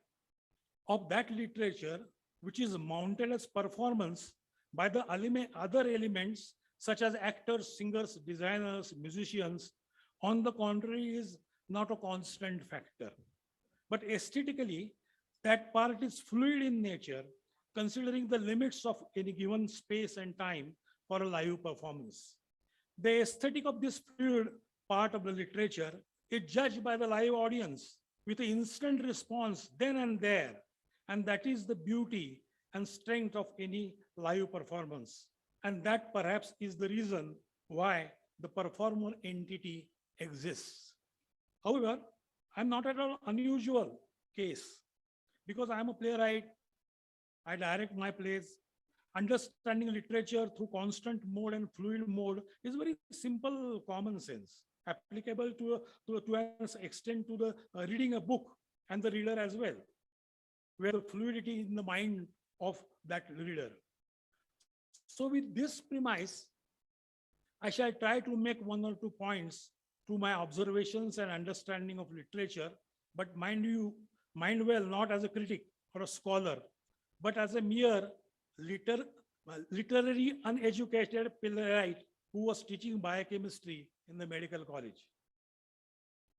of that literature which is mounted as performance by the other elements such as actors, singers, designers, musicians, on the contrary, is not a constant factor. But aesthetically, that part is fluid in nature, considering the limits of any given space and time for a live performance. The aesthetic of this fluid part of the literature is judged by the live audience with an instant response then and there. And that is the beauty and strength of any live performance. And that perhaps is the reason why the performer entity exists. However, I'm not at all unusual case because I'm a playwright. I direct my plays. Understanding literature through constant mode and fluid mode is very simple common sense, applicable to an extent to the reading a book and the reader as well, where the fluidity in the mind of that reader. So with this premise, I shall try to make one or two points to my observations and understanding of literature, but mind well, not as a critic or a scholar, but as a mere literary uneducated playwright who was teaching biochemistry in the medical college.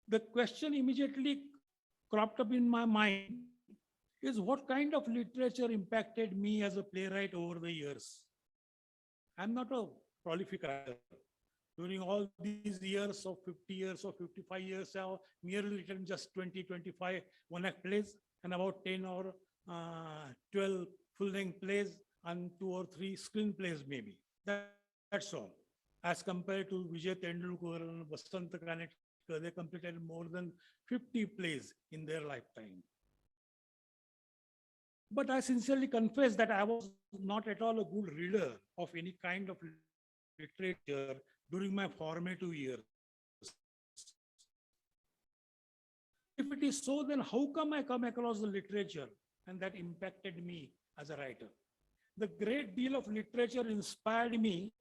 The question immediately cropped up in my mind is what kind of literature impacted me as a playwright over the years. I'm not a prolific writer. During all these years of 50 years or 55 years, I've merely written just 20, 25 one-act plays and about 10 or 12 full-length plays and 2 or 3 screenplays maybe. That's all. As compared to Vijay Tendulkar and Vasant Kanetkar, they completed more than 50 plays in their lifetime. But I sincerely confess that I was not at all a good reader of any kind of literature during my formative years. If it is so, then how come I come across the literature and that impacted me as a writer? The great deal of literature inspired me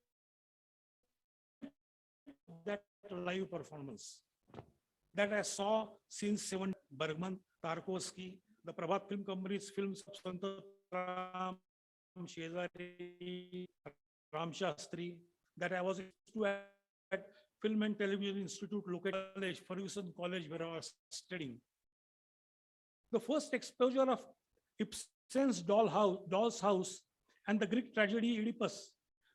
that live performance that I saw since Bergman, Tarkovsky, the Prabhat Film Company's films of Sant Ram, Shezari, Ram Shastri, that I was to at Film and Television Institute, local college, Ferguson College, where I was studying. The first exposure of Ibsen's Doll's House and the Greek tragedy Oedipus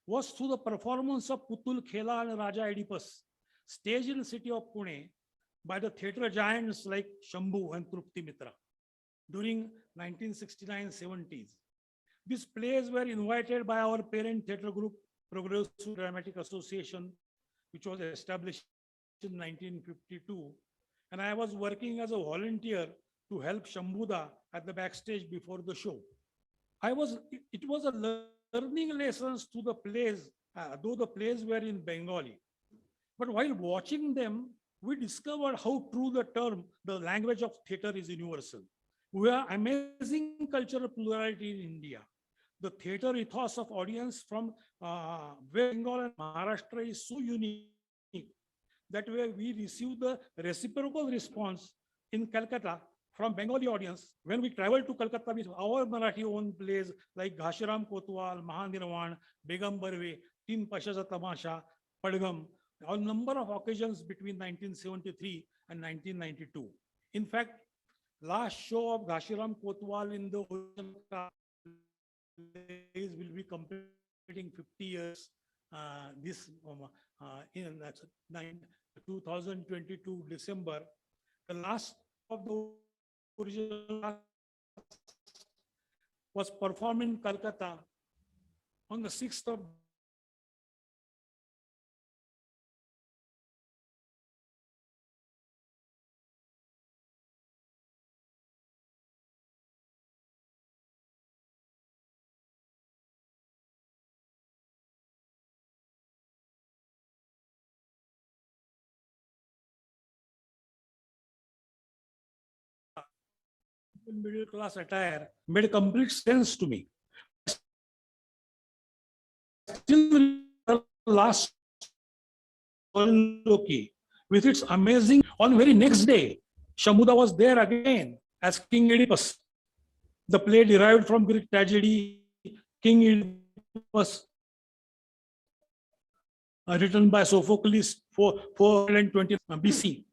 was through the performance of Putul Khela and Raja Oedipus, staged in the city of Pune by the theatre giants like Shambhu and Trupti Mitra during 1969-70s. These plays were invited by our parent theatre group, Progressive Dramatic Association, which was established in 1952. And I was working as a volunteer to help Shambhuda at the backstage before the show. It was a learning lessons to the plays, though the plays were in Bengali. But while watching them, we discovered how true the term, the language of theatre is universal. We have amazing cultural plurality in India. The theatre ethos of audience from Bengal and Maharashtra is so unique that we receive the reciprocal response in Calcutta from Bengali audience when we travel to Calcutta with our Marathi own plays like Ghashiram Kotwal, Mahanirvan, Begum Barve, Teen Pashaza Tamasha, Padgam. on a number of occasions between 1973 and 1992. In fact, last show of Gashiram Kotwal in the Ocean will be completing 50 years this in 2022 December. The last of the original was performed in Calcutta on the 6th of middle class attire made complete sense to me. Still, last Loki, with its amazing, on very next day, Shambuda was there again as King Oedipus. The play derived from Greek tragedy King Oedipus, written by Sophocles 420 BC.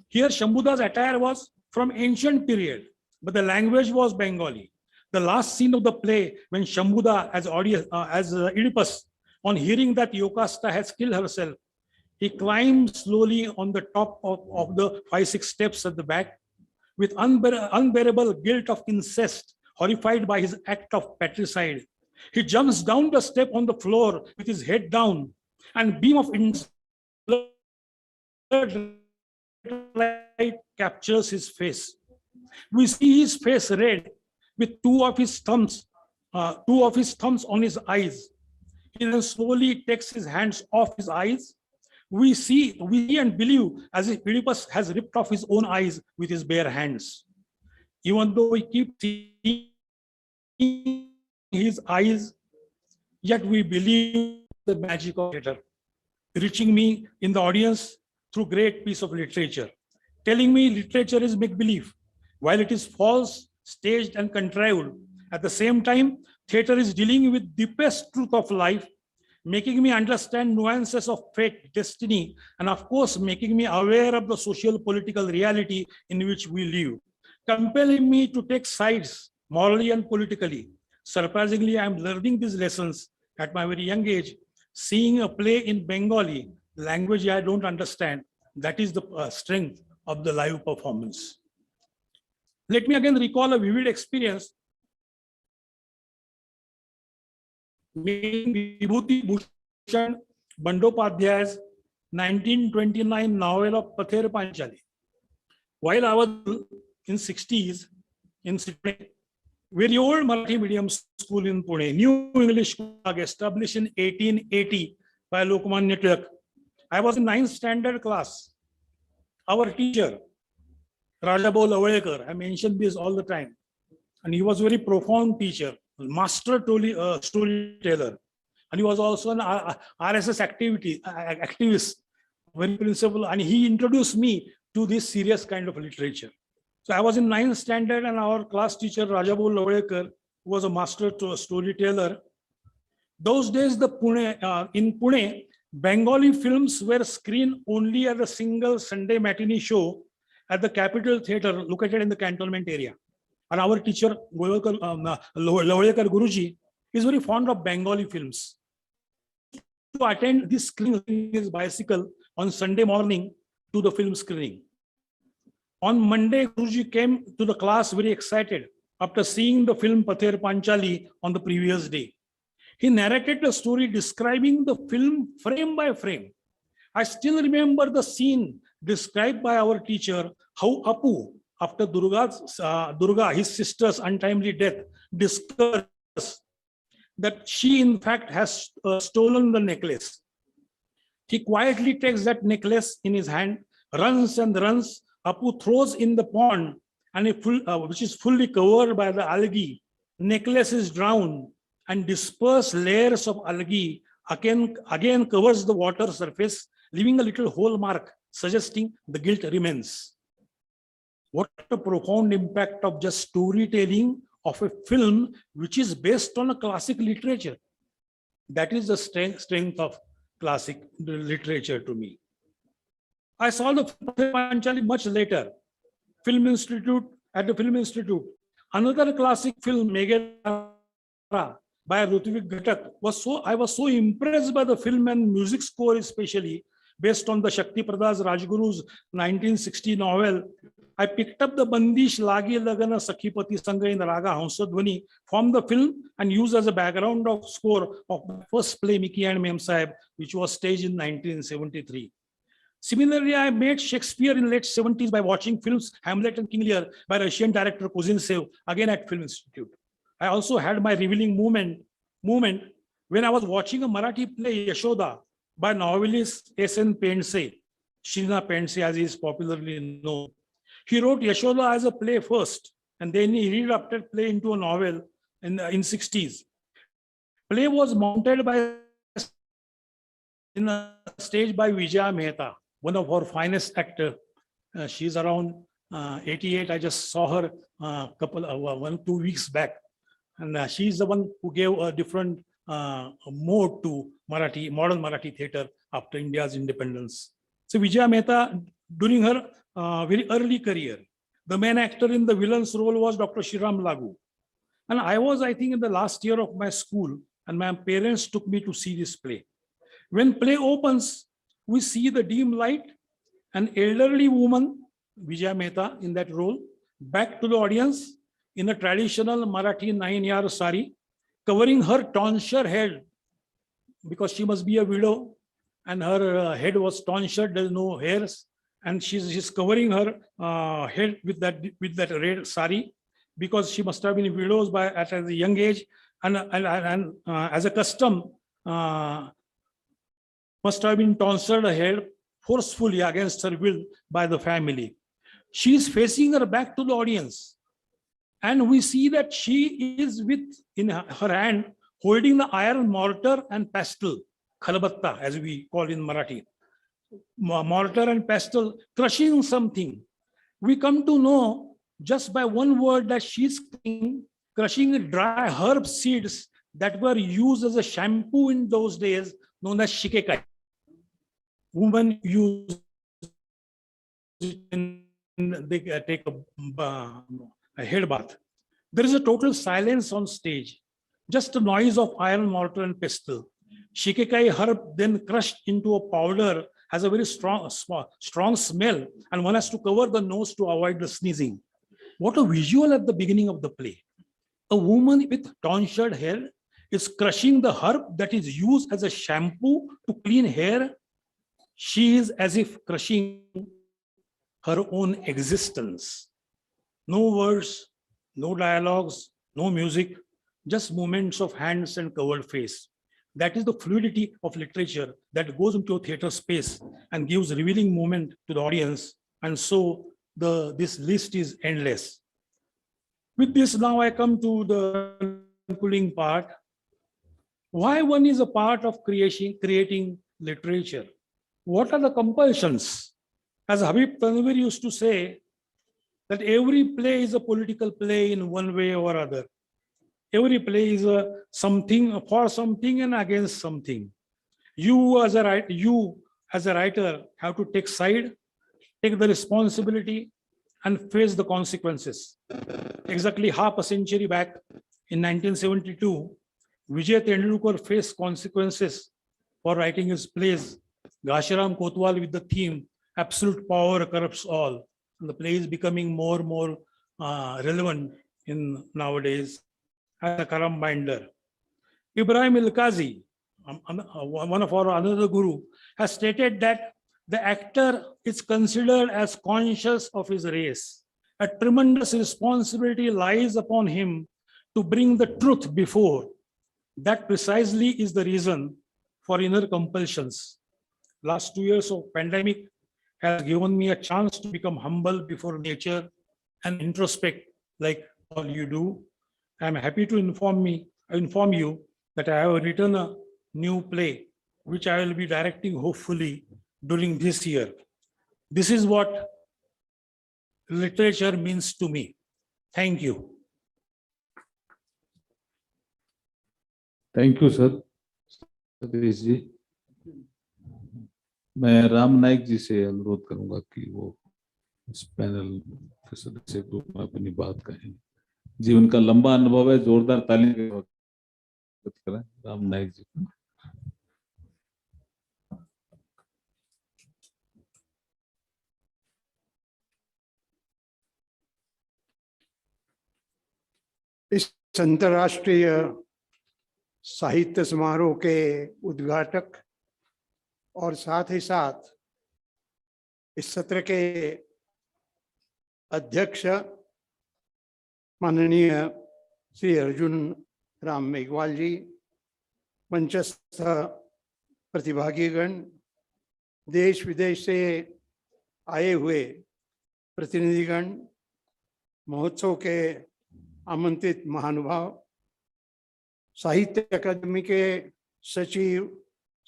Here, Shambuda's attire was from ancient period, but the language was Bengali. The last scene of the play, when Shambuda, as Oedipus, on hearing that Yocasta has killed herself, he climbs slowly on the top of the 5-6 steps at the back, with unbearable guilt of incest, horrified by his act of patricide. He jumps down the step on the floor with his head down, and beam of light captures his face. We see his face red, with two of his thumbs on his eyes. He then slowly takes his hands off his eyes. We see and believe as if Oedipus has ripped off his own eyes with his bare hands. Even though we keep seeing his eyes, yet we believe the magic of theater, reaching me in the audience through great piece of literature, telling me literature is make-believe, while it is false, staged and contrived. At the same time, theater is dealing with the deepest truth of life, making me understand nuances of fate, destiny, and of course, making me aware of the social political reality in which we live, compelling me to take sides morally and politically. Surprisingly, I am learning these lessons at my very young age, seeing a play in Bengali, language I don't understand. That is the strength of the live performance. Let me again recall a vivid experience Vibhuti Bhushan Bandopadhyay's 1929 novel of Pather Panchali. While I was in 60s in Sydney, very old Marathi medium school in Pune, New English School established in 1880 by Lokmanya Tilak. I was in 9th standard class. Our teacher, Rajabol Avalekar, I mention this all the time, and he was a very profound teacher, master storyteller, and he was also an RSS activist, very principled, and he introduced me to this serious kind of literature. So I was in 9th standard, and our class teacher Rajabol Avalekar was a master storyteller. Those days, in Pune, Bengali films were screened only at a single Sunday matinee show at the Capitol Theatre located in the cantonment area. And our teacher, Lavalekar Guruji, is very fond of Bengali films. To attend this screening in his bicycle on Sunday morning to the film screening. On Monday, Guruji came to the class very excited after seeing the film Pather Panchali on the previous day. He narrated the story describing the film frame by frame. I still remember the scene described by our teacher, how Apu, after Durga, his sister's untimely death, discovers that she in fact has stolen the necklace. He quietly takes that necklace in his hand, runs and runs. Apu throws in the pond, and which is fully covered by the algae. Necklace is drowned, and dispersed layers of algae again covers the water surface, leaving a little hole mark, suggesting the guilt remains. What a profound impact of just storytelling of a film which is based on a classic literature. That is the strength of classic literature to me. I saw the Panchali much later. Film Institute, at the Film Institute. Another classic film, Meghdara, by Rutvik Ghatak, I was so impressed by the film and music score, especially based on the Shakti Pradas Rajguru's 1960 novel. I picked up the Bandish Lagi Lagana Sakhipati Sangha in the Raga Hamsadhwani from the film and used as a background of score of the first play, Mickey and Mem Sahib, which was staged in 1973. Similarly, I met Shakespeare in late 70s by watching films Hamlet and King Lear by Russian director Kozintsev, again at Film Institute. I also had my revealing moment when I was watching a Marathi play, Yashoda, by novelist S.N. Pendse, Shrina Pendse as he is popularly known. He wrote Yashoda as a play first, and then he readapted play into a novel in 60s. Play was mounted in a stage by Vijaya Mehta, one of our finest actors. She's around 88. I just saw her 2 weeks back. And she's the one who gave a different mode to modern Marathi theatre after India's independence. So Vijaya Mehta, during her very early career, the main actor in the villain's role was Dr. Shriram Lagu. And I was, I think, in the last year of my school, and my parents took me to see this play. When play opens, we see the dim light, an elderly woman, Vijaya Mehta in that role, back to the audience in a traditional Marathi 9-yard sari, covering her tonsure head, because she must be a widow, and her head was tonsured, there's no hairs, and she's covering her head with that red sari, because she must have been widows at a young age, and as a custom, must have been tonsured her head forcefully against her will by the family. She is facing her back to the audience. And we see that she is in her hand, holding the iron mortar and pestle, khalbatta, as we call in Marathi. Mortar and pestle, crushing something. We come to know just by one word that she's crushing dry herb seeds that were used as a shampoo in those days, known as shikekai. Women use it when they take a head bath. There is a total silence on stage, just a noise of iron mortar and pestle. Shikekai herb, then crushed into a powder, has a very strong smell, and one has to cover the nose to avoid the sneezing. What a visual at the beginning of the play. A woman with tonsured hair is crushing the herb that is used as a shampoo to clean hair. She is as if crushing her own existence. No words, no dialogues, no music, just movements of hands and covered face. That is the fluidity of literature that goes into a theater space and gives revealing moment to the audience. And so this list is endless. With this, now I come to the concluding part. Why one is a part of creating literature? What are the compulsions? As Habib Tanvir used to say, that every play is a political play in one way or other. Every play is something for something and against something. You as a writer have to take side, take the responsibility, and face the consequences. Exactly half a century back, in 1972, Vijay Tendulkar faced consequences for writing his plays, Gashiram Kotwal, with the theme, Absolute Power Corrupts All. And the play is becoming more and more relevant in nowadays as a Karam binder. Ibrahim Ilkazi, one of our another guru, has stated that the actor is considered as conscious of his race. A tremendous responsibility lies upon him to bring the truth before. That precisely is the reason for inner compulsions. Last 2 years of pandemic has given me a chance to become humble before nature and introspect like all you do. I am happy to inform you that I have written a new play, which I will be directing hopefully during this year. This is what literature means to me. Thank you. Thank you, sir. Satish ji. मैं राम नाइक जी से अनुरोध करूंगा कि वो इस panel के सदस्य के रूप में अपनी बात कहें। जी, उनका लंबा अनुभव है, जोरदार ताली के स्वागत करें राम नाइक जी को। इस अंतर्राष्ट्रीय साहित्य समारोह के उद्घाटक और साथ ही साथ इस सत्र के अध्यक्ष माननीय श्री अर्जुन राम मेघवाल जी, मंचस्थ प्रतिभागीगण, देश विदेश से आए हुए प्रतिनिधिगण, महोत्सव के आमंत्रित महानुभाव, साहित्य अकादमी के सचिव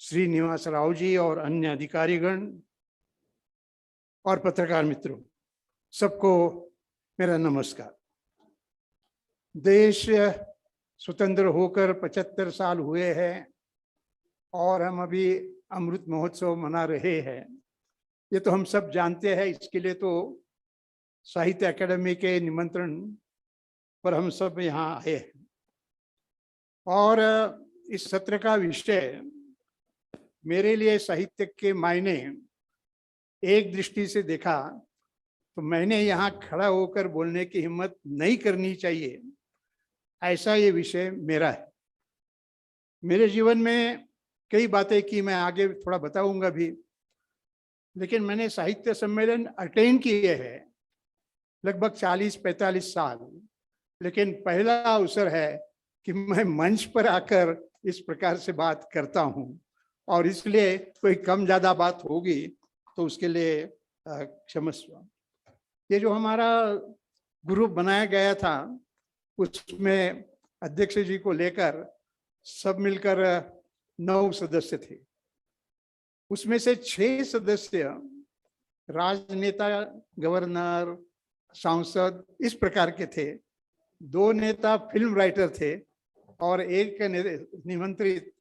श्रीनिवास राव जी और अन्य अधिकारीगण और पत्रकार मित्रों, सबको मेरा नमस्कार। देश स्वतंत्र होकर 75 साल हुए हैं और हम अभी अमृत महोत्सव मना रहे हैं, ये तो हम सब जानते हैं। इसके लिए तो साहित्य अकादमी के निमंत्रण पर हम सब यहाँ आए हैं। और इस सत्र का विषय मेरे लिए साहित्य के मायने एक दृष्टि से देखा तो मैंने यहाँ खड़ा होकर बोलने की हिम्मत नहीं करनी चाहिए, ऐसा ये विषय मेरा है। मेरे जीवन में कई बातें की, मैं आगे थोड़ा बताऊंगा भी, लेकिन मैंने साहित्य सम्मेलन अटेंड किए हैं लगभग 40-45 साल, लेकिन पहला अवसर है कि मैं मंच पर आकर इस प्रकार से बात करता हूं, और इसलिए कोई कम ज्यादा बात होगी तो उसके लिए क्षमस्व। ये जो हमारा ग्रुप बनाया गया था उसमें अध्यक्ष जी को लेकर सब मिलकर 9 सदस्य थे। उसमें से 6 सदस्य राजनेता, गवर्नर, सांसद इस प्रकार के थे, 2 नेता फिल्म राइटर थे और एक निमंत्रित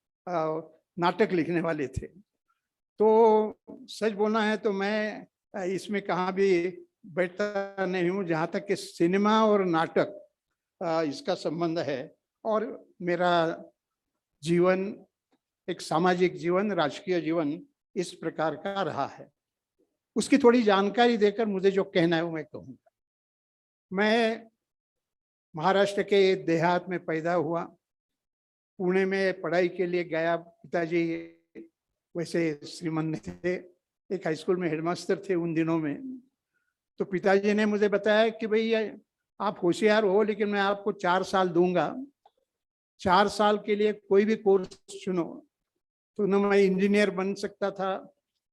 नाटक लिखने वाले थे। तो सच बोलना है तो मैं इसमें कहाँ भी बैठता नहीं हूँ जहाँ तक कि सिनेमा और नाटक इसका संबंध है, और मेरा जीवन एक सामाजिक जीवन, राजकीय जीवन इस प्रकार का रहा है। उसकी थोड़ी जानकारी देकर मुझे जो कहना है वो मैं कहूँगा। मैं महाराष्ट्र के देहात में पैदा हुआ, पुणे में पढ़ाई के लिए गया। पिताजी वैसे श्रीमंत थे, एक हाई स्कूल में हेडमास्टर थे उन दिनों में। तो पिताजी ने मुझे बताया कि भाई आप होशियार हो, लेकिन मैं आपको 4 साल दूंगा, 4 साल के लिए कोई भी कोर्स चुनो। तो न मैं इंजीनियर बन सकता था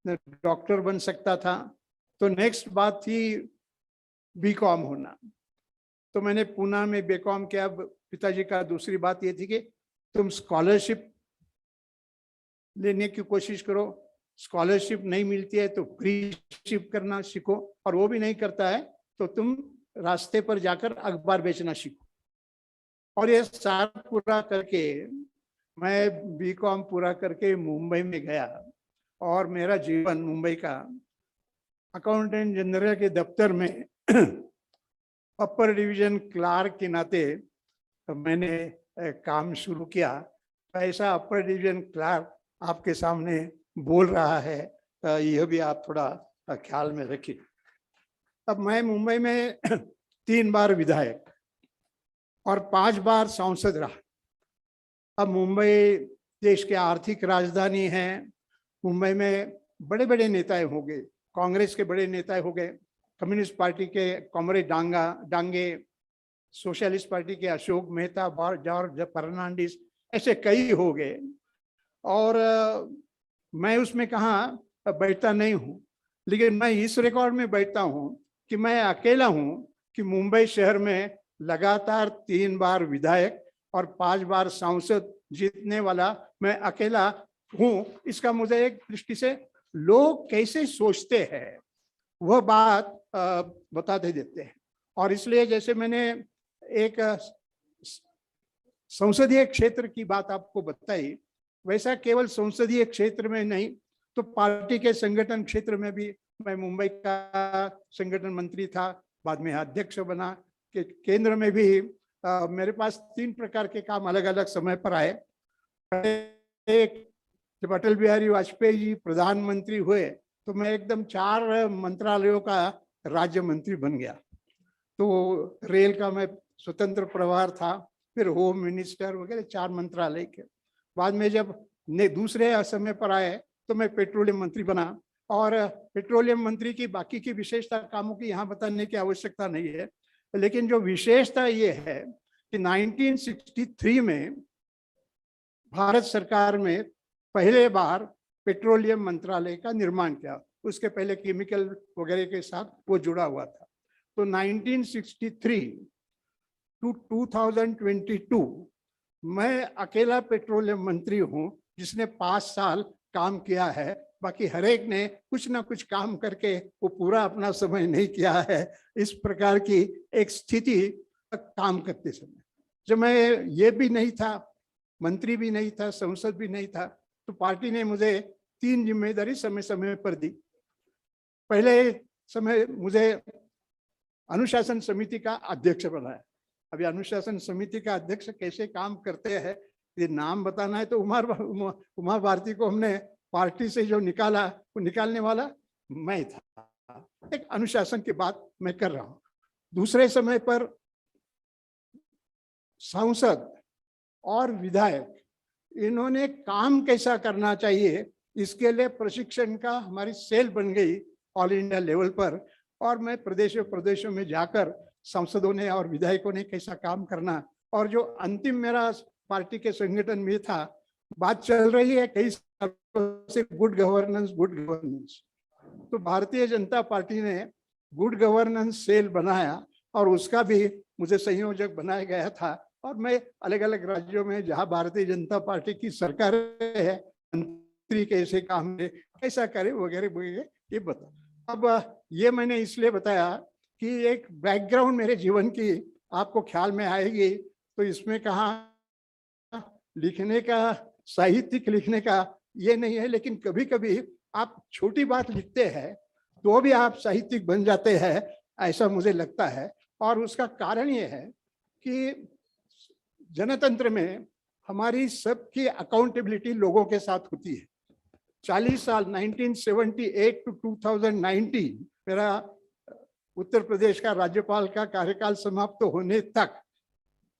न डॉक्टर बन सकता था, तो नेक्स्ट बात थी बीकॉम होना। तो मैंने पुणे में बीकॉम किया। पिताजी का दूसरी बात ये थी कि तुम स्कॉलरशिप लेने की कोशिश करो, स्कॉलरशिप नहीं मिलती है तो फ्रीशिप करना सीखो, और वो भी नहीं करता है तो तुम रास्ते पर जाकर अखबार बेचना सीखो। और ये सारा पूरा करके मैं बीकॉम पूरा करके मुंबई में गया, और मेरा जीवन मुंबई का अकाउंटेंट जनरल के दफ्तर में अपर डिवीजन क्लार्क के नाते मैंने काम शुरू किया। ऐसा अपर डिवीजन क्लार्क आपके सामने बोल रहा है, यह भी आप थोड़ा ख्याल में रखिए। अब मैं मुंबई में 3 बार विधायक और 5 बार सांसद रहा। अब मुंबई देश की आर्थिक राजधानी है। मुंबई में बड़े बड़े नेता हो गए, कांग्रेस के बड़े नेता हो गए, कम्युनिस्ट पार्टी के कॉमरेड डांगे, सोशलिस्ट पार्टी के अशोक मेहता, जॉर्ज फर्नांडिस, ऐसे कई हो गए। और मैं उसमें कहाँ बैठता नहीं हूँ, लेकिन मैं इस रिकॉर्ड में बैठता हूँ कि मैं अकेला हूँ कि मुंबई शहर में लगातार 3 बार विधायक और 5 बार सांसद जीतने वाला मैं अकेला हूँ। इसका मुझे एक दृष्टि से लोग कैसे सोचते हैं वह बात बताते देते हैं। और इसलिए जैसे मैंने एक संसदीय क्षेत्र की बात आपको बताई, वैसा केवल संसदीय क्षेत्र में नहीं, तो पार्टी के संगठन क्षेत्र में भी मैं मुंबई का संगठन मंत्री था, बाद में अध्यक्ष बना। कि केंद्र में भी मेरे पास 3 प्रकार के काम अलग अलग समय पर आए। एक, जब अटल बिहारी वाजपेयी जी प्रधानमंत्री हुए तो मैं एकदम 4 मंत्रालयों का राज्य मंत्री बन गया। तो रेल का मैं स्वतंत्र प्रभार था, फिर होम मिनिस्टर वगैरह 4 मंत्रालय के। बाद में जब दूसरे समय पर आए तो मैं पेट्रोलियम मंत्री बना। और पेट्रोलियम मंत्री की बाकी की विशेषता कामों की यहाँ बताने की आवश्यकता नहीं है, लेकिन जो विशेषता ये है कि 1963 में भारत सरकार में पहले बार पेट्रोलियम मंत्रालय का निर्माण किया। उसके पहले केमिकल वगैरह के साथ वो जुड़ा हुआ था। तो 1963 टू 2022 मैं अकेला पेट्रोलियम मंत्री हूं जिसने 5 साल काम किया है। बाकी हर एक ने कुछ ना कुछ काम करके वो पूरा अपना समय नहीं किया है। इस प्रकार की एक स्थिति काम करते समय, जब मैं ये भी नहीं था, मंत्री भी नहीं था, संसद भी नहीं था, तो पार्टी ने मुझे 3 जिम्मेदारी समय समय पर दी। पहले समय मुझे अनुशासन समिति का अध्यक्ष बनाया। अभी अनुशासन समिति का अध्यक्ष कैसे काम करते हैं ये नाम बताना है तो उमा भारती को हमने पार्टी से जो निकाला वो निकालने वाला मैं था। एक अनुशासन की बात मैं कर रहा हूं। दूसरे समय पर सांसद और विधायक इन्होंने काम कैसा करना चाहिए इसके लिए प्रशिक्षण का हमारी सेल बन गई ऑल इंडिया लेवल पर। और मैं प्रदेशों में जाकर सांसदों ने और विधायकों ने कैसा काम करना, और जो अंतिम मेरा पार्टी के संगठन में था, बात चल रही है कई सालों से गुड गवर्नेंस। तो भारतीय जनता पार्टी ने गुड गवर्नेंस सेल बनाया और उसका भी मुझे संयोजक बनाया गया था। और मैं अलग अलग राज्यों में जहां भारतीय जनता पार्टी की सरकार है, मंत्री कैसे काम है, कैसा करे वगैरह वगैरह ये बता। अब ये मैंने इसलिए बताया कि एक बैकग्राउंड मेरे जीवन की आपको ख्याल में आएगी। तो इसमें कहा लिखने का, साहित्यिक लिखने का ये नहीं है, लेकिन कभी कभी आप छोटी बात लिखते हैं तो भी आप साहित्यिक बन जाते हैं, ऐसा मुझे लगता है। और उसका कारण ये है कि जनतंत्र में हमारी सबकी अकाउंटेबिलिटी लोगों के साथ होती है। 40 साल 1978 टू 2019 मेरा उत्तर प्रदेश का राज्यपाल का कार्यकाल समाप्त होने तक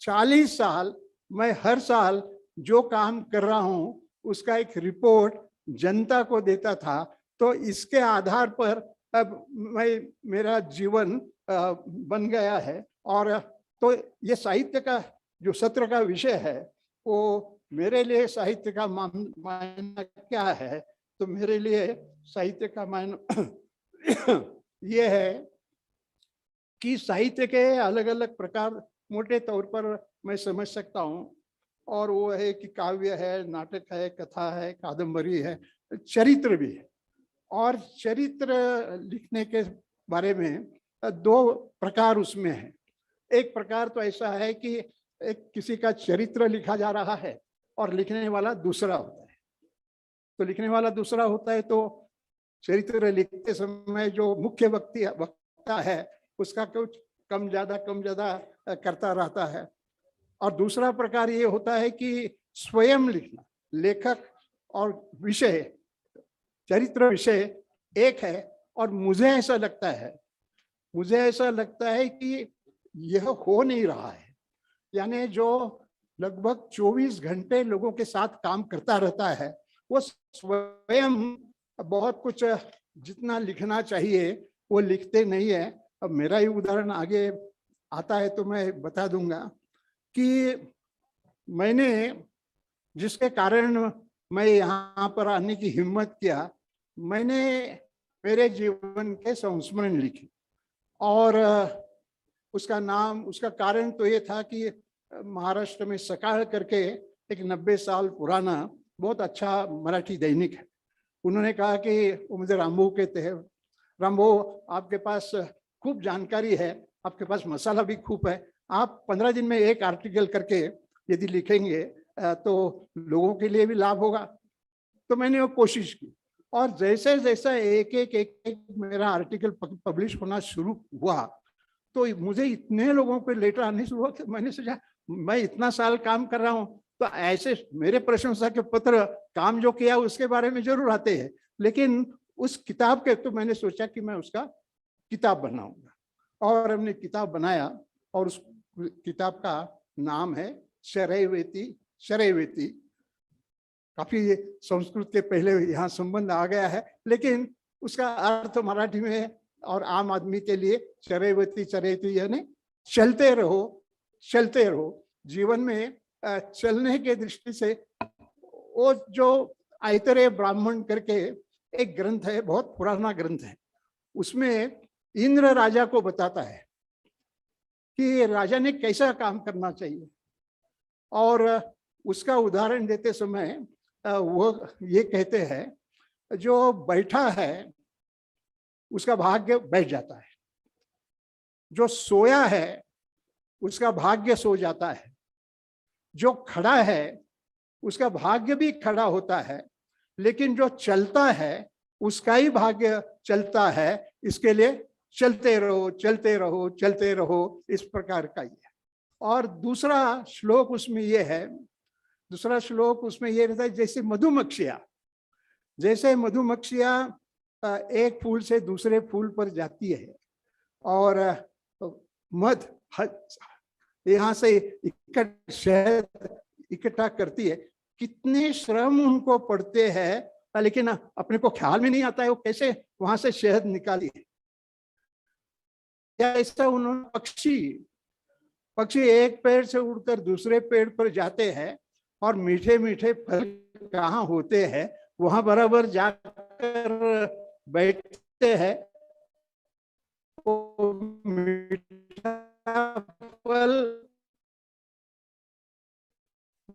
40 साल मैं हर साल जो काम कर रहा हूं उसका एक रिपोर्ट जनता को देता था। तो इसके आधार पर अब मेरा जीवन बन गया है। और तो ये साहित्य का जो सत्र का विषय है वो मेरे लिए साहित्य का मायना क्या है, तो मेरे लिए साहित्य का मायना ये है कि साहित्य के अलग अलग प्रकार मोटे तौर पर मैं समझ सकता हूँ। और वो है कि काव्य है, नाटक है, कथा है, कादम्बरी है, चरित्र भी है। और चरित्र लिखने के बारे में 2 प्रकार उसमें है। एक प्रकार तो ऐसा है कि एक किसी का चरित्र लिखा जा रहा है और लिखने वाला दूसरा होता है। तो लिखने वाला दूसरा होता है तो चरित्र लिखते समय जो मुख्य वक्ता है उसका कुछ कम ज्यादा करता रहता है। और दूसरा प्रकार ये होता है कि स्वयं लिखना, लेखक और विषय, चरित्र विषय एक है। और मुझे ऐसा लगता है कि यह हो नहीं रहा है। यानी जो लगभग 24 घंटे लोगों के साथ काम करता रहता है वो स्वयं बहुत कुछ जितना लिखना चाहिए वो लिखते नहीं है। अब मेरा ही उदाहरण आगे आता है तो मैं बता दूंगा कि मैंने जिसके कारण मैं यहाँ पर आने की हिम्मत किया, मैंने मेरे जीवन के संस्मरण लिखे। और उसका कारण तो ये था कि महाराष्ट्र में सकाळ करके एक 90 साल पुराना बहुत अच्छा मराठी दैनिक है। उन्होंने कहा कि वो मुझे रामभाऊ कहते हैं, रामभाऊ आपके पास खूब जानकारी है, आपके पास मसाला भी खूब है, आप 15 दिन में एक आर्टिकल करके यदि लिखेंगे तो लोगों के लिए भी लाभ होगा। तो मैंने वो कोशिश की और जैसे जैसा एक मेरा आर्टिकल पब्लिश होना शुरू हुआ तो मुझे इतने लोगों पे लेटर आने शुरू हुआ कि मैंने सोचा मैं इतना साल काम कर रहा हूँ तो ऐसे मेरे प्रशंसा के पत्र काम जो किया उसके बारे में जरूर आते हैं, लेकिन उस किताब के तो मैंने सोचा कि मैं उसका किताब बनाऊंगा और हमने किताब बनाया और उस किताब का नाम है शरैवेति। शरैवेति काफी संस्कृत के पहले यहाँ संबंध आ गया है, लेकिन उसका अर्थ मराठी में और आम आदमी के लिए शरैवेति चरेति यानी चलते रहो, चलते रहो। जीवन में चलने के दृष्टि से वो जो आयतरे ब्राह्मण करके एक ग्रंथ है, बहुत पुराना ग्रंथ है, उसमें इंद्र राजा को बताता है कि राजा ने कैसा काम करना चाहिए और उसका उदाहरण देते समय वो ये कहते हैं जो बैठा है उसका भाग्य बैठ जाता है, जो सोया है उसका भाग्य सो जाता है, जो खड़ा है उसका भाग्य भी खड़ा होता है, लेकिन जो चलता है उसका ही भाग्य चलता है। इसके लिए चलते रहो, चलते रहो, चलते रहो, इस प्रकार का ये। और दूसरा श्लोक उसमें ये है, दूसरा श्लोक उसमें ये रहता है जैसे मधुमक्खियां, जैसे मधुमक्खियां एक फूल से दूसरे फूल पर जाती है और मध यहाँ से शहद इकट्ठा करती है, कितने श्रम उनको पड़ते हैं, लेकिन अपने को ख्याल में नहीं आता है वो कैसे वहां से शहद निकाली है। या ऐसा उन्होंने पक्षी एक पेड़ से उड़कर दूसरे पेड़ पर जाते हैं और मीठे मीठे फल कहाँ होते हैं वहां बराबर जाकर बैठते हैं, वो मीठा फल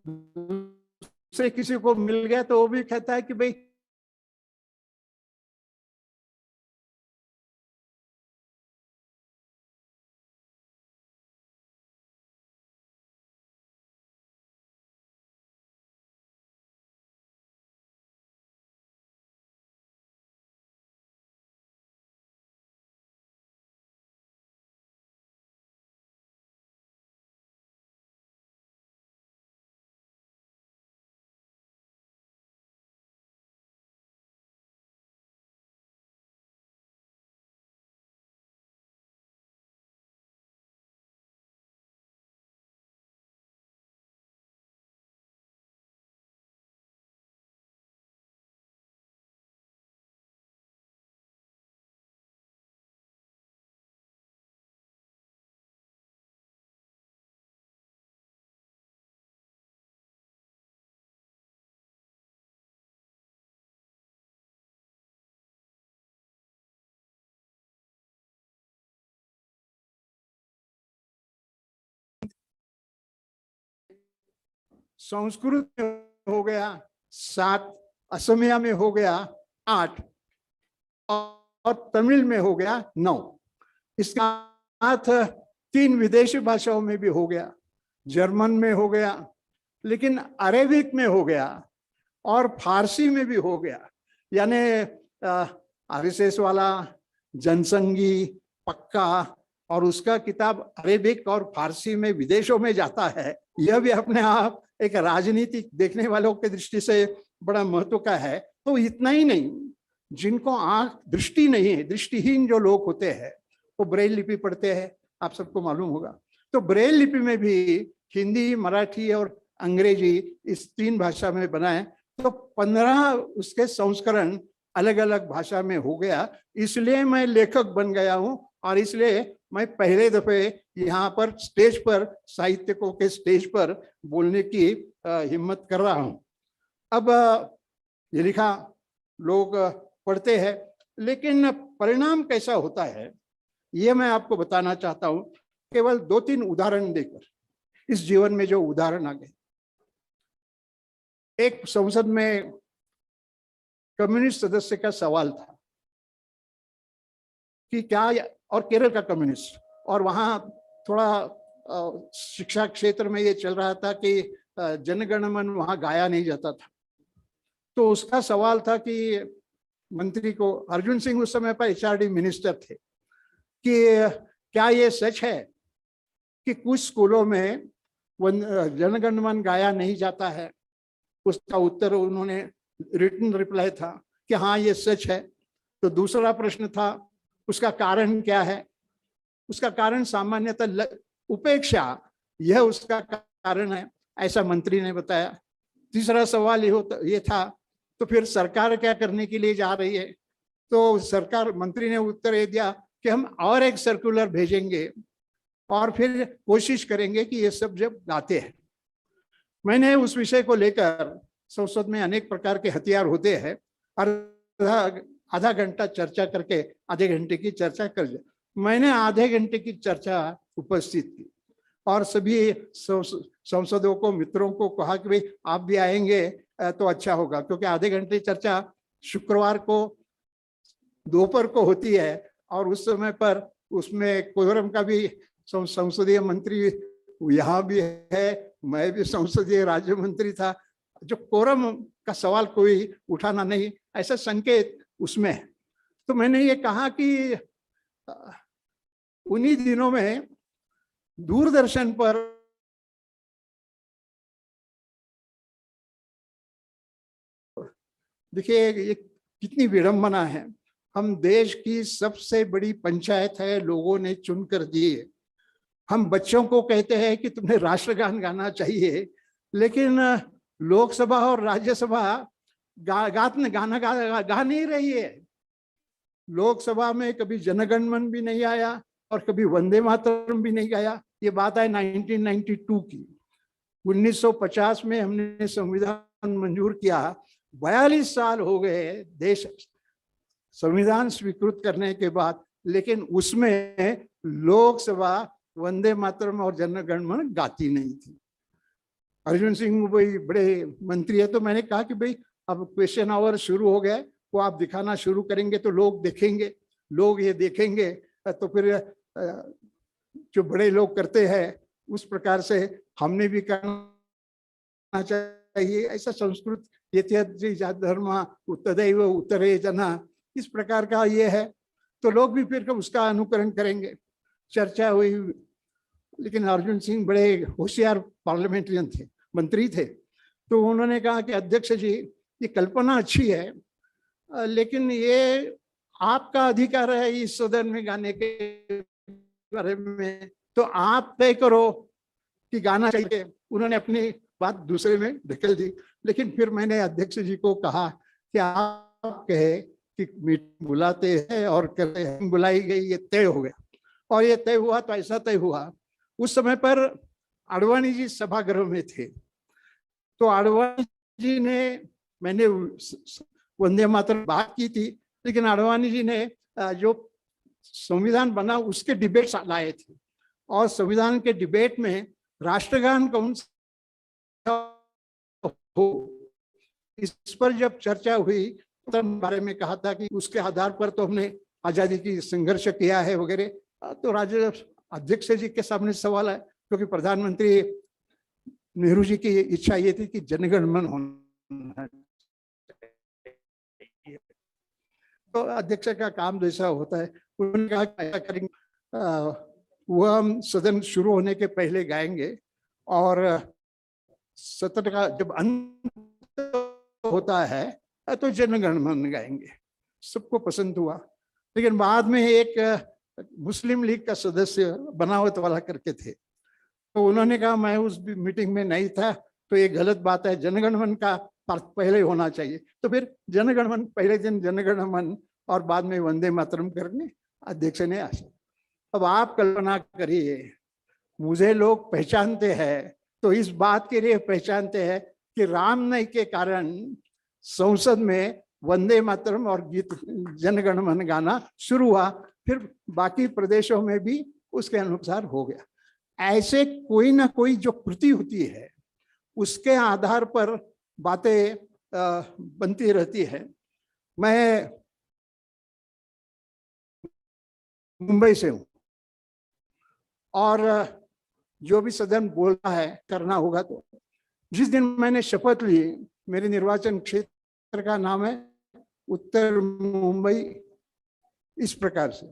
दूसरे किसी को मिल गया तो वो भी कहता है कि भाई संस्कृत में हो गया 7, असमिया में हो गया 8 और तमिल में हो गया 9। इसका साथ 3 विदेशी भाषाओं में भी हो गया, जर्मन में हो गया, लेकिन अरेबिक में हो गया और फारसी में भी हो गया। यानी आरएसएस वाला, जनसंघी, पक्का और उसका किताब अरेबिक और फारसी में विदेशों में जाता है। यह भी अपने आप एक राजनीति देखने वालों की दृष्टि से बड़ा महत्व का है। तो इतना ही नहीं, जिनको आंख दृष्टि नहीं है, दृष्टिहीन जो लोग होते हैं वो ब्रेल लिपि पढ़ते हैं, आप सबको मालूम होगा। तो ब्रेल लिपि में भी हिंदी, मराठी और अंग्रेजी इस 3 भाषा में बनाए तो 15 उसके संस्करण अलग अलग भाषा में हो गया। इसलिए मैं लेखक बन गया हूं और इसलिए मैं पहले दफे यहाँ पर स्टेज पर, साहित्यकों के स्टेज पर बोलने की हिम्मत कर रहा हूं। अब ये लिखा लोग पढ़ते हैं, लेकिन परिणाम कैसा होता है ये मैं आपको बताना चाहता हूं, केवल 2-3 उदाहरण देकर। इस जीवन में जो उदाहरण आ गए, एक संसद में कम्युनिस्ट सदस्य का सवाल था कि क्या, और केरल का कम्युनिस्ट, और वहाँ थोड़ा शिक्षा क्षेत्र में ये चल रहा था कि जनगण मन वहाँ गाया नहीं जाता था। तो उसका सवाल था कि मंत्री को, अर्जुन सिंह उस समय पर HRD मिनिस्टर थे, कि क्या ये सच है कि कुछ स्कूलों में जनगण मन गाया नहीं जाता है। उसका उत्तर उन्होंने रिटन रिप्लाई था कि हाँ ये सच है। तो दूसरा प्रश्न था उसका कारण क्या है। उसका कारण सामान्यतः उपेक्षा, यह उसका कारण है, ऐसा मंत्री ने बताया। तीसरा सवाल ये था तो फिर सरकार क्या करने के लिए जा रही है। तो सरकार, मंत्री ने उत्तर ये दिया कि हम और एक सर्कुलर भेजेंगे और फिर कोशिश करेंगे कि ये सब जब गाते हैं। मैंने उस विषय को लेकर, संसद में अनेक प्रकार के हथियार होते हैं, और आधा घंटा चर्चा करके आधे घंटे की चर्चा कर लिया। मैंने आधे घंटे की चर्चा उपस्थित की और सभी सांसदों को, मित्रों को कहा कि भाई आप भी आएंगे तो अच्छा होगा, क्योंकि आधे घंटे चर्चा शुक्रवार को दोपहर को होती है और उस समय पर उसमें कोरम का भी, संसदीय मंत्री यहाँ भी है, मैं भी संसदीय राज्य मंत्री था, जो कोरम का सवाल कोई उठाना नहीं, ऐसा संकेत उसमें है। तो मैंने ये कहा कि उन्हीं दिनों में दूरदर्शन पर देखिए ये कितनी विडंबना है। हम देश की सबसे बड़ी पंचायत है, लोगों ने चुनकर दिए। हम बच्चों को कहते हैं कि तुम्हें राष्ट्रगान गाना चाहिए, लेकिन लोकसभा और राज्यसभा गाना गा नहीं रही है। लोकसभा में कभी जनगण मन भी नहीं आया और कभी वंदे मातरम भी नहीं गाया। ये बात है 1992 की। 1950 में हमने संविधान मंजूर किया, 42 साल हो गए देश संविधान स्वीकृत करने के बाद, लेकिन उसमें लोकसभा वंदे मातरम और जनगण मन गाती नहीं थी। अर्जुन सिंह भाई बड़े मंत्री है, तो मैंने कहा कि भाई अब क्वेश्चन आवर शुरू हो गया, वो आप दिखाना शुरू करेंगे तो लोग देखेंगे, लोग ये देखेंगे तो फिर जो बड़े लोग करते हैं उस प्रकार से हमने भी करना चाहिए। ऐसा संस्कृत ये धर्म तदैव उत्तरे जना, इस प्रकार का ये है, तो लोग भी फिर उसका अनुकरण करेंगे। चर्चा हुई, लेकिन अर्जुन सिंह बड़े होशियार पार्लियामेंट्रियन थे, मंत्री थे, तो उन्होंने कहा कि अध्यक्ष जी ये कल्पना अच्छी है, लेकिन ये आपका अधिकार है इस सदन में गाने के बारे में, तो आप तय करो कि गाना चाहिए। उन्होंने अपनी बात दूसरे में ढकेल दी, लेकिन फिर मैंने अध्यक्ष जी को कहा कि आप कहे कि मीटिंग बुलाते हैं और करते हैं, बुलाई गई, ये तय हो गया। और ये तय हुआ तो ऐसा तय हुआ, उस समय पर आडवाणी जी सभागृह में थे, तो आडवाणी जी ने, मैंने वंदे मातरम बात की थी, लेकिन आडवाणी जी ने जो संविधान बना उसके डिबेट्स लाए थे, और संविधान के डिबेट में राष्ट्रगान कौन सा हो, इस पर जब चर्चा हुई तो बारे में कहा था कि उसके आधार पर तो हमने आजादी की संघर्ष किया है वगैरह। तो राज्य अध्यक्ष जी के सामने सवाल है, क्योंकि प्रधानमंत्री नेहरू जी की इच्छा ये थी कि जनगण मन होना, तो अध्यक्ष का काम जैसा होता है, उन्होंने कहा ऐसा करेंगे, वो हम सदन शुरू होने के पहले गाएंगे और सत्र का जब अंत होता है तो जनगण मन गाएंगे। सबको पसंद हुआ, लेकिन बाद में एक मुस्लिम लीग का सदस्य बनावट वाला करके थे, तो उन्होंने कहा मैं उस मीटिंग में नहीं था, तो ये गलत बात है, जनगण मन का पहले होना चाहिए। तो फिर जनगण मन, पहले दिन जनगण मन और बाद में वंदे मातरम करने अध्यक्ष ने आशा। अब आप कल्पना करिए, मुझे लोग पहचानते हैं तो इस बात के लिए पहचानते हैं कि रामनवमी के कारण संसद में वंदे मातरम और गीत जनगण मन गाना शुरू हुआ, फिर बाकी प्रदेशों में भी उसके अनुसार हो गया। ऐसे कोई ना कोई जो कृति होती है उसके आधार पर बातें बनती रहती है। मैं मुंबई से हूँ और जो भी सदन बोलना है करना होगा, तो जिस दिन मैंने शपथ ली, मेरे निर्वाचन क्षेत्र का नाम है उत्तर मुंबई, इस प्रकार से।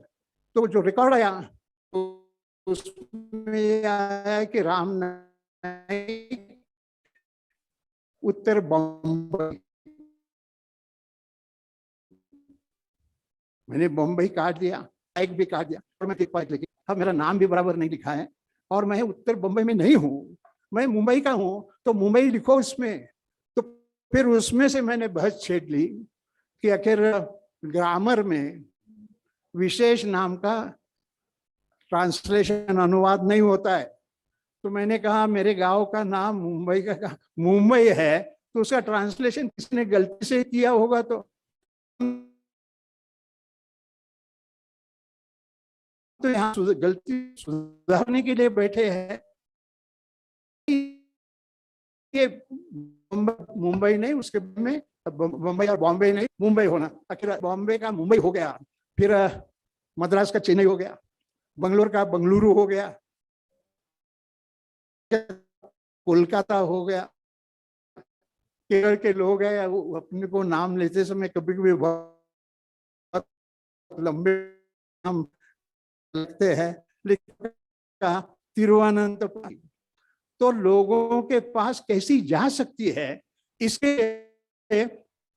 तो जो रिकॉर्ड आया तो उसमें ये आया कि राम नाईक उत्तर बम्बई, मैंने बम्बई काट दिया, नाईक भी काट दिया, और मैं लेकिन अब मेरा नाम भी बराबर नहीं लिखा है, और मैं उत्तर बम्बई में नहीं हूँ, मैं मुंबई का हूँ, तो मुंबई लिखो उसमें। तो फिर उसमें से मैंने बहस छेड़ ली कि आखिर ग्रामर में विशेष नाम का ट्रांसलेशन, अनुवाद नहीं होता है। तो मैंने कहा मेरे गांव का नाम मुंबई का मुंबई है, तो उसका ट्रांसलेशन किसने गलती से किया होगा। तो यहाँ गलती सुधारने के लिए बैठे हैं। ये मुंबई नहीं, उसके में बम्बई और बॉम्बे नहीं, मुंबई होना। आखिर बॉम्बे का मुंबई हो गया, फिर मद्रास का चेन्नई हो गया, बंगलोर का बंगलुरु हो गया, कोलकाता हो गया। केरल के लोग हैं, वो अपने को नाम लेते समय कभी कभी बहुत लंबे नाम लगते हैं, लेकिन तिरुवनंतपुरम तो लोगों के पास कैसी जा सकती है, इसके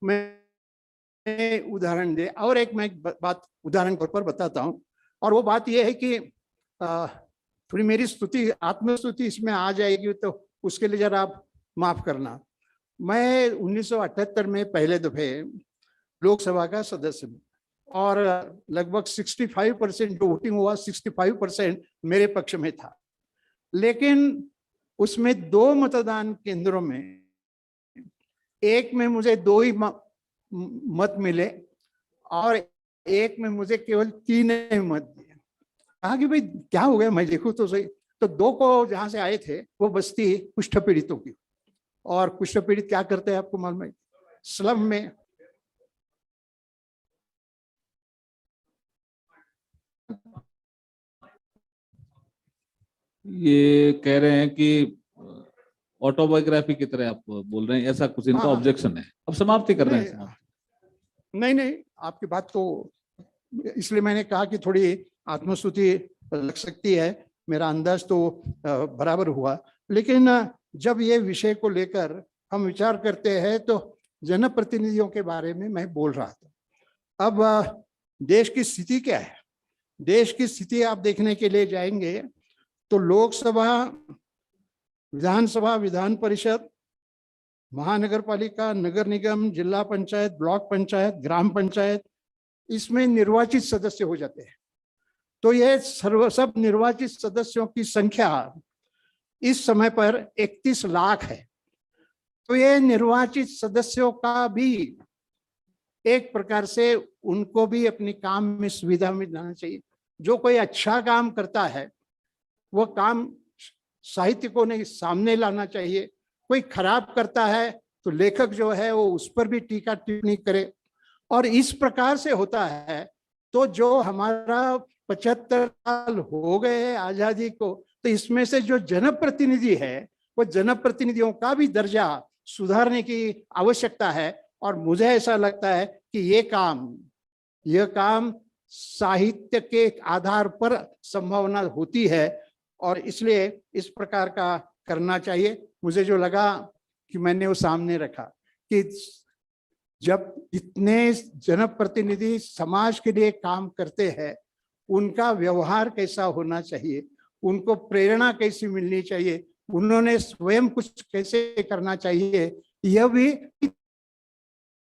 मैं उदाहरण दे। और एक मैं बात उदाहरण के तौर पर बताता हूँ, और वो बात ये है कि थोड़ी मेरी स्तुति, आत्मस्तुति इसमें आ जाएगी, तो उसके लिए जरा आप माफ करना। मैं 1978 में पहले दफे लोकसभा का सदस्य हूँ, और लगभग 65% जो वोटिंग हुआ 65% मेरे पक्ष में था। लेकिन उसमें 2 मतदान केंद्रों में, एक में मुझे 2 ही मत मिले और एक में मुझे केवल 3 मत दिए। कहा कि भाई क्या हो गया, मैं देखूं तो सही। तो 2 को जहां से आए थे वो बस्ती कुष्ठ पीड़ितों की, और कुष्ठ पीड़ित क्या करते हैं आपको मालूम है, स्लम में ये कह रहे हैं कि ऑटोबायोग्राफी की तरह आप बोल रहे हैं, ऐसा कुछ इनका हाँ, ऑब्जेक्शन है। अब समाप्ति कर रहे हैं। नहीं, आपकी बात को इसलिए मैंने कहा कि थोड़ी आत्मस्तुति लग सकती है, मेरा अंदाज तो बराबर हुआ। लेकिन जब ये विषय को लेकर हम विचार करते हैं तो जनप्रतिनिधियों के बारे में मैं बोल रहा था। अब देश की स्थिति क्या है? देश की स्थिति आप देखने के लिए जाएंगे तो लोकसभा, विधानसभा, विधान परिषद, महानगर पालिका, नगर निगम, जिला पंचायत, ब्लॉक पंचायत, ग्राम पंचायत, इसमें निर्वाचित सदस्य हो जाते हैं। तो ये सब निर्वाचित सदस्यों की संख्या इस समय पर 31 लाख है। तो ये निर्वाचित सदस्यों का भी एक प्रकार से उनको भी अपने काम में सुविधा मिलना चाहिए। जो कोई अच्छा काम करता है वो काम साहित्यिकों ने सामने लाना चाहिए। कोई खराब करता है तो लेखक जो है वो उस पर भी टीका टिप्पणी करे, और इस प्रकार से होता है। तो जो हमारा 75 साल हो गए हैं आजादी को, तो इसमें से जो जनप्रतिनिधि है वो जनप्रतिनिधियों का भी दर्जा सुधारने की आवश्यकता है। और मुझे ऐसा लगता है कि यह काम साहित्य के आधार पर संभावना होती है, और इसलिए इस प्रकार का करना चाहिए। मुझे जो लगा कि मैंने वो सामने रखा कि जब इतने जनप्रतिनिधि समाज के लिए काम करते हैं, उनका व्यवहार कैसा होना चाहिए, उनको प्रेरणा कैसी मिलनी चाहिए, उन्होंने स्वयं कुछ कैसे करना चाहिए, यह भी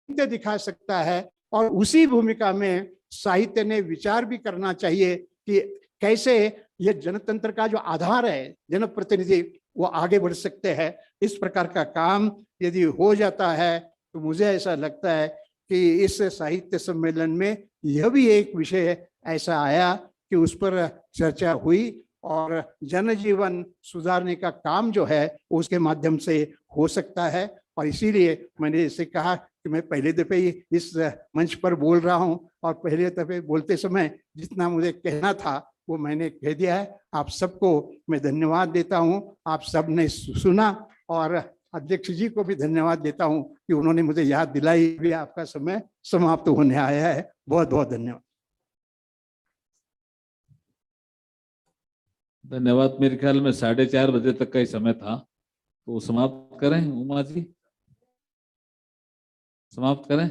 दिखा सकता है। और उसी भूमिका में साहित्य ने विचार भी करना चाहिए कि कैसे यह जनतंत्र का जो आधार है जनप्रतिनिधि, वो आगे बढ़ सकते हैं। इस प्रकार का काम यदि हो जाता है तो मुझे ऐसा लगता है कि इस साहित्य सम्मेलन में यह भी एक विषय ऐसा आया कि उस पर चर्चा हुई, और जनजीवन सुधारने का काम जो है उसके माध्यम से हो सकता है। और इसीलिए मैंने इसे कहा कि मैं पहले दफे ही इस मंच पर बोल रहा हूं, और पहले दफे बोलते समय जितना मुझे कहना था वो मैंने कह दिया है। आप सबको मैं धन्यवाद देता हूं, आप सब ने सुना, और अध्यक्ष जी को भी धन्यवाद देता हूं कि उन्होंने मुझे याद दिलाई भी आपका समय समाप्त होने आया है। बहुत बहुत धन्यवाद। धन्यवाद। मेरे ख्याल में 4:30 बजे तक का ही समय था, तो समाप्त करें। उमा जी, समाप्त करें।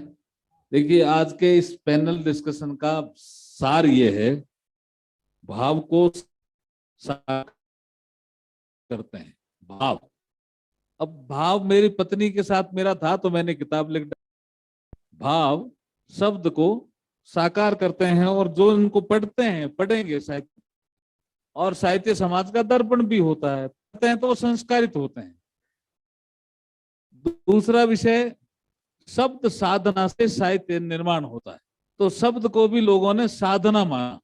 देखिए, आज के इस पैनल डिस्कशन का सार ये है, भाव को साकार करते हैं। भाव, अब भाव मेरी पत्नी के साथ मेरा था तो मैंने किताब लिख डाली। भाव शब्द को साकार करते हैं, और जो इनको पढ़ते हैं, पढ़ेंगे साहित्य, और साहित्य समाज का दर्पण भी होता है, पढ़ते हैं तो वो संस्कारित होते हैं। दूसरा विषय, शब्द साधना से साहित्य निर्माण होता है, तो शब्द को भी लोगों ने साधना माना।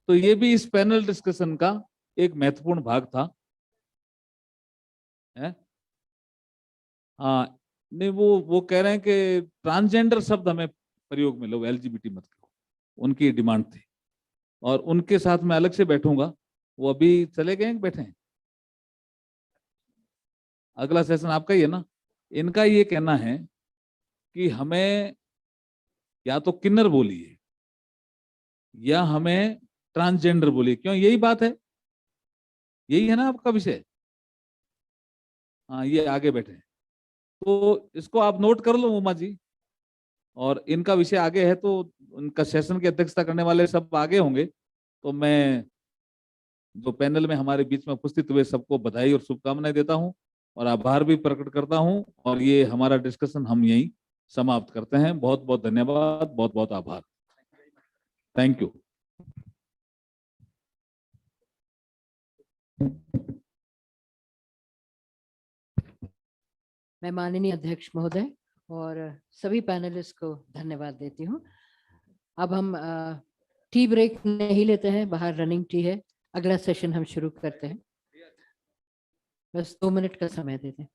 तो ये भी इस पैनल डिस्कशन का एक महत्वपूर्ण भाग था। है? हाँ, नहीं, वो कह रहे हैं कि ट्रांसजेंडर शब्द हमें प्रयोग में लो, एलजीबीटी मत करो, उनकी डिमांड थी। और उनके साथ मैं अलग से बैठूंगा। वो अभी चले गए, बैठे हैं? अगला सेशन आपका ही है ना? इनका ये कहना है कि हमें या तो किन्नर बोलिए या हमें ट्रांसजेंडर बोलिए। क्यों? यही बात है, यही है ना आपका विषय। हाँ, ये आगे बैठे हैं, तो इसको आप नोट कर लो उमा जी। और इनका विषय आगे है, तो उनका सेशन की अध्यक्षता करने वाले सब आगे होंगे। तो मैं जो पैनल में हमारे बीच में उपस्थित हुए सबको बधाई और शुभकामनाएं देता हूं, और आभार भी प्रकट करता हूं। और ये हमारा डिस्कशन हम यहीं समाप्त करते हैं। बहुत बहुत धन्यवाद, बहुत बहुत आभार। Thank you. मैं माननीय अध्यक्ष महोदय और सभी पैनलिस्ट को धन्यवाद देती हूँ। अब हम टी ब्रेक नहीं लेते हैं, बाहर रनिंग टी है। अगला सेशन हम शुरू करते हैं। बस 2 मिनट का समय देते हैं।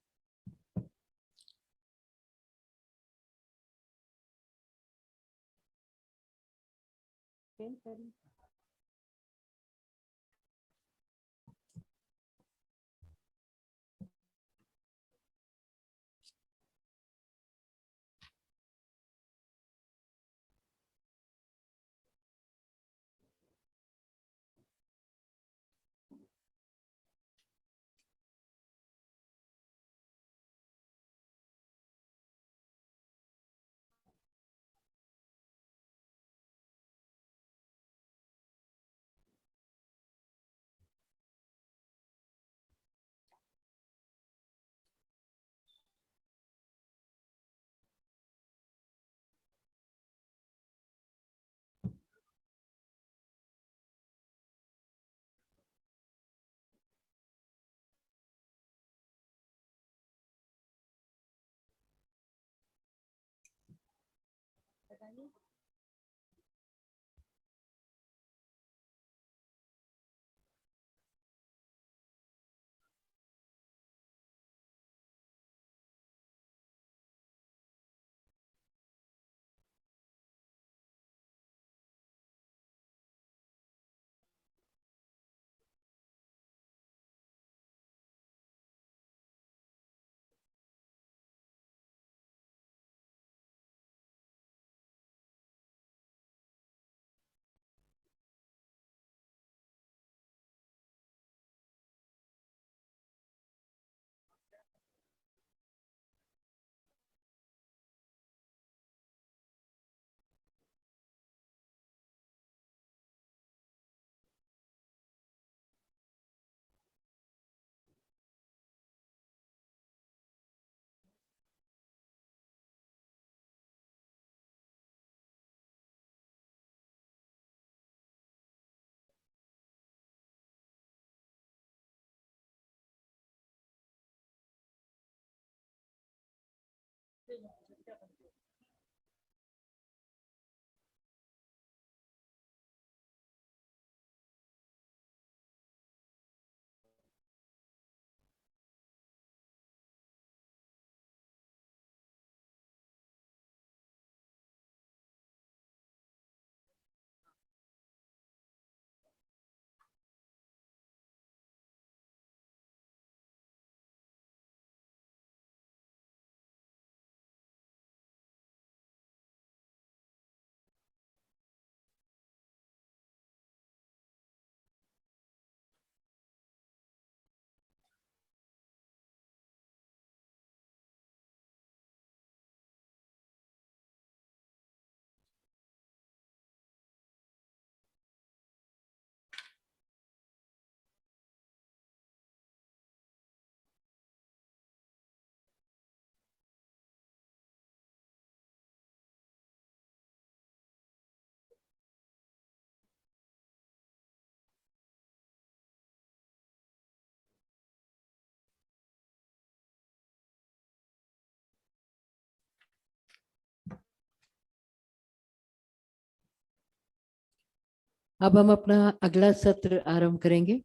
अब हम अपना अगला सत्र आरंभ करेंगे।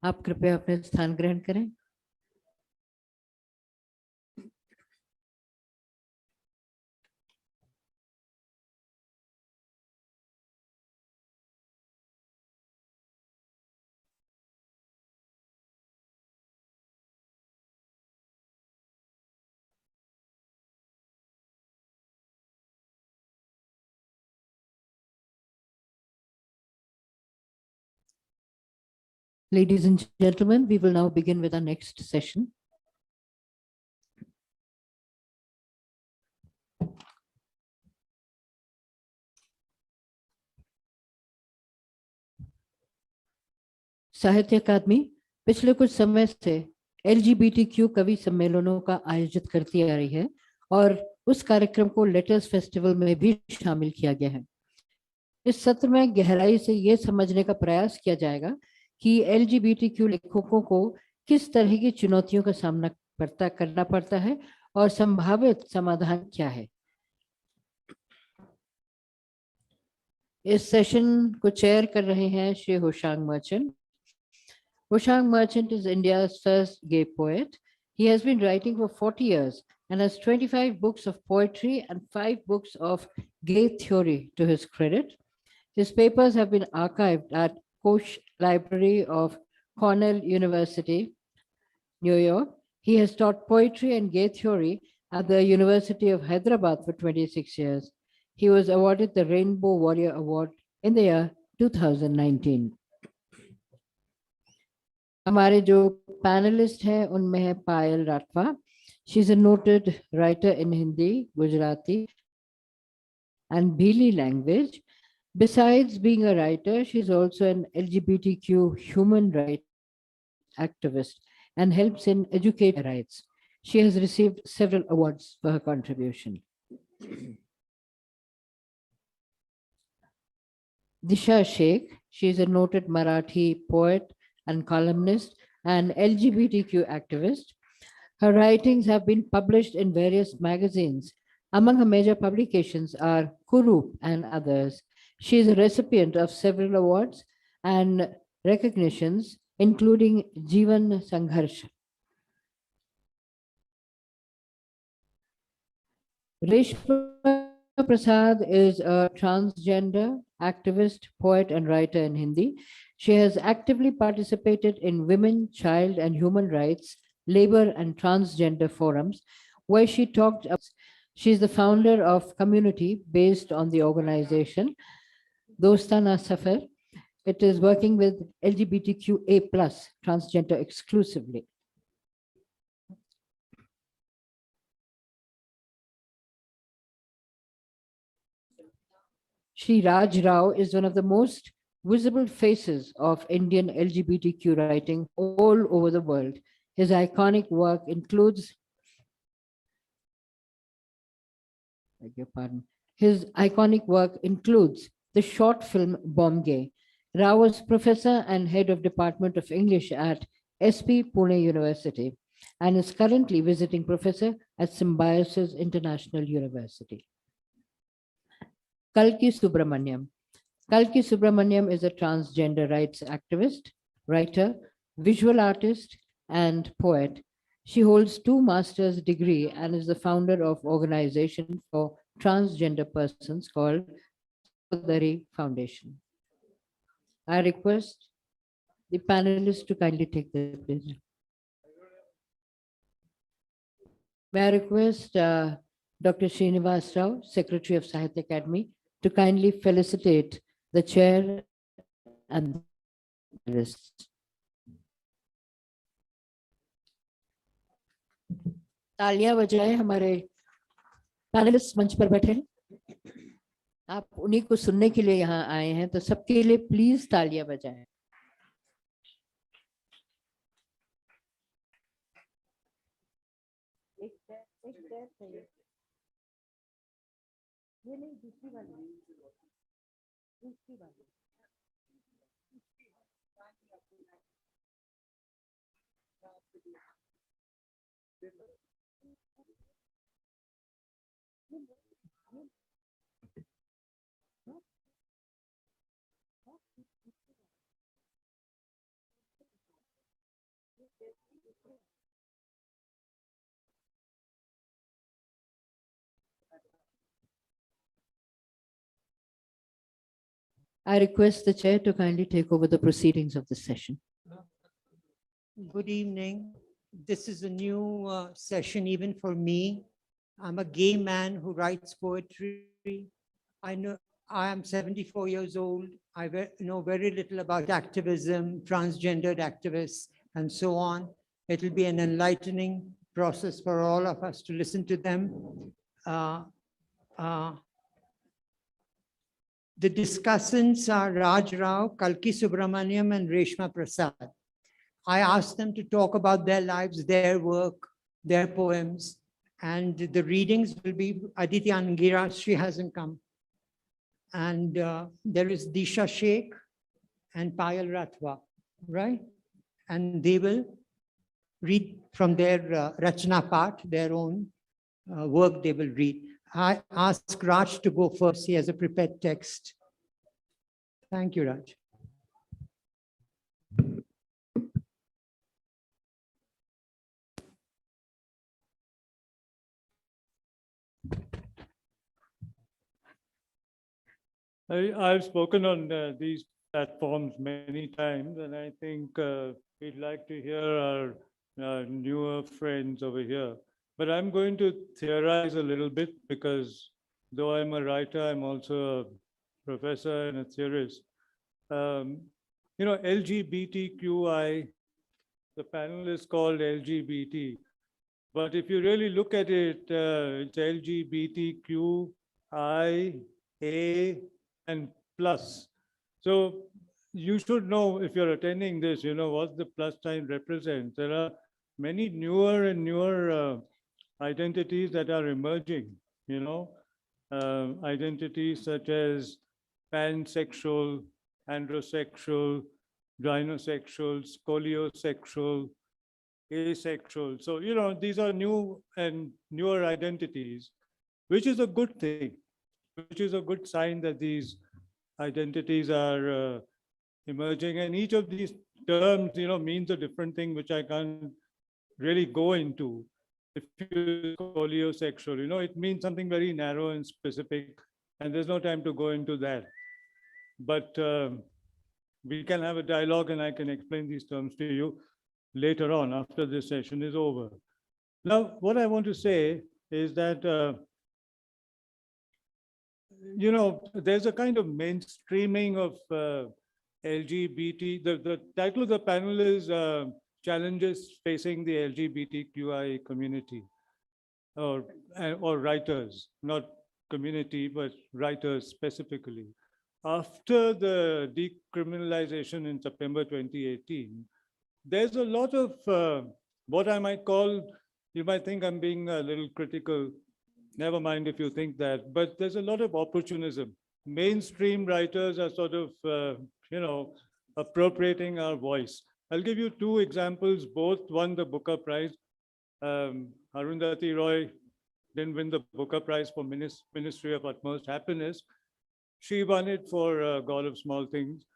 आप कृपया अपने स्थान ग्रहण करें। Ladies and gentlemen, we will now begin with our next session. साहित्य अकादमी पिछले कुछ समय से LGBTQ कवि सम्मेलनों का आयोजित करती आ रही है और उस कार्यक्रम को लेटर्स फेस्टिवल में भी शामिल किया गया है। इस सत्र में गहराई से ये समझने का प्रयास किया जाएगा कि LGBTQ लेखकों को किस तरह की चुनौतियों का सामना करना पड़ता है और संभावित समाधान क्या है। इस सेशन को चेयर कर रहे हैं Shri Hoshang merchant. Hoshang Merchant is India's first gay poet. He has been writing for 40 years and has 25 books of poetry and 5 books of gay theory to his credit. His papers have been archived at Koch Library of Cornell University, New York. He has taught poetry and gay theory at the University of Hyderabad for 26 years. He was awarded the Rainbow Warrior Award in the year 2019. हमारे जो panelist हैं उनमें है Payal Rathwa. She is a noted writer in Hindi, Gujarati and Bhili language. Besides being a writer, she is also an LGBTQ human rights activist and helps in educating rights. She has received several awards for her contribution. Disha Sheikh, she is a noted Marathi poet and columnist and LGBTQ activist. Her writings have been published in various magazines. Among her major publications are Kurup and others. She is a recipient of several awards and recognitions, including Jeevan Sangharsh. Reshma Prasad is a transgender activist, poet, and writer in Hindi. She has actively participated in women, child, and human rights, labor, and transgender forums, where she talked. She is the founder of community based on the organization Dostana Safar. It is working with LGBTQA+ transgender exclusively. Shri Raj Rao is one of the most visible faces of Indian LGBTQ writing all over the world. His iconic work includes, the short film Bomgay. Rao was professor and head of Department of English at SP Pune University and is currently visiting professor at Symbiosis International University. Kalki Subramaniam. Kalki Subramaniam is a transgender rights activist, writer, visual artist, and poet. She holds 2 master's degree and is the founder of organization for transgender persons called Sahodari Foundation. I request the panelists to kindly take the place. May I request Dr. Srinivas Rao, Secretary of Sahitya Academy, to kindly felicitate the chair and the panelists. तालियां बजाएं, हमारे panelist मंच पर बैठे हैं. आप उन्हीं को सुनने के लिए यहाँ आए हैं, तो सबके लिए प्लीज तालियां बजाएं. ये नहीं, दूसरी वाली. I request the chair to kindly take over the proceedings of the session. Good evening. This is a new session even for me. I'm a gay man who writes poetry. I know I am 74 years old. I know very little about activism, transgendered activists, and so on. It'll be an enlightening process for all of us to listen to them. The discussants are Raj Rao, Kalki Subramaniam, and Reshma Prasad. I asked them to talk about their lives, their work, their poems, and the readings will be Aditi Angira. She hasn't come. And there is Disha Sheikh and Payal Rathwa, right? And they will read from their Rachna part, their own work they will read. I ask Raj to go first. He has a prepared text. Thank you, Raj. I've spoken on these platforms many times, and I think we'd like to hear our newer friends over here. But I'm going to theorize a little bit because though I'm a writer, I'm also a professor and a theorist. You know, LGBTQI, the panel is called LGBT. But if you really look at it, it's LGBTQI, A, and plus. So you should know if you're attending this, you know, what the plus sign represents. There are many newer and newer identities that are emerging, you know, identities such as pansexual, androsexual, gynosexual, scoliosexual, asexual. So, you know, these are new and newer identities, which is a good thing, which is a good sign that these identities are emerging. And each of these terms, you know, means a different thing, which I can't really go into. If you scoliosexual, you know, it means something very narrow and specific, and there's no time to go into that. But we can have a dialogue and I can explain these terms to you later on after this session is over. Now, what I want to say is that, you know, there's a kind of mainstreaming of LGBT. The title of the panel is Challenges Facing the LGBTQI Community, or writers, not community, but writers specifically. After the decriminalization in September 2018, there's a lot of what I might call, you might think I'm being a little critical, never mind if you think that, but there's a lot of opportunism. Mainstream writers are sort of, you know, appropriating our voice. I'll give you two examples, both won the Booker Prize. Arundhati Roy didn't win the Booker Prize for Ministry of Utmost Happiness. She won it for God of Small Things.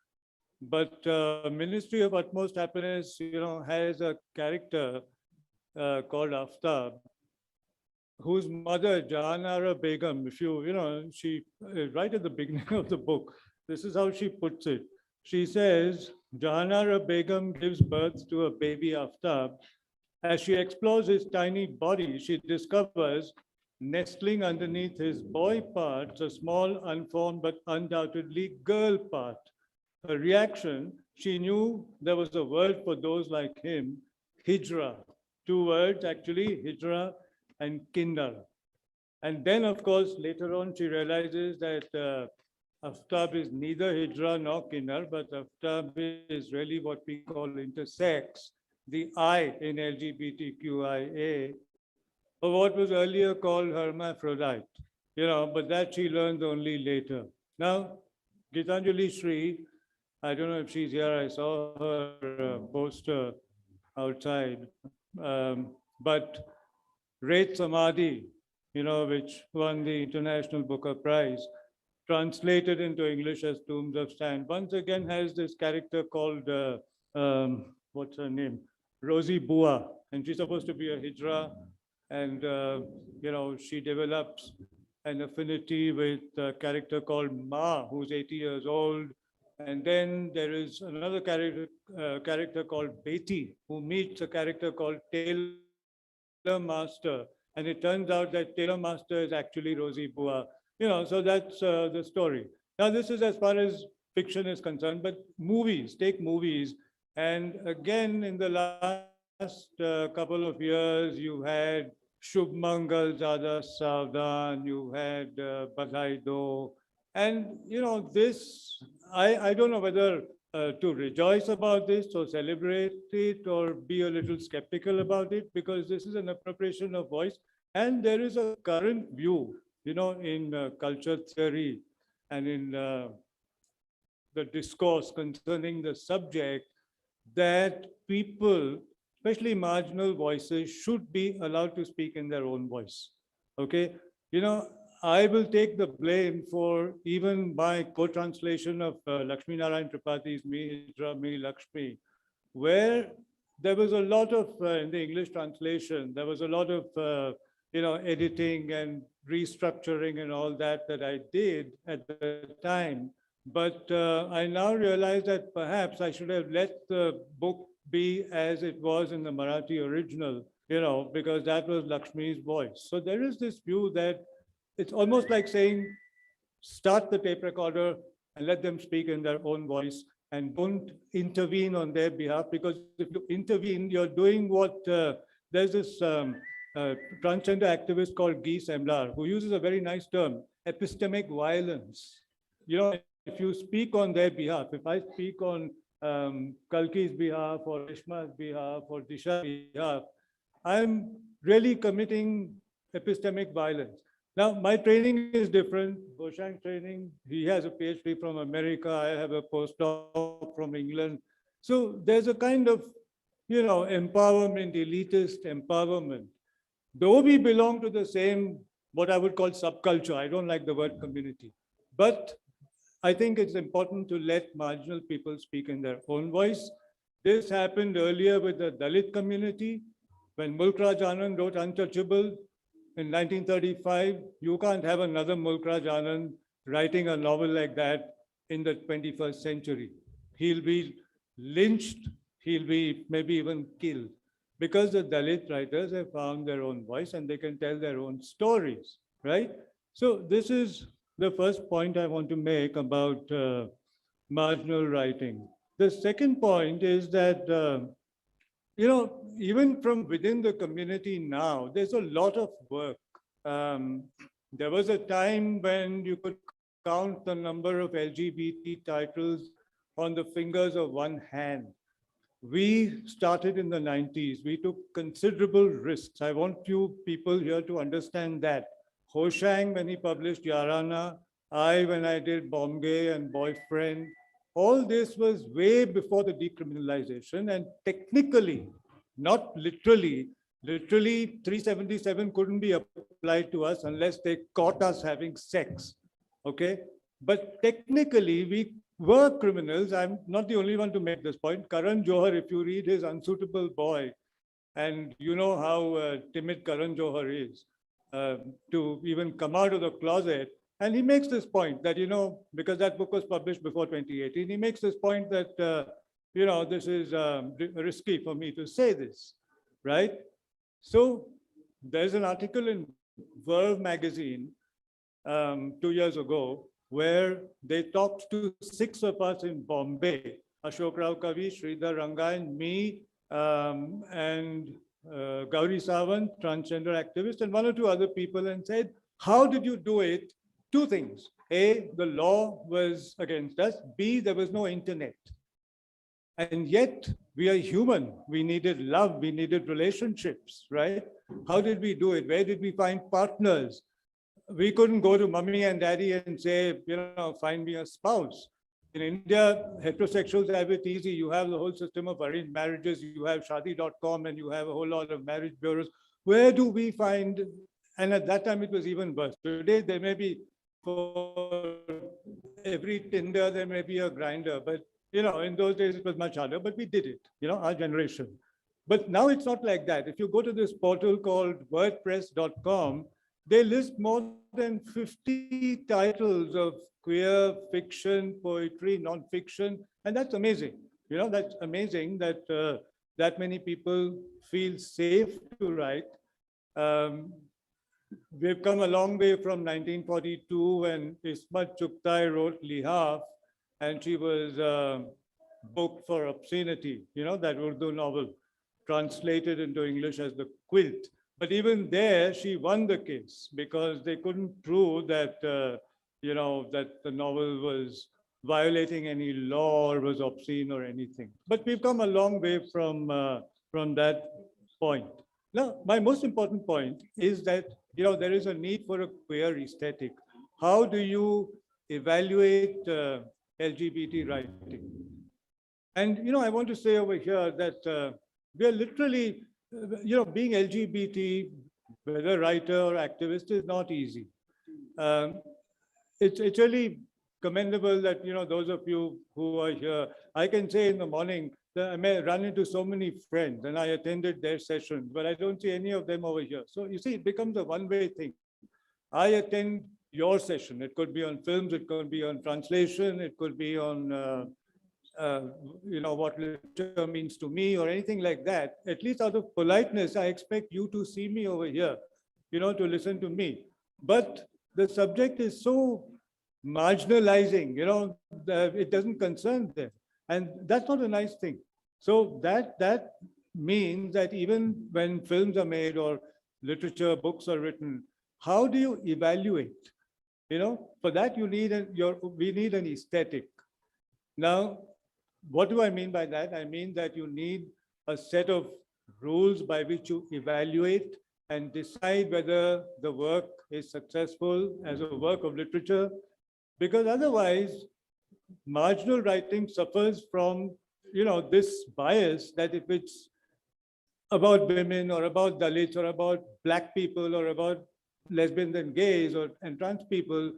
But Ministry of Utmost Happiness, you know, has a character called Aftab, whose mother, Jahanara Begum, if you know, she, right at the beginning of the book, this is how she puts it. She says, Jahanara Begum gives birth to a baby Aftab. As she explores his tiny body, she discovers, nestling underneath his boy parts, a small, unformed, but undoubtedly girl part. Her reaction, she knew there was a word for those like him, Hijra. Two words, actually, Hijra and Kindar. And then, of course, later on, she realizes that Aftab is neither Hijra nor Kindar, but Aftab is really what we call intersex, the I in LGBTQIA, or what was earlier called hermaphrodite, you know, but that she learns only later. Now, Gitanjali Sri, I don't know if she's here, I saw her poster outside, but Red Samadhi, you know, which won the International Booker Prize, translated into English as Tombs of Sand, once again has this character called, what's her name? Rosie Bua, and she's supposed to be a Hijra, and she develops an affinity with a character called Ma, who's 80 years old. And then there is another character called Beti, who meets a character called Taylor Master. And it turns out that Taylor Master is actually Rosie Bua. So that's the story. Now, this is as far as fiction is concerned, but take movies. And again, in the last couple of years, you had Shubh Mangal, Zada Savdan, you had Badhai Do. And, this, I don't know whether to rejoice about this or celebrate it or be a little skeptical about it, because this is an appropriation of voice. And there is a current view, in culture theory and in the discourse concerning the subject, that people, especially marginal voices, should be allowed to speak in their own voice. Okay? I will take the blame for even my co-translation of Lakshmi Narayan Tripathi's Me Hijra Me Lakshmi, where there was a lot of, in the English translation, there was a lot of, editing and restructuring and all that I did at the time. But I now realize that perhaps I should have let the book be as it was in the Marathi original, because that was Lakshmi's voice. So there is this view that it's almost like saying, start the tape recorder and let them speak in their own voice and don't intervene on their behalf, because if you intervene, you're doing what, there's this transgender activist called Guy Semlar, who uses a very nice term, epistemic violence. If you speak on their behalf, if I speak on Kalki's behalf or Rishma's behalf or Disha's behalf, I'm really committing epistemic violence. Now, my training is different. Hoshang's training, he has a PhD from America. I have a postdoc from England. So there's a kind of, empowerment, elitist empowerment. Though we belong to the same, what I would call subculture, I don't like the word community, but I think it's important to let marginal people speak in their own voice. This happened earlier with the Dalit community. When Mulk Raj Anand wrote Untouchable in 1935, you can't have another Mulk Raj Anand writing a novel like that in the 21st century. He'll be lynched, he'll be maybe even killed, because the Dalit writers have found their own voice and they can tell their own stories, right? So this is the first point I want to make about marginal writing. The second point is that, even from within the community now, there's a lot of work. There was a time when you could count the number of LGBT titles on the fingers of one hand. We started in the 90s. We took considerable risks. I want you people here to understand that. Hoshang, when he published Yarana, when I did Bombay and Boyfriend, all this was way before the decriminalization, and technically, not literally, 377 couldn't be applied to us unless they caught us having sex, okay? But technically, we were criminals. I'm not the only one to make this point. Karan Johar, if you read his Unsuitable Boy, and you know how timid Karan Johar is, to even come out of the closet. And he makes this point that, because that book was published before 2018, he makes this point that, this is risky for me to say this, right? So there's an article in Verve magazine 2 years ago where they talked to 6 of us in Bombay, Ashok Rao Kavi, Sridhar Rangan, me, and Gauri Sawant, transgender activist, and 1 or 2 other people, and said, how did you do it? 2 things. A, the law was against us. B, there was no internet. And yet we are human. We needed love. We needed relationships, right? How did we do it? Where did we find partners? We couldn't go to mommy and daddy and say, find me a spouse. In India, heterosexuals have it easy. You have the whole system of arranged marriages. You have Shadi.com and you have a whole lot of marriage bureaus. Where do we find, and at that time it was even worse. Today, there may be, for every Tinder, there may be a grinder. But, in those days it was much harder, but we did it, our generation. But now it's not like that. If you go to this portal called wordpress.com, they list more than 50 titles of queer fiction, poetry, non-fiction, and that's amazing. You know, that's amazing that that many people feel safe to write. We've come a long way from 1942 when Ismat Chugtai wrote Lihaf, and she was booked for obscenity, you know, that Urdu novel, translated into English as The Quilt. But even there, she won the case because they couldn't prove that, you know, that the novel was violating any law or was obscene or anything. But we've come a long way from that point. Now, my most important point is that, you know, there is a need for a queer aesthetic. How do you evaluate LGBT writing? And, you know, I want to say over here that we are literally, you know, being LGBT, whether writer or activist, is not easy. It's really commendable that, you know, those of you who are here, I can say in the morning that I may run into so many friends and I attended their sessions, but I don't see any of them over here. So you see, it becomes a one-way thing. I attend your session. It could be on films, it could be on translation, it could be on you know, what literature means to me or anything like that. At least out of politeness, I expect you to see me over here, you know, to listen to me. But the subject is so marginalizing, you know, that it doesn't concern them. And that's not a nice thing. So that means that even when films are made or literature, books are written, how do you evaluate? You know, for that you need we need an aesthetic. Now, what do I mean by that? I mean that you need a set of rules by which you evaluate and decide whether the work is successful as a work of literature, because otherwise marginal writing suffers from, you know, this bias that if it's about women or about Dalits or about Black people or about lesbians and gays and trans people,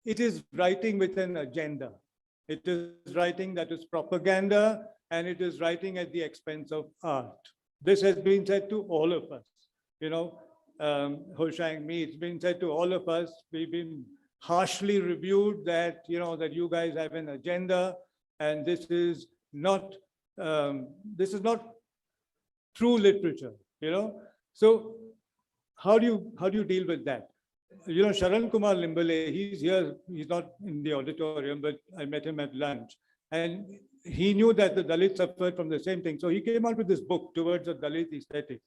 it is writing with an agenda. It is writing that is propaganda, and it is writing at the expense of art. This has been said to all of us. You know, Hoshang, me, it's been said to all of us. We've been harshly reviewed that, you know, that you guys have an agenda, and this is not true literature, you know. So how do you deal with that? You know, Sharan Kumar Limbale, he's here, he's not in the auditorium, but I met him at lunch. And he knew that the Dalits suffered from the same thing. So he came out with this book, Towards a Dalit Aesthetic.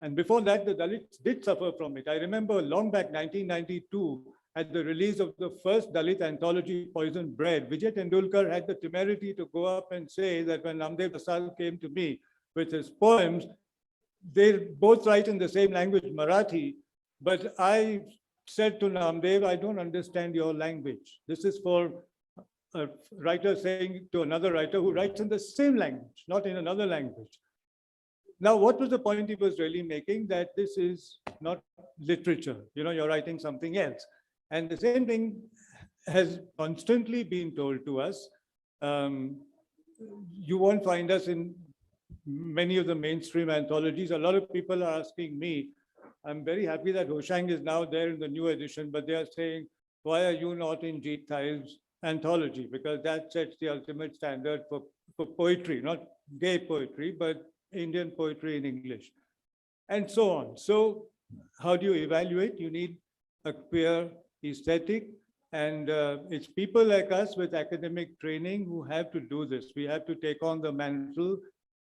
And before that, the Dalits did suffer from it. I remember long back, 1992, at the release of the first Dalit anthology, Poisoned Bread, Vijay Tendulkar had the temerity to go up and say that when Namdev Prasad came to me with his poems, they both write in the same language, Marathi, but I said to Namdev, I don't understand your language. This is for a writer saying to another writer who writes in the same language, not in another language. Now, what was the point he was really making? That this is not literature. You know, you're writing something else. And the same thing has constantly been told to us. You won't find us in many of the mainstream anthologies. A lot of people are asking me, I'm very happy that Hoshang is now there in the new edition, but they are saying, why are you not in Jeet Thai's anthology? Because that sets the ultimate standard for poetry, not gay poetry, but Indian poetry in English, and so on. So how do you evaluate? You need a queer aesthetic, and it's people like us with academic training who have to do this. We have to take on the mantle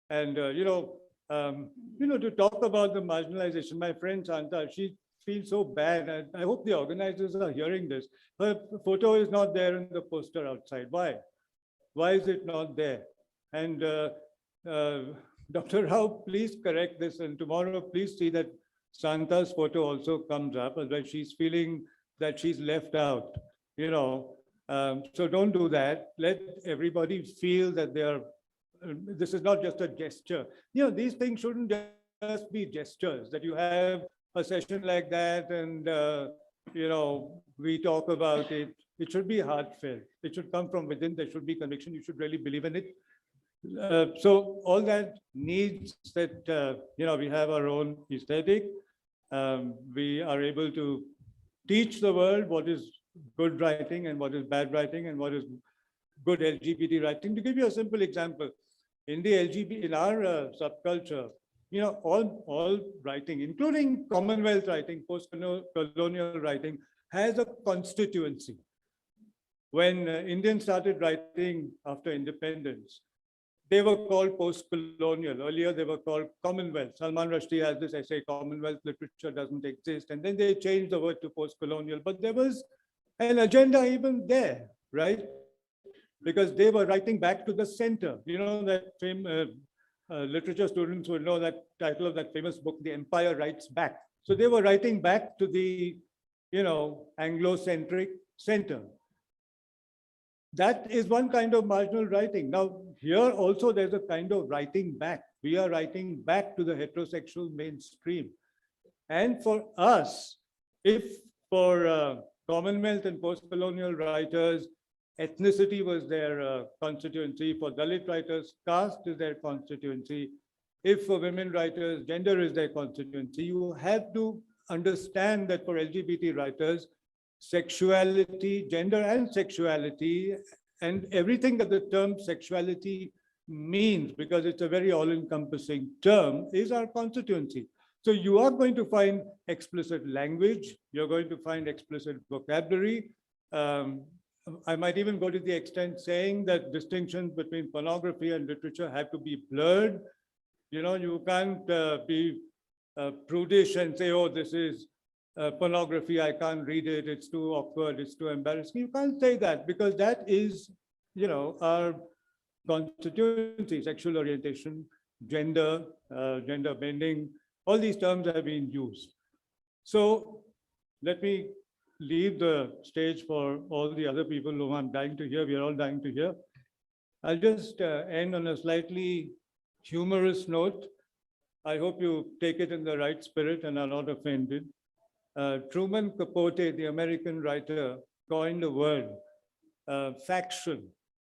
and, you know, to talk about the marginalization. My friend Santa, she feels so bad. And I hope the organizers are hearing this. Her photo is not there in the poster outside. Why? Why is it not there? And Dr. Rao, please correct this. And tomorrow, please see that Santa's photo also comes up. Otherwise, she's feeling that she's left out, you know. So don't do that. Let everybody feel that they are. This is not just a gesture. You know, these things shouldn't just be gestures, that you have a session like that and, you know, we talk about it. It should be heartfelt. It should come from within. There should be conviction. You should really believe in it. So all that needs that, we have our own aesthetic. We are able to teach the world what is good writing and what is bad writing and what is good LGBT writing. To give you a simple example, in the in our subculture, all writing, including Commonwealth writing, post-colonial writing, has a constituency. When Indians started writing after independence, they were called post-colonial. Earlier, they were called Commonwealth. Salman Rushdie has this essay, Commonwealth literature doesn't exist. And then they changed the word to post-colonial. But there was an agenda even there, right? Because they were writing back to the center. You know, that literature students will know that title of that famous book, The Empire Writes Back. So they were writing back to the, Anglo-centric center. That is one kind of marginal writing. Now, here also there's a kind of writing back. We are writing back to the heterosexual mainstream. And for us, if for Commonwealth and post-colonial writers, ethnicity was their constituency, for Dalit writers, caste is their constituency. If for women writers, gender is their constituency, you have to understand that for LGBT writers, sexuality, gender and sexuality, and everything that the term sexuality means, because it's a very all-encompassing term, is our constituency. So you are going to find explicit language, you're going to find explicit vocabulary. I might even go to the extent saying that distinctions between pornography and literature have to be blurred. You can't be prudish and say, oh, this is pornography, I can't read it, it's too awkward, it's too embarrassing. You can't say that, because that is, our constituency, sexual orientation, gender, gender bending, all these terms have been used. So let me leave the stage for all the other people whom I'm dying to hear. We're all dying to hear. I'll just end on a slightly humorous note. I hope you take it in the right spirit and are not offended. Truman Capote, the American writer, coined the word faction,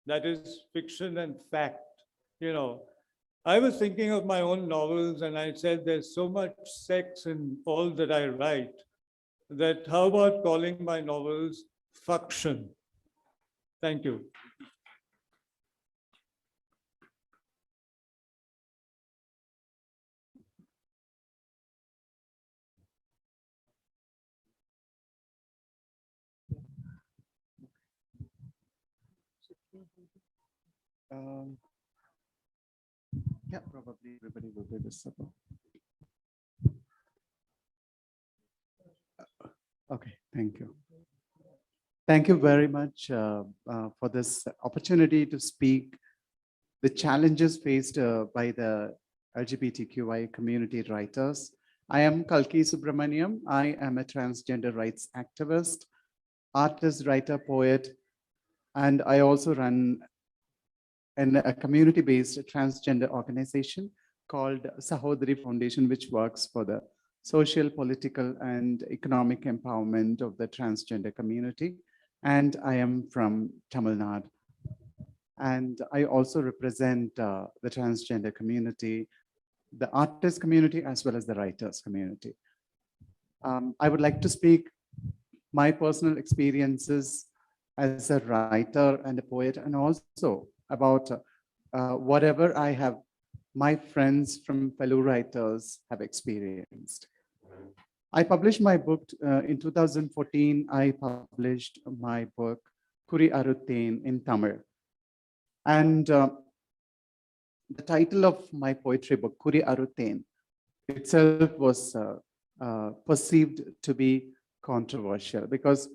that is fiction and fact. I was thinking of my own novels and I said there's so much sex in all that I write that how about calling my novels Fuction? Thank you. Yeah, probably everybody will be visible. Okay, thank you. Thank you very much for this opportunity to speak the challenges faced by the LGBTQI community writers. I am Kalki Subramaniam. I am a transgender rights activist, artist, writer, poet, and I also run a community-based transgender organization called Sahodari Foundation, which works for the social, political, and economic empowerment of the transgender community. And I am from Tamil Nadu. And I also represent the transgender community, the artist community, as well as the writers community. I would like to speak my personal experiences as a writer and a poet, and also about whatever my friends from fellow writers have experienced. I published my book in 2014. I published my book, Kuri Arutthen, in Tamil. And the title of my poetry book, Kuri Arutthen, itself was perceived to be controversial because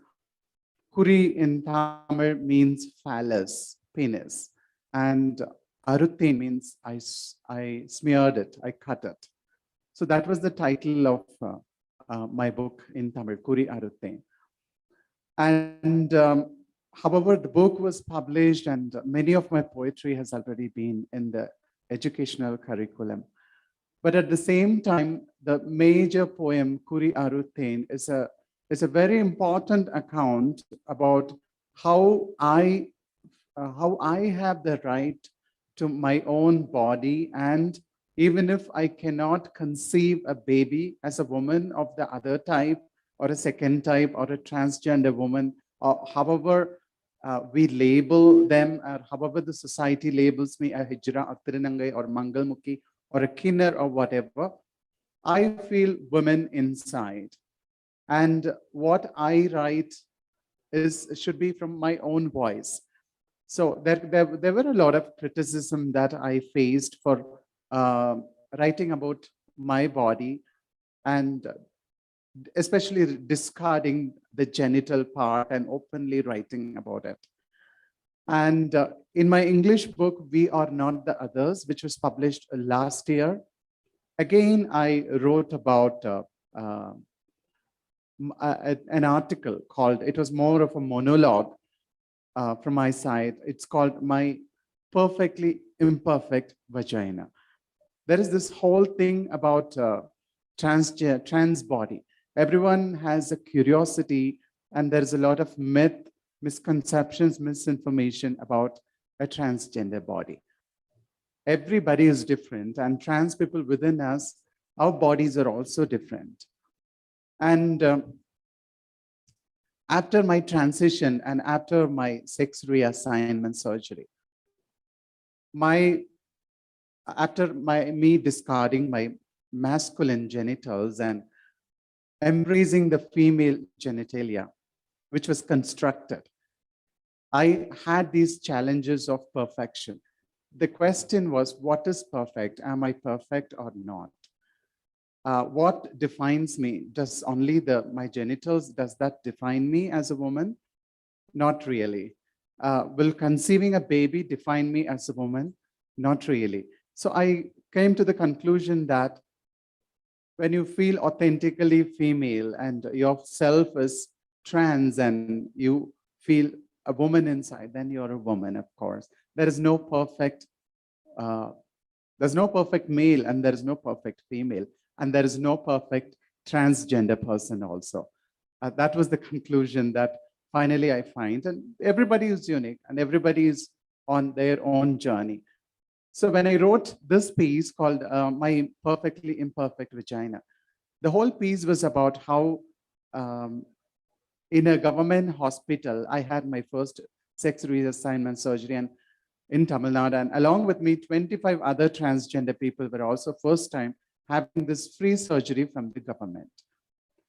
Kuri in Tamil means phallus, penis, and Arutthen means I smeared it, I cut it. So that was the title of my book in Tamil, Kuri Arutthen. And however, the book was published and many of my poetry has already been in the educational curriculum. But at the same time, the major poem, Kuri Arutthen, is a very important account about how I have the right to my own body. And even if I cannot conceive a baby as a woman of the other type, or a second type, or a transgender woman, or however we label them, or however the society labels me, a hijra, or tirinangai, or mangalmukhi, or a kinner, or whatever, I feel women inside. And what I write should be from my own voice. So there were a lot of criticism that I faced for writing about my body, and especially discarding the genital part and openly writing about it. And in my English book, We Are Not the Others, which was published last year, again, I wrote about an article called, it was more of a monologue from my side. It's called My Perfectly Imperfect Vagina. There is this whole thing about trans body. Everyone has a curiosity, and there's a lot of myth, misconceptions, misinformation about a transgender body. Everybody is different, and trans people within us, our bodies are also different. And after my transition and after my sex reassignment surgery, after me discarding my masculine genitals and embracing the female genitalia, which was constructed, I had these challenges of perfection. The question was, what is perfect? Am I perfect or not? What defines me? Does only my genitals, does that define me as a woman? Not really. Will conceiving a baby define me as a woman? Not really. So I came to the conclusion that when you feel authentically female and yourself is trans and you feel a woman inside, then you're a woman, of course. There is no perfect, there's no perfect male, and there is no perfect female, and there is no perfect transgender person also. That was the conclusion that finally I find. And everybody is unique, and everybody is on their own journey. So when I wrote this piece called My Perfectly Imperfect Vagina, the whole piece was about how in a government hospital, I had my first sex reassignment surgery and in Tamil Nadu, and along with me, 25 other transgender people were also first time having this free surgery from the government.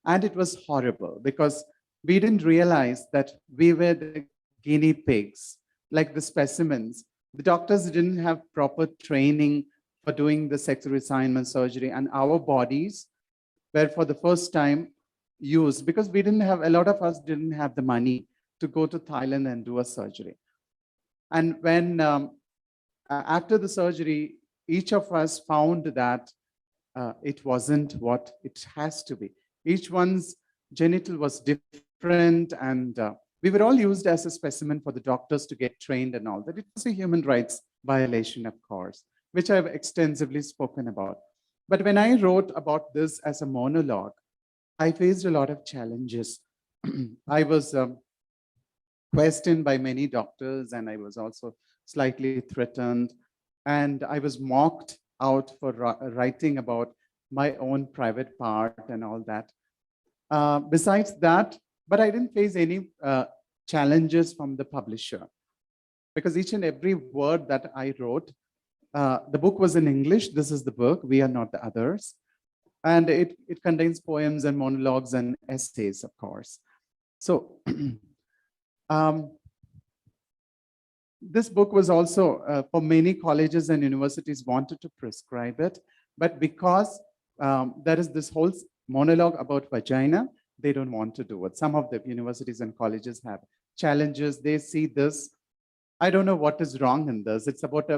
And it was horrible because we didn't realize that we were the guinea pigs, like the specimens. The doctors didn't have proper training for doing the sex reassignment surgery, and our bodies were for the first time used because we didn't have, a lot of us didn't have the money to go to Thailand and do a surgery. And when after the surgery, each of us found that it wasn't what it has to be. Each one's genital was different, and we were all used as a specimen for the doctors to get trained and all that. It was a human rights violation, of course, which I've extensively spoken about. But when I wrote about this as a monologue, I faced a lot of challenges. I was questioned by many doctors, and I was also slightly threatened, and I was mocked out for writing about my own private part and all that. Besides that, but I didn't face any challenges from the publisher, because each and every word that I wrote, the book was in English. This is the book, We Are Not the Others. And it contains poems and monologues and essays, of course. So this book was also for many colleges and universities wanted to prescribe it, but because there is this whole monologue about vagina, they don't want to do it. Some of the universities and colleges have challenges. They see this. I don't know what is wrong in this. It's about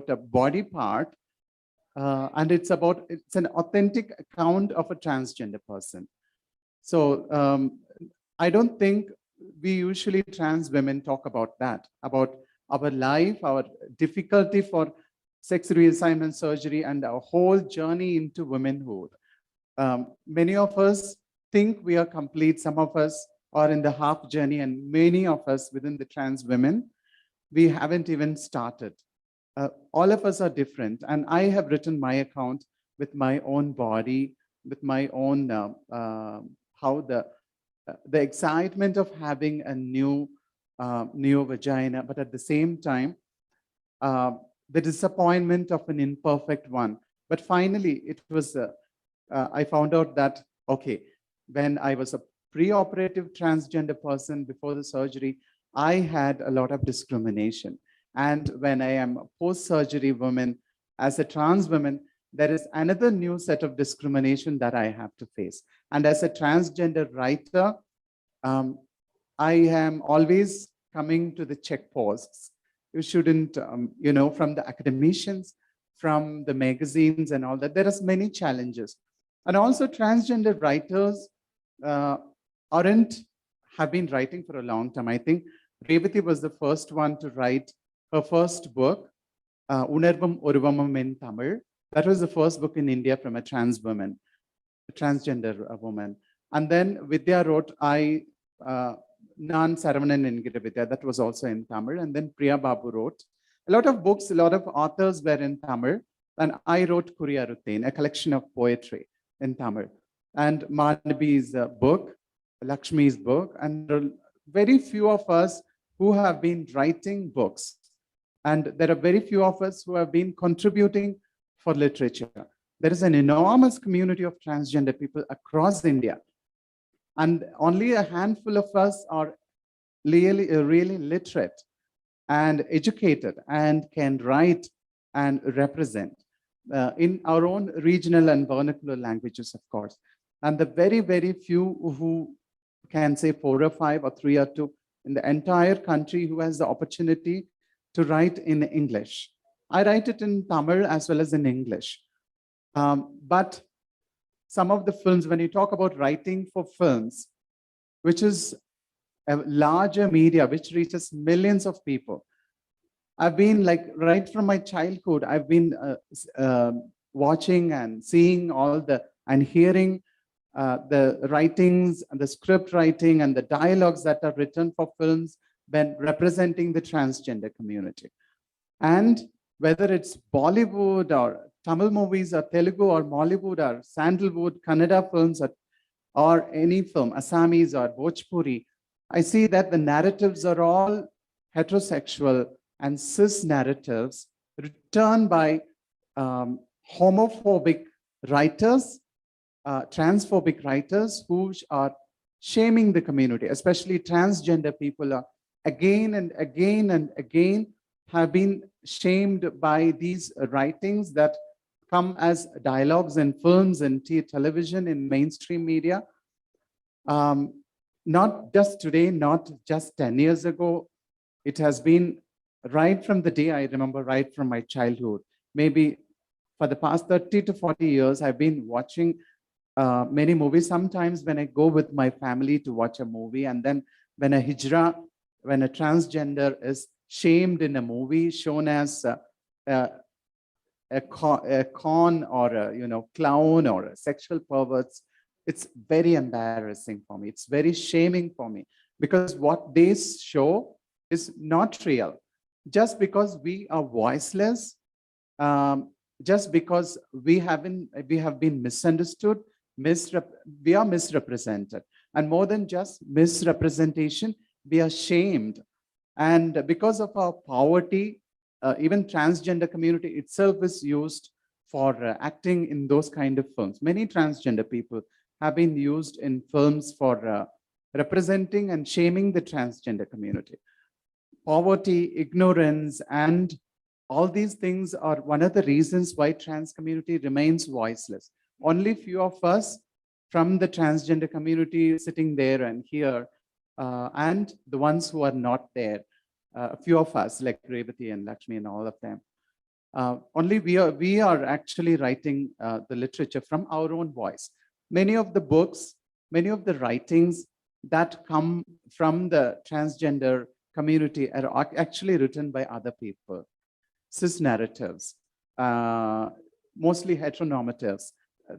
a body part, and it's an authentic account of a transgender person. So I don't think we usually trans women talk about that, about our life, our difficulty for sex reassignment surgery, and our whole journey into womanhood. Many of us think we are complete. Some of us are in the half journey, and many of us within the trans women, we haven't even started. all of us are different. And I have written my account with my own body, with my own, how the excitement of having a new vagina, but at the same time, the disappointment of an imperfect one. But finally, it was, I found out that, okay, when I was a preoperative transgender person before the surgery, I had a lot of discrimination. And when I am a post-surgery woman, as a trans woman, there is another new set of discrimination that I have to face. And as a transgender writer, I am always coming to the checkposts. You shouldn't, from the academicians, from the magazines and all that, there are many challenges. And also transgender writers have been writing for a long time. I think Revati was the first one to write her first book, Unarvam Oruvamam in Tamil. That was the first book in India from a trans woman, a transgender woman. And then Vidya wrote Nan Saravanan Engira Vidya, that was also in Tamil. And then Priya Babu wrote. A lot of books, a lot of authors were in Tamil. And I wrote Kuriyarutin, a collection of poetry in Tamil. And Madhabi's book, Lakshmi's book, and very few of us who have been writing books. And there are very few of us who have been contributing for literature. There is an enormous community of transgender people across India. And only a handful of us are really literate and educated and can write and represent in our own regional and vernacular languages, of course. And the very few who can say 4 or 5 or 3 or 2 in the entire country who has the opportunity to write in English. I write it in Tamil as well as in English. But some of the films, when you talk about writing for films, which is a larger media, which reaches millions of people. I've been right from my childhood, I've been watching and seeing and hearing the writings and the script writing and the dialogues that are written for films when representing the transgender community. And whether it's Bollywood or Tamil movies or Telugu or Mollywood or Sandalwood, Kannada films or any film, Assamese or Bhojpuri, I see that the narratives are all heterosexual and cis narratives written by homophobic writers, transphobic writers who are shaming the community, especially transgender people are again and again have been shamed by these writings that come as dialogues in films and television in mainstream media. Not just today, not just 10 years ago. It has been right from the day I remember, right from my childhood. Maybe for the past 30 to 40 years, I've been watching many movies. Sometimes when I go with my family to watch a movie, and then when a transgender is shamed in a movie, shown as a con or a clown or a sexual perverts, it's very embarrassing for me. It's very shaming for me, because what they show is not real. Just because we are voiceless, just because we have been misunderstood, we are misrepresented. And more than just misrepresentation, we are shamed. And because of our poverty, even transgender community itself is used for acting in those kind of films. Many transgender people have been used in films for representing and shaming the transgender community. Poverty, ignorance, and all these things are one of the reasons why trans community remains voiceless. Only few of us from the transgender community sitting there and here, and the ones who are not there, a few of us like Revati and Lakshmi and all of them, only we are actually writing the literature from our own voice. Many of the books, many of the writings that come from the transgender community are actually written by other people. Cis narratives, mostly heteronormatives.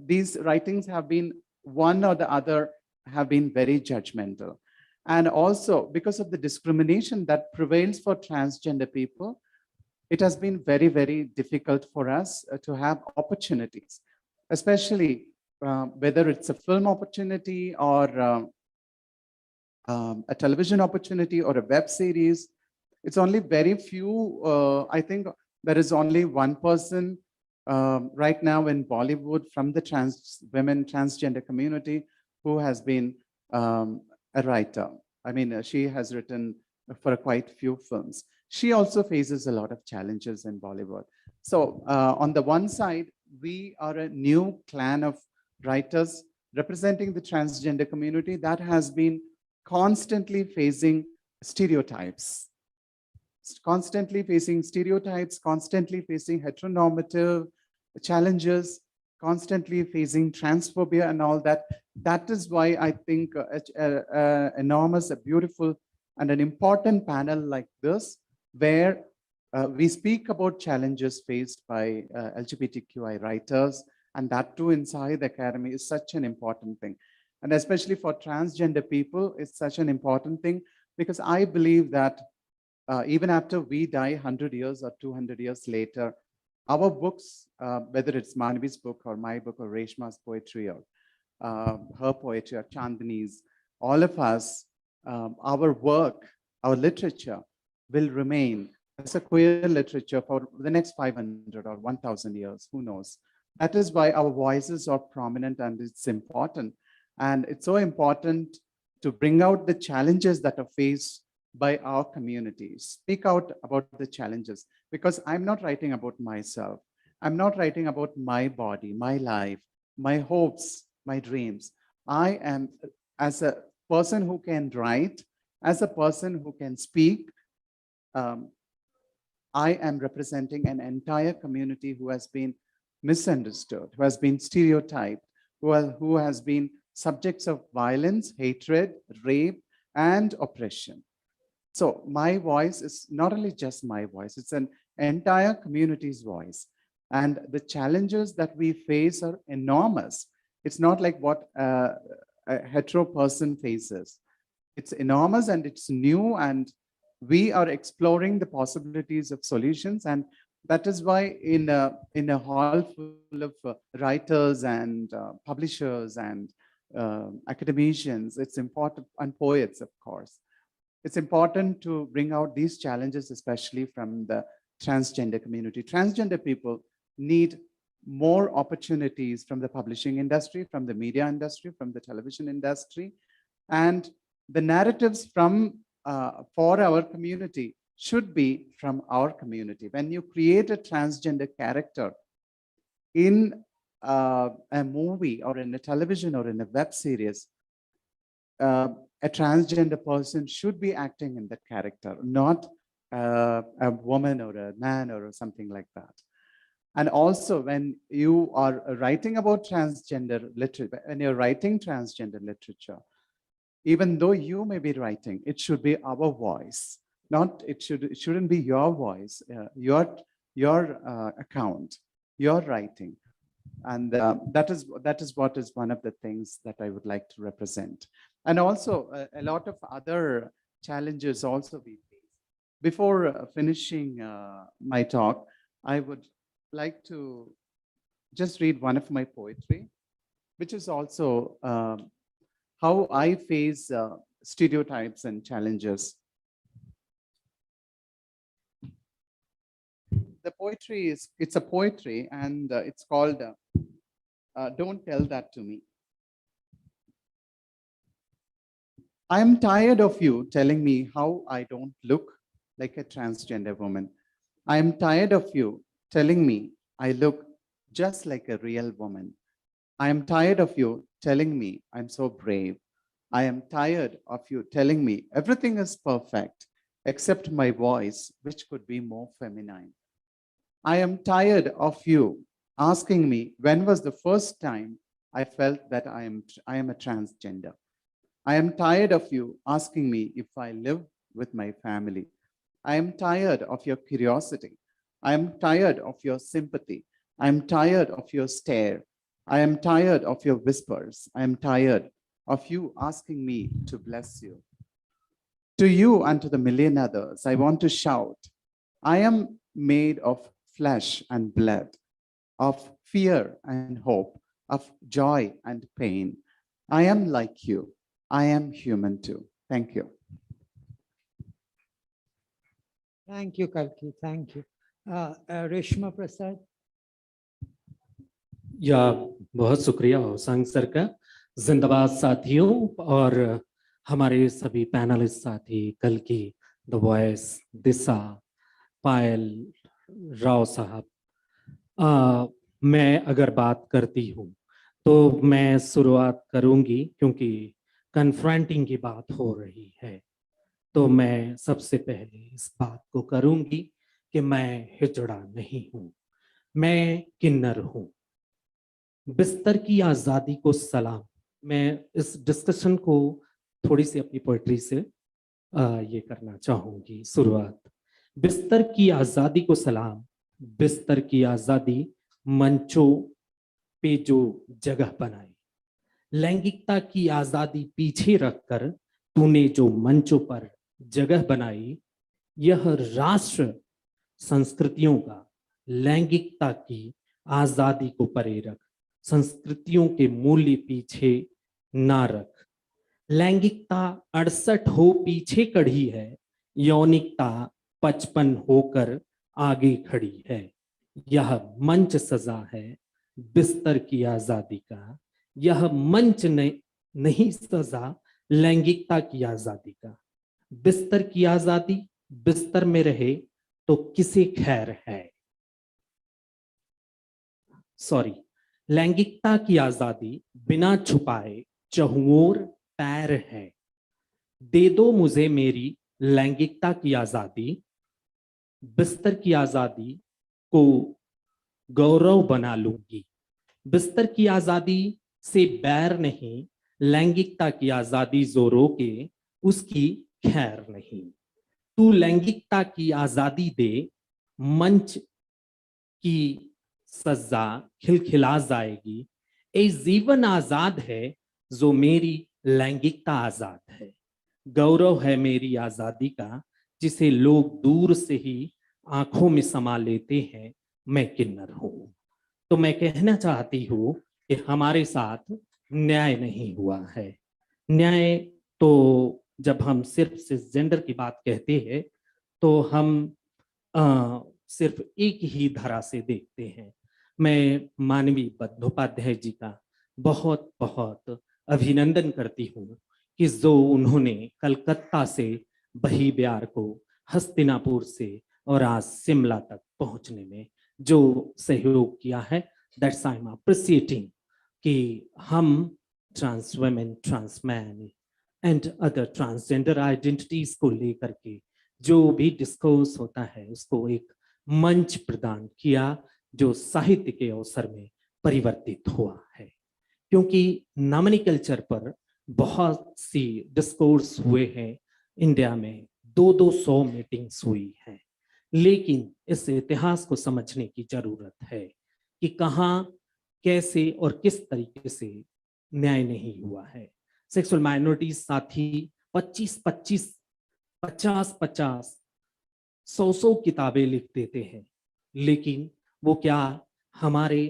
These writings have been, one or the other, have been very judgmental. And also because of the discrimination that prevails for transgender people, it has been very, very difficult for us to have opportunities, especially whether it's a film opportunity or a television opportunity or a web series. It's only very few. I think there is only one person right now in Bollywood from the transgender community who has been a writer. I mean, she has written for quite few films. She also faces a lot of challenges in Bollywood. So on the one side, we are a new clan of writers representing the transgender community that has been constantly facing stereotypes, constantly facing heteronormative challenges, constantly facing transphobia and all that. That is why I think enormous, a beautiful and an important panel like this, where we speak about challenges faced by LGBTQI writers, and that too inside the academy, is such an important thing. And especially for transgender people, it's such an important thing, because I believe that even after we die 100 years or 200 years later, our books, whether it's Manvi's book or my book or Reshma's poetry or her poetry or Chandani's, all of us, our work, our literature will remain as a queer literature for the next 500 or 1,000 years, who knows. That is why our voices are prominent, and it's important. And it's so important to bring out the challenges that are faced by our communities, speak out about the challenges, because I'm not writing about myself. I'm not writing about my body, my life, my hopes, my dreams. I am, as a person who can write, as a person who can speak, I am representing an entire community who has been misunderstood, who has been stereotyped, who has been subjects of violence, hatred, rape, and oppression. So my voice is not only just my voice, it's an entire community's voice. And the challenges that we face are enormous. It's not like what a hetero person faces. It's enormous and it's new, and we are exploring the possibilities of solutions. And that is why in a hall full of writers and publishers and academicians, it's important, and poets, of course. It's important to bring out these challenges, especially from the transgender community. Transgender people need more opportunities from the publishing industry, from the media industry, from the television industry. And the narratives from for our community should be from our community. When you create a transgender character in a movie or in a television or in a web series, a transgender person should be acting in that character, not a woman or a man or something like that. And also, when you are writing about transgender literature, when you're writing transgender literature, even though you may be writing, it should be our voice. It shouldn't be your voice, your account, your writing. And that is what is one of the things that I would like to represent. And also a lot of other challenges also we face. Before finishing my talk, I would like to just read one of my poetry, which is also how I face stereotypes and challenges. The poetry it's a poetry, and it's called Don't Tell That to Me. I'm tired of you telling me how I don't look like a transgender woman. I'm tired of you telling me I look just like a real woman. I am tired of you telling me I'm so brave. I am tired of you telling me everything is perfect except my voice, which could be more feminine. I am tired of you asking me when was the first time I felt that I am a transgender. I am tired of you asking me if I live with my family. I am tired of your curiosity. I am tired of your sympathy. I am tired of your stare. I am tired of your whispers. I am tired of you asking me to bless you. To you and to the million others, I want to shout, I am made of flesh and blood, of fear and hope, of joy and pain. I am like you. I am human too. Thank you. Thank you, Kalki. Thank you. Reshma Prasad. या बहुत शुक्रिया होसांग sir का। जिंदाबाद साथियों और हमारे सभी panelist साथी, कल्की, द वॉइस, दिशा, पायल, राव साहब। मैं अगर बात करती हूँ तो मैं शुरुआत करूंगी, क्योंकि कन्फ्रंटिंग की बात हो रही है, तो मैं सबसे पहले इस बात को करूंगी कि मैं हिजड़ा नहीं हूँ, मैं किन्नर हूँ। बिस्तर की आजादी को सलाम। मैं इस डिस्कशन को थोड़ी सी अपनी पोएट्री से ये करना चाहूंगी शुरुआत। बिस्तर की आजादी को सलाम, बिस्तर की आजादी मंचों पे जो जगह बनाई, लैंगिकता की आजादी पीछे रखकर तूने जो मंचों पर जगह बनाई, यह राष्ट्र संस्कृतियों का लैंगिकता की आजादी को परे रख, संस्कृतियों के मूल्य पीछे ना रख। लैंगिकता 68 हो पीछे कड़ी है, यौनिकता 55 होकर आगे खड़ी है। यह मंच सजा है बिस्तर की आजादी का, यह मंच नहीं सजा लैंगिकता की आजादी का। बिस्तर की आजादी बिस्तर में रहे तो किसे खैर है। सॉरी, लैंगिकता की आजादी बिना छुपाए चहुओर पैर है। दे दो मुझे मेरी लैंगिकता की आजादी, बिस्तर की आजादी को गौरव बना लूंगी। बिस्तर की आजादी से बैर नहीं, लैंगिकता की आजादी जोरों के उसकी खैर नहीं। तू लैंगिकता की आजादी दे, मंच की सजा खिलखिला जाएगी। ए जीवन आजाद है जो मेरी लैंगिकता आजाद है। गौरव है मेरी आजादी का, जिसे लोग दूर से ही आंखों में समा लेते हैं। मैं किन्नर हूं। तो मैं कहना चाहती हूं कि हमारे साथ न्याय नहीं हुआ है। न्याय तो जब हम सिर्फ सिसजेंडर की बात कहते हैं तो हम सिर्फ एक ही धारा से देखते हैं। मैं माननीय बंदोपाध्याय जी का बहुत बहुत अभिनंदन करती हूँ कि जो उन्होंने कलकत्ता से बही ब्यार को हस्तिनापुर से और आज शिमला तक पहुंचने में जो सहयोग किया है, दैट्स आई एम अप्रिशिएटिंग। कि हम trans women, trans man and other transgender identities को लेकर के जो भी डिस्कोर्स होता है उसको एक मंच प्रदान किया, जो साहित्य के अवसर में परिवर्तित हुआ है। क्योंकि नामनी कल्चर पर बहुत सी डिस्कोर्स हुए हैं इंडिया में, 200 मीटिंग्स हुई हैं, लेकिन इस इतिहास को समझने की जरूरत है कि कहाँ, कैसे और किस तरीके से न्याय नहीं हुआ है। सेक्सुअल माइनॉरिटीज साथी 25-25, 50-50, 100 किताबें लिख देते हैं, लेकिन वो क्या हमारे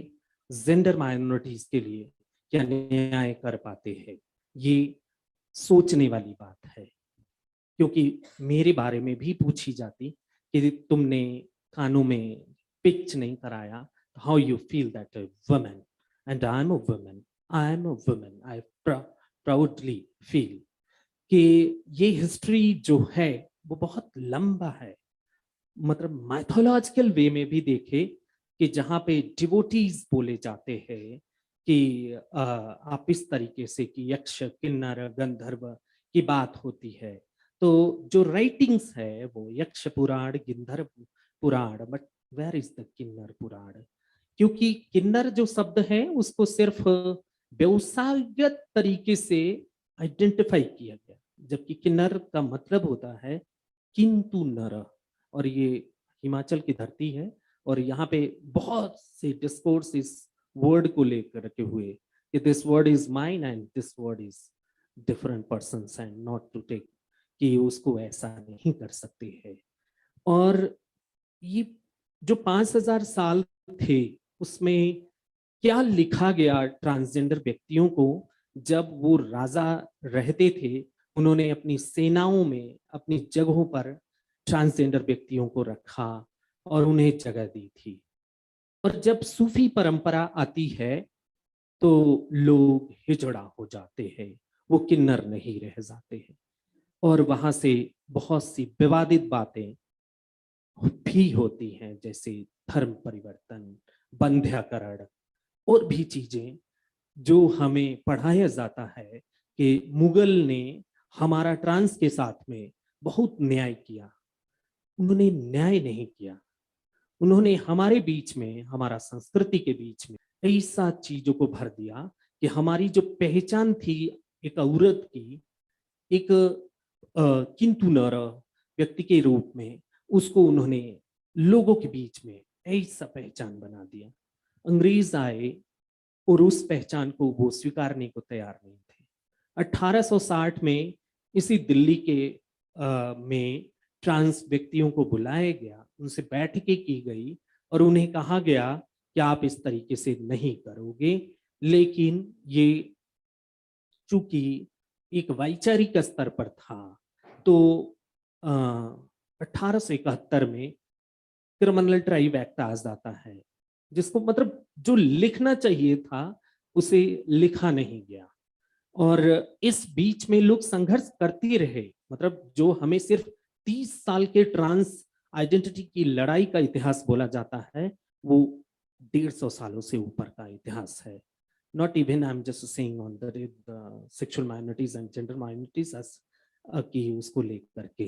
जेंडर माइनॉरिटीज के लिए क्या न्याय कर पाते हैं? ये सोचने वाली बात है। क्योंकि मेरे बारे में भी पूछी जाती कि तुमने कानों में पिच नहीं कराया, how you feel that a woman, and I am a woman, I am a woman, I proudly feel कि ये हिस्ट्री जो है वो बहुत लंबा है। मतलब माइथोलॉजिकल वे में भी देखे कि जहाँ पे डिवोटीज बोले जाते हैं कि आप इस तरीके से कि यक्ष, किन्नर, गंधर्व की बात होती है, तो जो राइटिंग्स है वो यक्ष पुराण, गिंधर्व पुराण, बट वेयर इज द किन्नर पुराण? क्योंकि किन्नर जो शब्द है उसको सिर्फ व्यवसायगत तरीके से आइडेंटिफाई किया गया, जबकि किन्नर का मतलब होता है किंतु नर। और ये हिमाचल की धरती है और यहाँ पे बहुत से डिस्कोर्स इस वर्ड को लेकर के हुए कि this word is mine and this word is different persons and not to take, कि उसको ऐसा नहीं कर सकते हैं। और ये जो 5000 साल थे उसमें क्या लिखा गया ट्रांसजेंडर व्यक्तियों को। जब वो राजा रहते थे उन्होंने अपनी सेनाओं में अपनी जगहों पर ट्रांसजेंडर व्यक्तियों को रखा और उन्हें जगह दी थी। और जब सूफी परंपरा आती है तो लोग हिजड़ा हो जाते हैं, वो किन्नर नहीं रह जाते हैं और वहां से बहुत सी विवादित बातें भी होती हैं, जैसे धर्म परिवर्तन, बंध्याकरण और भी चीजें जो हमें पढ़ाया जाता है कि मुगल ने हमारा ट्रांस के साथ में बहुत न्याय किया। उन्होंने न्याय नहीं किया, उन्होंने हमारे बीच में, हमारा संस्कृति के बीच में ऐसा चीजों को भर दिया कि हमारी जो पहचान थी एक औरत की, एक किंतु नर व्यक्ति के रूप में, उसको उन्होंने लोगों के बीच में ऐसा पहचान बना दिया। अंग्रेज आए और उस पहचान को वो स्वीकारने को तैयार नहीं थे। 1860 में इसी दिल्ली के में ट्रांस व्यक्तियों को बुलाया गया, उनसे बैठकें की गई और उन्हें कहा गया कि आप इस तरीके से नहीं करोगे। लेकिन ये चूंकि एक वैचारिक स्तर पर था तो 1871 में क्रिमिनल ट्राइब एक्ट आ जाता है, जिसको मतलब जो लिखना चाहिए था उसे लिखा नहीं गया। और इस बीच में लोग संघर्ष करते रहे। मतलब जो हमें सिर्फ 30 साल के ट्रांस आइडेंटिटी की लड़ाई का इतिहास बोला जाता है, वो 150 सालों से ऊपर का इतिहास है। Not even I'm just saying on the sexual minorities and gender minorities as कि उसको लेकर के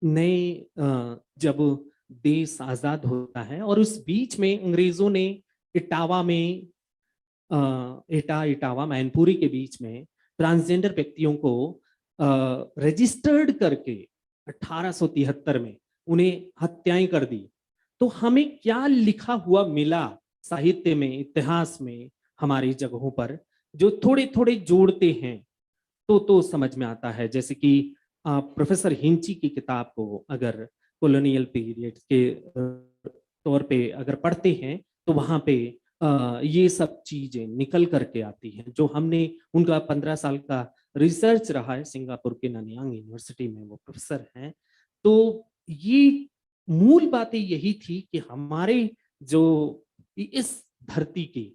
नए जब देश आजाद होता है और उस बीच में अंग्रेजों ने इटावा में इटावा मैनपुरी के बीच में ट्रांसजेंडर व्यक्तियों को रजिस्टर्ड करके 1873 में उन्हें हत्याएं कर दी। तो हमें क्या लिखा हुआ मिला साहित्य में, इतिहास में, हमारी जगहों पर, जो थोड़े थोड़े जोड़ते हैं तो समझ में आता है। जैसे कि प्रोफेसर हिंची की किताब को अगर कॉलोनियल पीरियड के तौर पे अगर पढ़ते हैं तो वहां पे ये सब चीजें निकल करके आती हैं, जो हमने उनका 15 साल का रिसर्च रहा है सिंगापुर के ननियांग यूनिवर्सिटी में, वो प्रोफेसर हैं। तो ये मूल बातें यही थी कि हमारे जो इस धरती की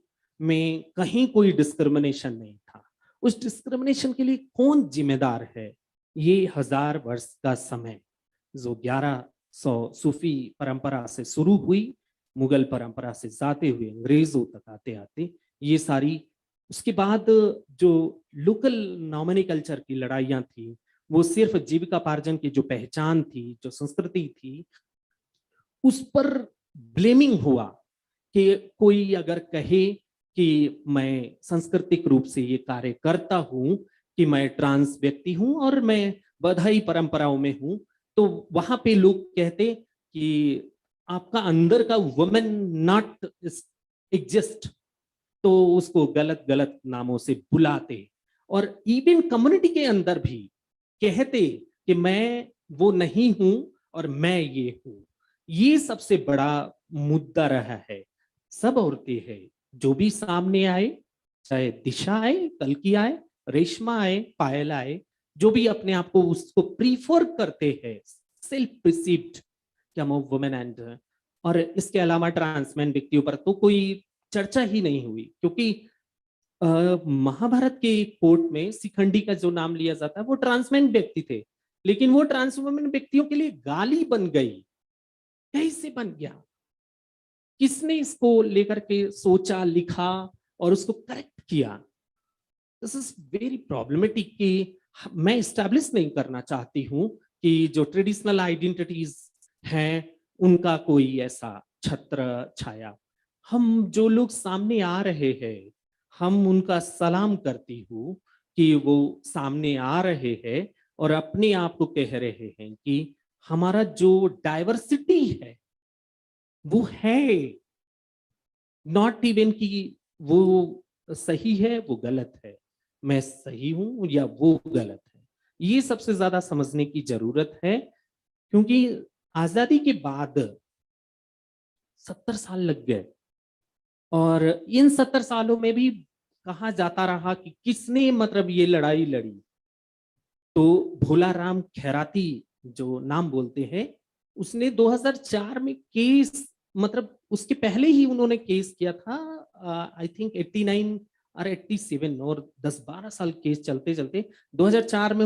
में कहीं कोई डिस्क्रिमिनेशन नहीं था। उस डिस्क्रिमिनेशन के लिए कौन जिम्मेदार है? ये 1000 वर्ष का समय जो 1100 सूफी परंपरा से शुरू हुई, मुगल परंपरा से जाते हुए अंग्रेजों तक आते आते ये सारी, उसके बाद जो लोकल नॉमिनी कल्चर की लड़ाइयां थी, वो सिर्फ जीविकापार्जन की जो पहचान थी, जो संस्कृति थी, उस पर ब्लेमिंग हुआ कि कोई अगर कहे कि मैं सांस्कृतिक रूप से ये कार्य करता हूं कि मैं ट्रांस व्यक्ति हूं और मैं बधाई परंपराओं में हूं, तो वहां पे लोग कहते कि आपका अंदर का वुमेन नॉट एग्जिस्ट, तो उसको गलत गलत नामों से बुलाते। और इवन कम्युनिटी के अंदर भी कहते कि मैं वो नहीं हूं और मैं ये हूं। ये सबसे बड़ा मुद्दा रहा है। सब औरतें हैं जो भी सामने आए, चाहे दिशा आए, कल्कि आए, रेशमा आए, पायल आए, जो भी अपने आप को उसको प्रीफर करते हैं, सेल्फ प्रिसीव्ड वुमेन एंड, और इसके अलावा ट्रांसमेन व्यक्तियों पर तो कोई चर्चा ही नहीं हुई, क्योंकि महाभारत के कोर्ट में शिखंडी का जो नाम लिया जाता है वो ट्रांसमेन व्यक्ति थे, लेकिन वो ट्रांसवुमेन व्यक्तियों के लिए गाली बन गई। कैसे बन गया? किसने इसको लेकर के सोचा, लिखा और उसको करेक्ट किया? दिस इज वेरी प्रॉब्लमेटिक कि मैं इस्टेब्लिश नहीं करना चाहती हूं कि जो ट्रेडिशनल आइडेंटिटीज हैं उनका कोई ऐसा छत्र छाया। हम जो लोग सामने आ रहे हैं, हम उनका सलाम करती हूँ कि वो सामने आ रहे हैं और अपने आप को कह रहे हैं कि हमारा जो डाइवर्सिटी है वो है, नॉट इवन कि वो सही है वो गलत है, मैं सही हूं या वो गलत है। ये सबसे ज्यादा समझने की जरूरत है, क्योंकि आजादी के बाद 70 साल लग गए और इन 70 सालों में भी कहा जाता रहा कि किसने मतलब ये लड़ाई लड़ी, तो भोला राम खैराती जो नाम बोलते हैं, उसने 2004 में केस, मतलब उसके पहले ही उन्होंने केस किया था, आई थिंक 89 और 87, और 10-12 साल केस चलते चलते 2004 में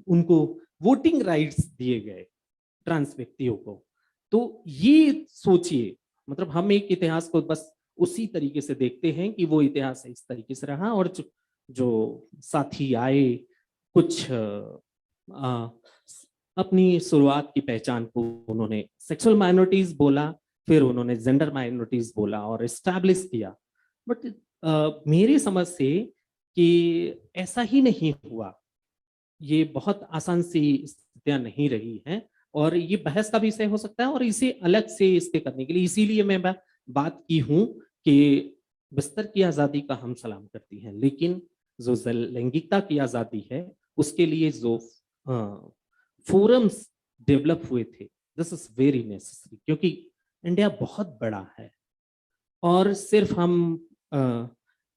उनको वोटिंग राइट्स दिए गए ट्रांस व्यक्तियों को। तो ये सोचिए, मतलब हम एक इतिहास को बस उसी तरीके से देखते हैं कि वो इतिहास इस तरीके से रहा, और जो साथी आए कुछ अपनी शुरुआत की पहचान को उन्होंने सेक्सुअल माइनॉरिटीज बोला, फिर उन्होंने जेंडर माइनॉरिटीज बोला और एस्टैब्लिश किया। बट मेरी समझ से कि ऐसा ही नहीं हुआ, ये बहुत आसान सी स्थितियां नहीं रही हैं, और ये बहस का विषय हो सकता है, और इसे अलग से इसके करने के लिए इसीलिए मैं बात की हूं कि बिस्तर की आजादी का हम सलाम करती हैं, लेकिन जो लैंगिकता की आजादी है उसके लिए जो फोरम्स डेवलप हुए थे, दिस इज वेरी नेसेसरी, क्योंकि इंडिया बहुत बड़ा है और सिर्फ हम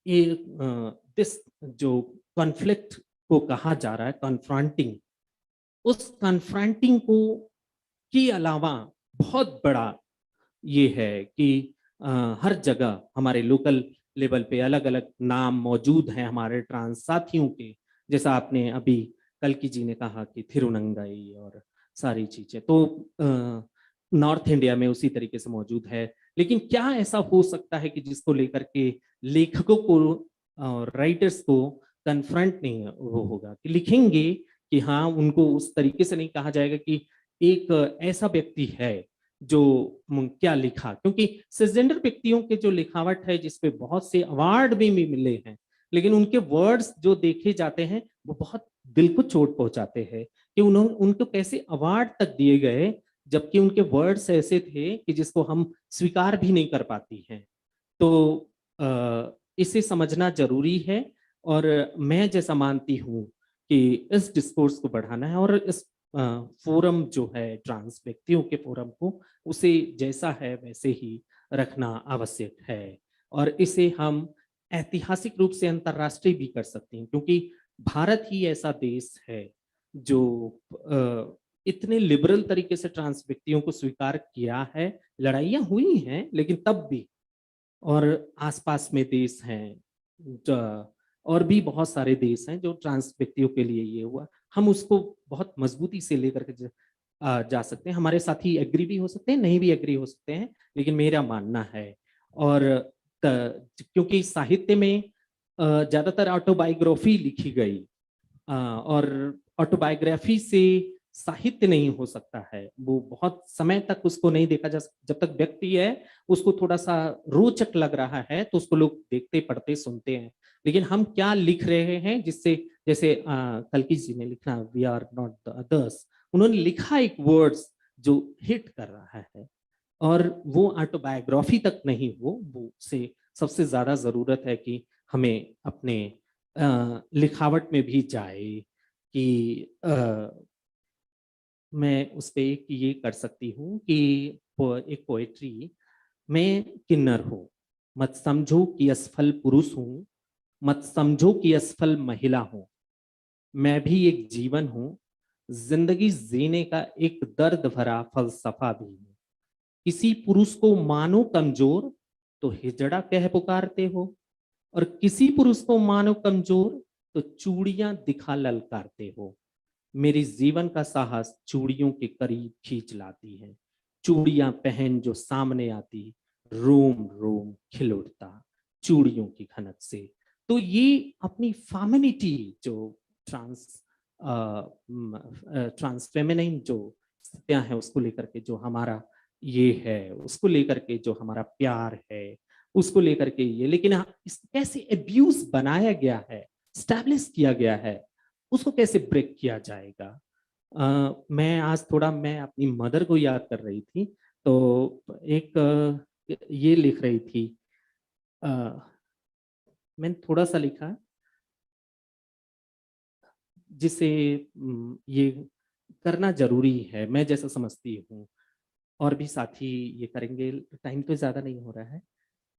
दिस जो कॉन्फ्लिक्ट को कहा जा रहा है कन्फ्रंटिंग, उस कन्फ्रंटिंग को के अलावा बहुत बड़ा ये है कि हर जगह हमारे लोकल लेवल पे अलग अलग नाम मौजूद हैं हमारे ट्रांस साथियों के, जैसा आपने अभी कल्की जी ने कहा कि थिरुनंगई और सारी चीजें, तो नॉर्थ इंडिया में उसी तरीके से मौजूद है। लेकिन क्या ऐसा हो सकता है कि जिसको लेकर के लेखकों को और राइटर्स को कन्फ्रंट नहीं वो होगा, कि लिखेंगे कि हाँ, उनको उस तरीके से नहीं कहा जाएगा कि एक ऐसा व्यक्ति है जो क्या लिखा, क्योंकि सिसजेंडर व्यक्तियों के जो लिखावट है जिसपे बहुत से अवार्ड भी मिले हैं, लेकिन उनके वर्ड्स जो देखे जाते हैं वो बहुत दिल को चोट पहुंचाते हैं कि उन्होंने उनको कैसे अवार्ड तक दिए गए, जबकि उनके वर्ड्स ऐसे थे कि जिसको हम स्वीकार भी नहीं कर पाती हैं। तो इसे समझना जरूरी है, और मैं जैसा मानती हूँ कि इस डिस्कोर्स को बढ़ाना है, और इस फोरम जो है ट्रांस व्यक्तियों के फोरम को उसे जैसा है वैसे ही रखना आवश्यक है, और इसे हम ऐतिहासिक रूप से अंतर्राष्ट्रीय भी कर सकते हैं, क्योंकि भारत ही ऐसा देश है जो इतने लिबरल तरीके से ट्रांस व्यक्तियों को स्वीकार किया है। लड़ाइयाँ हुई हैं लेकिन तब भी, और आसपास में देश हैं और भी बहुत सारे देश हैं जो ट्रांस व्यक्तियों के लिए ये हुआ, हम उसको बहुत मजबूती से लेकर के जा सकते हैं। हमारे साथी एग्री भी हो सकते हैं, नहीं भी एग्री हो सकते हैं, लेकिन मेरा मानना है। और क्योंकि साहित्य में ज्यादातर ऑटोबायोग्राफी लिखी गई, और ऑटोबायोग्राफी से साहित्य नहीं हो सकता है, वो बहुत समय तक उसको नहीं देखा जा सकता। जब तक व्यक्ति है उसको थोड़ा सा रोचक लग रहा है तो उसको लोग देखते पढ़ते सुनते हैं, लेकिन हम क्या लिख रहे हैं जिससे, जैसे कल्की जी ने लिखा we are not the others, उन्होंने लिखा एक वर्ड्स जो हिट कर रहा है, और वो ऑटोबायोग्राफी तक नहीं, वो से सबसे ज्यादा जरूरत है कि हमें अपने लिखावट में भी जाए कि मैं उस पर एक ये कर सकती हूँ कि एक पोएट्री, मैं किन्नर हूँ मत समझो कि असफल पुरुष हूँ, मत समझो कि असफल महिला हूँ, मैं भी एक जीवन हूँ, जिंदगी जीने का एक दर्द भरा फलसफा भी हूँ। किसी पुरुष को मानो कमजोर तो हिजड़ा कह पुकारते हो, और किसी पुरुष को मानो कमजोर तो चूड़ियां दिखा ललकारते हो। मेरी जीवन का साहस चूड़ियों के करीब खींच लाती है, चूड़ियां पहन जो सामने आती, रोम रोम खिल उठता चूड़ियों की खनक से। तो ये अपनी फेमिनिटी जो ट्रांस फेमिनिन जो स्थितियां हैं उसको लेकर के जो हमारा ये है, उसको लेकर के जो हमारा प्यार है, उसको लेकर के ये, लेकिन कैसे एब्यूज बनाया गया है, स्टैब्लिश किया गया है, उसको कैसे ब्रेक किया जाएगा। मैं आज थोड़ा मैं अपनी मदर को याद कर रही थी, तो एक ये लिख रही थी, मैंने थोड़ा सा लिखा जिसे ये करना जरूरी है, मैं जैसा समझती हूँ। और भी साथी ये करेंगे, टाइम तो ज्यादा नहीं हो रहा है।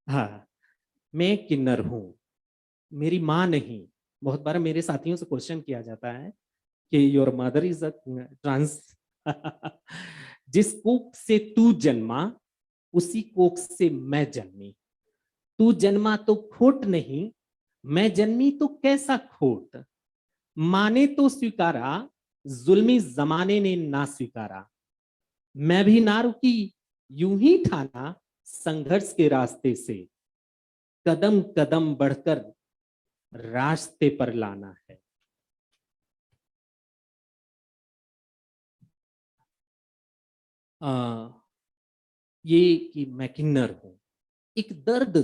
हाँ, मैं किन्नर हूँ, मेरी माँ नहीं। बहुत बार मेरे साथियों से क्वेश्चन किया जाता है कि your mother is a trans. जिस कोख से तू जन्मा उसी कोख से मैं जन्मी। तू जन्मा तो खोट नहीं, मैं जन्मी तो कैसा खोट। माँ ने तो स्वीकारा, जुल्मी जमाने ने ना स्वीकारा। मैं भी ना रुकी, यूं ही ठाना संघर्ष के रास्ते से कदम कदम बढ़कर रास्ते पर लाना है। ये कि मैं किन्नर हूं, एक दर्द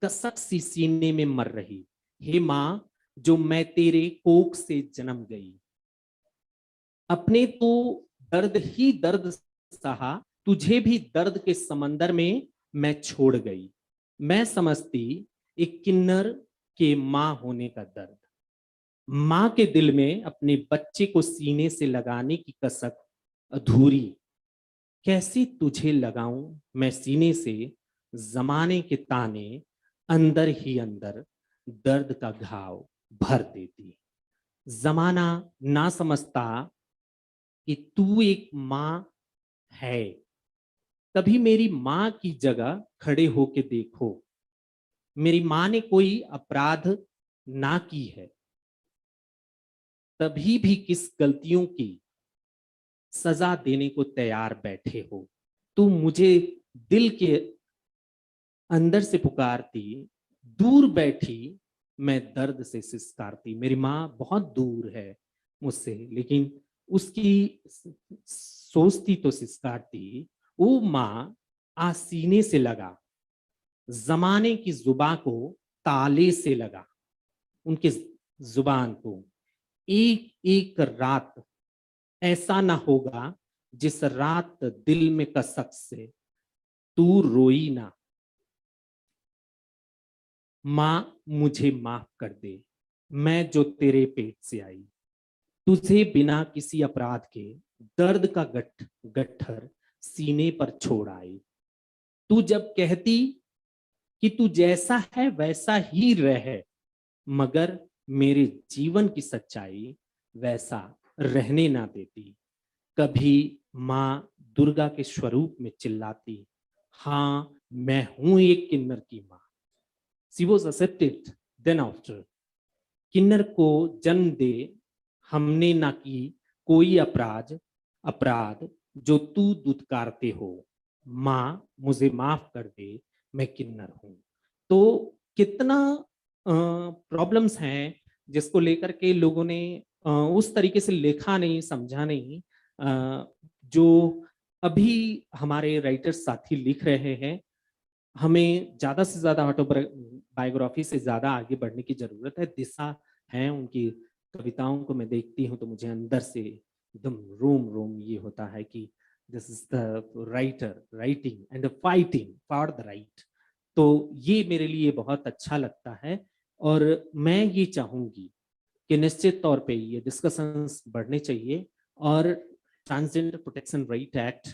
कसक सी सीने में मर रही। हे मां, जो मैं तेरे कोख से जन्म गई। अपने तो दर्द ही दर्द सहा, तुझे भी दर्द के समंदर में मैं छोड़ गई। मैं समझती एक किन्नर के मां होने का दर्द, मां के दिल में अपने बच्चे को सीने से लगाने की कसक अधूरी। कैसे तुझे लगाऊं मैं सीने से जमाने के ताने, अंदर ही अंदर दर्द का घाव भर देती। जमाना ना समझता कि तू एक मां है। कभी मेरी मां की जगह खड़े होके देखो, मेरी मां ने कोई अपराध ना की है, तभी भी किस गलतियों की सजा देने को तैयार बैठे हो। तू मुझे दिल के अंदर से पुकारती, दूर बैठी मैं दर्द से सिसकारती। मेरी माँ बहुत दूर है मुझसे, लेकिन उसकी सोचती तो सिसकारती। वो माँ आसीने से लगा, जमाने की जुबान को ताले से लगा, उनके जुबान को। एक एक रात ऐसा ना होगा जिस रात दिल में कसक से तू रोई ना। मां, मुझे माफ कर दे, मैं जो तेरे पेट से आई। तुझे बिना किसी अपराध के दर्द का गट्ठर सीने पर छोड़ आई। तू जब कहती कि तू जैसा है वैसा ही रह, मगर मेरे जीवन की सच्चाई वैसा रहने ना देती। कभी मां दुर्गा के स्वरूप में चिल्लाती, हाँ मैं हूं एक किन्नर की मां। She was accepted then after. किन्नर को जन्म दे हमने ना की कोई अपराध जो तू दुत्कारते हो। माँ, मुझे माफ कर दे, मैं किन्नर हूं। तो कितना प्रॉब्लम्स हैं जिसको लेकर के लोगों ने उस तरीके से लिखा नहीं, समझा नहीं। जो अभी हमारे राइटर्स साथी लिख रहे हैं, हमें ज्यादा से ज्यादा ऑटोबायोग्राफी से ज्यादा आगे बढ़ने की जरूरत है। दिशा है, उनकी कविताओं को मैं देखती हूँ तो मुझे अंदर से एकदम रोम रोम ये होता है कि this is the writer writing and fighting for the right. तो ये मेरे लिए बहुत अच्छा लगता है, और मैं ये चाहूंगी कि निश्चित तौर पे ये डिस्कशंस बढ़ने चाहिए। और ट्रांसजेंडर प्रोटेक्शन राइट एक्ट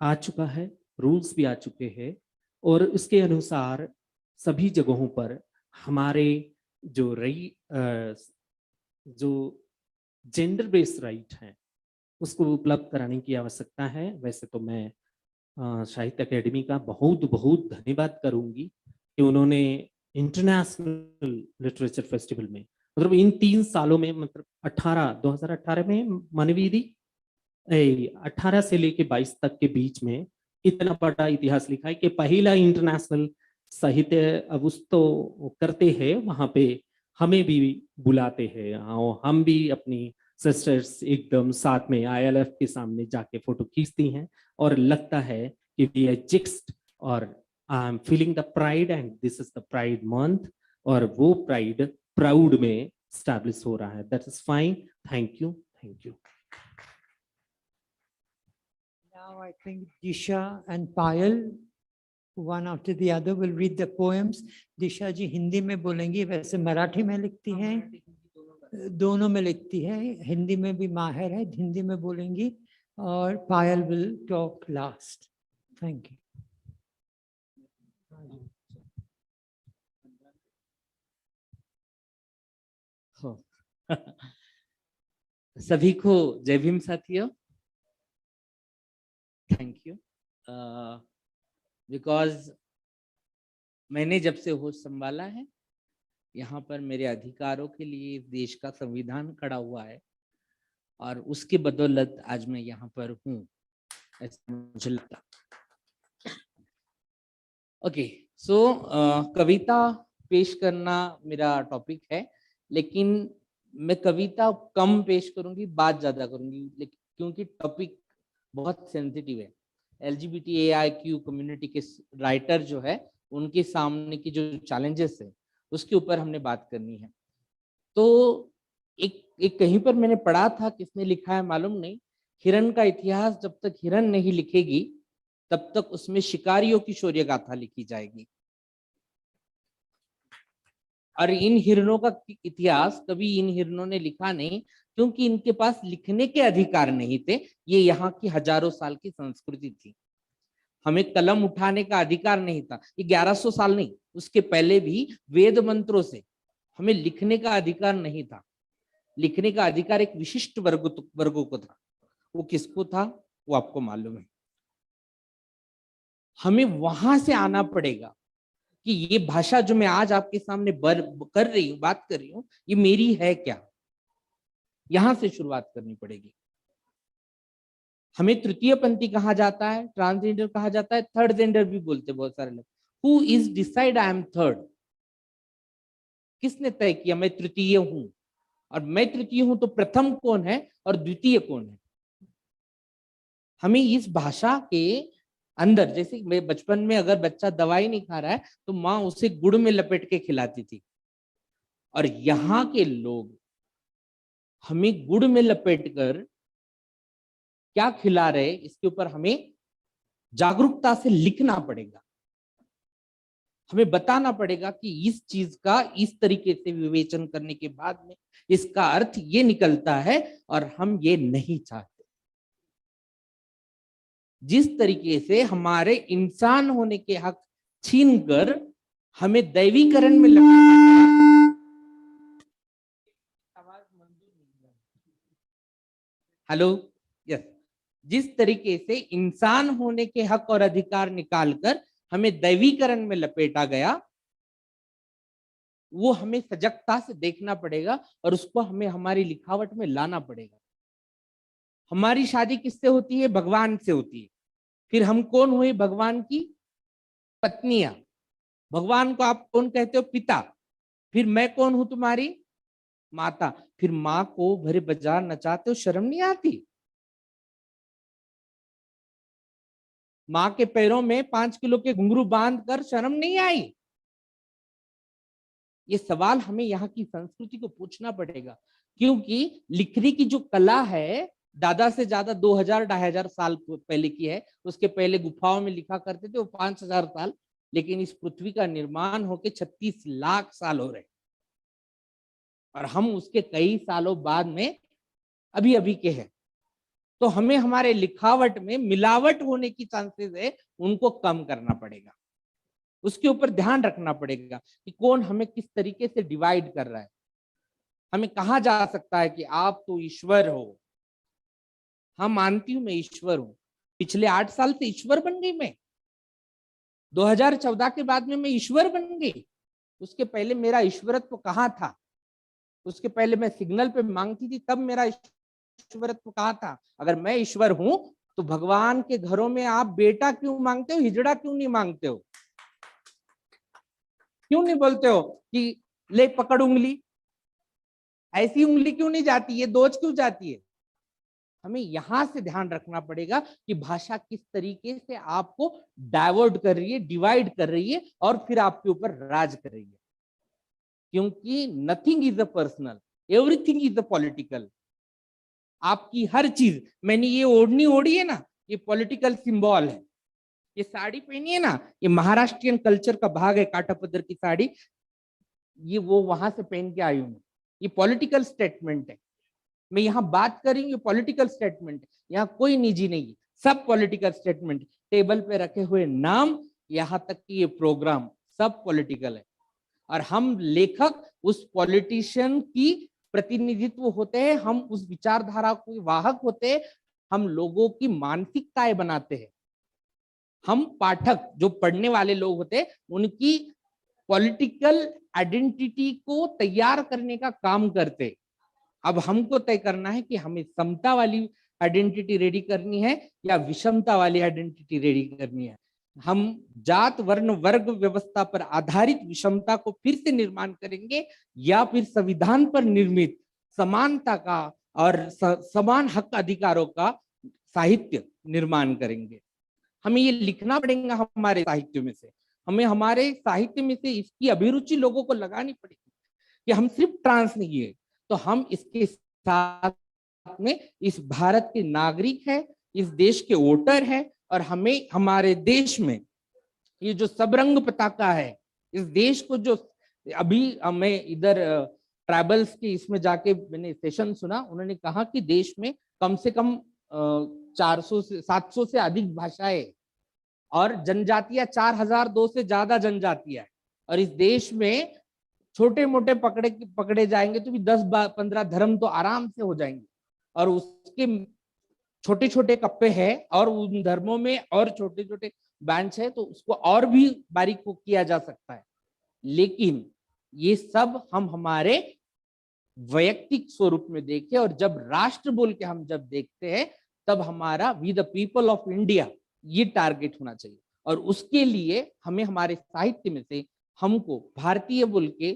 आ चुका है, रूल्स भी आ चुके हैं, और उसके अनुसार सभी जगहों पर हमारे जो जो जेंडर बेस्ड राइट है उसको उपलब्ध कराने की आवश्यकता है। वैसे तो मैं साहित्य अकेडमी का बहुत बहुत धन्यवाद करूंगी कि उन्होंने इंटरनेशनल लिटरेचर फेस्टिवल में, मतलब इन 3 सालों में, मतलब 2018 में मानवीय 18 से लेके 22 तक के बीच में इतना बड़ा इतिहास लिखा है कि पहला इंटरनेशनल साहित्य अब उस तो करते हैं, वहां पे हमें भी बुलाते हैं, और हम भी अपनी सिस्टर्स एकदम साथ में ILF के सामने जाके फोटो खींचती हैं, और लगता है कि वी आर जिक्स्ड, और I am feeling the pride and this is the pride month, और वो प्राइड प्राउड में स्टैब्लिश हो रहा है। That is fine. Thank you, thank you. Now I think Disha and Payal, one after the other, will read the poems. Disha जी हिंदी में बोलेंगी, वैसे मराठी में लिखती हैं, दोनों में लिखती है, हिंदी में भी माहिर है, हिंदी में बोलेंगी, और Payal will talk last. Thank you. सभी को जय भीम साथियों। Thank you. बिकॉज मैंने जब से होश संभाला है, यहाँ पर मेरे अधिकारों के लिए इस देश का संविधान खड़ा हुआ है, और उसकी बदौलत आज मैं यहाँ पर हूँ, ऐसा मुझे लगता। ओके, सो कविता पेश करना मेरा टॉपिक है, लेकिन मैं कविता कम पेश करूंगी, बात ज्यादा करूंगी, लेकिन क्योंकि टॉपिक बहुत सेंसिटिव है। LGBTAIQ कम्युनिटी के राइटर जो है, उनके सामने की जो चैलेंजेस है उसके ऊपर हमने बात करनी है। तो एक कहीं पर मैंने पढ़ा था, किसने लिखा है मालूम नहीं, हिरन का इतिहास जब तक हिरन नहीं लिखेगी तब तक उसमें शिकारियों की शौर्य गाथा लिखी जाएगी। और इन हिरणों का इतिहास कभी इन हिरणों ने लिखा नहीं, क्योंकि इनके पास लिखने के अधिकार नहीं थे। ये यहाँ की हजारों साल की संस्कृति थी। हमें कलम उठाने का अधिकार नहीं था। ये 1100 साल नहीं, उसके पहले भी वेद मंत्रों से हमें लिखने का अधिकार नहीं था। लिखने का अधिकार एक विशिष्ट वर्गों को था। वो किसको था वो आपको मालूम है। हमें वहां से आना पड़ेगा कि ये भाषा जो मैं आज आपके सामने कर रही हूँ, बात कर रही हूँ, ये मेरी है क्या। यहां से शुरुआत करनी पड़ेगी। हमें तृतीय पंथी कहा जाता है, ट्रांसजेंडर कहा जाता है, थर्ड जेंडर भी बोलते बहुत सारे लोग। Who is decide I am third? किसने तय किया मैं तृतीय हूं? और मैं तृतीय हूं तो प्रथम कौन है और द्वितीय कौन है? हमें इस भाषा के अंदर, जैसे मैं बचपन में अगर बच्चा दवाई नहीं खा रहा है तो माँ उसे गुड़ में लपेट के खिलाती थी, और यहाँ के लोग हमें गुड़ में लपेटकर क्या खिला रहे, इसके ऊपर हमें जागरूकता से लिखना पड़ेगा। हमें बताना पड़ेगा कि इस चीज का इस तरीके से विवेचन करने के बाद में इसका अर्थ ये निकलता है और हम ये नहीं चाहते। जिस तरीके से हमारे इंसान होने के हक छीनकर हमें दैवीकरण में हेलो यस, जिस तरीके से इंसान होने के हक और अधिकार निकालकर हमें दैवीकरण में लपेटा गया, वो हमें सजगता से देखना पड़ेगा और उसको हमें हमारी लिखावट में लाना पड़ेगा। हमारी शादी किससे होती है? भगवान से होती है। फिर हम कौन हुए? भगवान की पत्नियां। भगवान को आप कौन कहते हो? पिता। फिर मैं कौन हूं? तुम्हारी माता। फिर माँ को भरे बाजार नचाते हो, शर्म नहीं आती? माँ के पैरों में 5 किलो के घुंघरू बांध कर शर्म नहीं आई? ये सवाल हमें यहाँ की संस्कृति को पूछना पड़ेगा, क्योंकि लिखने की जो कला है दादा से ज्यादा 2000-2500 साल पहले की है। उसके पहले गुफाओं में लिखा करते थे वो 5000 साल, लेकिन इस पृथ्वी का निर्माण होके 36 लाख साल हो रहे, और हम उसके कई सालों बाद में अभी अभी के हैं। तो हमें हमारे लिखावट में मिलावट होने की चांसेस है, उनको कम करना पड़ेगा। उसके ऊपर ध्यान रखना पड़ेगा कि कौन हमें किस तरीके से डिवाइड कर रहा है। हमें कहा जा सकता है कि आप तो ईश्वर हो। हाँ, मानती हूं मैं ईश्वर हूं। पिछले 8 साल से ईश्वर बन गई मैं। 2014 के बाद में मैं ईश्वर बन गई। उसके पहले मेरा ईश्वरत्व कहाँ था? उसके पहले मैं सिग्नल पे मांगती थी, तब मेरा ईश्वरत्व कहाँ था? अगर मैं ईश्वर हूं तो भगवान के घरों में आप बेटा क्यों मांगते हो? हिजड़ा क्यों नहीं मांगते हो? क्यों नहीं बोलते हो कि ले पकड़ उंगली? ऐसी उंगली क्यों नहीं जाती है? दोज क्यों जाती है? हमें यहां से ध्यान रखना पड़ेगा कि भाषा किस तरीके से आपको डाइवर्ट कर रही है, डिवाइड कर रही है और फिर आपके ऊपर राज कर रही है। क्योंकि nothing is a personal, everything is a political. आपकी हर चीज, मैंने ये ओढ़नी ओढ़ी है ना, ये पॉलिटिकल सिंबल है। ये साड़ी पहनी है ना, ये महाराष्ट्रियन कल्चर का भाग है। काटा पदर की साड़ी, ये वो वहां से पहन के आई हूं। ये पॉलिटिकल स्टेटमेंट है। मैं यहाँ बात कर रही हूँ, ये पॉलिटिकल स्टेटमेंट है, यहाँ कोई निजी नहीं है, सब पॉलिटिकल स्टेटमेंट। टेबल पे रखे हुए नाम, यहाँ तक कि ये प्रोग्राम सब पॉलिटिकल है। और हम लेखक उस पॉलिटिशियन की प्रतिनिधित्व होते हैं, हम उस विचारधारा के वाहक होते हैं, हम लोगों की मानसिकताएं बनाते हैं। हम पाठक जो पढ़ने वाले लोग होते हैं, उनकी पॉलिटिकल आइडेंटिटी को तैयार करने का काम करते। अब हमको तय करना है कि हमें समता वाली आइडेंटिटी रेडी करनी है या विषमता वाली आइडेंटिटी रेडी करनी है। हम जात वर्ण वर्ग व्यवस्था पर आधारित विषमता को फिर से निर्माण करेंगे या फिर संविधान पर निर्मित समानता का और समान हक अधिकारों का साहित्य निर्माण करेंगे। हमें ये लिखना पड़ेगा हमारे साहित्य में से, हमें हमारे साहित्य में से इसकी अभिरुचि लोगों को लगानी पड़ेगी कि हम सिर्फ ट्रांस नहीं है, तो हम इसके साथ में इस भारत के नागरिक है, इस देश के वोटर है, और हमें हमारे देश में ये जो सबरंग पताका है, इस देश को जो अभी मैं इधर ट्राइबल्स के इसमें जाके मैंने सेशन सुना, उन्होंने कहा कि देश में कम से कम 400 से 700 से अधिक भाषाएं और जनजातियां 4002 से ज्यादा जनजातियां, और इस देश में छोटे मोटे पकड़े जाएंगे तो भी 10-15 धर्म तो आराम से हो जाएंगे, और उसके छोटे छोटे कप्पे हैं और उन धर्मों में और छोटे छोटे ब्रांच है, तो उसको और भी बारीक को किया जा सकता है। लेकिन ये सब हम हमारे वैयक्तिक स्वरूप में देखें, और जब राष्ट्र बोल के हम जब देखते हैं, तब हमारा we the people of India ये टारगेट होना चाहिए। और उसके लिए हमें हमारे साहित्य में से हमको भारतीय बोल के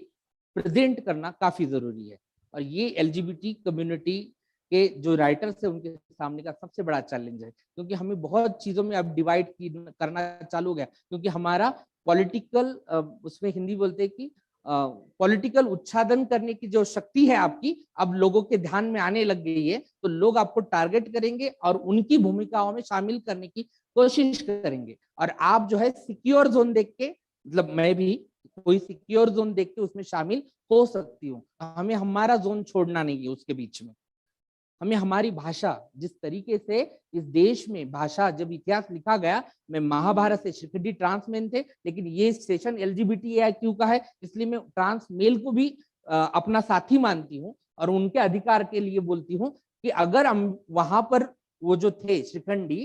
प्रेजेंट करना काफी जरूरी है। और ये एलजीबीटी कम्युनिटी के जो राइटर्स है उनके सामने का सबसे बड़ा चैलेंज है, क्योंकि हमें बहुत चीजों में अब डिवाइड करना चालू हो गया, क्योंकि हमारा पॉलिटिकल उसमें हिंदी बोलते हैं कि पॉलिटिकल उच्छादन करने की जो शक्ति है आपकी, अब लोगों के ध्यान में आने लग गई है, तो लोग आपको टारगेट करेंगे और उनकी भूमिकाओं में शामिल करने की कोशिश करेंगे। और आप जो है सिक्योर जोन देख के, मतलब मैं भी कोई सिक्योर जोन देख के उसमें शामिल हो सकती हूँ, हमें हमारा जोन छोड़ना नहीं है उसके बीच में। हमें हमारी भाषा, जिस तरीके से इस देश में भाषा जब इतिहास लिखा गया, मैं महाभारत से श्रीखंडी ट्रांस मेल थे, लेकिन ये सेशन LGBTQ का है, इसलिए मैं ट्रांस मेल को भी अपना साथी मानती हूँ और उनके अधिकार के लिए बोलती हूँ कि अगर हम वहां पर वो जो थे श्रीखंडी,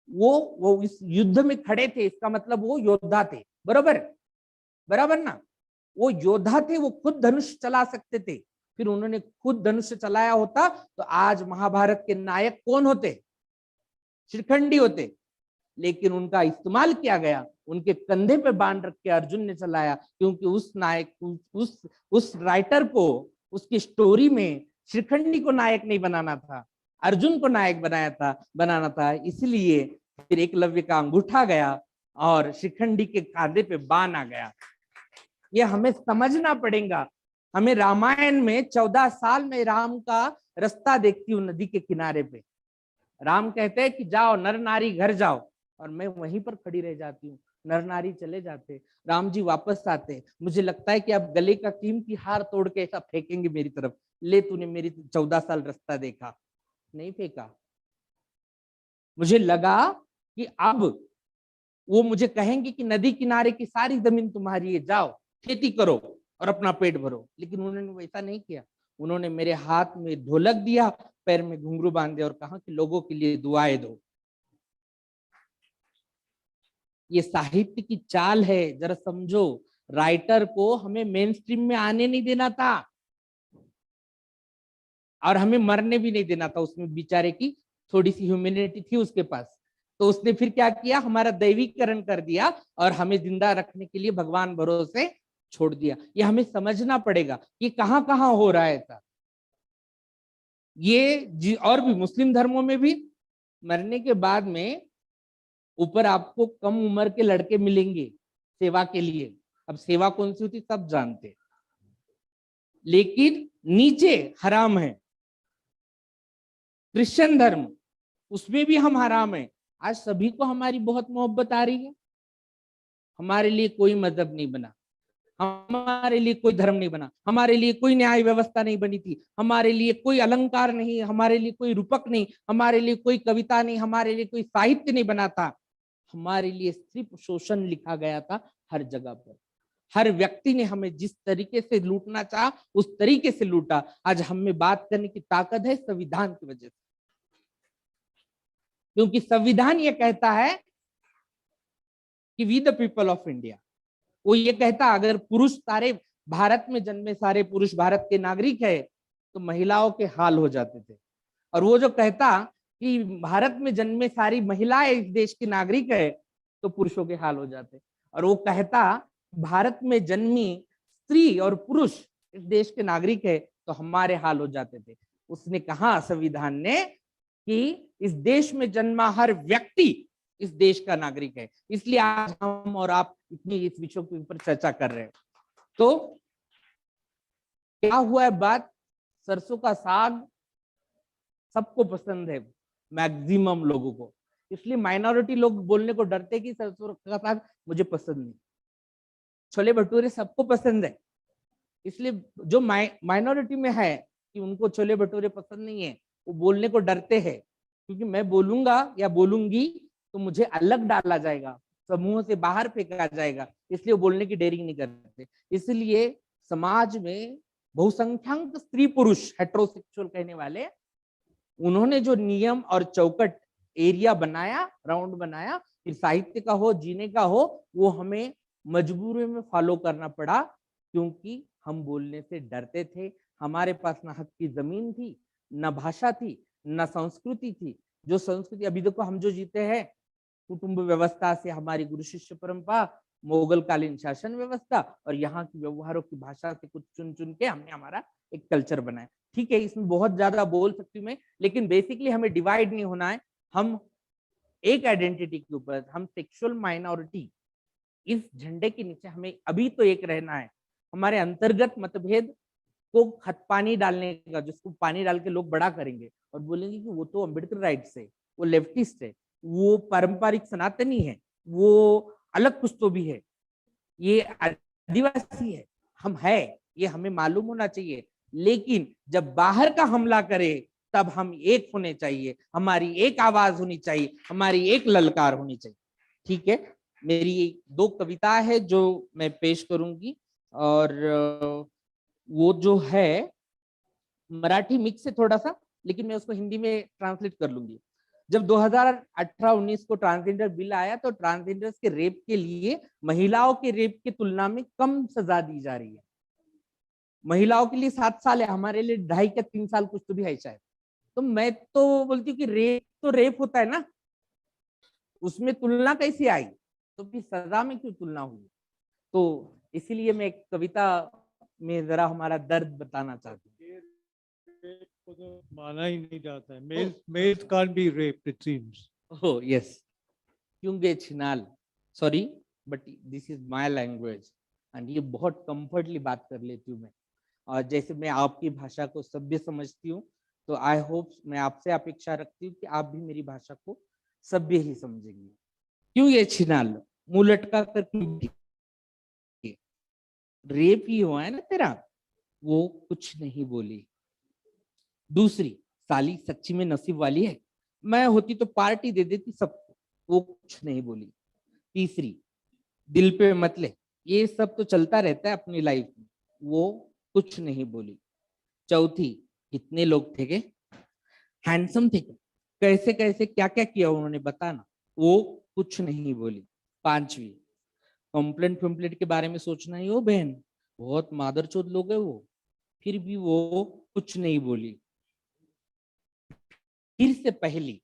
वो इस युद्ध में खड़े थे, इसका मतलब वो योद्धा थे, बराबर ना, वो योद्धा थे, वो खुद धनुष चला सकते थे। फिर उन्होंने खुद धनुष चलाया होता तो आज महाभारत के नायक कौन होते? श्रीखंडी होते। लेकिन उनका इस्तेमाल किया गया, उनके कंधे पे बांध रख के अर्जुन ने चलाया, क्योंकि उस नायक उस राइटर को उसकी स्टोरी में श्रीखंडी को नायक नहीं बनाना था, अर्जुन को नायक बनाना था। इसलिए फिर एकलव्य का अंगूठा गया और श्रीखंडी के कांधे पे बाण आ गया। ये हमें समझना पड़ेगा। हमें रामायण में 14 साल में राम का रास्ता देखती हूँ नदी के किनारे पे। राम कहते हैं कि जाओ नर नारी घर जाओ, और मैं वहीं पर खड़ी रह जाती हूँ। नर नारी चले जाते, राम जी वापस आते। मुझे लगता है कि अब गले का कीमती हार तोड़ के ऐसा फेंकेंगे मेरी तरफ, ले तूने मेरी 14 साल रास्ता देखा। नहीं फेंका। मुझे लगा कि अब वो मुझे कहेंगे कि नदी किनारे की सारी जमीन तुम्हारी है, जाओ खेती करो और अपना पेट भरो। लेकिन उन्होंने वैसा नहीं किया। उन्होंने मेरे हाथ में ढोलक दिया, पैर में घुंघरू बांध दिया और कहा कि लोगों के लिए दुआएं दो। ये साहित्य की चाल है, जरा समझो। राइटर को हमें मेन स्ट्रीम में आने नहीं देना था और हमें मरने भी नहीं देना था। उसमें बेचारे की थोड़ी सी ह्यूमैनिटी थी उसके पास, तो उसने फिर क्या किया, हमारा दैवीकरण कर दिया और हमें जिंदा रखने के लिए भगवान भरोसे छोड़ दिया। ये हमें समझना पड़ेगा कि कहां कहां हो रहा है ऐसा। ये और भी मुस्लिम धर्मों में भी मरने के बाद में ऊपर आपको कम उम्र के लड़के मिलेंगे सेवा के लिए। अब सेवा कौन सी होती सब जानते, लेकिन नीचे हराम है। क्रिश्चियन धर्म, उसमें भी हम हराम है। आज सभी को हमारी बहुत मोहब्बत आ रही है, हमारे लिए कोई मजहब नहीं बना। हमारे लिए कोई धर्म नहीं बना, हमारे लिए कोई न्याय व्यवस्था नहीं बनी थी, हमारे लिए कोई अलंकार नहीं, हमारे लिए कोई रूपक नहीं, हमारे लिए कोई कविता नहीं, हमारे लिए कोई साहित्य नहीं बना था। हमारे लिए सिर्फ शोषण लिखा गया था हर जगह पर। हर व्यक्ति ने हमें जिस तरीके से लूटना चाहा उस तरीके से लूटा। आज हमें बात करने की ताकत है संविधान की वजह से, क्योंकि संविधान ये कहता है कि we the people of India. वो ये कहता अगर पुरुष सारे भारत में जन्मे सारे पुरुष भारत के नागरिक है तो महिलाओं के हाल हो जाते थे। और वो जो कहता कि भारत में जन्मे सारी महिलाएं इस देश की नागरिक है तो पुरुषों के हाल हो जाते। और वो कहता भारत में जन्मी स्त्री और पुरुष इस देश के नागरिक है तो हमारे हाल हो जाते थे। उसने कहा संविधान ने कि इस देश में जन्मा हर व्यक्ति इस देश का नागरिक है। इसलिए आज हम और आप इतनी इस विषय के ऊपर चर्चा कर रहे हैं। तो क्या हुआ है बात, सरसों का साग सबको पसंद है, मैक्सिमम लोगों को, इसलिए माइनॉरिटी लोग बोलने को डरते कि सरसों का साग मुझे पसंद नहीं। छोले भटूरे सबको पसंद है, इसलिए जो माइनॉरिटी में है कि उनको छोले भटूरे पसंद नहीं है वो बोलने को डरते हैं, क्योंकि मैं बोलूंगा या बोलूंगी तो मुझे अलग डाला जाएगा, समूह से बाहर फेंका जाएगा, इसलिए वो बोलने की डेयरिंग नहीं करते। इसलिए समाज में बहुसंख्यक स्त्री पुरुष हेट्रोसेक्सुअल कहने वाले, उन्होंने जो नियम और चौकट एरिया बनाया, राउंड बनाया, फिर साहित्य का हो, जीने का हो, वो हमें मजबूरी में फॉलो करना पड़ा, क्योंकि हम बोलने से डरते थे। हमारे पास ना हक की जमीन थी, ना भाषा थी, ना संस्कृति थी। जो संस्कृति अभी देखो हम जो जीते हैं, कुटुंब व्यवस्था से हमारी गुरु शिष्य परंपरा, मुगल कालीन शासन व्यवस्था और यहाँ की व्यवहारों की भाषा से कुछ चुन चुन के हमने हमारा एक कल्चर बनाया। ठीक है, इसमें बहुत ज्यादा बोल सकती हूँ मैं, लेकिन बेसिकली हमें डिवाइड नहीं होना है। हम एक आइडेंटिटी के ऊपर, हम सेक्सुअल माइनॉरिटी, इस झंडे के नीचे हमें अभी तो एक रहना है। हमारे अंतर्गत मतभेद को खत पानी डालने का, जिसको पानी डाल के लोग बड़ा करेंगे और बोलेंगे कि वो तो अम्बेडकर राइट से, वो लेफ्टिस्ट है, वो पारंपरिक सनातनी है, वो अलग कुछ तो भी है, ये आदिवासी है, हम है, ये हमें मालूम होना चाहिए। लेकिन जब बाहर का हमला करे तब हम एक होने चाहिए, हमारी एक आवाज होनी चाहिए, हमारी एक ललकार होनी चाहिए। ठीक है, मेरी 2 कविता है जो मैं पेश करूंगी, और वो जो है मराठी मिक्स है थोड़ा सा, लेकिन मैं उसको हिंदी में ट्रांसलेट कर लूंगी। जब 2018-19 को ट्रांसजेंडर बिल आया तो ट्रांसजेंडर्स के रेप के लिए महिलाओं के रेप की तुलना में कम सजा दी जा रही है। महिलाओं के लिए 7 साल है, हमारे लिए 2.5 या 3 साल कुछ तो भी है शायद। तो मैं तो बोलती हूँ कि रेप तो रेप होता है ना, उसमें तुलना कैसी आई, तो फिर सजा में क्यों तुलना हुई? तो इसीलिए मैं एक कविता में जरा हमारा दर्द बताना चाहती हूँ। को तो माना ही नहीं जाता है। Males can't be raped, it seems. Oh yes, क्योंकि छिनाल, sorry but this is my language, and ये बहुत कंफर्टली बात कर लेती हूँ मैं। और जैसे मैं आपकी भाषा को सभ्य समझती हूँ, तो आई होप, मैं आपसे अपेक्षा रखती हूँ कि आप भी मेरी भाषा को सभ्य ही समझेंगे। क्यों ये छिनाल, मुंह लटका कर रेप ही हुआ है ना तेरा, वो कुछ नहीं बोली। दूसरी, साली सच्ची में नसीब वाली है, मैं होती तो पार्टी दे देती सबको, वो कुछ नहीं बोली। तीसरी, दिल पे मत ले, ये सब तो चलता रहता है अपनी लाइफ में, वो कुछ नहीं बोली। चौथी, कितने लोग थे के हैंडसम थे, कैसे कैसे क्या क्या किया उन्होंने बताना, वो कुछ नहीं बोली। पांचवी, कंप्लेंट के बारे में सोचना ही हो बहन, बहुत मादरचोद लोग है वो, फिर भी वो कुछ नहीं बोली। फिर से पहली,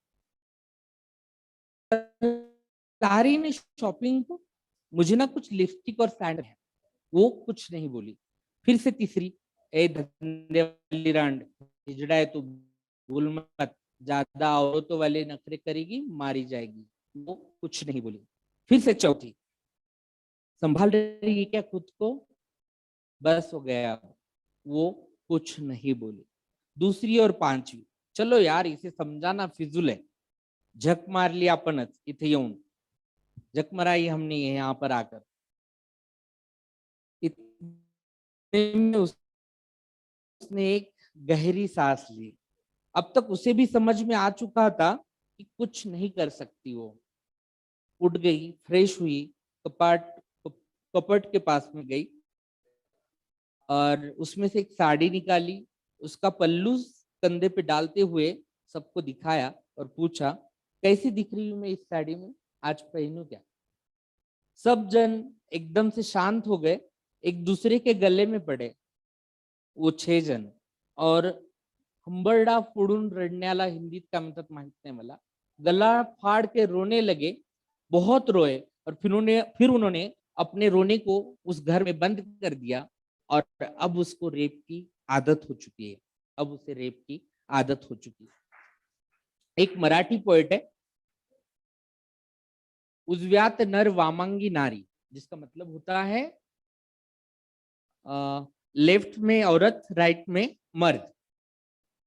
सारी ने शॉपिंग को, मुझे ना कुछ लिपस्टिक और सैंडल है, वो कुछ नहीं बोली। फिर से तीसरी, ए धंधे वाली रांड, हिजड़ा है तो भूल मत, ज्यादा औरतों वाले नखरे करेगी मारी जाएगी, वो कुछ नहीं बोली। फिर से चौथी, संभाल रही है क्या खुद को, बस हो गया, वो कुछ नहीं बोली। दूसरी और पांचवी, चलो यार इसे समझाना फिजूल है, झक मार लिया आपणच इथे येऊन, झक मराई हमने यहाँ पर आकर, में उसने एक गहरी सांस ली। अब तक उसे भी समझ में आ चुका था कि कुछ नहीं कर सकती वो। उठ गई, फ्रेश हुई, कपट के पास में गई और उसमें से एक साड़ी निकाली, उसका पल्लू कंधे पे डालते हुए सबको दिखाया और पूछा, कैसी दिख रही हूं मैं इस साड़ी में, आज पहनूं क्या? सब जन एकदम से शांत हो गए, एक दूसरे के गले में पड़े, वो 6 जण, और हंबरडा फोडून रडण्याला हिंदीत काय म्हणतात माहित नाही मला, गला फाड़ के रोने लगे, बहुत रोए और फिर उन्होंने अपने रोने को उस घर में बंद कर दिया और अब उसको रेप की आदत हो चुकी है। अब उसे रेप की आदत हो चुकी है। एक मराठी पोएट है, उजव्यात नर वामांगी नारी, जिसका मतलब होता है लेफ्ट में औरत, राइट में मर्द।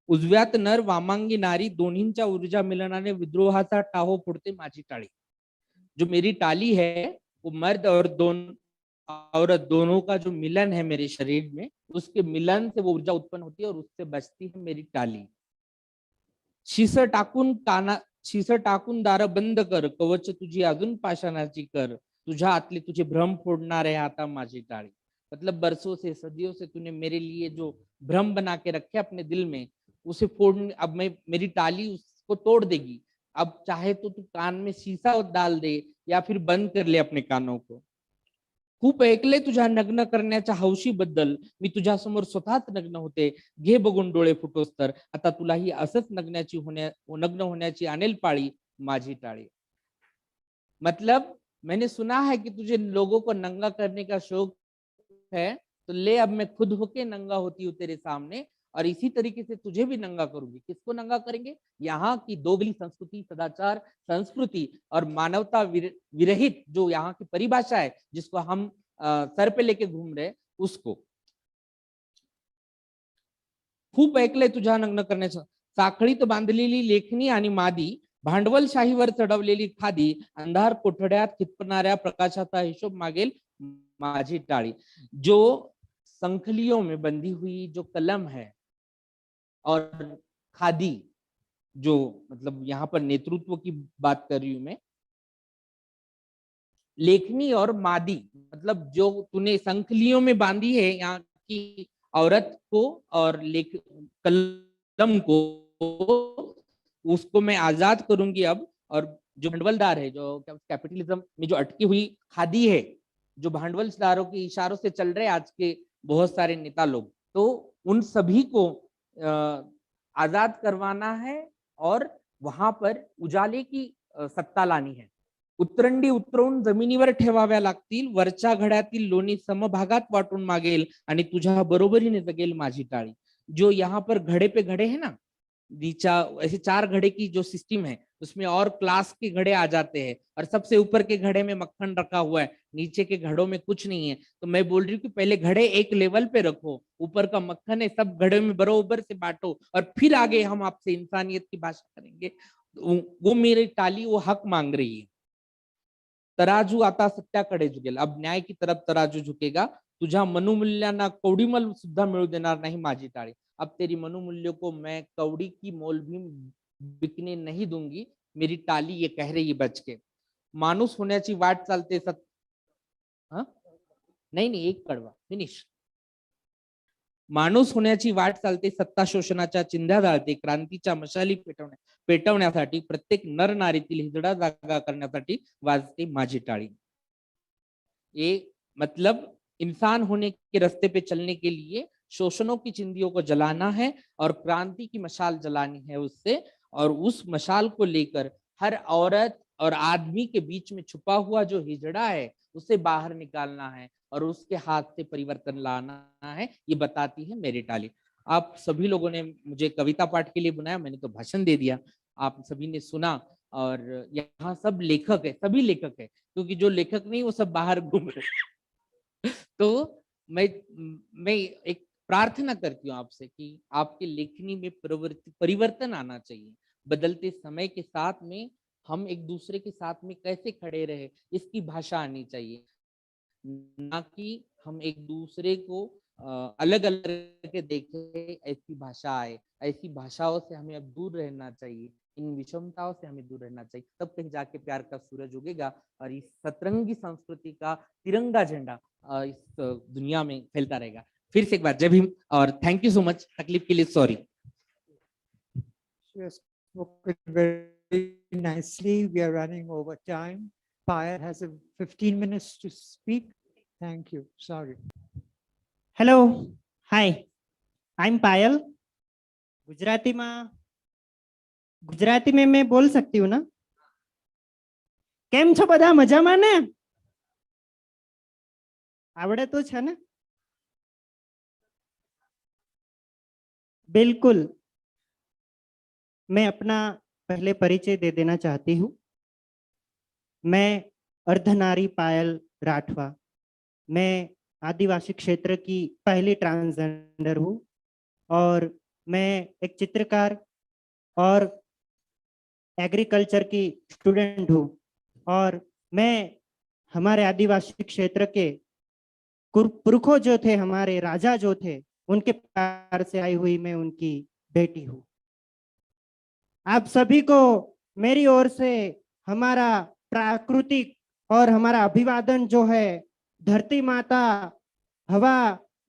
उजव्यात नर वामांगी नारी, दोन्हींच्या ऊर्जा मिलनाने विद्रोहाचा टाहो फोडते माझी टाळी। जो मेरी टाली है वो मर्द और औरत दोनों का जो मिलन है मेरे शरीर में, उसके मिलन से वो ऊर्जा उत्पन्न होती है और उससे बचती है मेरी टाली। शीस टाकून दार बंद कर, कवच तुझी अजून पाषाणाची कर, तुझ्या आतले तुझे भ्रम फोडणारे आता माझी टाळी। मतलब बरसों से, सदियों से तूने मेरे लिए जो भ्रम बना के रखे अपने दिल में, उसे फोड़ने, अब मैं, मेरी टाली उसको तोड़ देगी। अब चाहे तो तू कान में शीशा डाल दे या फिर बंद कर ले अपने कानों को। खूप ऐकले तुझ्या नग्न करण्याच्या हौशीबद्दल, मी तुझ्या समोर स्वतःच नग्न होते, घे बघून डोळे फुटोस तर, आता तुलाही असंच नग्न होण्याची आणेल पाळी माझी टाळी। मतलब मैंने सुना है कि तुझे लोगों को नंगा करने का शौक है, तो ले अब मैं खुद होके नंगा होती हूँ तेरे सामने, और इसी तरीके से तुझे भी नंगा करूंगी। किसको नंगा करेंगे? यहाँ की दोगली संस्कृति, सदाचार संस्कृति और मानवता विरहित जो यहाँ की परिभाषा है, जिसको हम सर पे लेके घूम रहे, उसको। खूप ऐकलंय तुझ्या नग्न करण्याचं, साखळीत बांधलेली लेखणी आणि मादी, भांडवलशाहीवर चढवलेली खादी, अंधार कोठड्यात खितपणाऱ्या प्रकाशाचा हिशोब मागेल माझी टाळी। जो संखलियों में बंधी हुई जो कलम है और खादी, जो मतलब यहाँ पर नेतृत्व की बात कर रही हूं मैं, लेखनी और मादी, मतलब जो तूने संखलियों में बांधी है यहाँ की औरत को और कलम को, उसको मैं आजाद करूंगी अब। और जो भांडवलदार है, जो कैपिटलिज्म में जो अटकी हुई खादी है, जो भांडवलदारों के इशारों से चल रहे आज के बहुत सारे नेता लोग, तो उन सभी को आजाद करवाना है और वहां पर उजाले की सत्ता लानी है। उतरंडी उतरवून जमिनीवर ठेवाव्या लागतील, वरच्या घड्यातील लोणी समभागात वाटून मागेल आणि तुझ्या बरोबरीने जगेल माझी टाळी। जो यहाँ पर घड़े पे घड़े है ना, नीचा ऐसे 4 घड़े की जो सिस्टम है, उसमें और क्लास के घड़े आ जाते हैं और सबसे ऊपर के घड़े में मक्खन रखा हुआ है, नीचे के घड़ों में कुछ नहीं है। तो मैं बोल रही हूँ कि पहले घड़े एक लेवल पे रखो, ऊपर का मक्खन है सब घड़े में बरोबर से बांटो और फिर आगे हम आपसे इंसानियत की भाषा करेंगे। वो मेरी टाली वो हक मांग रही है। तराजू आता सत्याकडे झुकेल, अब न्याय की तरफ तराजू झुकेगा, तुझ्या मनुमूल्यांना कवडीमल सुद्धा मिळू देणार नाही माझी टाळी। अब तेरी मनुमूल्यों को मैं कौड़ी की मोल भी बिकने नहीं दूंगी, मेरी टाली ये कह रही बच के। माणूस होण्याची वाट चालते नहीं एक कडवा फिनिश। माणूस होण्याची वाट चालते, सत्ता शोषणाच्या चिंध्या जाळते, क्रांतीच्या मशाली पेटवण्यासाठी, प्रत्येक नर नारीतील हिजडा जागा करण्यासाठी वाजते माझी टाळी। ये मतलब इंसान होने के रास्ते पे चलने के लिए शोषणों की चिंधियों को जलाना है और क्रांति की मशाल जलानी है उससे, और उस मशाल को लेकर हर औरत और आदमी के बीच में छुपा हुआ जो हिजड़ा है उसे बाहर निकालना है और उसके हाथ से परिवर्तन लाना है। ये बताती है मेरी टाली। आप सभी लोगों ने मुझे कविता पाठ के लिए बुलाया, मैंने तो भाषण दे दिया, आप सभी ने सुना। और यहाँ सब लेखक है, सभी लेखक है, क्योंकि जो लेखक नहीं वो सब बाहर घूम रहे। तो मैं एक प्रार्थना करती हूँ आपसे कि आपके लेखनी में परिवर्तन आना चाहिए। बदलते समय के साथ में हम एक दूसरे के साथ में कैसे खड़े रहे, इसकी भाषा आनी चाहिए, ना कि हम एक दूसरे को अलग अलग के देखे, ऐसी भाषा आए, ऐसी भाषाओं से हमें अब दूर रहना चाहिए, इन विषमताओं से हमें दूर रहना चाहिए, तब कहीं जाके प्यार का सूरज उगेगा और इस सतरंगी संस्कृति का तिरंगा झंडा इस दुनिया में फैलता रहेगा। फिर से एक बार जय भीम और थैंक यू सो मच। तकलीफ के लिए sorry. She has spoken very nicely. We are running over time. Payal has 15 minutes to speak. Thank you. Sorry. Hello hi I am Payal Gujarati में मैं बोल सकती हूँ ना? केम छो बधा मजामा ने? आवड़े तो छे ने? बिल्कुल। मैं अपना पहले परिचय दे देना चाहती हूँ। मैं अर्धनारी पायल राठवा, मैं आदिवासी क्षेत्र की पहली ट्रांसजेंडर हूँ और मैं एक चित्रकार और एग्रीकल्चर की स्टूडेंट हूँ और मैं हमारे आदिवासी क्षेत्र के पुरखों जो थे, हमारे राजा जो थे, उनके प्यार से आई हुई मैं उनकी बेटी हूँ। आप सभी को मेरी ओर से हमारा प्राकृतिक और हमारा अभिवादन जो है, धरती माता, हवा,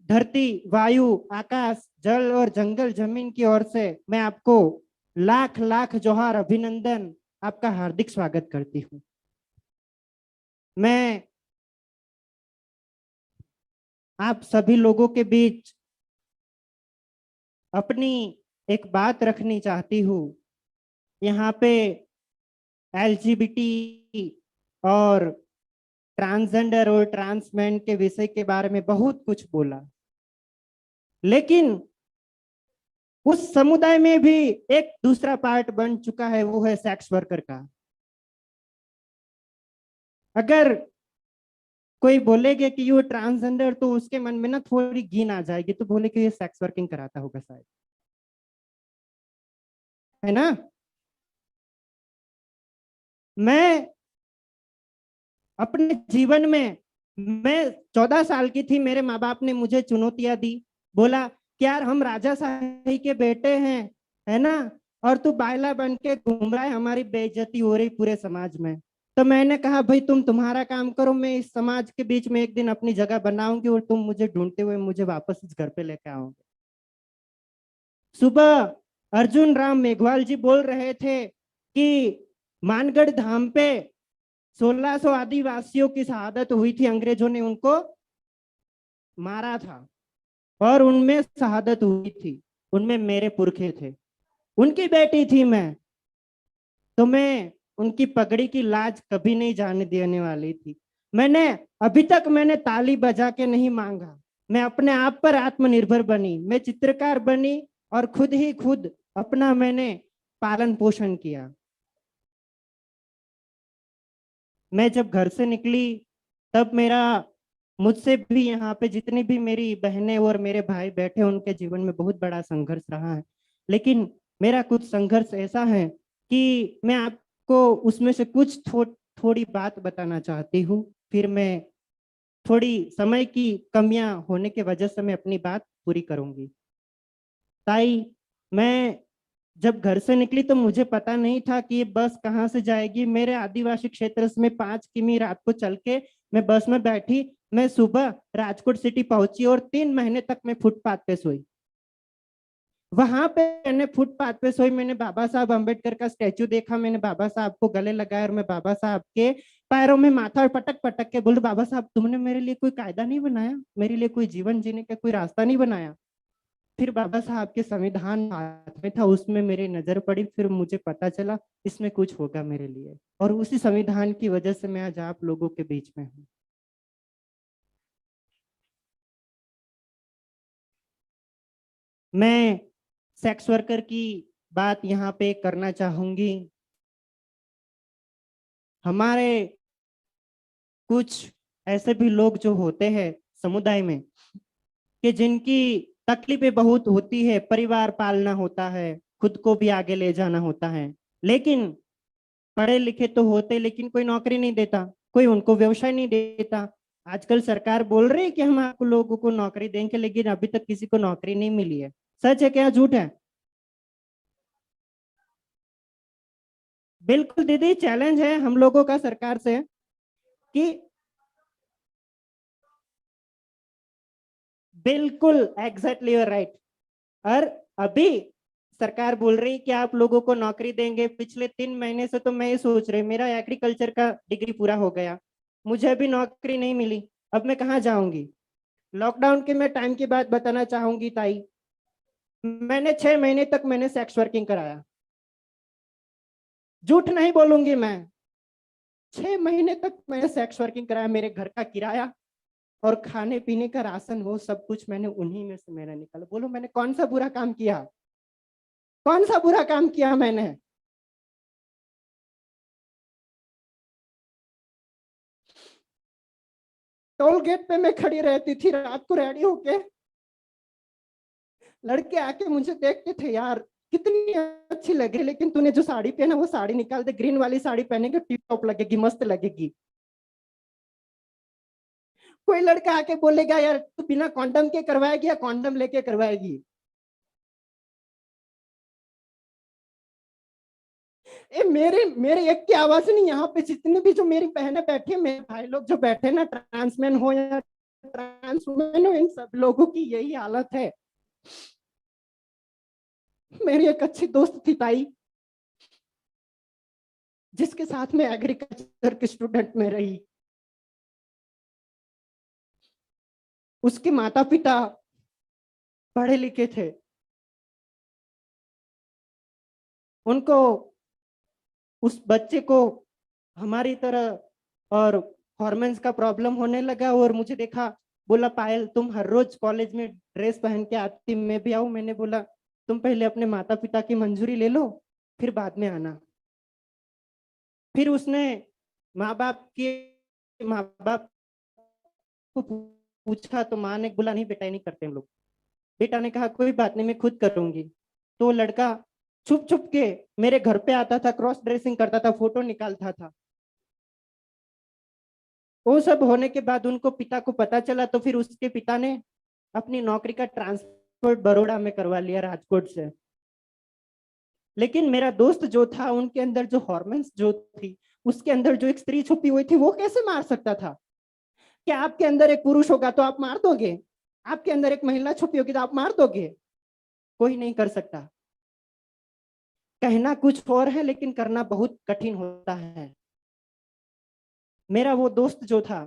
धरती, वायु, आकाश, जल और जंगल जमीन की ओर से मैं आपको लाख लाख जोहार, अभिनंदन, आपका हार्दिक स्वागत करती हूँ। मैं आप सभी लोगों के बीच अपनी एक बात रखनी चाहती हूँ। यहाँ पे एलजीबीटी और ट्रांसजेंडर और ट्रांसमैन के विषय के बारे में बहुत कुछ बोला, लेकिन उस समुदाय में भी एक दूसरा पार्ट बन चुका है, वो है सेक्स वर्कर का। अगर कोई बोलेगे कि ये ट्रांसजेंडर, तो उसके मन में ना थोड़ी घिन आ जाएगी, तो बोले कि ये सेक्स वर्किंग कराता होगा शायद, है ना? मैं अपने जीवन में, मैं 14 साल की थी, मेरे माँ बाप ने मुझे चुनौतियां दी, बोला कि यार हम राजाशाही के बेटे हैं, है ना, और तू बायला बन के घूम रहा है, हमारी बेइज्जती हो रही पूरे समाज में। तो मैंने कहा भाई तुम तुम्हारा काम करो, मैं इस समाज के बीच में एक दिन अपनी जगह बनाऊंगी और तुम मुझे ढूंढते हुए मुझे वापस इस घर पे लेके आओगे। सुबह अर्जुन राम मेघवाल जी बोल रहे थे कि मानगढ़ धाम पे 1600 आदिवासियों की शहादत हुई थी, अंग्रेजों ने उनको मारा था और उनमें शहादत हुई थी, उनमें मेरे पुरखे थे, उनकी बेटी थी मैं, तो मैं उनकी पगड़ी की लाज कभी नहीं जाने देने वाली थी। मैंने अभी तक ताली बजा के नहीं मांगा, मैं अपने आप पर आत्मनिर्भर बनी, मैं चित्रकार बनी और खुद अपना मैंने पालन पोषण किया। मैं जब घर से निकली तब मेरा, मुझसे भी यहाँ पे जितनी भी मेरी बहनें और मेरे भाई बैठे, उनके जीवन में बहुत बड़ा संघर्ष रहा है, लेकिन मेरा कुछ संघर्ष ऐसा है कि मैं आपको उसमें से कुछ थोड़ी बात बताना चाहती हूँ। फिर मैं थोड़ी समय की कमियां होने की वजह से मैं अपनी बात पूरी करूंगी। ताई, मैं जब घर से निकली तो मुझे पता नहीं था कि ये बस कहाँ से जाएगी। मेरे आदिवासी क्षेत्र में 5 किमी रात को चल के मैं बस में बैठी, मैं सुबह राजकोट सिटी पहुंची और 3 महीने तक मैं फुटपाथ पे सोई। वहां पे मैंने फुटपाथ पे सोई, मैंने बाबा साहब अम्बेडकर का स्टैचू देखा, मैंने बाबा साहब को गले लगाया और मैं बाबा साहब के पैरों में माथा पटक पटक के बोले, बाबा साहब तुमने मेरे लिए कोई कायदा नहीं बनाया, मेरे लिए कोई जीवन जीने का कोई रास्ता नहीं बनाया। फिर बाबा साहब के संविधान हाथ में था, उसमें मेरी नजर पड़ी, फिर मुझे पता चला इसमें कुछ होगा मेरे लिए, और उसी संविधान की वजह से मैं आज आप लोगों के बीच में हूँ। मैं सेक्स वर्कर की बात यहाँ पे करना चाहूंगी। हमारे कुछ ऐसे भी लोग जो होते हैं समुदाय में कि जिनकी तकलीफें बहुत होती है, परिवार पालना होता है, खुद को भी आगे ले जाना होता है, लेकिन पढ़े लिखे तो होते लेकिन कोई नौकरी नहीं देता, कोई उनको व्यवसाय नहीं देता, आजकल सरकार बोल रही है कि हम आपको लोगों को नौकरी देंगे, लेकिन अभी तक किसी को नौकरी नहीं मिली है। सच है क्या, झूठ है? बिल्कुल दीदी, चैलेंज है हम लोगों का सरकार से कि बिल्कुल एग्जैक्टली यू राइट। और अभी सरकार बोल रही कि आप लोगों को नौकरी देंगे। पिछले 3 महीने से तो मैं ये सोच रही, मेरा एग्रीकल्चर का डिग्री पूरा हो गया, मुझे अभी नौकरी नहीं मिली, अब मैं कहाँ जाऊंगी? लॉकडाउन के मैं टाइम की बात बताना चाहूंगी ताई, मैंने 6 महीने तक मैंने सेक्स वर्किंग कराया, झूठ नहीं बोलूंगी मैं। 6 महीने तक मैंने सेक्स वर्किंग कराया, मेरे घर का किराया और खाने पीने का राशन हो सब कुछ मैंने उन्हीं में से मैंने निकाला। बोलो मैंने कौन सा बुरा काम किया? कौन सा बुरा काम किया मैंने? टोल गेट पे मैं खड़ी रहती थी रात को रेडी होके, लड़के आके मुझे देखते थे, यार कितनी अच्छी लग रही, लेकिन तूने जो साड़ी पहना वो साड़ी निकाल दे, ग्रीन वाली साड़ी पहनेगी टिप टॉप लगेगी, मस्त लगेगी। कोई लड़का आके बोलेगा यार तू बिना कॉन्डम के करवाएगी या कॉन्डम लेके करवाएगी? ए मेरे मेरे एक की आवाज नहीं, यहाँ पे जितने भी जो मेरी बहनें बैठी है, मेरे भाई लोग जो बैठे ना, ट्रांसमैन हो या ट्रांसवुमेन हो, इन सब लोगों की यही हालत है। मेरी एक अच्छी दोस्त थी ताई, जिसके साथ में एग्रीकल्चर के स्टूडेंट में रही। उसके माता पिता पढ़े लिखे थे, उनको उस बच्चे को हमारी तरह और हॉर्मोन्स का प्रॉब्लम होने लगा, और मुझे देखा, बोला पायल तुम हर रोज कॉलेज में ड्रेस पहन के आती, मैं भी आऊं? मैंने बोला तुम पहले अपने माता पिता की मंजूरी ले लो, फिर बाद में आना। फिर उसने माँ बाप को पूछा तो माँ ने बोला नहीं बेटा, नहीं करते हम लोग। बेटा ने कहा कोई बात नहीं मैं खुद करूंगी। तो लड़का छुप छुप के मेरे घर पे आता था, क्रॉस ड्रेसिंग करता था, फोटो निकालता था। वो सब होने के बाद उनको पिता को पता चला, तो फिर उसके पिता ने अपनी नौकरी का ट्रांसफर बड़ौदा में करवा लिया, राजकोट से। लेकिन मेरा दोस्त जो था, उनके अंदर जो हॉर्मोन्स जो थी, उसके अंदर जो एक स्त्री छुपी हुई थी, वो कैसे मार सकता था? क्या आपके अंदर एक पुरुष होगा तो आप मार दोगे? आपके अंदर एक महिला छुपी होगी तो आप मार दोगे? कोई नहीं कर सकता। कहना कुछ और है लेकिन करना बहुत कठिन होता है। मेरा वो दोस्त जो था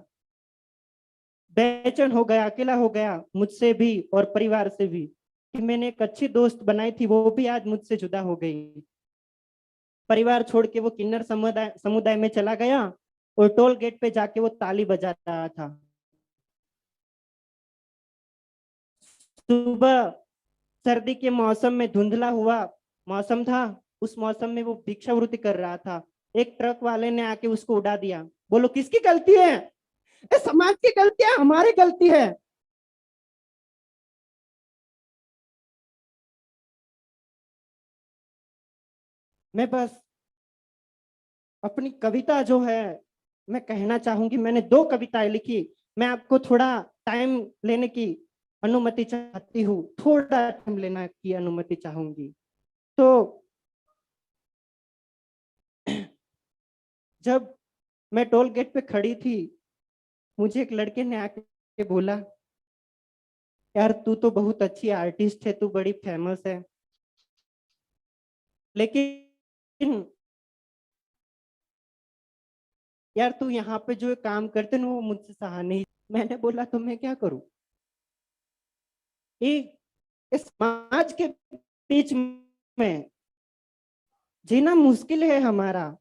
बेचैन हो गया, अकेला हो गया, मुझसे भी और परिवार से भी, कि मैंने एक अच्छी दोस्त बनाई थी, वो भी आज मुझसे जुदा हो गई। परिवार छोड़ के वो किन्नर समुदाय में चला गया और टोल गेट पे जाके वो ताली बजा रहा था। सुबह सर्दी के मौसम में धुंधला हुआ मौसम था, उस मौसम में वो भिक्षावृत्ति कर रहा था। एक ट्रक वाले ने आके उसको उड़ा दिया। बोलो किसकी गलती है? समाज की गलती है, हमारी गलती है। मैं बस अपनी कविता जो है मैं कहना चाहूंगी, मैंने 2 कविताएं लिखी, मैं आपको थोड़ा टाइम लेने की अनुमति चाहती हूँ, थोड़ा टाइम लेना की अनुमति चाहूंगी। तो जब मैं टोल गेट पे खड़ी थी, मुझे एक लड़के ने आके बोला यार तू तो बहुत अच्छी आर्टिस्ट है, तू बड़ी फेमस है, लेकिन यार तू यहाँ पे जो काम करते ना वो मुझसे सहा नहीं। मैंने बोला तो मैं क्या करूं? इस समाज के बीच में जीना मुश्किल है हमारा।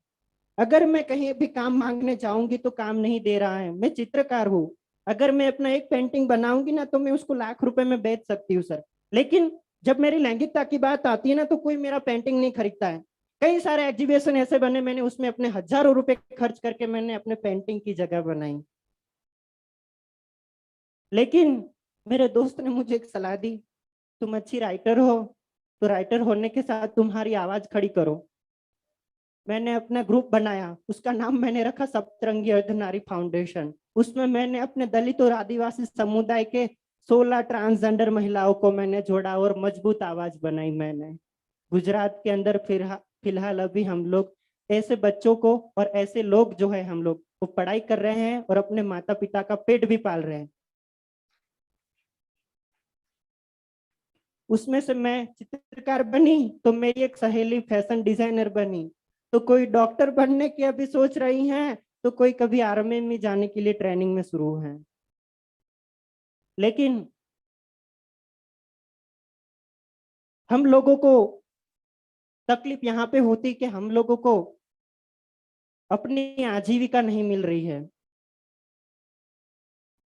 अगर मैं कहीं भी काम मांगने जाऊंगी तो काम नहीं दे रहा है। मैं चित्रकार हूँ, अगर मैं अपना एक पेंटिंग बनाऊंगी ना तो मैं उसको लाख रुपए में बेच सकती हूँ सर, लेकिन जब मेरी लैंगिकता की बात आती है ना तो कोई मेरा पेंटिंग नहीं खरीदता है। कई सारे एग्जीबिशन ऐसे बने, मैंने उसमें अपने हजारों रुपए खर्च करके मैंने अपने पेंटिंग की जगह बनाई। लेकिन मेरे दोस्त ने मुझे एक सलाह दी, तुम अच्छी राइटर हो तो राइटर होने के साथ तुम्हारी आवाज खड़ी करो। मैंने अपना ग्रुप बनाया, उसका नाम मैंने रखा सप्तरंगी अर्धनारी फाउंडेशन। उसमें मैंने अपने दलित और आदिवासी समुदाय के 16 ट्रांसजेंडर महिलाओं को मैंने जोड़ा और मजबूत आवाज बनाई मैंने। गुजरात के अंदर फिलहाल अभी हम लोग ऐसे बच्चों को और ऐसे लोग जो है हम लोग वो पढ़ाई कर रहे हैं और अपने माता पिता का पेट भी पाल रहे हैं। उसमें से मैं चित्रकार बनी तो मेरी एक सहेली फैशन डिजाइनर बनी, तो कोई डॉक्टर बनने की अभी सोच रही हैं, तो कोई कभी आर्मी में जाने के लिए ट्रेनिंग में शुरू है। लेकिन हम लोगों को तकलीफ यहाँ पे होती कि हम लोगों को अपनी आजीविका नहीं मिल रही है,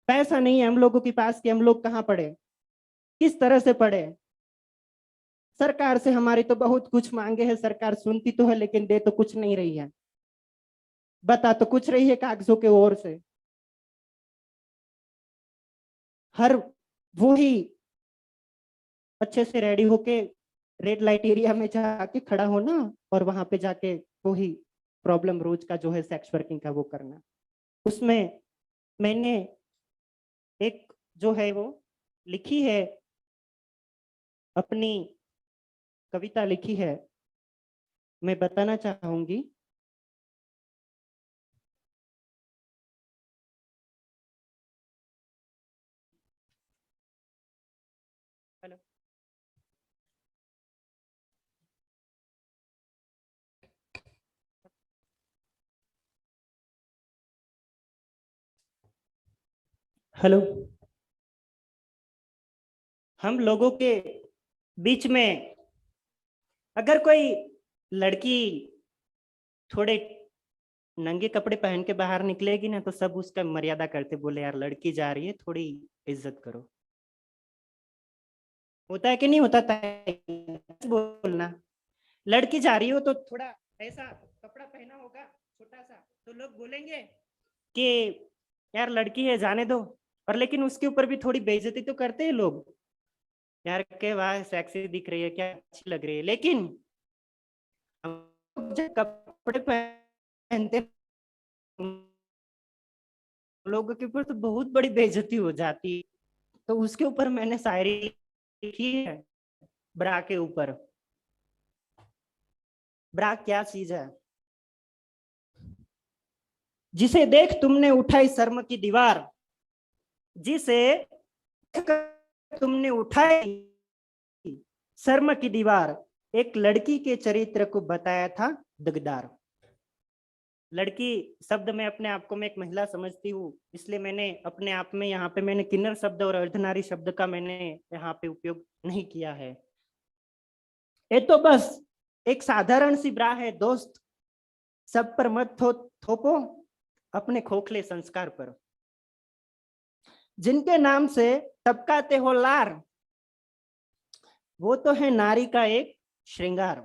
पैसा नहीं है हम लोगों के पास कि हम लोग कहाँ पढ़े, किस तरह से पढ़े। सरकार से हमारी तो बहुत कुछ मांगे है, सरकार सुनती तो है लेकिन दे तो कुछ नहीं रही है, बता तो कुछ रही है कागजों के ओर से। हर वो ही अच्छे से रेडी होके रेड लाइट एरिया में जाके खड़ा होना और वहां पे जाके वो ही प्रॉब्लम रोज का जो है सेक्स वर्किंग का वो करना। उसमें मैंने एक जो है वो लिखी है, अपनी कविता लिखी है, मैं बताना चाहूंगी। हेलो, हेलो, हम लोगों के बीच में अगर कोई लड़की थोड़े नंगे कपड़े पहन के बाहर निकलेगी ना तो सब उसका मर्यादा करते, बोले यार लड़की जा रही है थोड़ी इज्जत करो। होता है कि नहीं होता बोलना, लड़की जा रही हो तो थोड़ा ऐसा कपड़ा पहना होगा छोटा सा तो लोग बोलेंगे कि यार लड़की है जाने दो, और लेकिन उसके ऊपर भी थोड़ी बेइज्जती तो करते हैं लोग, यार के वाह सेक्सी दिख रही है, क्या अच्छी लग रही है। लेकिन जब कपड़े पहनते लोगों के ऊपर तो बहुत बड़ी बेइज्जती हो जाती है। तो उसके ऊपर मैंने शायरी लिखी है, ब्रा के ऊपर। ब्रा क्या चीज है, जिसे देख तुमने उठाई शर्म की दीवार, जिसे तुमने उठाई शर्म की दीवार, एक लड़की के चरित्र को बताया था दगदार। लड़की शब्द में अपने आप को मैं एक महिला समझती हूँ, इसलिए मैंने अपने आप में यहाँ पे मैंने किन्नर शब्द और अर्धनारी शब्द का मैंने यहाँ पे उपयोग नहीं किया है। ये तो बस एक साधारण सी ब्रा है दोस्त, सब पर मत थोपो अपने खोखले संस्कार पर। जिनके नाम से टपकाते हो लार, वो तो है नारी का एक श्रृंगार।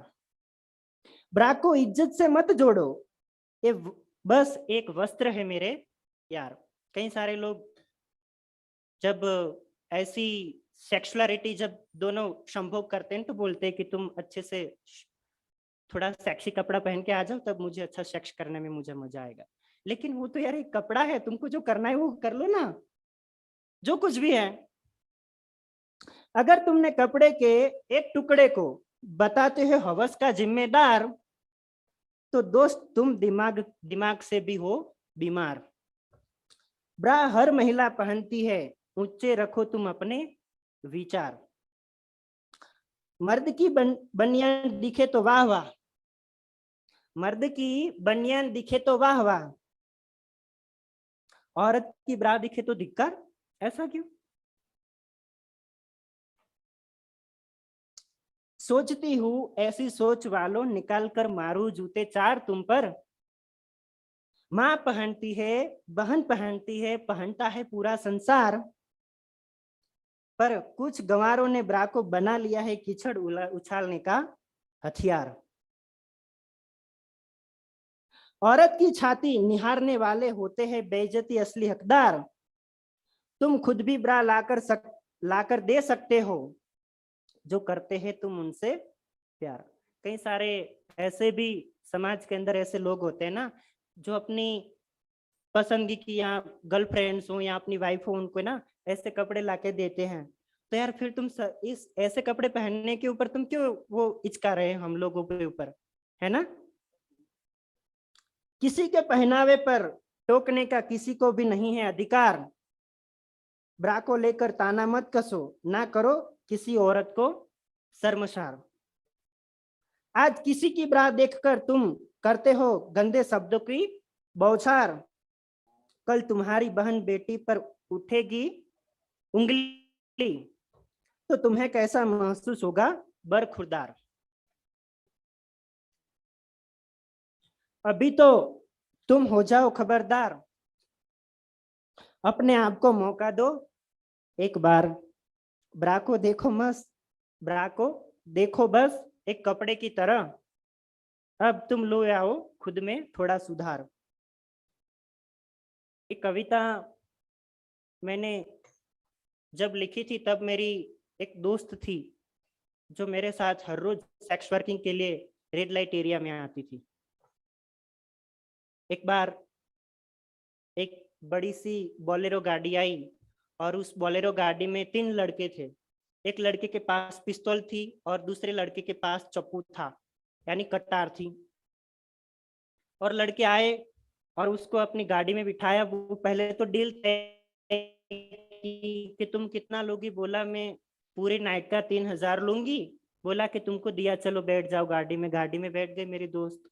ब्रा को इज्जत से मत जोड़ो, ये बस एक वस्त्र है मेरे यार। कई सारे लोग जब ऐसी सेक्सुअलिटी जब दोनों संभोग करते हैं तो बोलते हैं कि तुम अच्छे से थोड़ा सेक्सी कपड़ा पहन के आ जाओ, तब मुझे अच्छा सेक्स करने में मुझे मजा आएगा। लेकिन वो तो यार एक कपड़ा है, तुमको जो करना है वो कर लो ना, जो कुछ भी है। अगर तुमने कपड़े के एक टुकड़े को बताते हो हवस का जिम्मेदार, तो दोस्त तुम दिमाग से भी हो बीमार। ब्रा हर महिला पहनती है, ऊंचे रखो तुम अपने विचार। मर्द की बनियान दिखे तो वाह वाह, मर्द की बनियान दिखे तो वाह वाह, औरत की ब्रा दिखे तो धिक्कार। ऐसा क्यों? सोचती हूँ ऐसी सोच वालों, निकाल कर मारू जूते चार तुम पर। माँ पहनती है, बहन पहनती है, पहनता है पूरा संसार, पर कुछ गंवारों ने ब्रा को बना लिया है कीचड़ उछालने का हथियार। औरत की छाती निहारने वाले होते हैं बेइज्जती असली हकदार। तुम खुद भी ब्रा लाकर दे सकते हो, जो करते हैं तुम उनसे प्यार। कई सारे ऐसे भी समाज के अंदर ऐसे लोग होते हैं ना, जो अपनी पसंदगी की या गर्लफ्रेंड्स हो या अपनी वाइफ हो उनको ना ऐसे कपड़े लाके देते हैं, तो यार फिर तुम इस ऐसे कपड़े पहनने के ऊपर तुम क्यों वो इचका रहे हम लोगों के ऊपर, है ना? किसी के पहनावे पर टोकने का किसी को भी नहीं है अधिकार। ब्रा को लेकर ताना मत कसो, ना करो किसी औरत को शर्मसार। आज किसी की ब्रा देखकर तुम करते हो गंदे शब्दों की बौछार। कल तुम्हारी बहन बेटी पर उठेगी उंगली तो तुम्हें कैसा महसूस होगा बरखुरदार। अभी तो तुम हो जाओ खबरदार, अपने आप को मौका दो एक बार। ब्रा को देखो मस्त, ब्रा को देखो बस एक कपड़े की तरह, अब तुम लो आओ खुद में थोड़ा सुधार। एक कविता मैंने जब लिखी थी तब मेरी एक दोस्त थी जो मेरे साथ हर रोज सेक्स वर्किंग के लिए रेड लाइट एरिया में आती थी। एक बार एक बड़ी सी बोलेरो गाड़ी आई और उस बोलेरो गाड़ी में 3 लड़के थे। एक लड़के के पास पिस्तौल थी और दूसरे लड़के के पास चप्पू था, यानी कटार थी। और लड़के आए और उसको अपनी गाड़ी में बिठाया। वो पहले तो डील कि तुम कितना लोगी, बोला मैं पूरे नाइट का 3000 लूंगी। बोला कि तुमको दिया, चलो बैठ जाओ गाड़ी में। गाड़ी में बैठ गए मेरी दोस्त।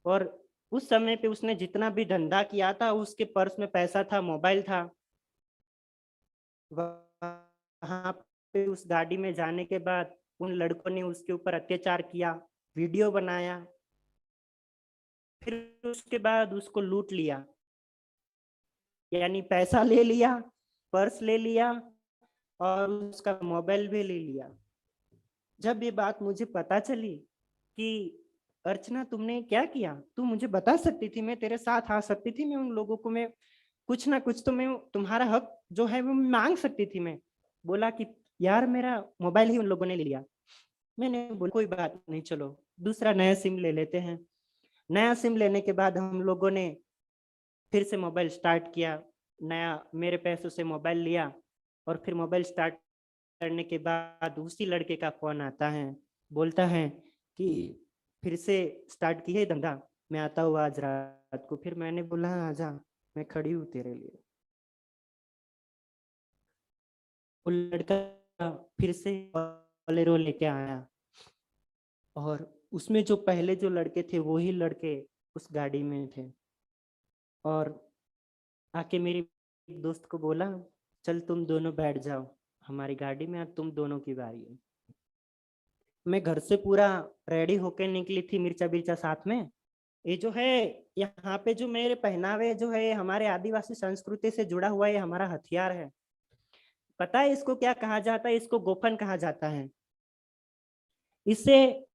और उस समय पे उसने जितना भी धंधा किया था उसके पर्स में पैसा था, मोबाइल था। वहां पे उस गाड़ी में जाने के बाद उन लड़कों ने उसके ऊपर अत्याचार किया, वीडियो बनाया, फिर उसके बाद उसको लूट लिया, यानी पैसा ले लिया, पर्स ले लिया और उसका मोबाइल भी ले लिया। जब ये बात मुझे पता चली कि अर्चना तुमने क्या किया, तू मुझे बता सकती थी, मैं तेरे साथ आ सकती थी, मैं उन लोगों को मैं कुछ ना कुछ तो मैं तुम्हारा हक जो है वो मांग सकती थी मैं। बोला कि यार मेरा मोबाइल ही उन लोगों ने ले लिया। मैंने बोला कोई बात नहीं, चलो दूसरा नया सिम ले लेते हैं। नया सिम लेने के बाद हम लोगों ने फिर से मोबाइल स्टार्ट किया, नया मेरे पैसों से मोबाइल लिया। और फिर मोबाइल स्टार्ट करने के बाद उसी लड़के का फोन आता है, बोलता है कि फिर से स्टार्ट की है धंधा, मैं आता हूँ आज रात को। फिर मैंने बोला आजा, मैं खड़ी हूँ तेरे लिए। वो लड़का फिर से बोलेरो लेके आया और उसमें जो पहले जो लड़के थे वही लड़के उस गाड़ी में थे। और आके मेरी दोस्त को बोला चल तुम दोनों बैठ जाओ हमारी गाड़ी में, आज तुम दोनों की बारी है। मैं घर से पूरा रेडी होके निकली थी, मिर्चा बिरचा साथ में। ये जो है यहाँ पे जो मेरे पहनावे जो है हमारे आदिवासी संस्कृति से जुड़ा हुआ, ये हमारा हथियार है। पता है इसको क्या कहा जाता है? इसको गोफन कहा जाता है। इससे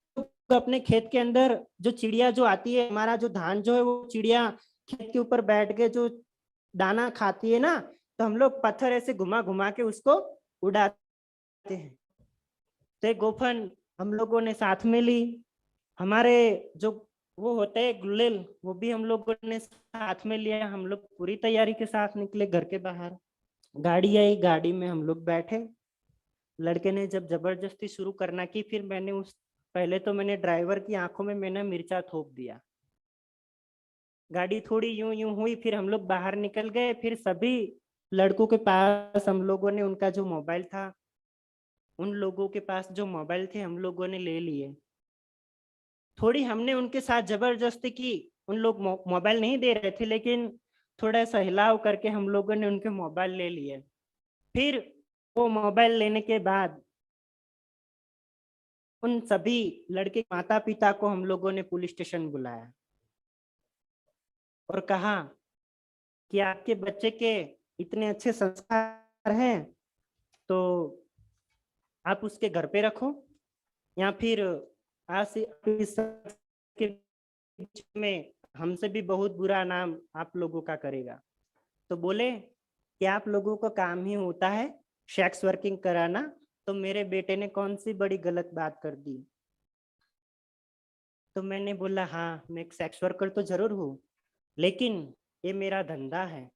अपने खेत के अंदर जो चिड़िया जो आती है, हमारा जो धान जो है वो चिड़िया खेत के ऊपर बैठ के जो दाना खाती है ना, तो हम लोग पत्थर ऐसे घुमा घुमा के उसको उड़ाते हैं। तो गोफन हम लोगों ने साथ में ली। हमारे जो वो होते हैं गुलेल, वो भी हम लोगों ने साथ में लिया। हम लोग पूरी तैयारी के साथ निकले घर के बाहर। गाड़ी आई, गाड़ी में हम लोग बैठे। लड़के ने जब जबरदस्ती शुरू करना की, फिर मैंने पहले तो मैंने ड्राइवर की आंखों में मैंने मिर्चा थोप दिया। गाड़ी थोड़ी यूं यूं हुई, फिर हम लोग बाहर निकल गए। फिर सभी लड़कों के पास हम लोगों ने उनका जो मोबाइल था, उन लोगों के पास जो मोबाइल थे हम लोगों ने ले लिए। थोड़ी हमने उनके साथ जबरदस्ती की, उन लोग मोबाइल नहीं दे रहे थे, लेकिन थोड़ा सा हिलाव करके हम लोगों ने उनके मोबाइल ले लिए। फिर वो मोबाइल लेने के बाद उन सभी लड़के माता पिता को हम लोगों ने पुलिस स्टेशन बुलाया और कहा कि आपके बच्चे के इतने अच्छे संस्कार हैं तो आप उसके घर पे रखो, या फिर आज के बीच में हमसे भी बहुत बुरा नाम आप लोगों का करेगा। तो बोले कि आप लोगों को काम ही होता है सेक्स वर्किंग कराना, तो मेरे बेटे ने कौन सी बड़ी गलत बात कर दी। तो मैंने बोला हाँ, मैं एक सेक्स वर्कर तो जरूर हूँ, लेकिन ये मेरा धंधा है,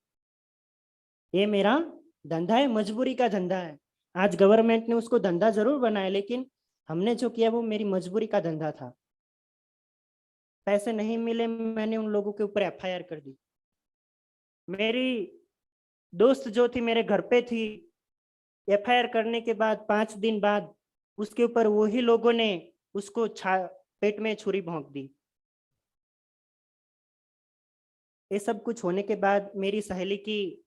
ये मेरा धंधा है, मजबूरी का धंधा है। आज गवर्नमेंट ने उसको धंधा जरूर बनाया, लेकिन हमने जो किया वो मेरी मजबूरी का धंधा था। पैसे नहीं मिले, मैंने उन लोगों के ऊपर एफआईआर कर दी। मेरी दोस्त जो थी मेरे घर पे थी, एफआईआर करने के बाद 5 दिन बाद उसके ऊपर वही लोगों ने उसको पेट में छुरी भोंक दी। ये सब कुछ होने के बाद मेरी सहेली की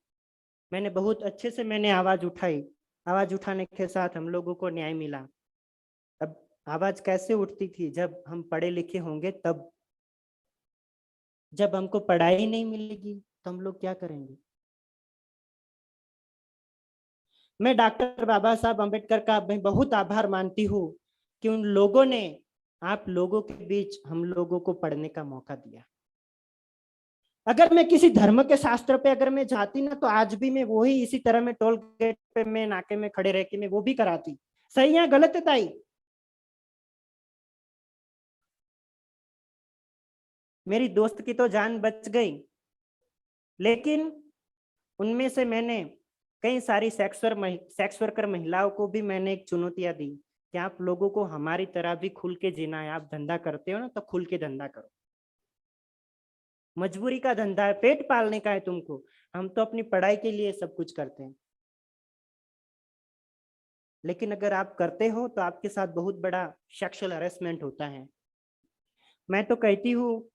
मैंने बहुत अच्छे से मैंने आवाज उठाई। आवाज उठाने के साथ हम लोगों को न्याय मिला। अब आवाज कैसे उठती थी? जब हम पढ़े लिखे होंगे तब। जब हमको पढ़ाई नहीं मिलेगी तो हम लोग क्या करेंगे? मैं डॉक्टर बाबा साहब अम्बेडकर का मैं बहुत आभार मानती हूँ कि उन लोगों ने आप लोगों के बीच हम लोगों को पढ़ने का मौका दिया। अगर मैं किसी धर्म के शास्त्र पे अगर मैं जाती ना, तो आज भी मैं वही इसी तरह में टोल गेट पे मैं नाके में खड़े रह के मैं वो भी कराती। सही है गलत है ताई? मेरी दोस्त की तो जान बच गई, लेकिन उनमें से मैंने कई सारी सेक्स वर्कर महिलाओं को भी मैंने एक चुनौतियां दी कि आप लोगों को हमारी तरह भी खुल के जीना है। आप धंधा करते हो ना, तो खुल के धंधा करो। मजबूरी का धंधा है, पेट पालने का है तुमको। हम तो अपनी पढ़ाई के लिए सब कुछ करते हैं, लेकिन अगर आप करते हो तो आपके साथ बहुत बड़ा सेक्सुअल हरेसमेंट होता है। मैं तो कहती हूँ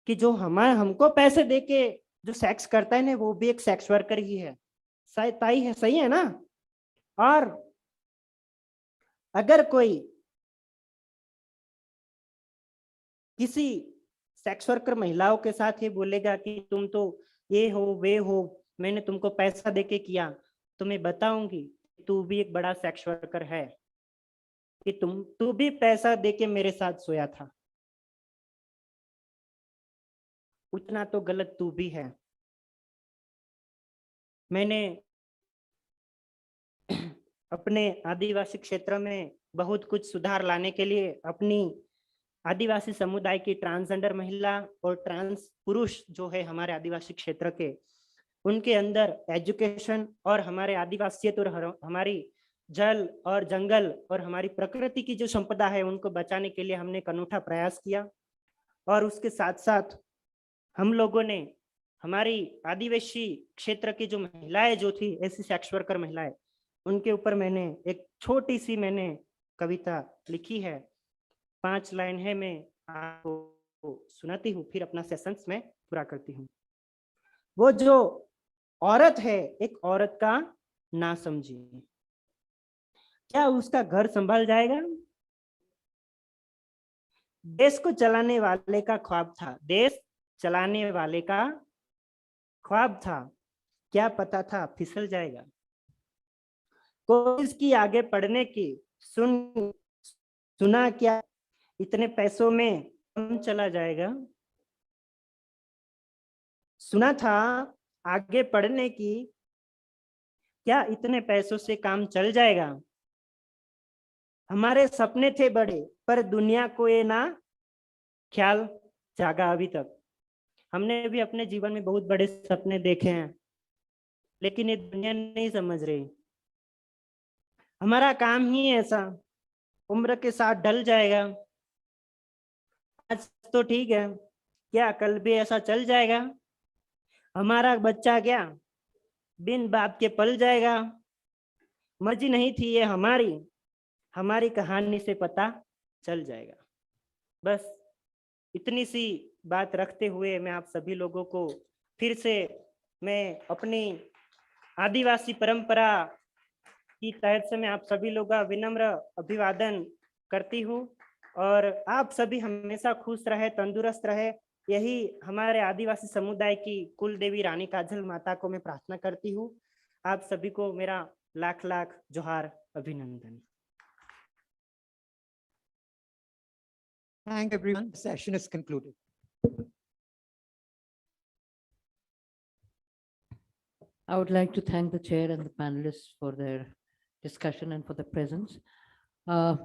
कि जो हमको पैसे देके जो सेक्स करता है ना, वो भी एक सेक्स वर्कर ही है। ताई है, सही है ना? और अगर कोई किसी सेक्स वर्कर महिलाओं के साथ ये बोलेगा कि तुम तो ये हो वे हो, मैंने तुमको पैसा देके किया, तो मैं बताऊंगी तू भी एक बड़ा सेक्स वर्कर है, कि तू भी पैसा देके मेरे साथ सोया था, उतना तो गलत तू भी है। मैंने अपने आदिवासी क्षेत्र में बहुत कुछ सुधार लाने के लिए अपनी आदिवासी समुदाय की ट्रांसजेंडर महिला और ट्रांस पुरुष जो है हमारे आदिवासी क्षेत्र के, उनके अंदर एजुकेशन और हमारे आदिवासियत और हमारी जल और जंगल और हमारी प्रकृति की जो संपदा है उनको बचाने के लिए हमने एक अनूठा प्रयास किया। और उसके साथ साथ हम लोगों ने हमारी आदिवासी क्षेत्र की जो महिलाएं जो थी, ऐसी सेक्स वर्कर महिलाएं, उनके ऊपर मैंने एक छोटी सी मैंने कविता लिखी है। 5 लाइन है, मैं आपको सुनाती हूँ, फिर अपना सेशंस में पूरा करती हूँ। वो जो औरत है, एक औरत का ना समझिए, क्या उसका घर संभाल जाएगा? देश को चलाने वाले का ख्वाब था, देश चलाने वाले का ख्वाब था, क्या पता था फिसल जाएगा। कोशिश की आगे पढ़ने की, सुना क्या इतने पैसों में काम चला जाएगा। सुना था आगे पढ़ने की, क्या इतने पैसों से काम चल जाएगा। हमारे सपने थे बड़े, पर दुनिया को ये ना ख्याल जागा अभी तक। हमने भी अपने जीवन में बहुत बड़े सपने देखे हैं, लेकिन ये दुनिया नहीं समझ रही। हमारा काम ही ऐसा, उम्र के साथ ढल जाएगा। आज तो ठीक है, क्या कल भी ऐसा चल जाएगा। हमारा बच्चा क्या बिन बाप के पल जाएगा। मर्जी नहीं थी ये हमारी, हमारी कहानी से पता चल जाएगा। बस इतनी सी बात रखते हुए मैं आप सभी लोगों को फिर से मैं अपनी आदिवासी परंपरा की तहत से मैं आप सभी लोगों का विनम्र अभिवादन करती हूँ। और आप सभी हमेशा खुश रहे, तंदुरुस्त रहे, यही हमारे आदिवासी समुदाय की कुल देवी रानी काजल माता को मैं प्रार्थना करती हूँ। आप सभी को मेरा लाख लाख जोहार, अभिनंदन। Thank everyone. The session is concluded. I would like to thank the chair and the panelists for their discussion and for the presence.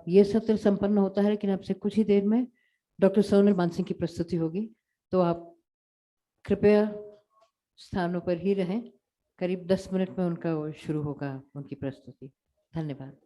ये सत्र संपन्न होता है, लेकिन आपसे कुछ ही देर में डॉक्टर सोनल मानसिंह की प्रस्तुति होगी, तो आप कृपया स्थानों पर ही रहें। करीब 10 मिनट में उनका वो शुरू होगा उनकी प्रस्तुति। धन्यवाद।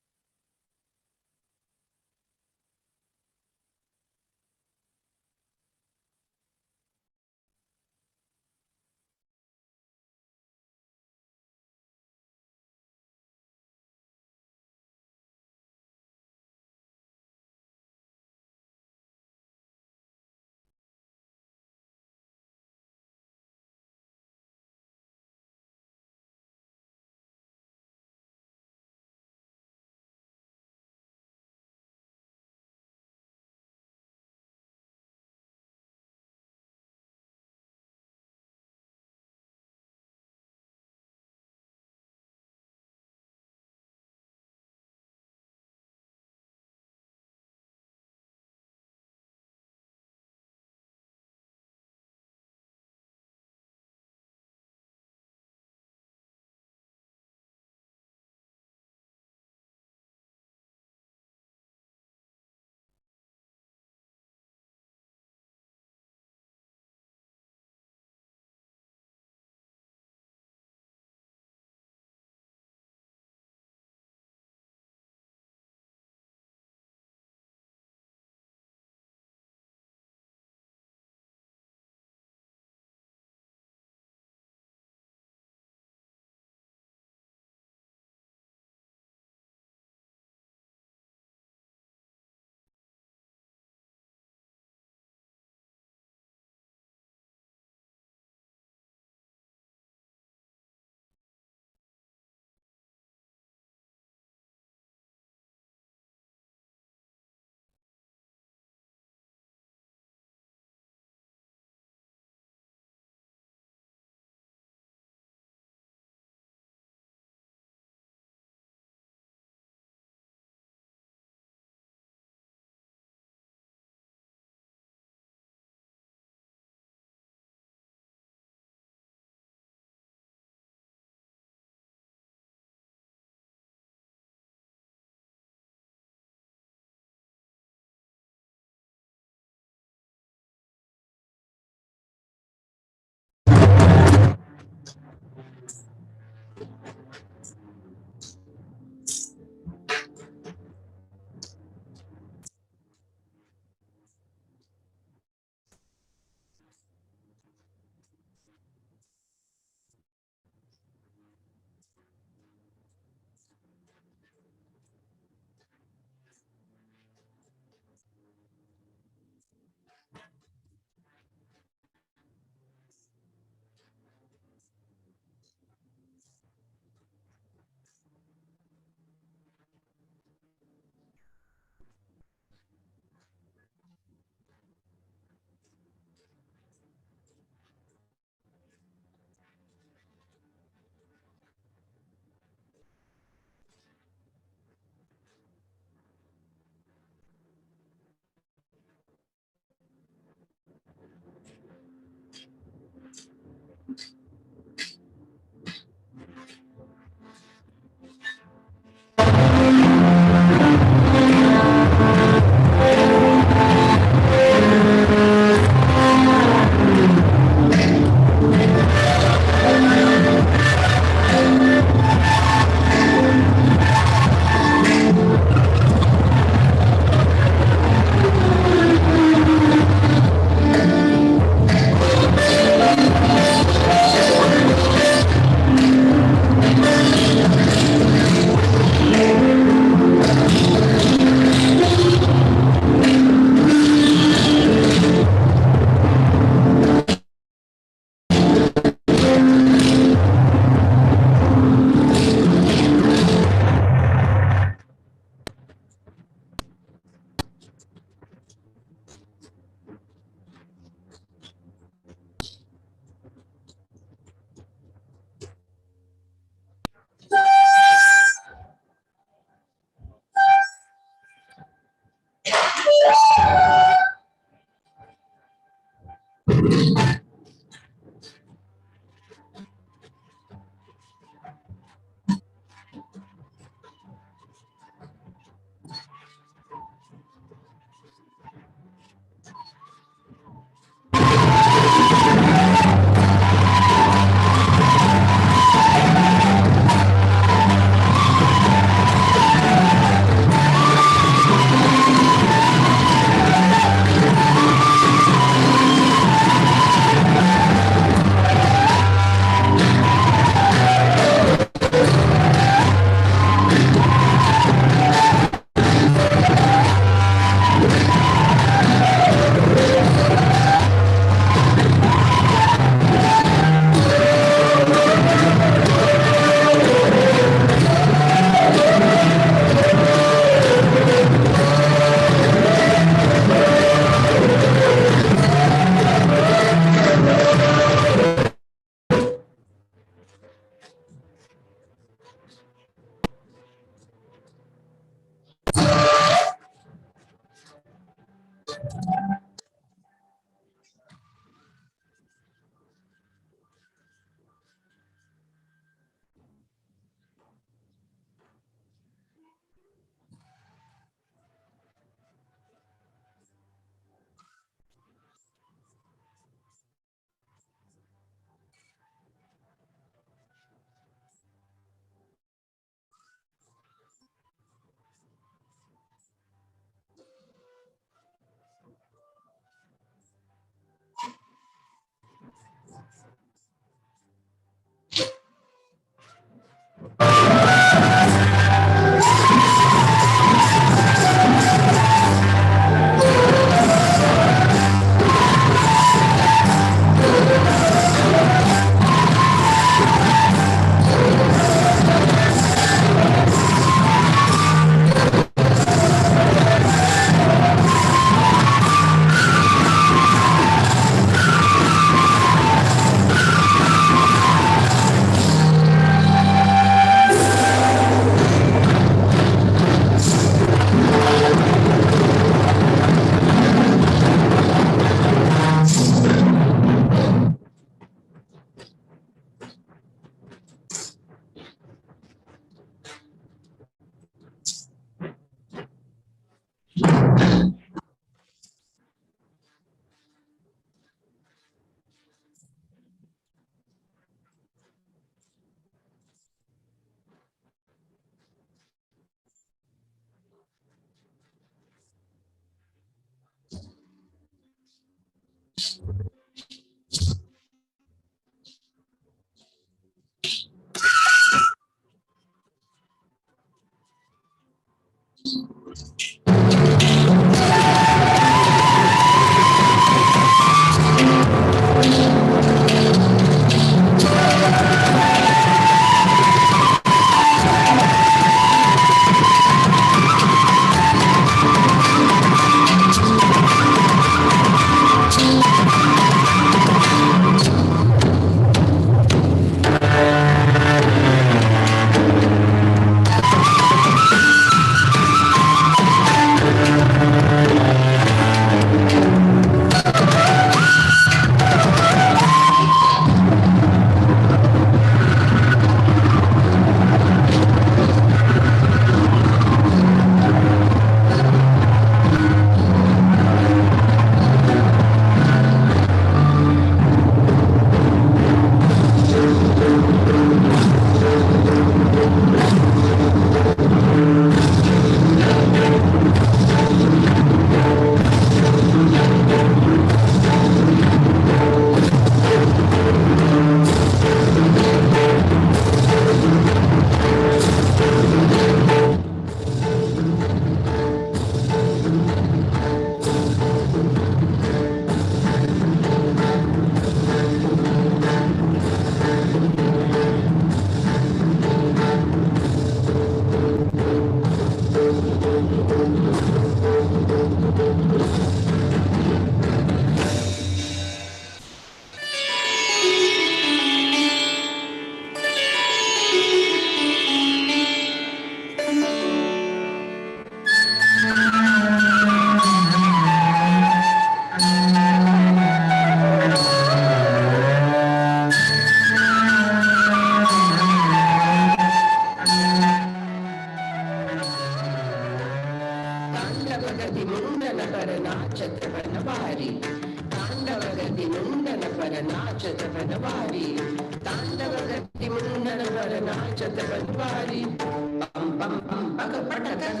नाचत बनवारी बम बम बम बग पटकत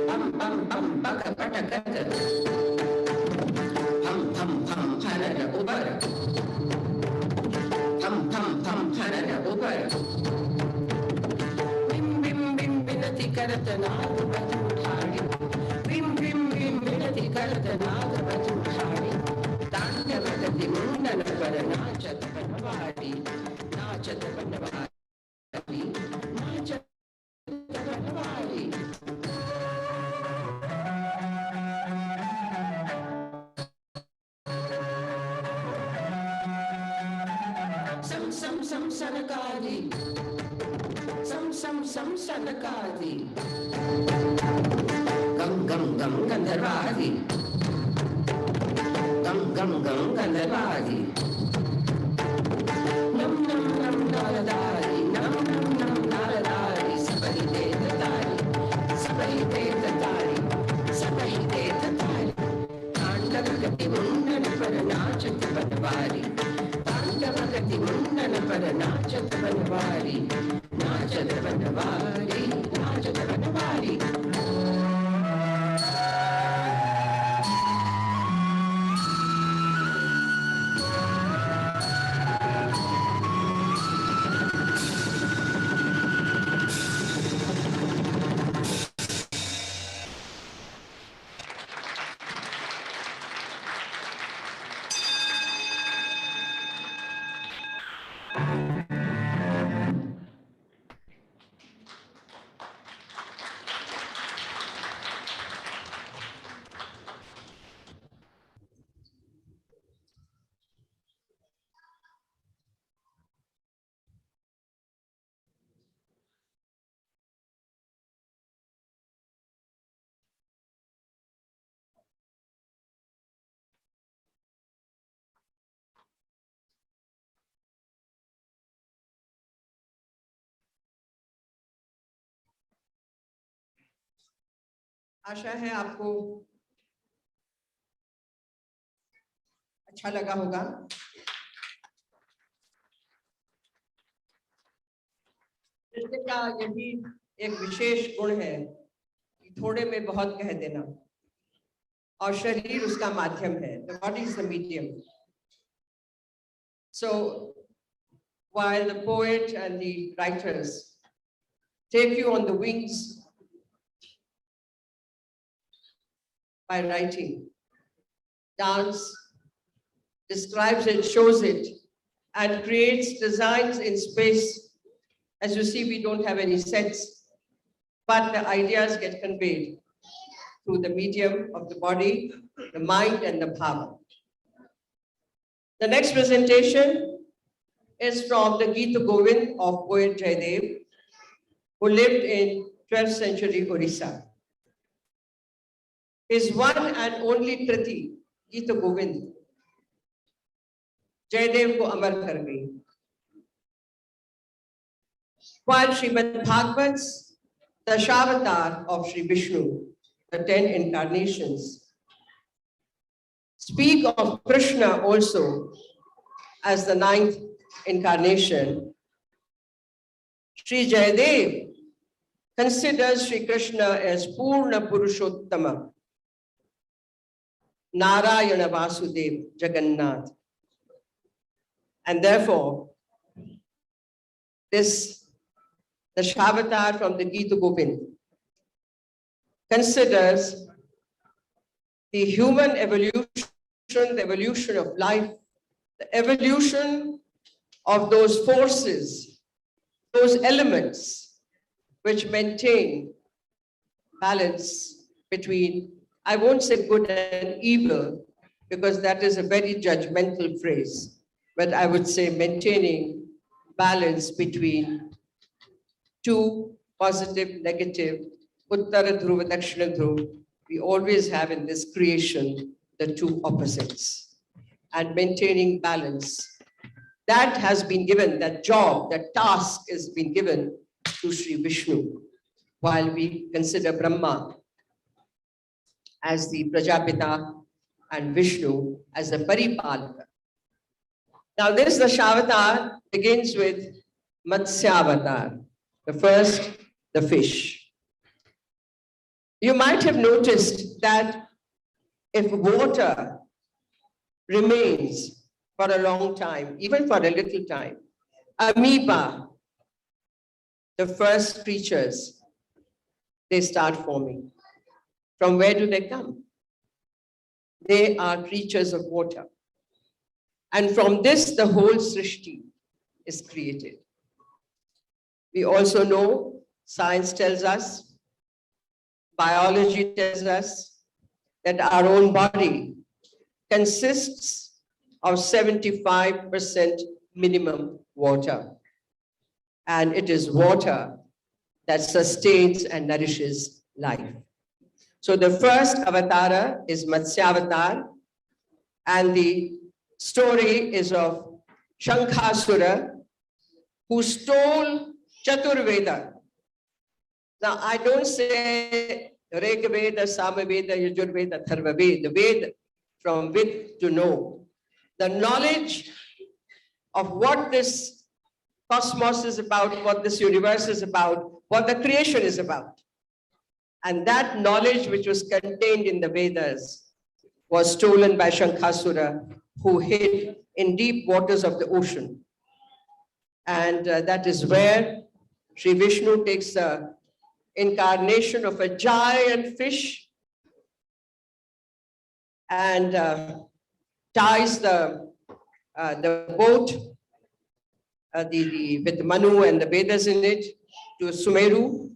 बम बम बम बग पटकत हम हरर उबर हम हरर उबर बिम बिम बिम बिनती करत नाद बजू ठाड़ी बिम बिम बिम बिनती करत नाद बजू ठाड़ी तांडव गति मुंडन पर नाचत बनवारी नाचत बनवारी नाचत बनवारी सम सनकारी सम सनकारी गम गंधर्वादी गम गंधर्वादी नम नारदारी नम नारदारी सबही देत तारी सबही देत तारी सबही देत तारी तांडव गति मुंडन पर नाचत बनवारी तांडव गति मुंडन पर नाचत बनवारी नाचत बनवारी नाचत बनवारी आशा है आपको अच्छा लगा होगा। नृत्य का यही एक विशेष गुण है कि थोड़े में बहुत कह देना और शरीर उसका माध्यम है। The body is the medium. So while the poet and the writers take you on the wings by writing, dance describes it, shows it, and creates designs in space. As you see, we don't have any sets, but the ideas get conveyed through the medium of the body, the mind, and the bhava. The next presentation is from the Gita Govind of poet Jaidev, who lived in 12th century Orissa. His one and only Kriti, Gita Govind, Jaidev ko amar kar gayi. While Srimad Bhagavats, the Shavatar of Sri Vishnu, the 10 incarnations, speak of Krishna also as the 9th incarnation, Sri Jayadev considers Sri Krishna as Purna Purushottama, Narayana Vasudev Jagannath. And therefore, the Shavatar from the Gita Govind considers the human evolution, the evolution of life, the evolution of those forces, those elements which maintain balance between, I won't say good and evil, because that is a very judgmental phrase, but I would say maintaining balance between two positive, negative, Uttara Dhruva, Dakshina Dhruva. We always have in this creation the two opposites, and maintaining balance. That has been given, that job, that task has been given to Sri Vishnu, while we consider Brahma as the Prajapita and Vishnu as the Paripalaka. Now this, the Shavatar, begins with Matsyavatar. The first, the fish. You might have noticed that if water remains for a long time, even for a little time, amoeba, the first creatures, they start forming. From where do they come? They are creatures of water. And from this, the whole Srishti is created. We also know, science tells us, biology tells us, that our own body consists of 75% minimum water. And it is water that sustains and nourishes life. So the first avatara is Matsyavatar, and the story is of Shankhasura, who stole Chaturveda. Now, I don't say Rig Veda, Samaveda, Yajurveda, Tharvaveda, the Veda, from with to know. The knowledge of what this cosmos is about, what this universe is about, what the creation is about. And that knowledge which was contained in the Vedas was stolen by Shankhasura, who hid in deep waters of the ocean. And that is where Sri Vishnu takes the incarnation of a giant fish and ties the boat with Manu and the Vedas in it to Sumeru,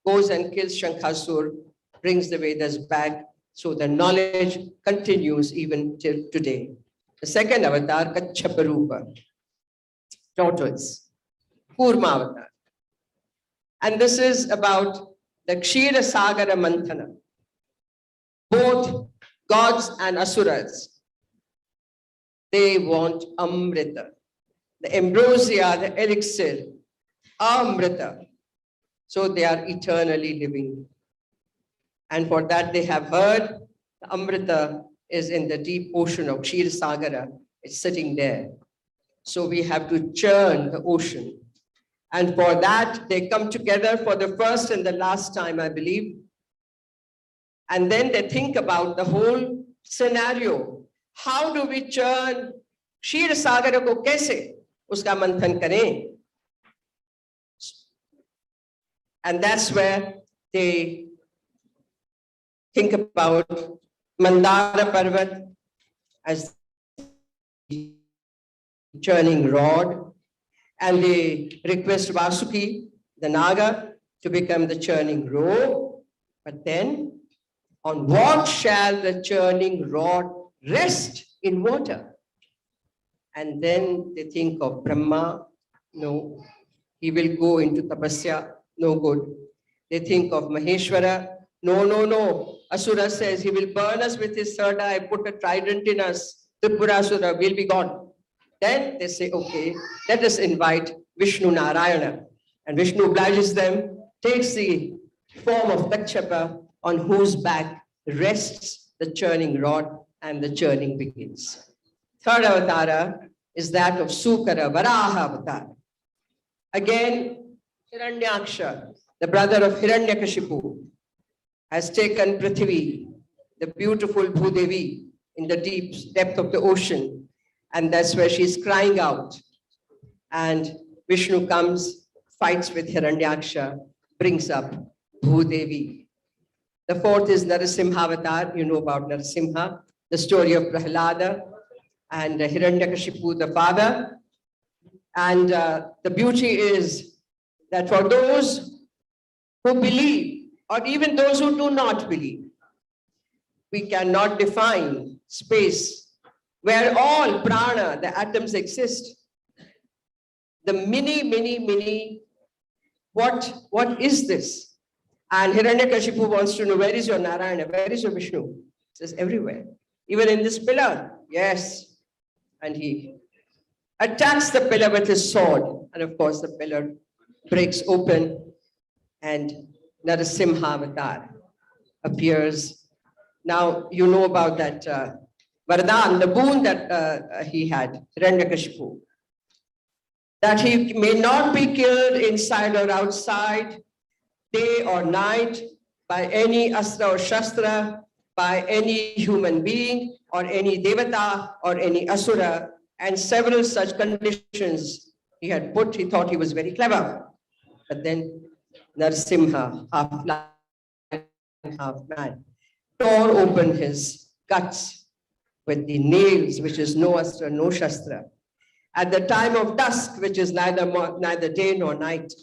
goes and kills Shankhasur, brings the Vedas back, so the knowledge continues even till today. The second avatar, Kachaparupa, tortoise, Kurma avatar. And this is about the Kshira Sagara Manthana. Both gods and asuras, they want Amrita, the ambrosia, the elixir, Amrita. So they are eternally living. And for that they have heard, the Amrita is in the deep ocean of Kshira Sagara. It's sitting there. So we have to churn the ocean. And for that, they come together for the first and the last time, I believe. And then they think about the whole scenario. How do we churn Kshira Sagara ko kaise? Uska manthan kare. And that's where they think about Mandara Parvat as the churning rod, and they request Vasuki, the Naga, to become the churning rope. But then, on what shall the churning rod rest? In water. And then they think of Brahma, no, he will go into tapasya, no good. They think of Maheshwara, no. Asura says he will burn us with his third eye, put a trident in us, Tripurasura will be gone. Then they say, okay, let us invite Vishnu Narayana. And Vishnu obliges them, takes the form of Kachapa, on whose back rests the churning rod, and the churning begins. Third avatara is that of Sukara, Varaha avatar. Again, Hiranyaksha, the brother of Hiranyakashipu, has taken Prithvi, the beautiful Bhudevi, in the deep depth of the ocean. And that's where she's crying out. And Vishnu comes, fights with Hiranyaksha, brings up Bhudevi. The fourth is Narasimha avatar. You know about Narasimha, the story of Prahlada and Hiranyakashipu, the father. And the beauty is that for those who believe, or even those who do not believe, we cannot define space where all prana, the atoms exist. The many, what is this? And Hiranyakashipu wants to know, where is your Narayana? Where is your Vishnu? He says, everywhere. Even in this pillar, yes. And he attacks the pillar with his sword. And of course, the pillar breaks open and Narasimha avatar appears. Now, you know about that Vardhan, the boon that he had, Hiranyakashipu. that he may not be killed inside or outside, day or night, by any astra or shastra, by any human being or any devata or any asura, and several such conditions he had put. He thought he was very clever. But then Narasimha, half lion, half man, tore open his guts with the nails, which is no astra, no shastra, at the time of dusk, which is neither day nor night,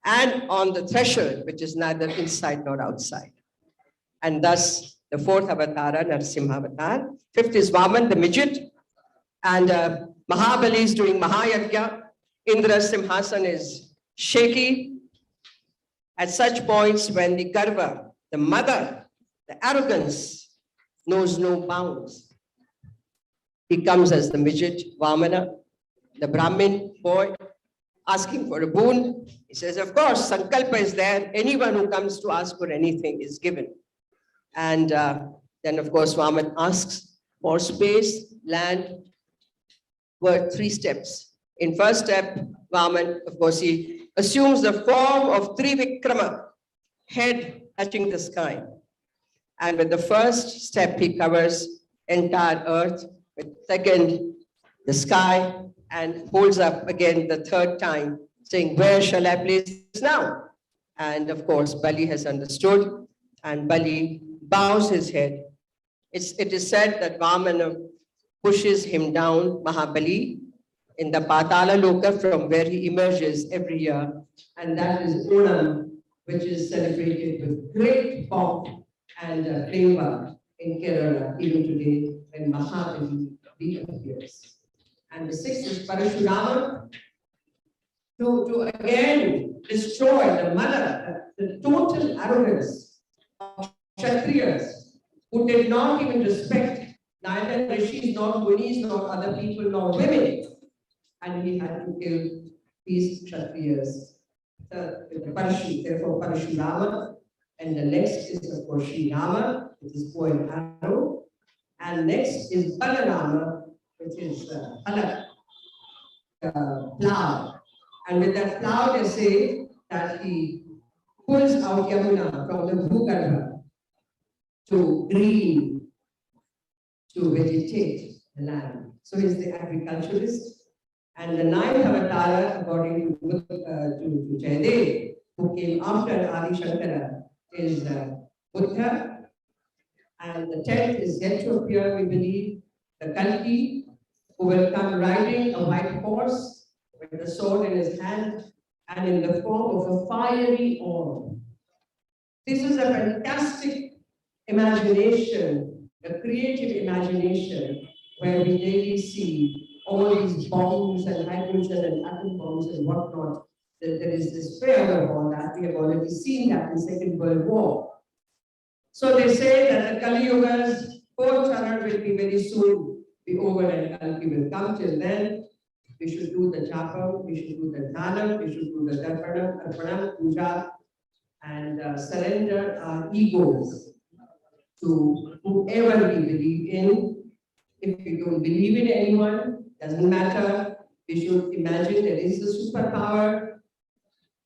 and on the threshold, which is neither inside nor outside. And thus, the fourth avatara, Narasimha avatar. Fifth is Vaman, the midget. And Mahabali is doing Mahayagya. Indra's Simhasan is shaky. At such points when the Garva, the mother, the arrogance, knows no bounds, he comes as the midget, Vamana, the Brahmin boy, asking for a boon. He says, of course, Sankalpa is there. Anyone who comes to ask for anything is given. And then, of course, Vaman asks for space, land, were 3 steps. In first step, Vaman, of course, he assumes the form of Trivikrama, head touching the sky. And with the first step, he covers entire earth. With second, the sky, and holds up again the third time, saying, where shall I place this now? And of course, Bali has understood, and Bali bows his head. It is said that Vamana pushes him down, Mahabali, in the Patala Loka, from where he emerges every year. And that is Onam, which is celebrated with great pomp and flavor in Kerala, even today, when Mahabali reappears. And the sixth is Parashurama, to again destroy the mother, the total arrogance of Kshatriyas, who did not even respect neither rishis, nor munis, nor other people, nor women. And he had to kill these Kshatriyas. Therefore Parashurama. And the next is, of course, Sri Rama, which is bow and arrow. And next is Balarama, which is plow. And with that plow, they say that he pulls out Yamuna from the Bhugarbha to green, to vegetate the land. So he's the agriculturist. And the ninth avatara, according to Jayadev, who came after Adi Shankara, is Buddha. And the 10th is yet to appear, we believe, the Kalki, who will come riding a white horse with the sword in his hand and in the form of a fiery orb. This is a fantastic imagination, a creative imagination, where we daily see all these bombs and hydrogen and atom bombs and whatnot. That there is this fear of all that. We have already seen that in the Second World War. So they say that the Kali Yuga's 4th charan will be very soon be over and Kalki will come. Till then, we should do the japa, we should do the dhanam, we should do the darpanam, puja, and surrender our egos to whoever we believe in. If we don't believe in anyone, doesn't matter. We should imagine there is a superpower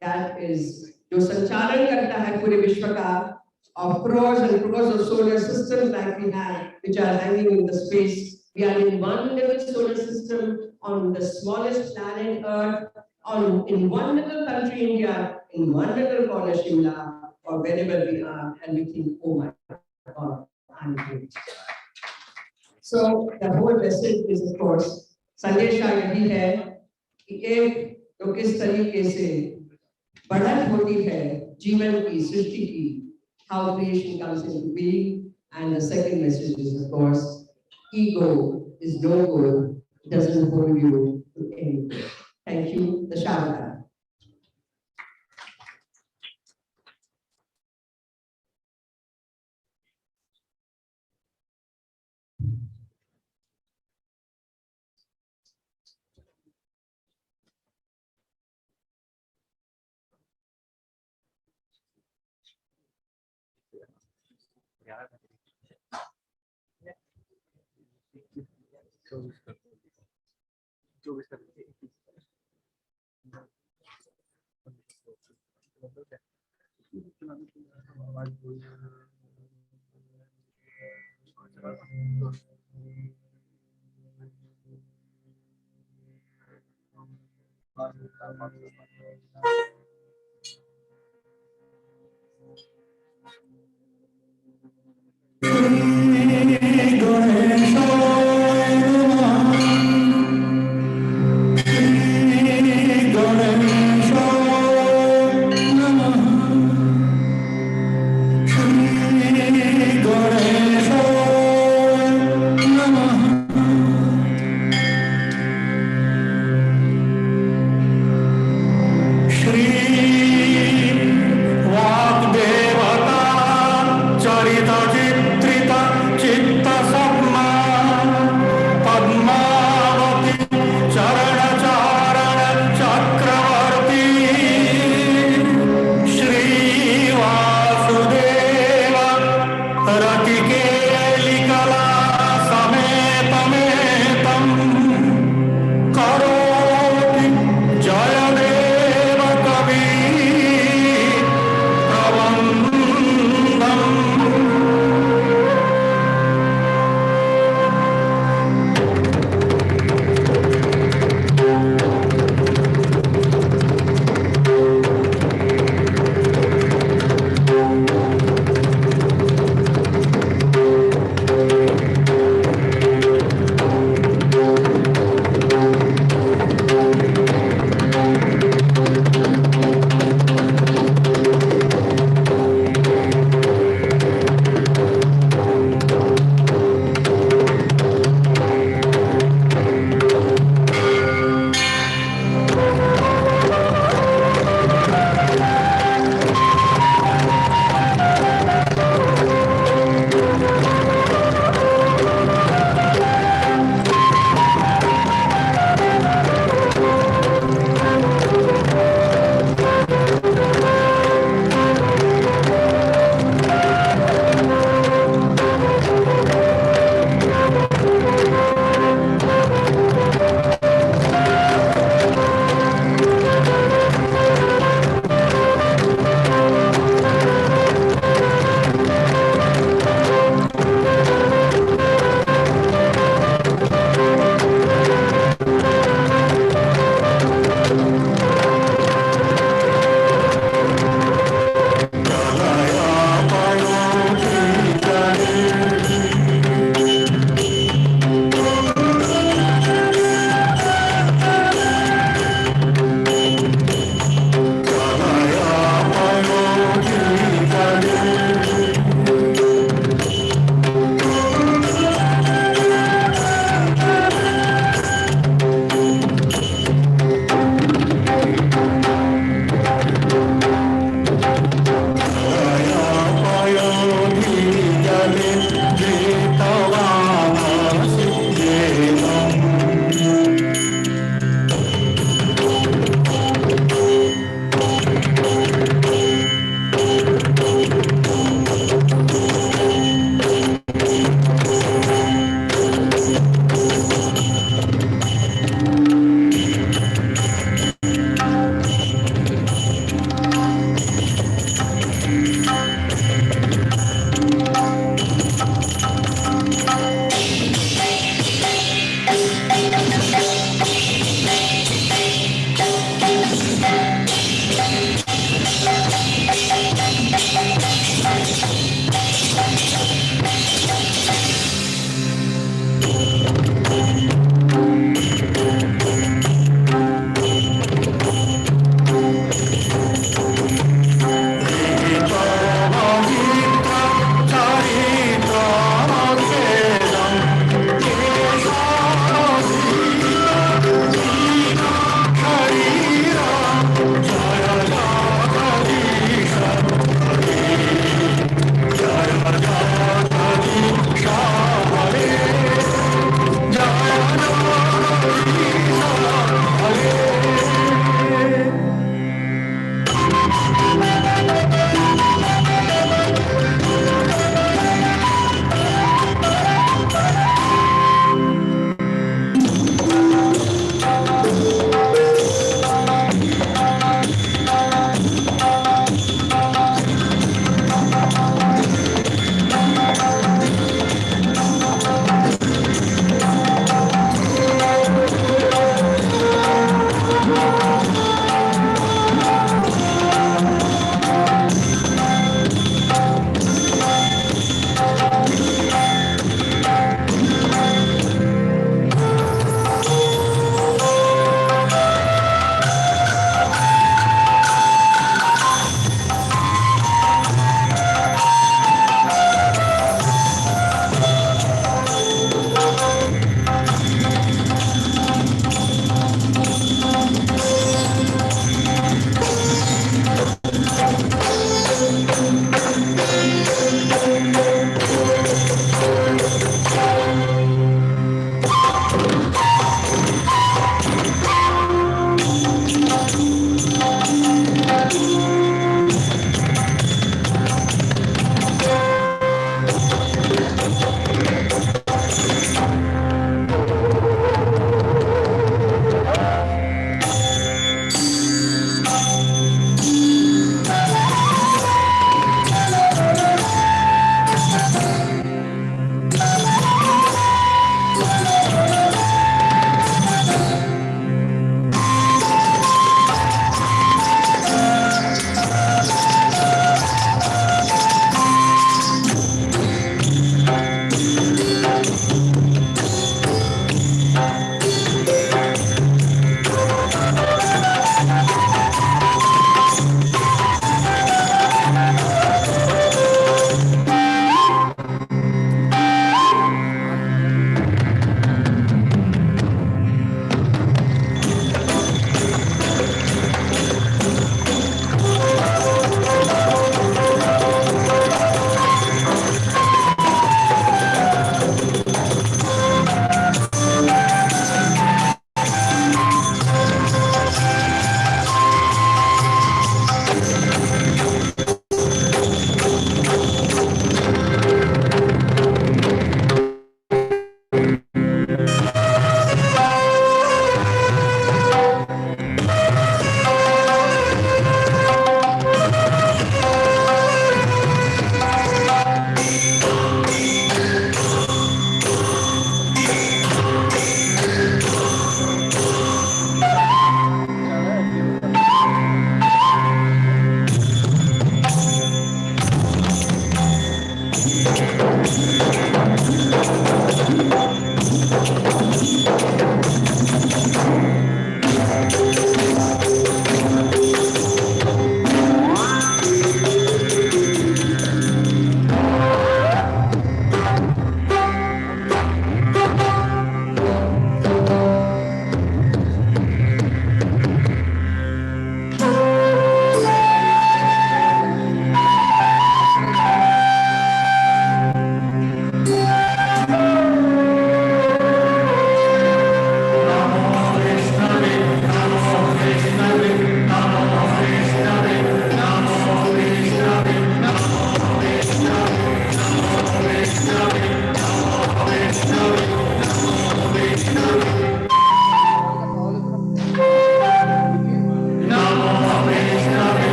that is जो संचालन करता है पूरे विश्व का, of crores and crores of solar systems like we have, which are hanging in the space. We are in one little solar system on the smallest planet Earth, in one little country, India, in one little corner, Shimla, or wherever we are, and we think, oh my God, I'm great. So the whole message is, of course, संदेशा यही है कि एक तो किस तरीके से बढ़त होती है जीवन की सृष्टि की, how creation comes into being, and the second message is, of course, ego is no good, it doesn't hold you to anything. Thank you, the Shavaka. करोति जयदेव कवि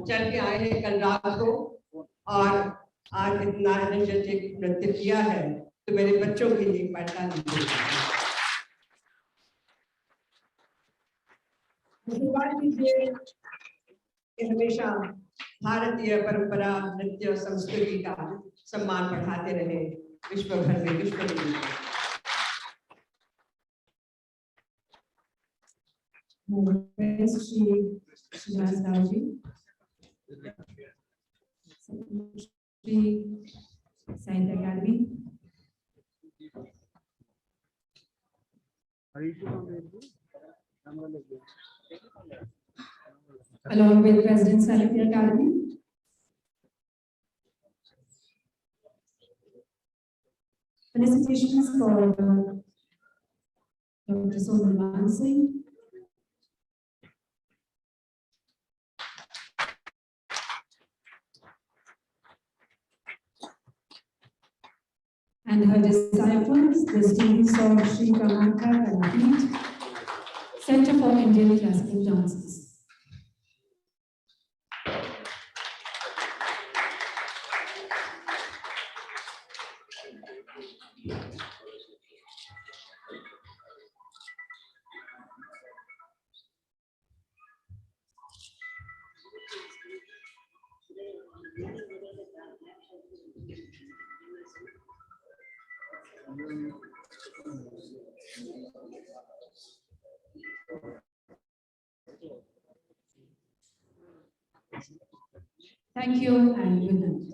चल के आए हैं कल रात को और आज इतना एनर्जेटिक नृत्य किया है तो मेरे बच्चों के लिए पढ़ना नहीं है। कि हमेशा भारतीय परंपरा नृत्य और संस्कृति का सम्मान बढ़ाते रहे विश्व भर में विश्व में। Science Academy. Along with President Science Academy. Felicitations for Dr. Sonal Singh. And her disciples, the students of Sri Kamakya Kalapeeth, Center for Indian Classical Dances. Thank you and good night.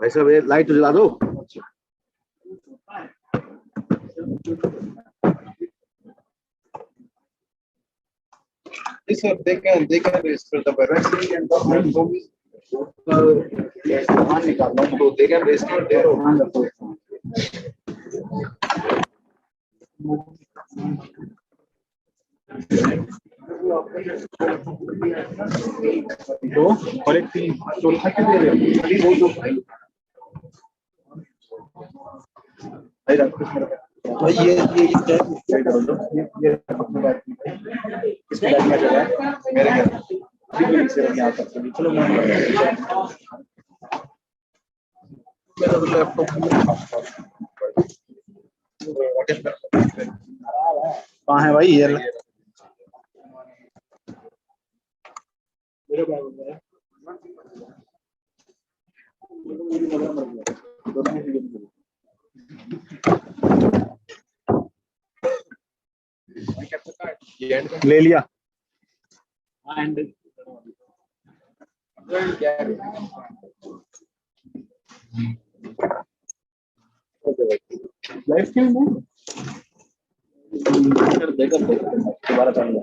भाई साहब ये light जला दो। Yes, sir, they can register the wrestling and the hand hobbies. So they can register their own. दो और एक तीन चौथा के दे रहे हो अभी वो दो भाई भाई ये करो दो ये अपने बैठ इसके बैठ में चला मेरे घर अभी से नहीं आ सकते चलो मैं मेरा लैपटॉप कहाँ है भाई ये मेरे बैग में ले लिया लाइफ स्किल में दोबारा चालू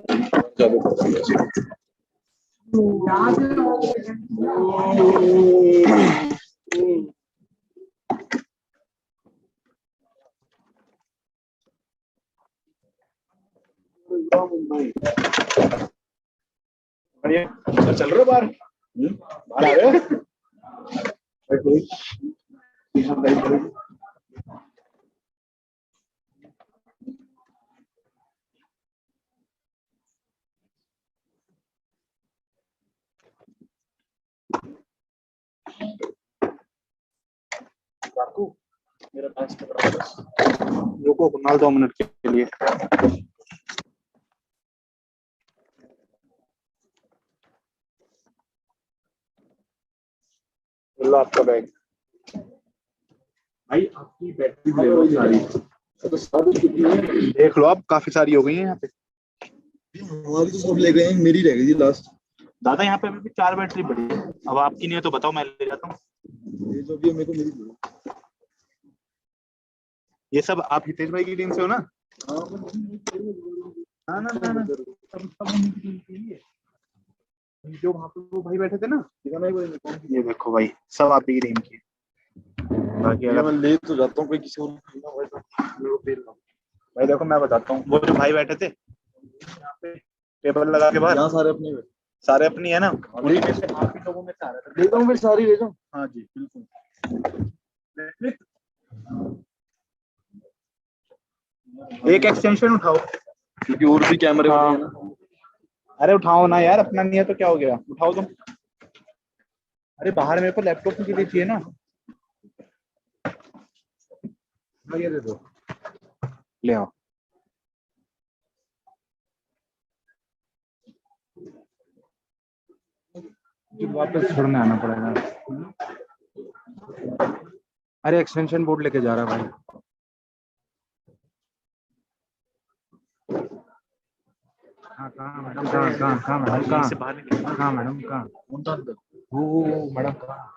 चल रहे हो बाहर बाहर आ रहे हो मेरा पास रुको कुणाल 2 मिनट के लिए लो आपका बैग भाई आपकी बैटरी ले लो सारी तो सब देख लो आप काफी सारी हो गई हैं यहाँ पे हमारी तो सब ले गए हैं मेरी रह गई थी लास्ट दादा यहाँ पे अभी भी 4 बैटरी पड़ी है अब आपकी नहीं है तो बताओ मैं ले जाता हूँ ये जो भी है मेरे को मिली ये सब आप हितेश भाई की टीम से हो ना ना ना ना ना जो वहाँ पे वो भाई बैठे थे ना ये देखो भाई सब आप ही की टीम की बाकी अगर मैं ले तो जाता हूँ कोई किसी और भाई देखो मैं बताता हूँ वो जो भाई बैठे थे यहाँ पे टेबल लगा के बाहर सारे अपनी है ना उन्हीं में से आप ही लोगों में से आ रहे थे ले जाऊँ फिर सारी ले जाऊँ हाँ जी बिल्कुल एक एक्सटेंशन उठाओ क्योंकि और भी कैमरे हैं ना अरे उठाओ ना यार अपना नहीं है तो क्या हो गया उठाओ तुम अरे बाहर मेरे को लैपटॉप के लिए चाहिए ना ये दे दो ले आओ वापस छोड़ने आना पड़ेगा अरे एक्सटेंशन बोर्ड लेके जा रहा है भाई कहाँ मैडम कहाँ मैडम कहाँ वो मैडम कहाँ